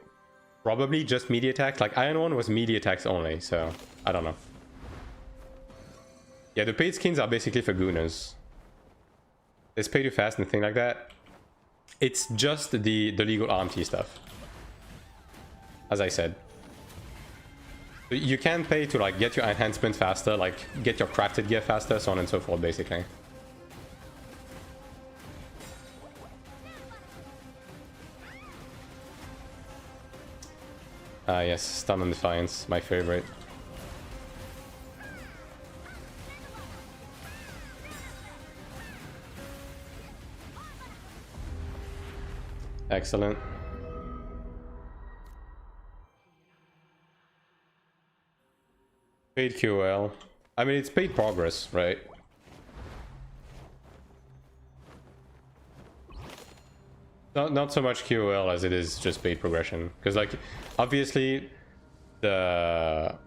Probably just melee attacks. Like, Iron 1 was melee attacks only, so I don't know. Yeah, the paid skins are basically for gooners. It's pay too fast and things like that. It's just the legal RMT stuff. As I said. You can pay to like get your enhancement faster, like get your crafted gear faster, so on and so forth, basically. Yes, Stun and Defiance, my favorite. Excellent. Paid QL. I mean, it's paid progress, right? Not so much QL as it is just paid progression. Because, like, obviously, the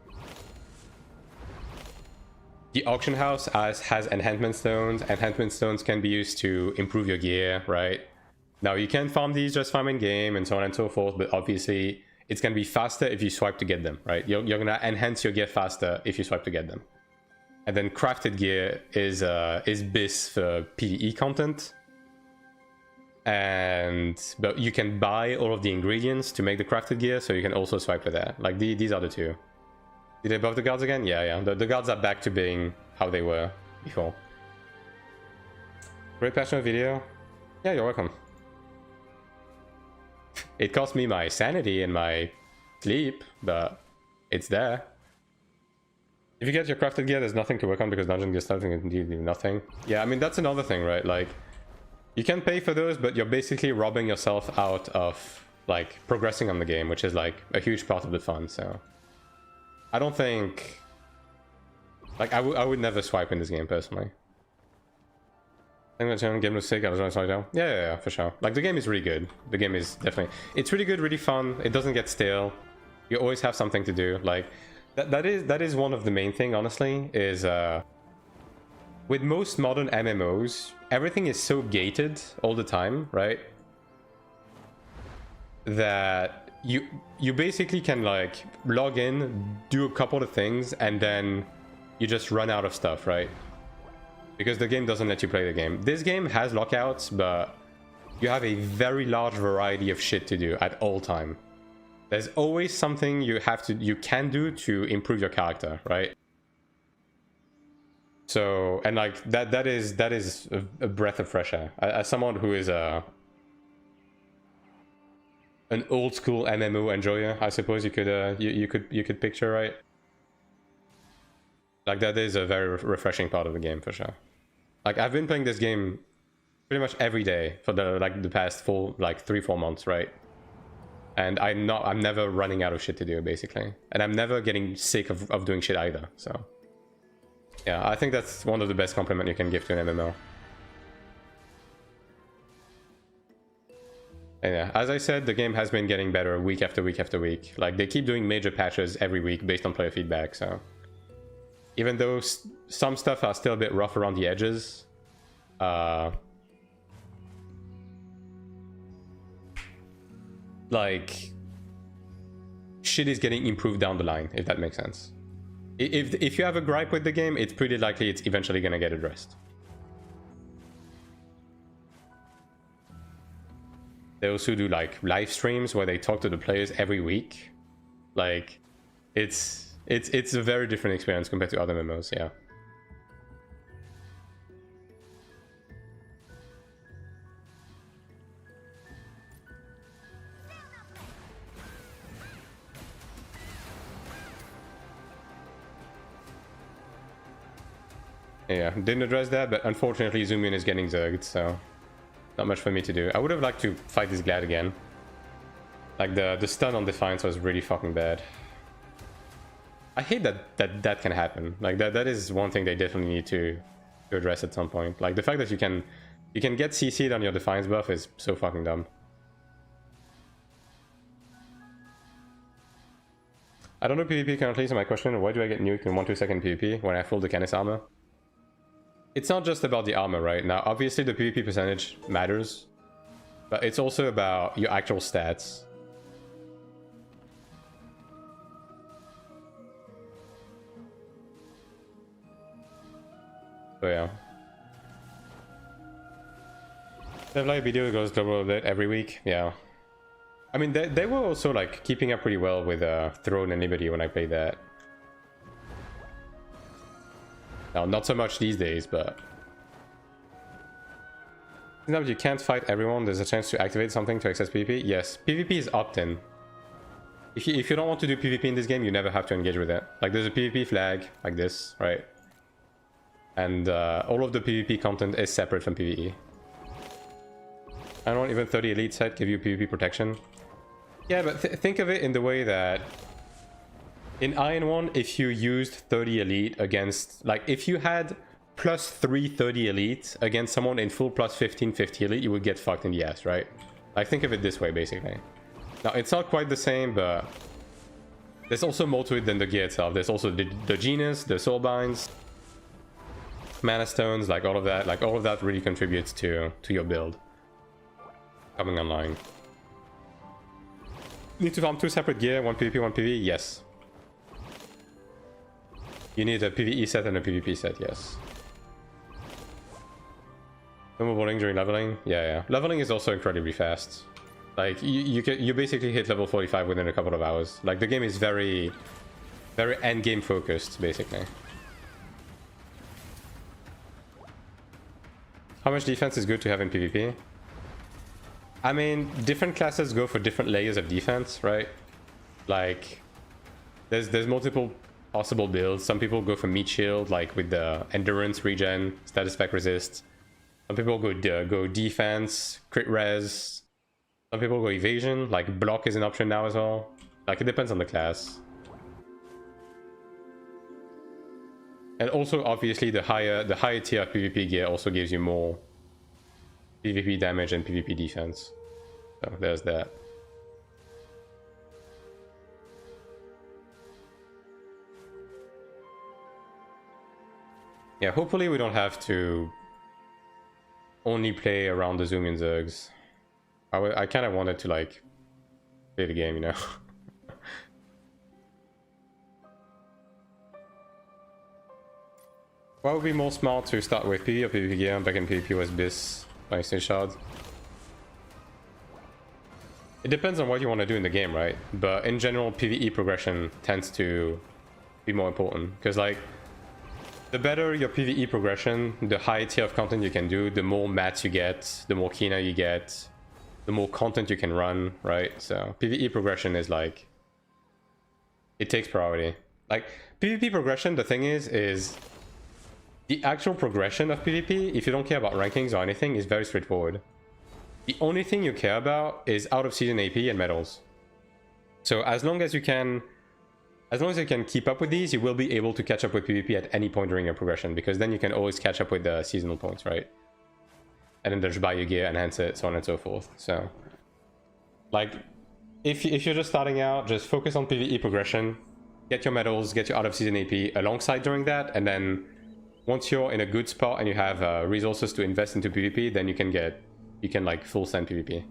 auction house has enhancement stones. Enhancement stones can be used to improve your gear, right? Now, you can farm these just farm in game and so on and so forth, but obviously it's going to be faster if you swipe to get them, right? You're going to enhance your gear faster if you swipe to get them. And then crafted gear is BIS for PvE content. But you can buy all of the ingredients to make the crafted gear, so you can also swipe for that. Like, these are the two. Did they buff the guards again? Yeah. The guards are back to being how they were before. Great passionate video. Yeah, you're welcome. It cost me my sanity and my sleep, but it's there. If you get your crafted gear, there's nothing to work on because dungeon gear starting is indeed nothing. Yeah, I mean, that's another thing, right? Like, you can pay for those, but you're basically robbing yourself out of, like, progressing on the game, which is, like, a huge part of the fun, so... I don't think... Like, I would never swipe in this game, personally. I think the game was sick, I was going to slow down. Yeah, for sure. Like, the game is really good. The game is definitely... It's really good, really fun. It doesn't get stale. You always have something to do. Like, that is one of the main thing, honestly, is... with most modern MMOs, everything is so gated all the time, right? That you basically can, like, log in, do a couple of things, and then you just run out of stuff, right? Because the game doesn't let you play the game. This game has lockouts, but you have a very large variety of shit to do at all time. There's always something you can do to improve your character, right? So, and like that is a breath of fresh air. As someone who is an old school MMO enjoyer, I suppose you could picture, right? Like, that is a very refreshing part of the game for sure. Like, I've been playing this game pretty much every day for the past 3-4 months, right? And I'm never running out of shit to do, basically, and I'm never getting sick of doing shit either. So yeah, I think that's one of the best compliments you can give to an MMO. And yeah, as I said, the game has been getting better week after week after week. Like, they keep doing major patches every week based on player feedback, so... Even though some stuff are still a bit rough around the edges, like, shit is getting improved down the line, if that makes sense. If you have a gripe with the game, it's pretty likely it's eventually gonna get addressed. They also do, like, live streams where they talk to the players every week. Like, it's a very different experience compared to other MMOs, yeah. Yeah, didn't address that, but unfortunately Zoomin is getting zerged, so not much for me to do. I would have liked to fight this Glad again. Like, the stun on Defiance was really fucking bad. I hate that can happen. Like, that is one thing they definitely need to to address at some point. Like the fact that you can get CC'd on your Defiance buff is so fucking dumb. I don't know PvP currently, so my question, why do I get nuked in 1-2 second PvP when I have full Decanis armor? It's not just about the armor, right? Now, obviously the PvP percentage matters, but it's also about your actual stats. So yeah. Dev Live video goes global a bit every week, yeah. I mean, they were also like keeping up pretty well with Throne and Liberty when I played that. Now, not so much these days, but sometimes you can't fight everyone. There's a chance to activate something to access PvP. Yes, PvP is opt-in. If you don't want to do PvP in this game, you never have to engage with it. Like there's a PvP flag like this, right? And all of the PvP content is separate from PvE. I don't want even 30 elite set give you PvP protection. Yeah, but think of it in the way that in Iron 1, if you used 30 elite against, like if you had plus 330 elite against someone in full plus 1550 elite, you would get fucked in the ass, right? Like think of it this way, basically. Now, it's not quite the same, but there's also more to it than the gear itself. There's also the genus, the soul binds, mana stones, like all of that really contributes to your build coming online. Need to farm 2 separate gear, 1 PvP, 1 PvE? Yes. You need a PvE set and a PvP set, yes. No more bowling during leveling? Yeah. Leveling is also incredibly fast. Like, you basically hit level 45 within a couple of hours. Like, the game is very, very endgame focused, basically. How much defense is good to have in PvP? I mean, different classes go for different layers of defense, right? Like, there's multiple possible builds. Some people go for meat shield, like with the endurance regen, status effect resist. Some people go defense, crit res. Some people go evasion, like block is an option now as well. Like, it depends on the class. And also, obviously, the higher tier of PvP gear also gives you more PvP damage and PvP defense. So there's that. Yeah, hopefully we don't have to only play around the Zoom and Zergs. I kind of wanted to like play the game, you know. What would be more smart to start with PvE or PvP gear? Back in PvP was Bis by Shard. It depends on what you want to do in the game, right? But in general, PvE progression tends to be more important. Because like, the better your PvE progression, the higher tier of content you can do, the more mats you get, the more Kina you get, the more content you can run, right? So PvE progression is like, it takes priority. Like, PvP progression, the thing is the actual progression of PvP, if you don't care about rankings or anything, is very straightforward. The only thing you care about is out of season AP and medals. So as long as you can keep up with these, you will be able to catch up with PvP at any point during your progression, because then you can always catch up with the seasonal points, right? And then just buy your gear, enhance it, so on and so forth. So, like, if you're just starting out, just focus on PvE progression, get your medals, get your out of season AP alongside during that, and then once you're in a good spot and you have resources to invest into PvP, then you can like full send PvP.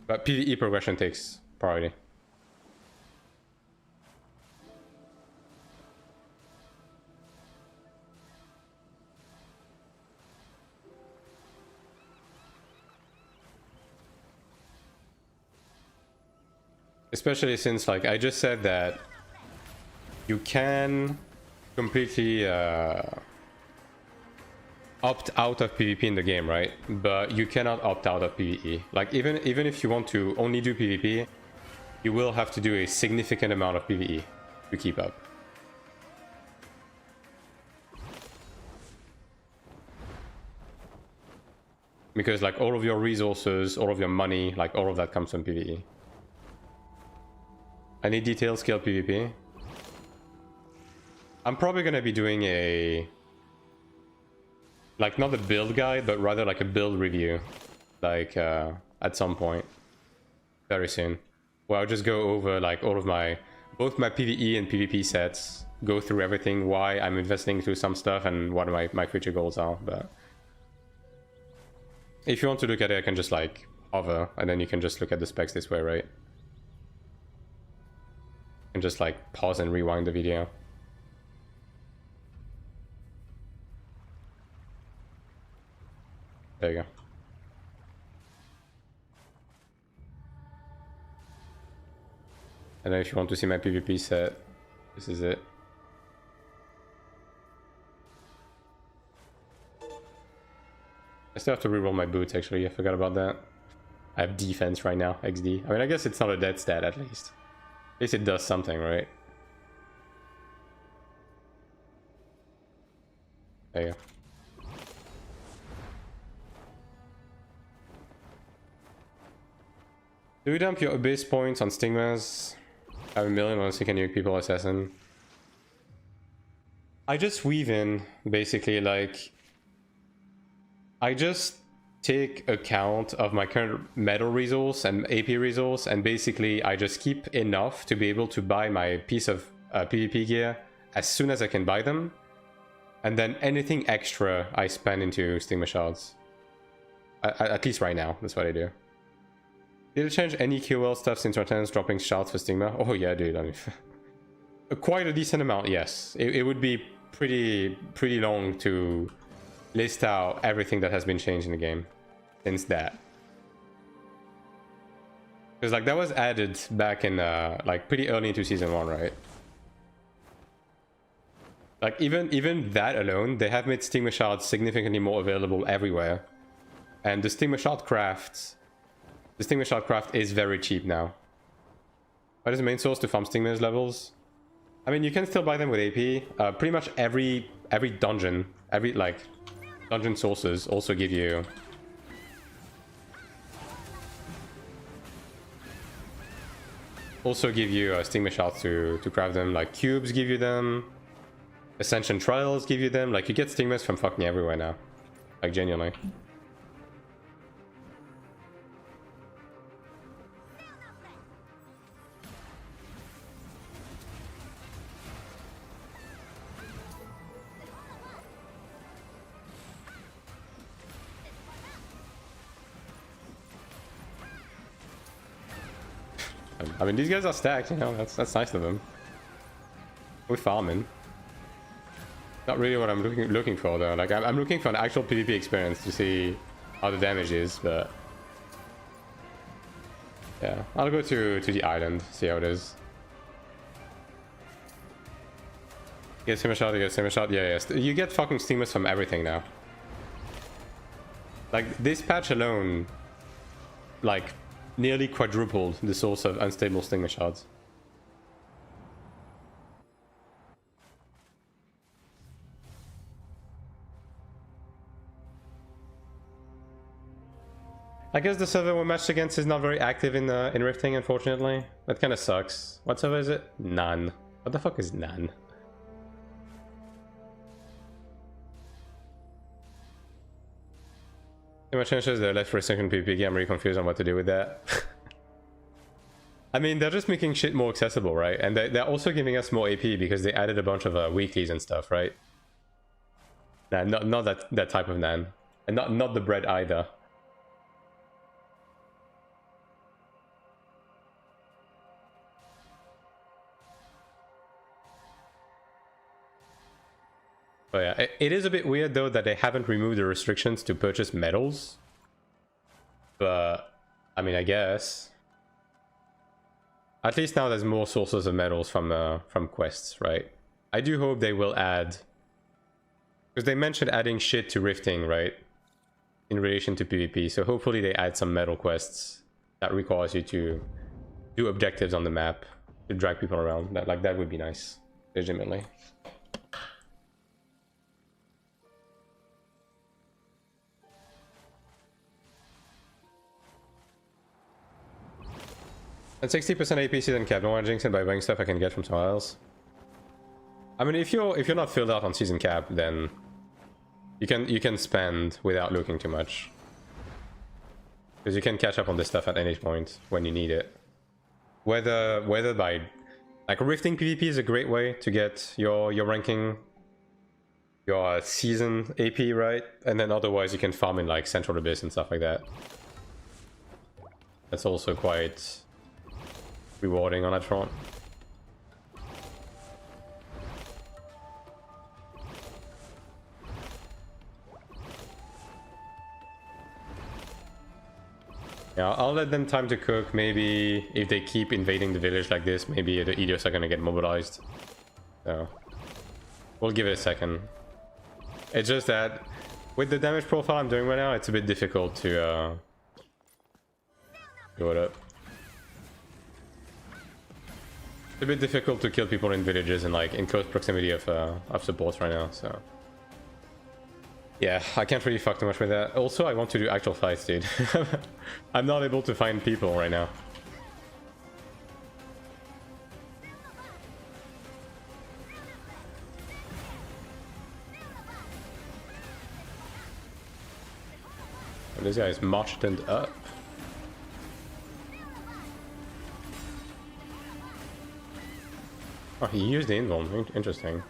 But PvE progression takes priority. Especially since, like, I just said that you can completely opt out of PvP in the game, right? But you cannot opt out of PvE. Like, even if you want to only do PvP, you will have to do a significant amount of PvE to keep up. Because, like, all of your resources, all of your money, like, all of that comes from PvE. I need detailed scale PvP. I'm probably gonna be doing a... like, not a build guide, but rather like a build review. Like, at some point. Very soon. Where I'll just go over, like, all of my... both my PvE and PvP sets. Go through everything, why I'm investing into some stuff, and what my future goals are, but... if you want to look at it, I can just, like, hover, and then you can just look at the specs this way, right? And just, like, pause and rewind the video. There you go. And then if you want to see my PvP set, this is it. I still have to reroll my boots, actually. I forgot about that. I have defense right now, XD. I mean, I guess it's not a dead stat, at least. At least it does something, right? There you go. Do you dump your abyss points on stigmas? I have 1 million on Seek and Nuke People Assassin. I just weave in, basically, like... I just take account of my current metal resource and AP resource, and basically I just keep enough to be able to buy my piece of PvP gear as soon as I can buy them. And then anything extra I spend into stigma shards. At least right now, that's what I do. Did it change any QL stuff since Rotten's dropping shards for stigma? Oh yeah, dude, I mean... quite a decent amount, yes. It would be pretty long to list out everything that has been changed in the game since that. Because like that was added back in like pretty early into season 1, right? Like even that alone, they have made stigma shards significantly more available everywhere. And the stigma shard craft is very cheap now. What is the main source to farm stigmas levels? I mean, you can still buy them with AP. Pretty much every dungeon, like dungeon sources also give you stigma shards to craft them. Like cubes give you them, Ascension Trials give you them. Like you get stigmas from fucking everywhere now, like genuinely. I mean, these guys are stacked, you know, that's nice of them. We're farming. Not really what I'm looking for, though. Like, I'm looking for an actual PvP experience to see how the damage is, but... yeah, I'll go to the island, see how it is. Get stigma shot, you get stigma shot. Yeah, yes. You get fucking stigmas from everything now. Like, this patch alone, like, nearly quadrupled the source of unstable stigma shards. I guess the server we're matched against is not very active in Rifting, unfortunately. That kind of sucks. What server is it? None. What the fuck is None? Too much changes, they're left for a second PvP. I'm really confused on what to do with that. I mean, they're just making shit more accessible, right? And they're also giving us more AP because they added a bunch of weeklies and stuff, right? Nah, not that type of Nan. And not the bread either. Oh yeah, it is a bit weird though that they haven't removed the restrictions to purchase medals. But, I mean, I guess. At least now there's more sources of medals from quests, right? I do hope they will add... because they mentioned adding shit to Rifting, right? In relation to PvP, so hopefully they add some medal quests that requires you to do objectives on the map to drag people around. That would be nice, legitimately. And 60% AP season cap. Don't want to jinx it by buying stuff I can get from somewhere else. I mean, if you're not filled out on season cap, then you can spend without looking too much, because you can catch up on this stuff at any point when you need it. Whether by like rifting PvP is a great way to get your ranking, your season AP right, and then otherwise you can farm in like Central Abyss and stuff like that. That's also quite rewarding on that front. Yeah, I'll let them time to cook. Maybe if they keep invading the village like this, maybe the Edios are gonna get mobilized. So we'll give it a second. It's just that with the damage profile I'm doing right now, it's a bit difficult to go it up. It's a bit difficult to kill people in villages and like in close proximity of supports right now. So yeah, I can't really fuck too much with that. Also, I want to do actual fights, dude. I'm not able to find people right now. And this guy is marched up. Oh, he used the invuln. Interesting.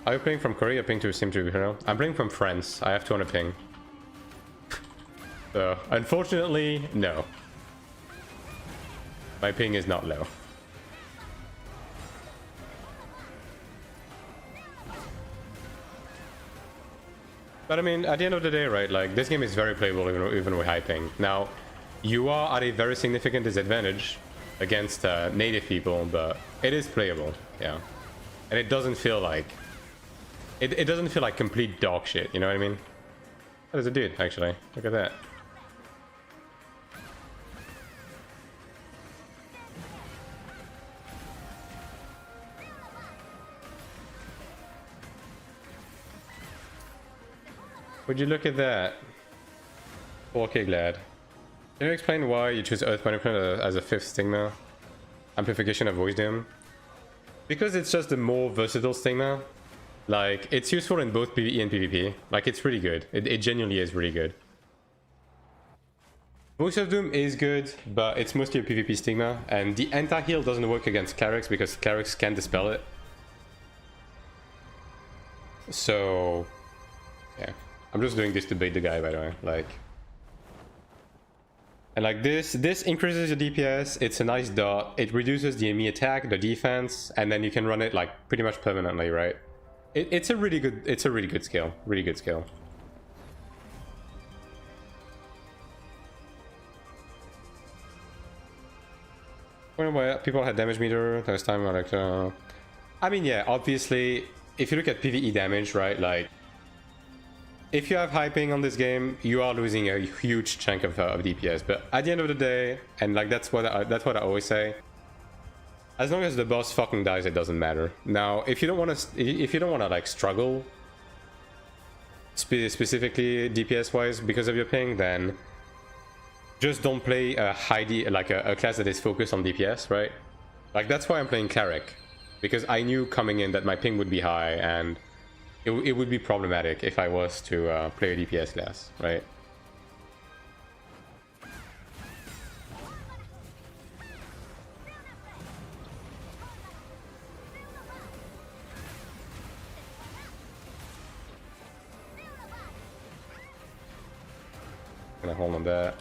Are you playing from Korea? Ping to seem to be here. I'm playing from France. I have 200 ping. So, unfortunately, no. My ping is not low. But I mean, at the end of the day, right, like, this game is very playable even with high ping. Now, you are at a very significant disadvantage against native people, but it is playable, yeah. And it doesn't feel like... It doesn't feel like complete dog shit, you know what I mean? That is a dude, actually. Look at that. Would you look at that? 4K glad. Can you explain why you choose Earth Manipulation as a 5th stigma? Amplification of Wisdom? Because it's just the more versatile stigma. Like, it's useful in both PvE and PvP. Like, it's really good. It genuinely is really good. Voice of Doom is good, but it's mostly a PvP stigma. And the anti-heal doesn't work against Clerics because Clerics can dispel it. So, yeah. I'm just doing this to bait the guy, by the way. Like... And like this increases your DPS, it's a nice dot, it reduces the enemy attack, the defense, and then you can run it like pretty much permanently, right? It's a really good skill, really good skill. When people had damage meter last time, like I mean, yeah, obviously, if you look at PvE damage, right, like if you have high ping on this game, you are losing a huge chunk of DPS. But at the end of the day, and like that's what I always say, as long as the boss fucking dies, it doesn't matter. Now, if you don't want to like struggle specifically DPS wise because of your ping, then just don't play a a class that is focused on DPS, right? Like that's why I'm playing Cleric, because I knew coming in that my ping would be high and it would be problematic if I was to play a DPS class, right? Gonna hold on that.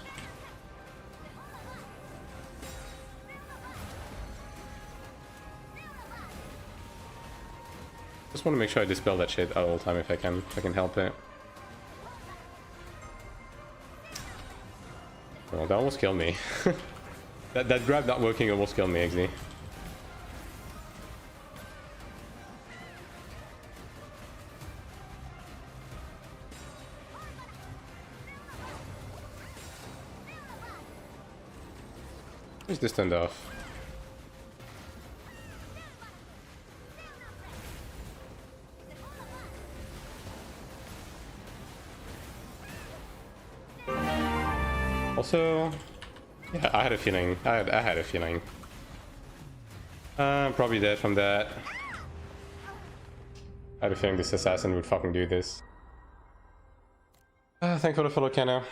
Just want to make sure I dispel that shit at all time if I can help it. Oh, that almost killed me. that grab not working almost killed me, XD. Where's this turned off? Also, yeah, I had a feeling. I had a feeling. I'm probably dead from that. I had a feeling this assassin would fucking do this. Thanks for the follow, Kenna.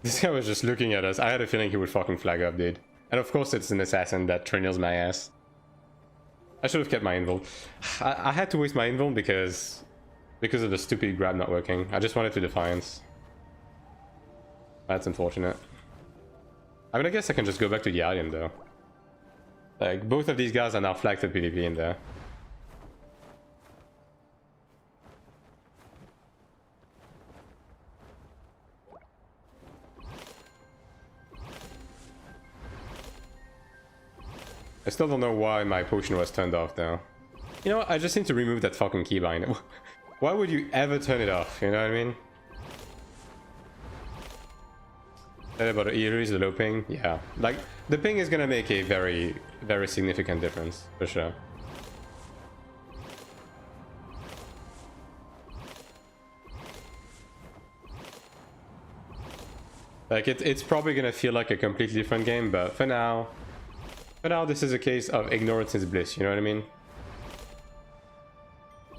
This guy was just looking at us. I had a feeling he would fucking flag up, dude. And of course it's an assassin that trinnils my ass. I should have kept my invul. I had to waste my invul because of the stupid grab not working. I just wanted to Defiance. That's unfortunate. I mean, I guess I can just go back to the Alien though. Like, both of these guys are now flagged for PvP in there. I still don't know why my potion was turned off though. You know what? I just need to remove that fucking keybind. Why would you ever turn it off? You know what I mean? That about the Eerie, the low ping? Yeah. Like, the ping is gonna make a very, very significant difference, for sure. Like, it's probably gonna feel like a completely different game, but for now, this is a case of ignorance is bliss, you know what I mean?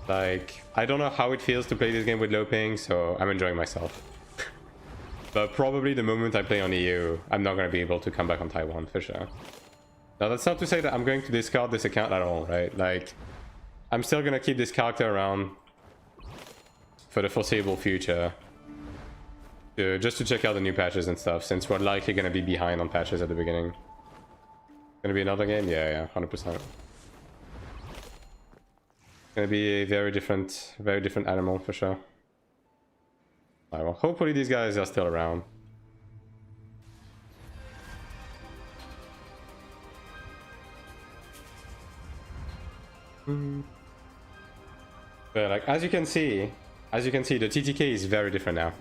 Like, I don't know how it feels to play this game with low ping, so I'm enjoying myself. But probably the moment I play on EU, I'm not going to be able to come back on Taiwan, for sure. Now, that's not to say that I'm going to discard this account at all, right? Like, I'm still going to keep this character around for the foreseeable future. Just to check out the new patches and stuff, since we're likely going to be behind on patches at the beginning. Gonna be another game? Yeah, 100%. Gonna be a very different animal for sure. Alright, well, hopefully these guys are still around. But like, as you can see, the TTK is very different now.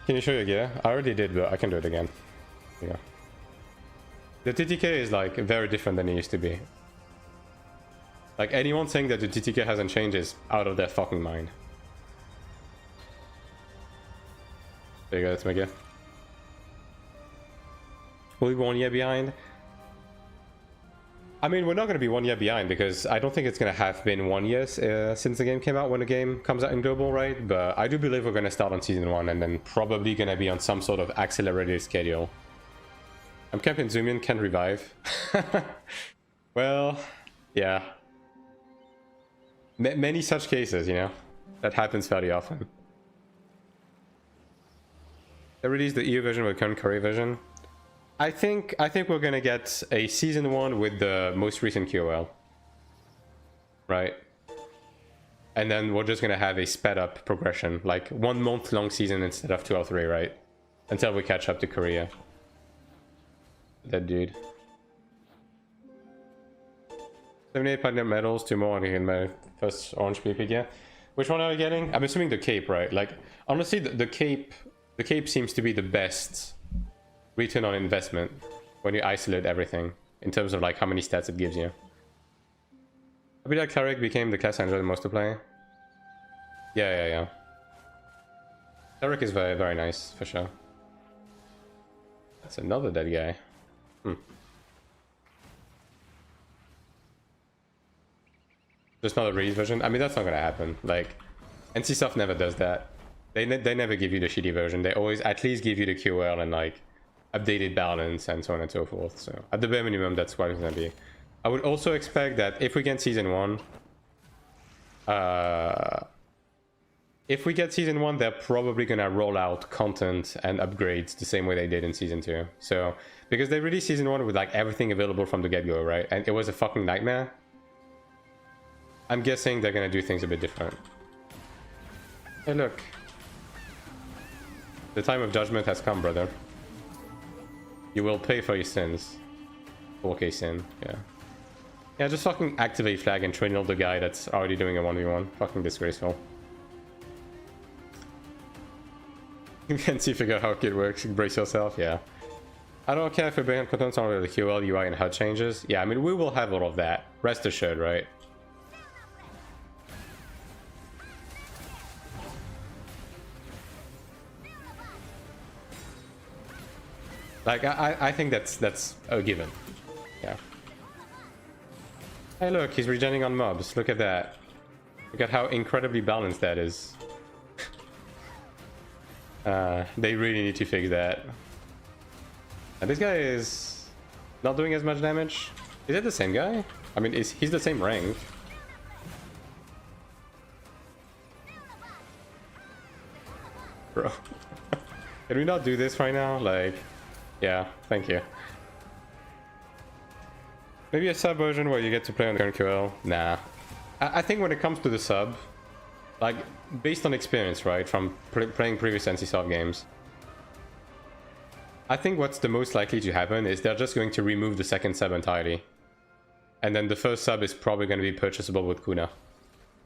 Can you show your gear? I already did, but I can do it again. Yeah. The TTK is like very different than it used to be. Like, anyone saying that the TTK hasn't changed is out of their fucking mind. There you go, that's my gear. Will we be 1 year behind? I mean, we're not going to be 1 year behind because I don't think it's going to have been 1 year since the game came out when the game comes out in global, right? But I do believe we're going to start on season 1 and then probably going to be on some sort of accelerated schedule. I'm Captain Zoomian, can't revive. Well, yeah. Many such cases, you know? That happens fairly often. They released the EU version with current Korea version. I think we're gonna get a season 1 with the most recent QOL. Right? And then we're just gonna have a sped up progression, like 1 month long season instead of 2 or 3, right? Until we catch up to Korea. That dude. 78 platinum medals, 2 more in my first orange PP, yeah. Which one are we getting? I'm assuming the cape, right? Like, honestly, the cape seems to be the best return on investment when you isolate everything in terms of like how many stats it gives you. I feel like Cleric became the class I enjoy the most to play. Yeah. Cleric is very, very nice, for sure. That's another dead guy. Just not a release version. I mean, that's not gonna happen. Like, NCSoft never does that. They never give you the shitty version. They always at least give you the QL and like updated balance and so on and so forth. So at the bare minimum, that's what it's gonna be. I would also expect that if we get season 1, they're probably gonna roll out content and upgrades the same way they did in season 2. So because they released season 1 with like everything available from the get-go, right? And it was a fucking nightmare. I'm guessing they're gonna do things a bit different. Hey, look. The time of judgment has come, brother. You will pay for your sins. 4K sin, yeah. Yeah, just fucking activate flag and train the guy that's already doing a 1v1. Fucking disgraceful. You can see, figure out how it works. Brace yourself, yeah. I don't care if we're being content on the QL, UI, and HUD changes. Yeah, I mean, we will have all of that. Rest assured, right? Like, I think that's a given. Yeah. Hey, look, he's regenerating on mobs. Look at that. Look at how incredibly balanced that is. They really need to fix that. And this guy is not doing as much damage. Is it the same guy? I mean, he's the same rank. Bro. Can we not do this right now? Like, yeah, thank you. Maybe a sub version where you get to play on the current QL? Nah. I think when it comes to the sub, like, based on experience, right, from playing previous NCSoft games, I think what's the most likely to happen is they're just going to remove the second sub entirely. And then the first sub is probably going to be purchasable with Kuna.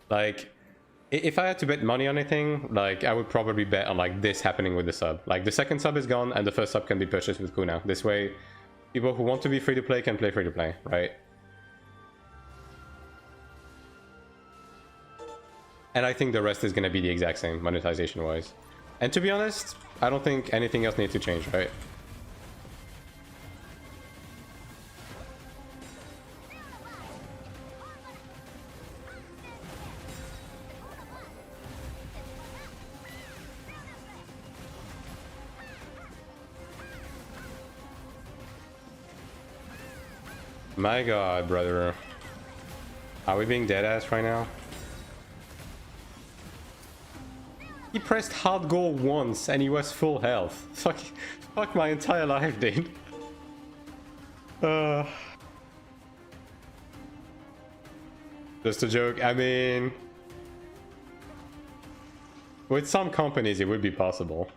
Like, if I had to bet money on anything, like, I would probably bet on, like, this happening with the sub. Like, the second sub is gone and the first sub can be purchased with Kuna. This way, people who want to be free-to-play can play free-to-play, right? And I think the rest is going to be the exact same, monetization-wise. And to be honest, I don't think anything else needs to change, right? My god, brother. Are we being deadass right now? He pressed hard goal once and he was full health. Fuck my entire life, dude. Just a joke. I mean, with some companies it would be possible.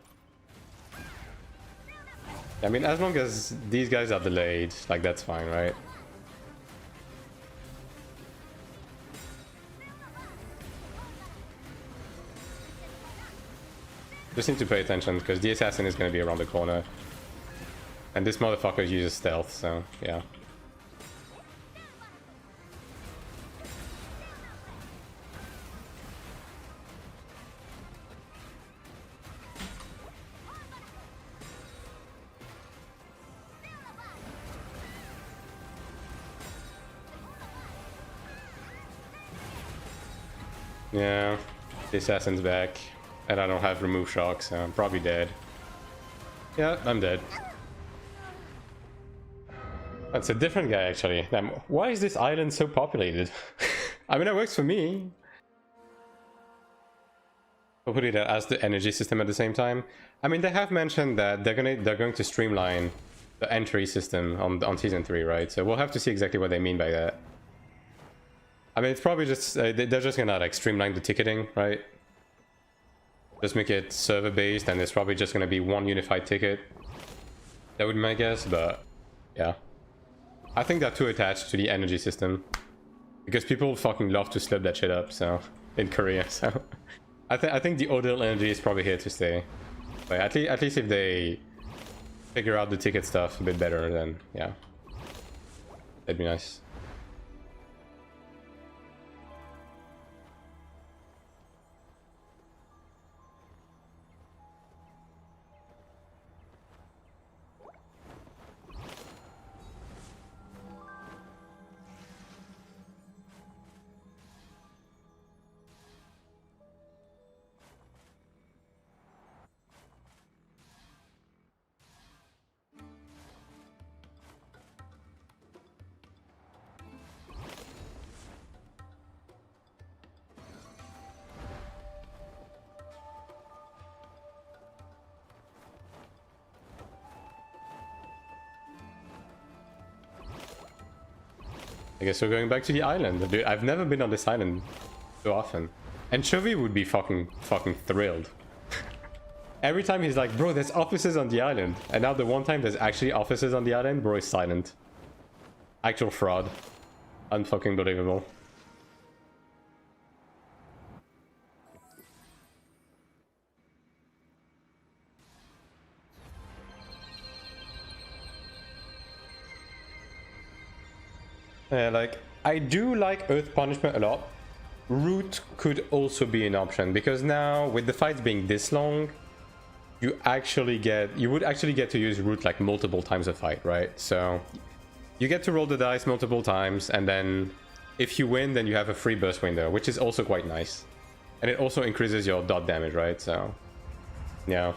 I mean, as long as these guys are delayed, like, that's fine, right? Just need to pay attention, because the assassin is going to be around the corner. And this motherfucker uses stealth, so, yeah. Yeah, the assassin's back. And I don't have remove shock, so I'm probably dead. Yeah, I'm dead. That's a different guy, actually. Damn, why is this island so populated? I mean, it works for me. I'll put it as the energy system at the same time. I mean, they have mentioned that they're going to streamline the entry system on season 3, right? So we'll have to see exactly what they mean by that. I mean, it's probably just they're just gonna like streamline the ticketing, right? Just make it server based, and there's probably just gonna be one unified ticket. That would be my guess, but yeah. I think they're too attached to the energy system. Because people fucking love to slurp that shit up, so, in Korea, so. I think the Odell energy is probably here to stay. But at least if they figure out the ticket stuff a bit better, then yeah. That'd be nice. I guess we're going back to the island. Dude, I've never been on this island so often. And Chovy would be fucking thrilled. Every time he's like, bro, there's offices on the island. And now the one time there's actually offices on the island, bro is silent. Actual fraud. Unfucking believable. Yeah, like, I do like Earth Punishment a lot. Root could also be an option, because now, with the fights being this long, you would actually get to use root like multiple times a fight, right? So you get to roll the dice multiple times, and then if you win, then you have a free burst window, which is also quite nice. And it also increases your dot damage, right? So yeah.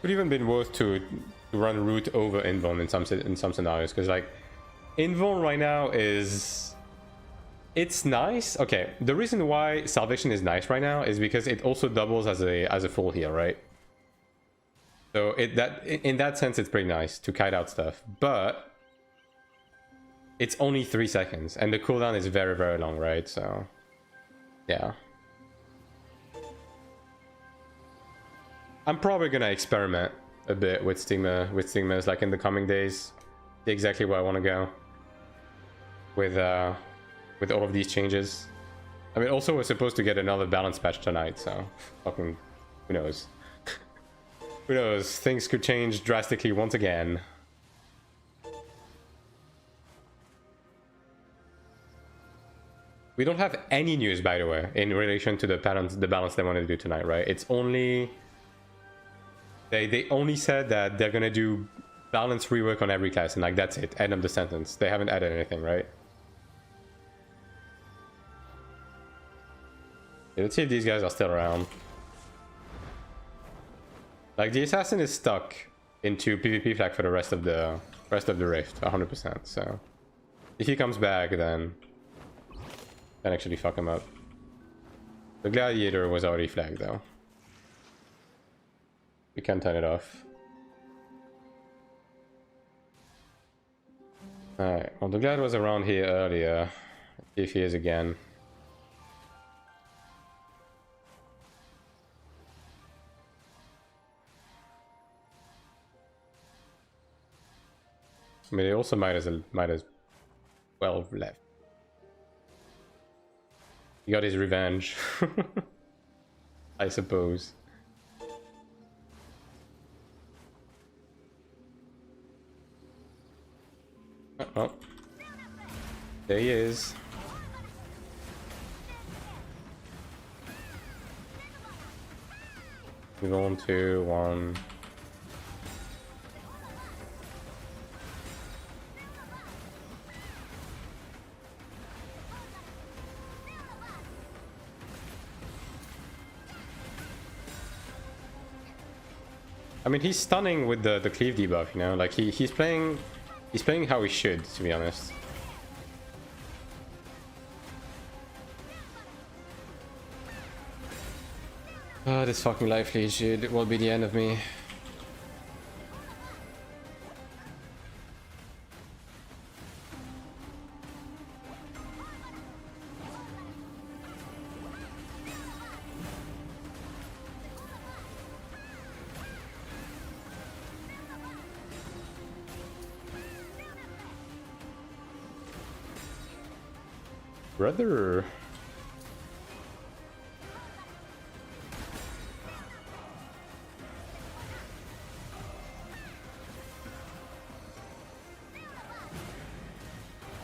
Could even been worth to run root over invuln in some scenarios, because like invuln right now it's nice. Okay, the reason why salvation is nice right now is because it also doubles as a full heal, right? So in that sense it's pretty nice to kite out stuff, but it's only 3 seconds and the cooldown is very, very long, right? So yeah, I'm probably gonna experiment a bit with stigmas like in the coming days, see exactly where I want to go with all of these changes. I mean, also we're supposed to get another balance patch tonight, so fucking who knows. Who knows, things could change drastically once again. We don't have any news, by the way, in relation to the balance they want to do tonight, right? It's only they only said that they're gonna do balance rework on every class, and like that's it, end of the sentence. They haven't added anything, right? Yeah, let's see if these guys are still around. Like the assassin is stuck into PvP flag for the rest of the rift, 100%. So if he comes back, then can actually fuck him up. The gladiator was already flagged though. We can turn it off. Alright, well the glad was around here earlier. Let's see if he is again. I mean, they also might as well left. He got his revenge, I suppose. Oh, there he is. Move on to 1. I mean, he's stunning with the cleave debuff, you know, like he's playing how he should, to be honest. Oh, this fucking life leech, dude, it will be the end of me. Brother.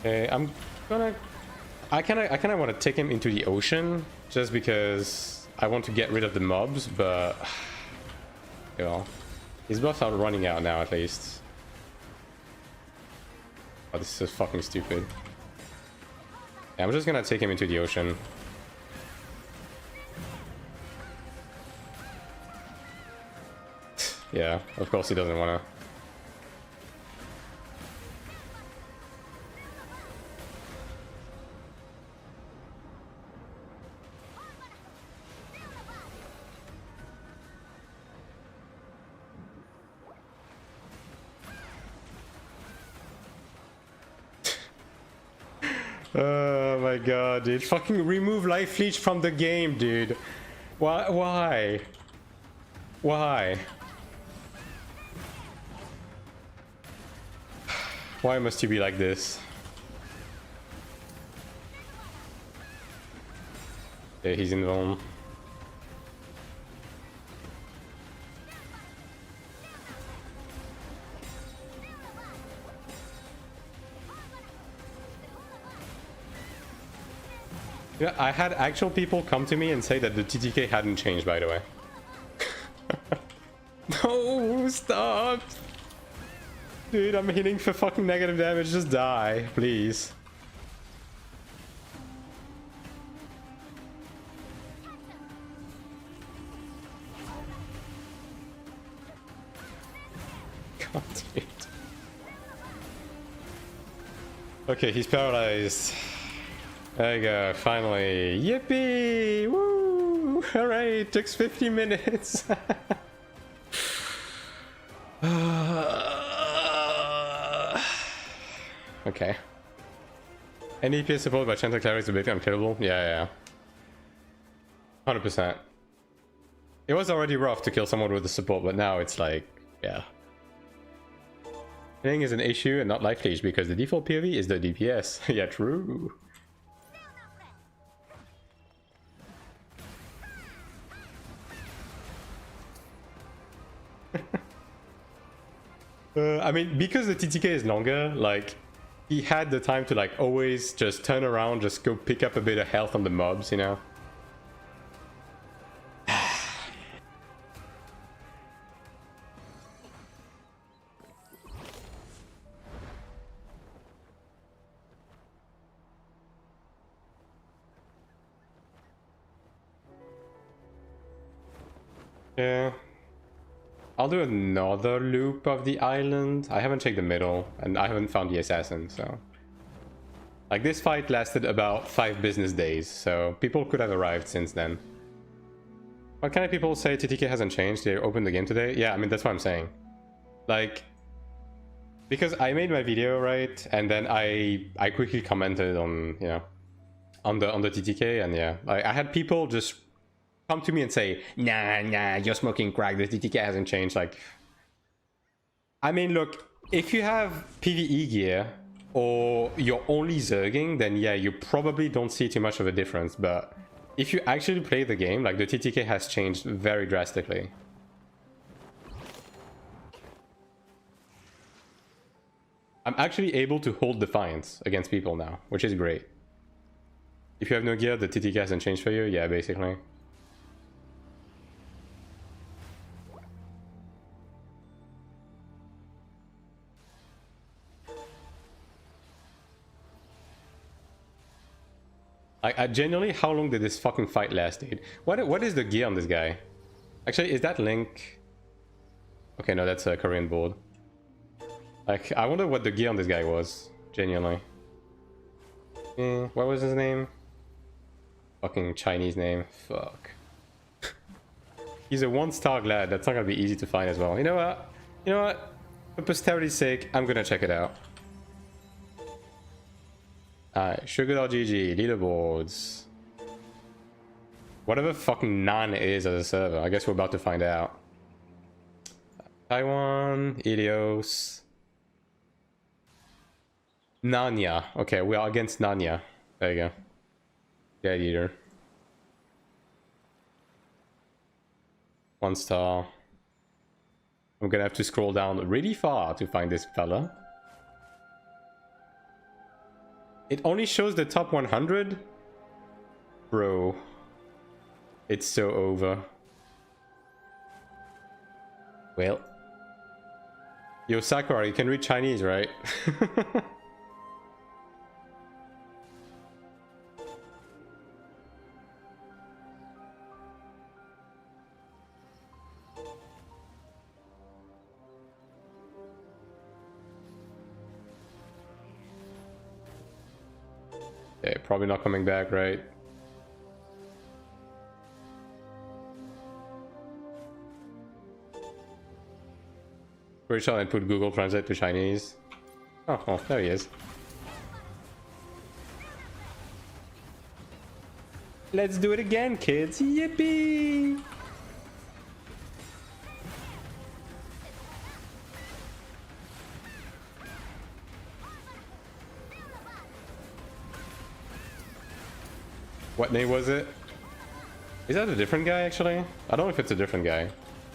Okay, I kind of want to take him into the ocean just because I want to get rid of the mobs, but you know, his buffs are running out now at least. Oh, this is fucking stupid. Yeah, I'm just gonna take him into the ocean. Yeah, of course he doesn't wanna. Oh my god, dude. Fucking remove life leech from the game, dude. Why? Why? Why must you be like this? Yeah, he's invuln. Yeah, I had actual people come to me and say that the TTK hadn't changed, by the way. No, stop! Dude, I'm hitting for fucking negative damage, just die, please. God, dude. Okay, he's paralyzed. There you go, finally. Yippee! Woo! Alright, took 50 minutes. Okay. Any EPS support by Chanter Cleric is a bit unkillable? Yeah. 100%. It was already rough to kill someone with the support, but now it's like, yeah. Killing is an issue and not life leech because the default POV is the DPS. Yeah, true. I mean, because the TTK is longer, like, he had the time to, like, always just turn around, just go pick up a bit of health on the mobs, you know? Yeah. I'll do another loop of the island. I haven't checked the middle, and I haven't found the assassin, so... Like, this fight lasted about 5 business days, so people could have arrived since then. What kind of people say TTK hasn't changed? They opened the game today? Yeah, I mean, that's what I'm saying. Like... Because I made my video, right? And then I quickly commented on, you know... On the TTK, and yeah. I had people just... come to me and say, nah, you're smoking crack, the TTK hasn't changed. Like, I mean, look, if you have PvE gear or you're only zerging, then yeah, you probably don't see too much of a difference. But if you actually play the game, like, the TTK has changed very drastically. I'm actually able to hold Defiance against people now, which is great. If you have no gear, the TTK hasn't changed for you? Yeah, basically. I genuinely, how long did this fucking fight last, dude? What is the gear on this guy? Actually, is that Link? Okay, no, that's a Korean board. Like, I wonder what the gear on this guy was, genuinely. What was his name? Fucking Chinese name. Fuck. He's a 1-star glad. That's not gonna be easy to find as well. You know what? You know what? For posterity's sake, I'm gonna check it out. Alright, sugar.gg, leaderboards. Whatever fucking Nan is as a server, I guess we're about to find out. Taiwan, Ilios. Nanya. Okay, we are against Nanya. There you go. Dead Eater. 1 star. I'm gonna have to scroll down really far to find this fella. It only shows the top 100? Bro. It's so over. Well. Yo, Sakura, you can read Chinese, right? Okay, probably not coming back, right? Pretty sure I put Google Translate to Chinese. Oh, there he is. Let's do it again, kids. Yippee! What name was it? Is that a different guy, actually? I don't know if it's a different guy.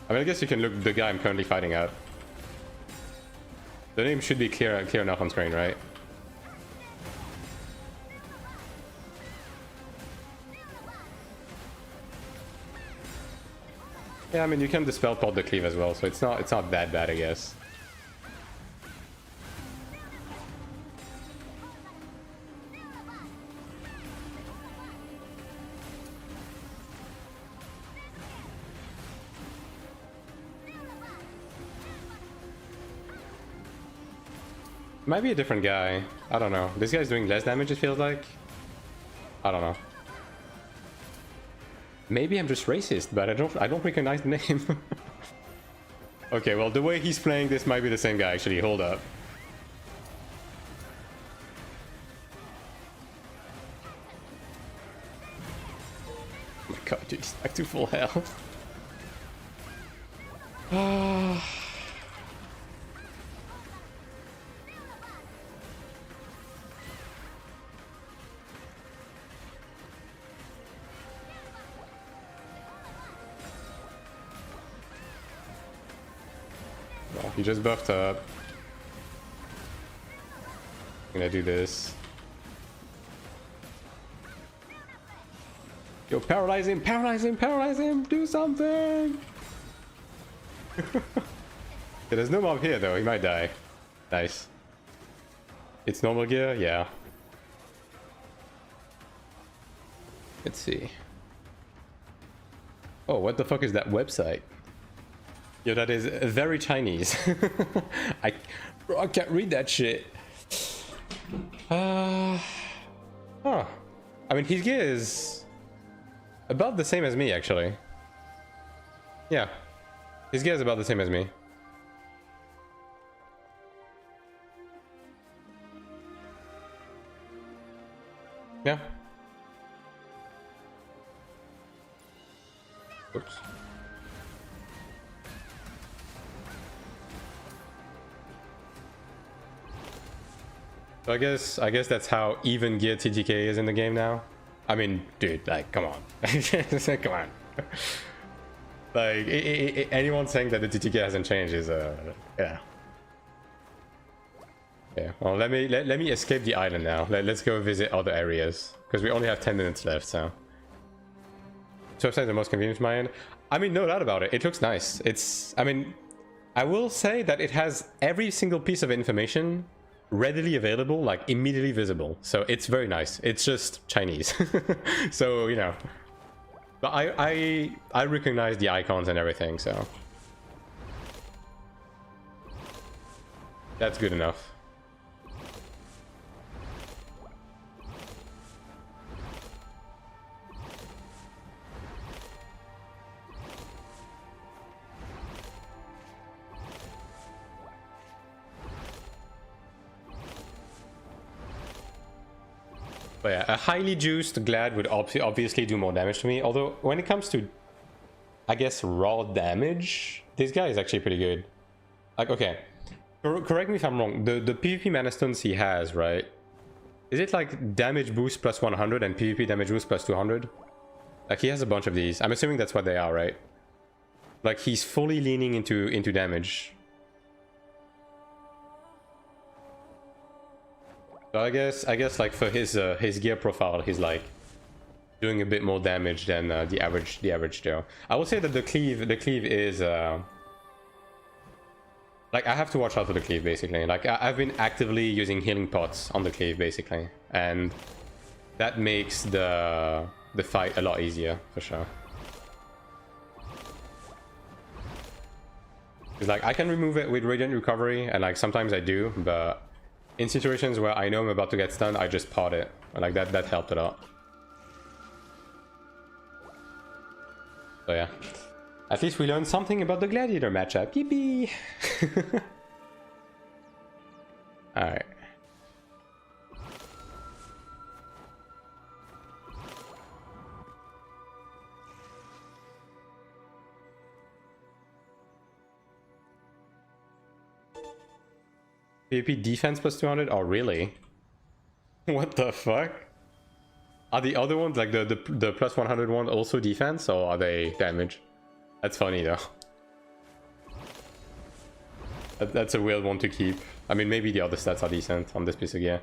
I mean, I guess you can look the guy I'm currently fighting at. The name should be clear enough on screen, right? Yeah, I mean you can dispel port the cleave as well, so it's not that bad, I guess. Might be a different guy. I don't know. This guy's doing less damage, it feels like. I don't know. Maybe I'm just racist, but I don't recognize the name. Okay, well the way he's playing this might be the same guy actually. Hold up. Oh my god, dude, he's back to full health. Well, he just buffed up. I'm gonna do this. Yo, paralyze him, paralyze him, paralyze him, do something! Yeah, there's no mob here though, he might die. Nice. It's normal gear? Yeah. Let's see. Oh, what the fuck is that website? Yo, that is very Chinese. Bro, I can't read that shit. Huh. I mean, his gear is about the same as me, actually. Yeah. His gear is about the same as me. Yeah. Oops. So I guess that's how even gear TTK is in the game now. I mean, dude, like, come on. Come on. Like, anyone saying that the TTK hasn't changed is, yeah. Yeah, well, let me escape the island now. Let's go visit other areas. Because we only have 10 minutes left, so. So website the most convenient to my end. I mean, no doubt about it. It looks nice. I mean, I will say that it has every single piece of information readily available, like immediately visible. So it's very nice. It's just Chinese. So, you know. But I recognize the icons and everything, so. That's good enough. But yeah, a highly juiced Glad would obviously do more damage to me. Although, when it comes to, I guess, raw damage, this guy is actually pretty good. Like, okay, correct me if I'm wrong. The PvP mana stones he has, right? Is it like damage boost plus 100 and PvP damage boost plus 200? Like, he has a bunch of these. I'm assuming that's what they are, right? Like, he's fully leaning into damage. So I guess like for his gear profile, he's like doing a bit more damage than the average Joe. I will say that the cleave is like, I have to watch out for the cleave basically. Like, I've been actively using healing pots on the cleave basically, and that makes the fight a lot easier for sure. It's like, I can remove it with Radiant Recovery, and like sometimes I do, but in situations where I know I'm about to get stunned, I just pot it. Like, that helped a lot. So yeah. At least we learned something about the Gladiator matchup. Yippee! Alright. PvP defense plus 200? Oh, really? What the fuck? Are the other ones, like the plus 100 one, also defense, or are they damage? That's funny though. That's a weird one to keep. I mean, maybe the other stats are decent on this piece of gear.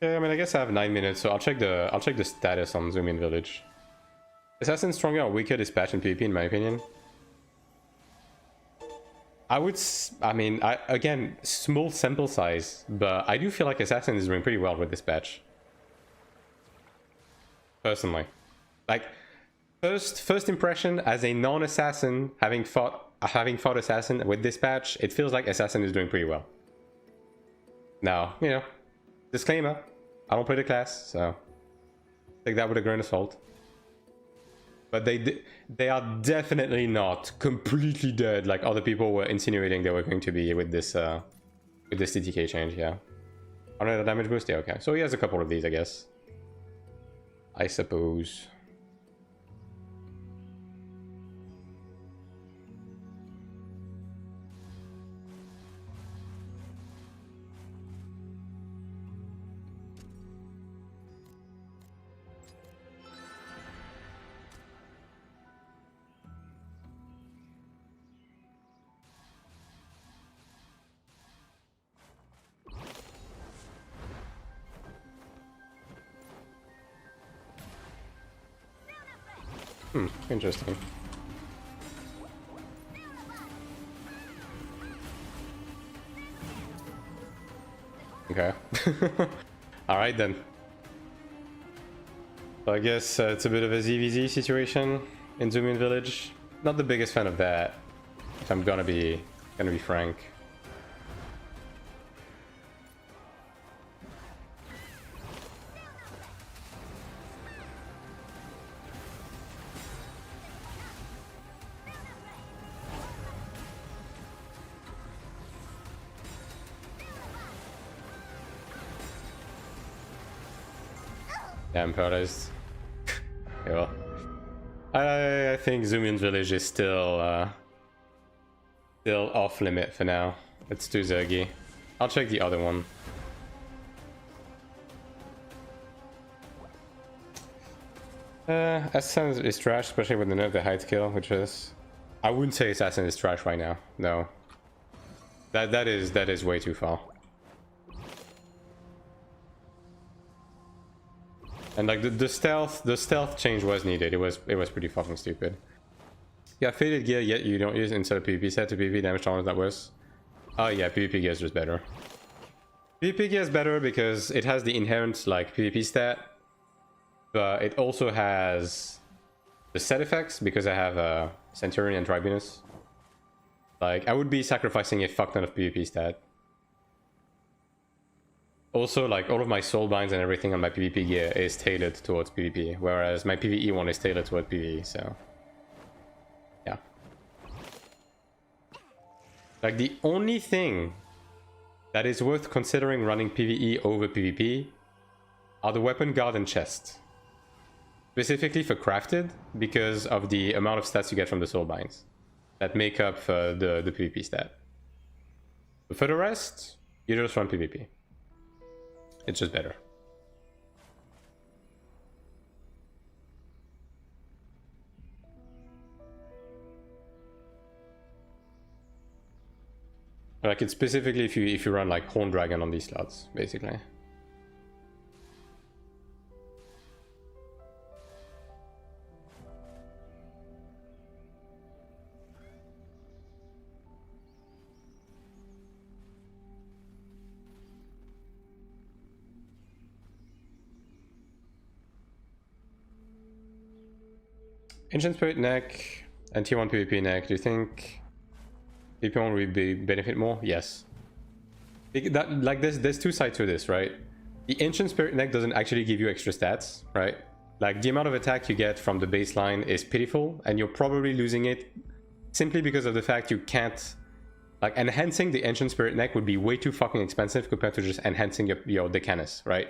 Yeah, I mean, I guess I have 9 minutes, so I'll check the status on Zoom in Village. Assassin stronger or weaker dispatch in PvP, in my opinion. I mean, again, small sample size, but I do feel like Assassin is doing pretty well with dispatch. Personally, like first impression as a non-assassin, having fought Assassin with dispatch, it feels like Assassin is doing pretty well. Now, you know, disclaimer, I don't play the class, so take that with a grain of salt. But they are definitely not completely dead like other people were insinuating they were going to be with this TTK change. Yeah, 100 damage boost. Yeah, okay. So he has a couple of these, I guess. I suppose. Interesting. Okay. Alright then. So I guess it's a bit of a ZVZ situation in Zoomin Village. Not the biggest fan of that, if I'm gonna be frank. Yeah, I'm paralyzed. Yeah, well, I think Zoomin Village is still off limit for now. Let's do Zergy. I'll check the other one. Assassin is trash, especially with the nerf the height skill, which is... I wouldn't say Assassin is trash right now. No. That is way too far. And like the stealth change was needed. It was pretty fucking stupid. Yeah, faded gear yet you don't use instead of PvP set to PvP damage tolerance, that was. Oh yeah, PvP gear is just better. PvP gear is better because it has the inherent like PvP stat, but it also has the set effects because I have Centurion and Tribunus. Like I would be sacrificing a fuck ton of PvP stat. Also, like, all of my soul binds and everything on my PvP gear is tailored towards PvP, whereas my PvE one is tailored towards PvE, so... yeah. Like, the only thing that is worth considering running PvE over PvP are the weapon guard and chest. Specifically for crafted, because of the amount of stats you get from the soul binds that make up the PvP stat. But for the rest, you just run PvP. It's just better. Like it's specifically if you run like Horn Dragon on these slots, basically. Ancient Spirit neck and T1 PvP neck. Do you think PvP1 would benefit more? Yes. Like there's two sides to this, right? The Ancient Spirit neck doesn't actually give you extra stats, right? Like the amount of attack you get from the baseline is pitiful, and you're probably losing it simply because of the fact you can't... Like enhancing the Ancient Spirit neck would be way too fucking expensive compared to just enhancing your Decanus, right?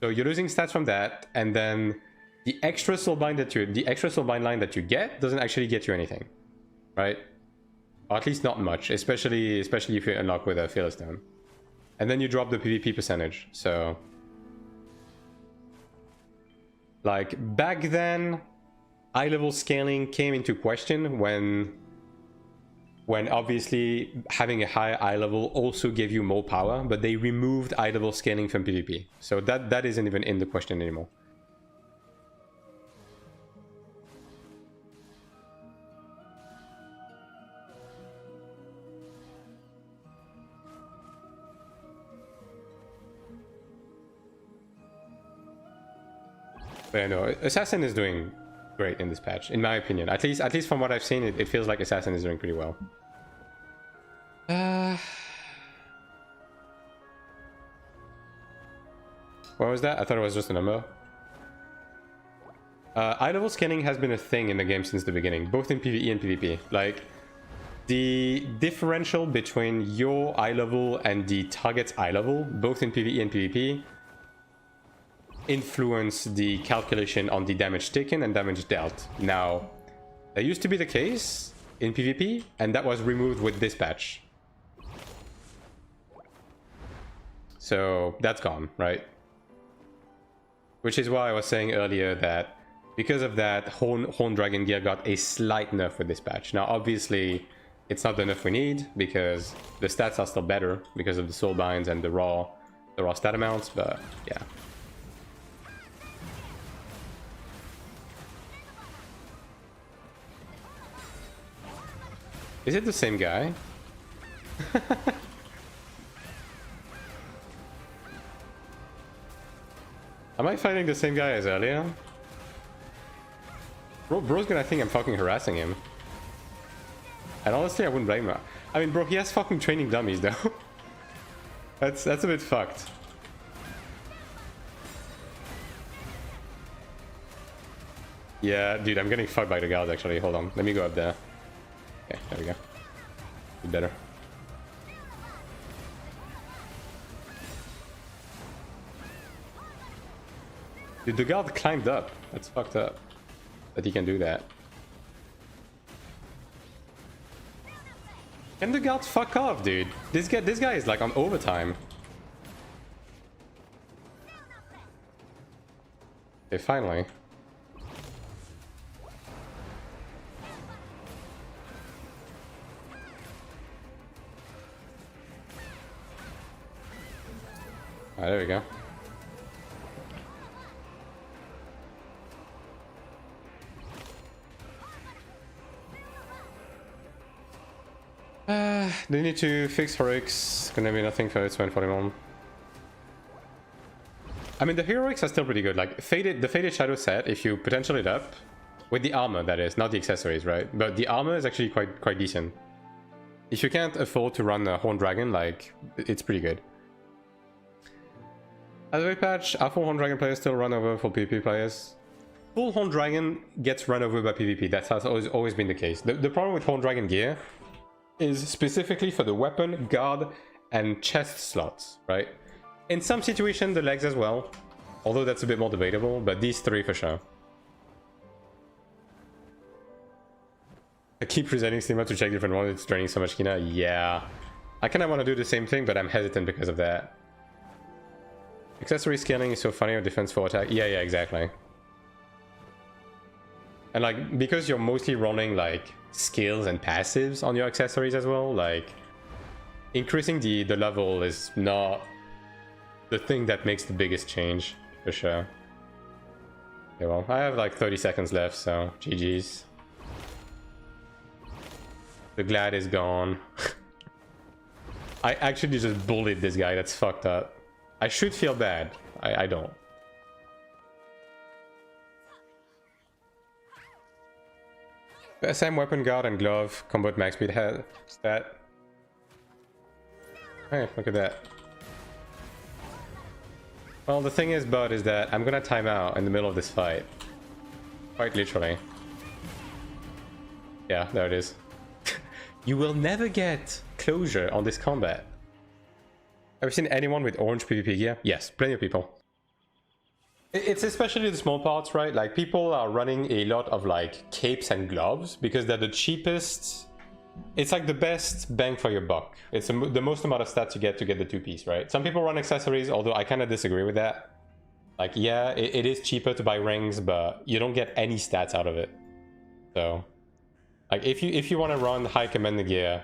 So you're losing stats from that, and then the extra soulbind line that you get doesn't actually get you anything, right? Or at least not much, especially if you unlock with a Fearless Stone. And then you drop the PvP percentage, so... Like, back then, high-level scaling came into question when when obviously having a higher eye level also gave you more power, but they removed eye level scaling from PvP. So that isn't even in the question anymore. But yeah, no, Assassin is doing great in this patch, in my opinion. At least from what I've seen, it feels like Assassin is doing pretty well. What was that? I thought it was just a number. Eye level scanning has been a thing in the game since the beginning, both in PvE and PvP. Like, the differential between your eye level and the target's eye level, both in PvE and PvP, influence the calculation on the damage taken and damage dealt. Now, that used to be the case in PvP, and that was removed with this patch. So that's gone, right? Which is why I was saying earlier that because of that, Horn Dragon gear got a slight nerf with this patch. Now, obviously, it's not the nerf we need because the stats are still better because of the soul binds and the raw stat amounts, but yeah. Is it the same guy? Am I fighting the same guy as earlier? Bro's gonna think I'm fucking harassing him. And honestly, I wouldn't blame him. I mean, bro, he has fucking training dummies, though. That's a bit fucked. Yeah, dude, I'm getting fucked by the guards, actually. Hold on. Let me go up there. Okay, there we go. Be better. Dude, the guard climbed up. That's fucked up. That he can do that. Can the guard fuck off, dude? This guy is like on overtime. Okay, finally. Alright, there we go. They need to fix heroics. Gonna be nothing for its 141. I mean, the heroics are still pretty good. Like the faded shadow set, if you potential it up with the armor, that is, not the accessories, right? But the armor is actually quite decent. If you can't afford to run a Horn Dragon, like it's pretty good. As a patch, are full Horn Dragon players still run over for PvP players? Full Horn Dragon gets run over by PvP. That has always been the case. The problem with Horn Dragon gear is specifically for the weapon, guard, and chest slots, right? In some situations, the legs as well, although that's a bit more debatable, but these three for sure. I keep presenting Steamer to check different ones, it's draining so much Kina. Yeah, I kind of want to do the same thing, but I'm hesitant because of that. Accessory scaling is so funny on defense for attack. Yeah, exactly. And like, because you're mostly running like skills and passives on your accessories as well, like increasing the level is not the thing that makes the biggest change, for sure. Okay, well, I have like 30 seconds left, so GG's. The Glad is gone. I actually just bullied this guy, that's fucked up. I should feel bad. I don't. SM weapon guard and glove combat max speed has stat. Hey, look at that. Well, the thing is, bud, is that I'm gonna time out in the middle of this fight. Quite literally. Yeah, there it is. You will never get closure on this combat. Have you seen anyone with orange PvP gear? Yes, plenty of people. It's especially the small parts, right? Like, people are running a lot of like capes and gloves because they're the cheapest. It's like the best bang for your buck. It's the most amount of stats you get to get the two-piece, right? Some people run accessories, although I kind of disagree with that. Like, yeah, it is cheaper to buy rings, but you don't get any stats out of it. So Like if you want to run high commander gear,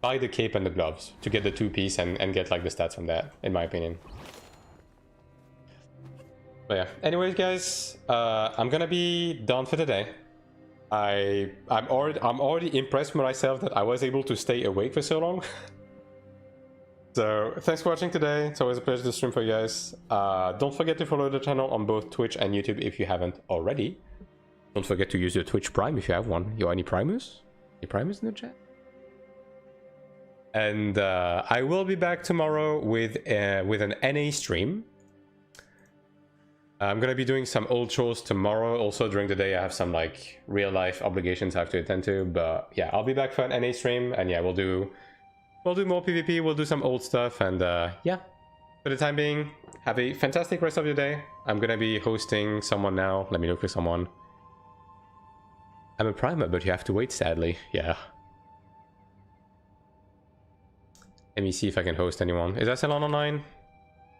buy the cape and the gloves to get the 2-piece and get like the stats from that, in my opinion. But yeah, anyways guys, I'm gonna be done for today. I'm already impressed with myself that I was able to stay awake for so long. So thanks for watching today. It's always a pleasure to stream for you guys. Don't forget to follow the channel on both Twitch and YouTube if you haven't already. Don't forget to use your Twitch Prime if you have one. You any Primus? Any Primus in the chat? And I will be back tomorrow with an NA stream. I'm gonna be doing some old chores tomorrow. Also during the day I have some like real life obligations I have to attend to. But yeah, I'll be back for an NA stream, and yeah, we'll do more PvP, we'll do some old stuff, and yeah. For the time being, have a fantastic rest of your day. I'm gonna be hosting someone now. Let me look for someone. I'm a primer, but you have to wait, sadly. Yeah. Let me see if I can host anyone. Is Assalon online?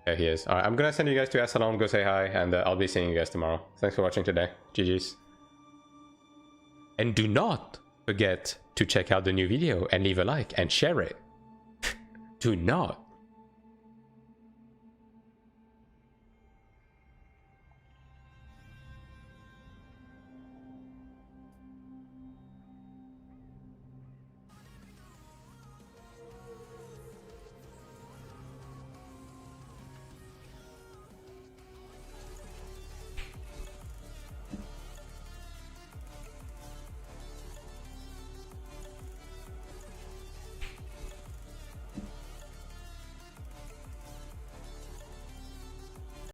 Yeah, he is. Alright, I'm gonna send you guys to Assalon, go say hi, and I'll be seeing you guys tomorrow. Thanks for watching today. GG's. And do not forget to check out the new video and leave a like and share it. Do not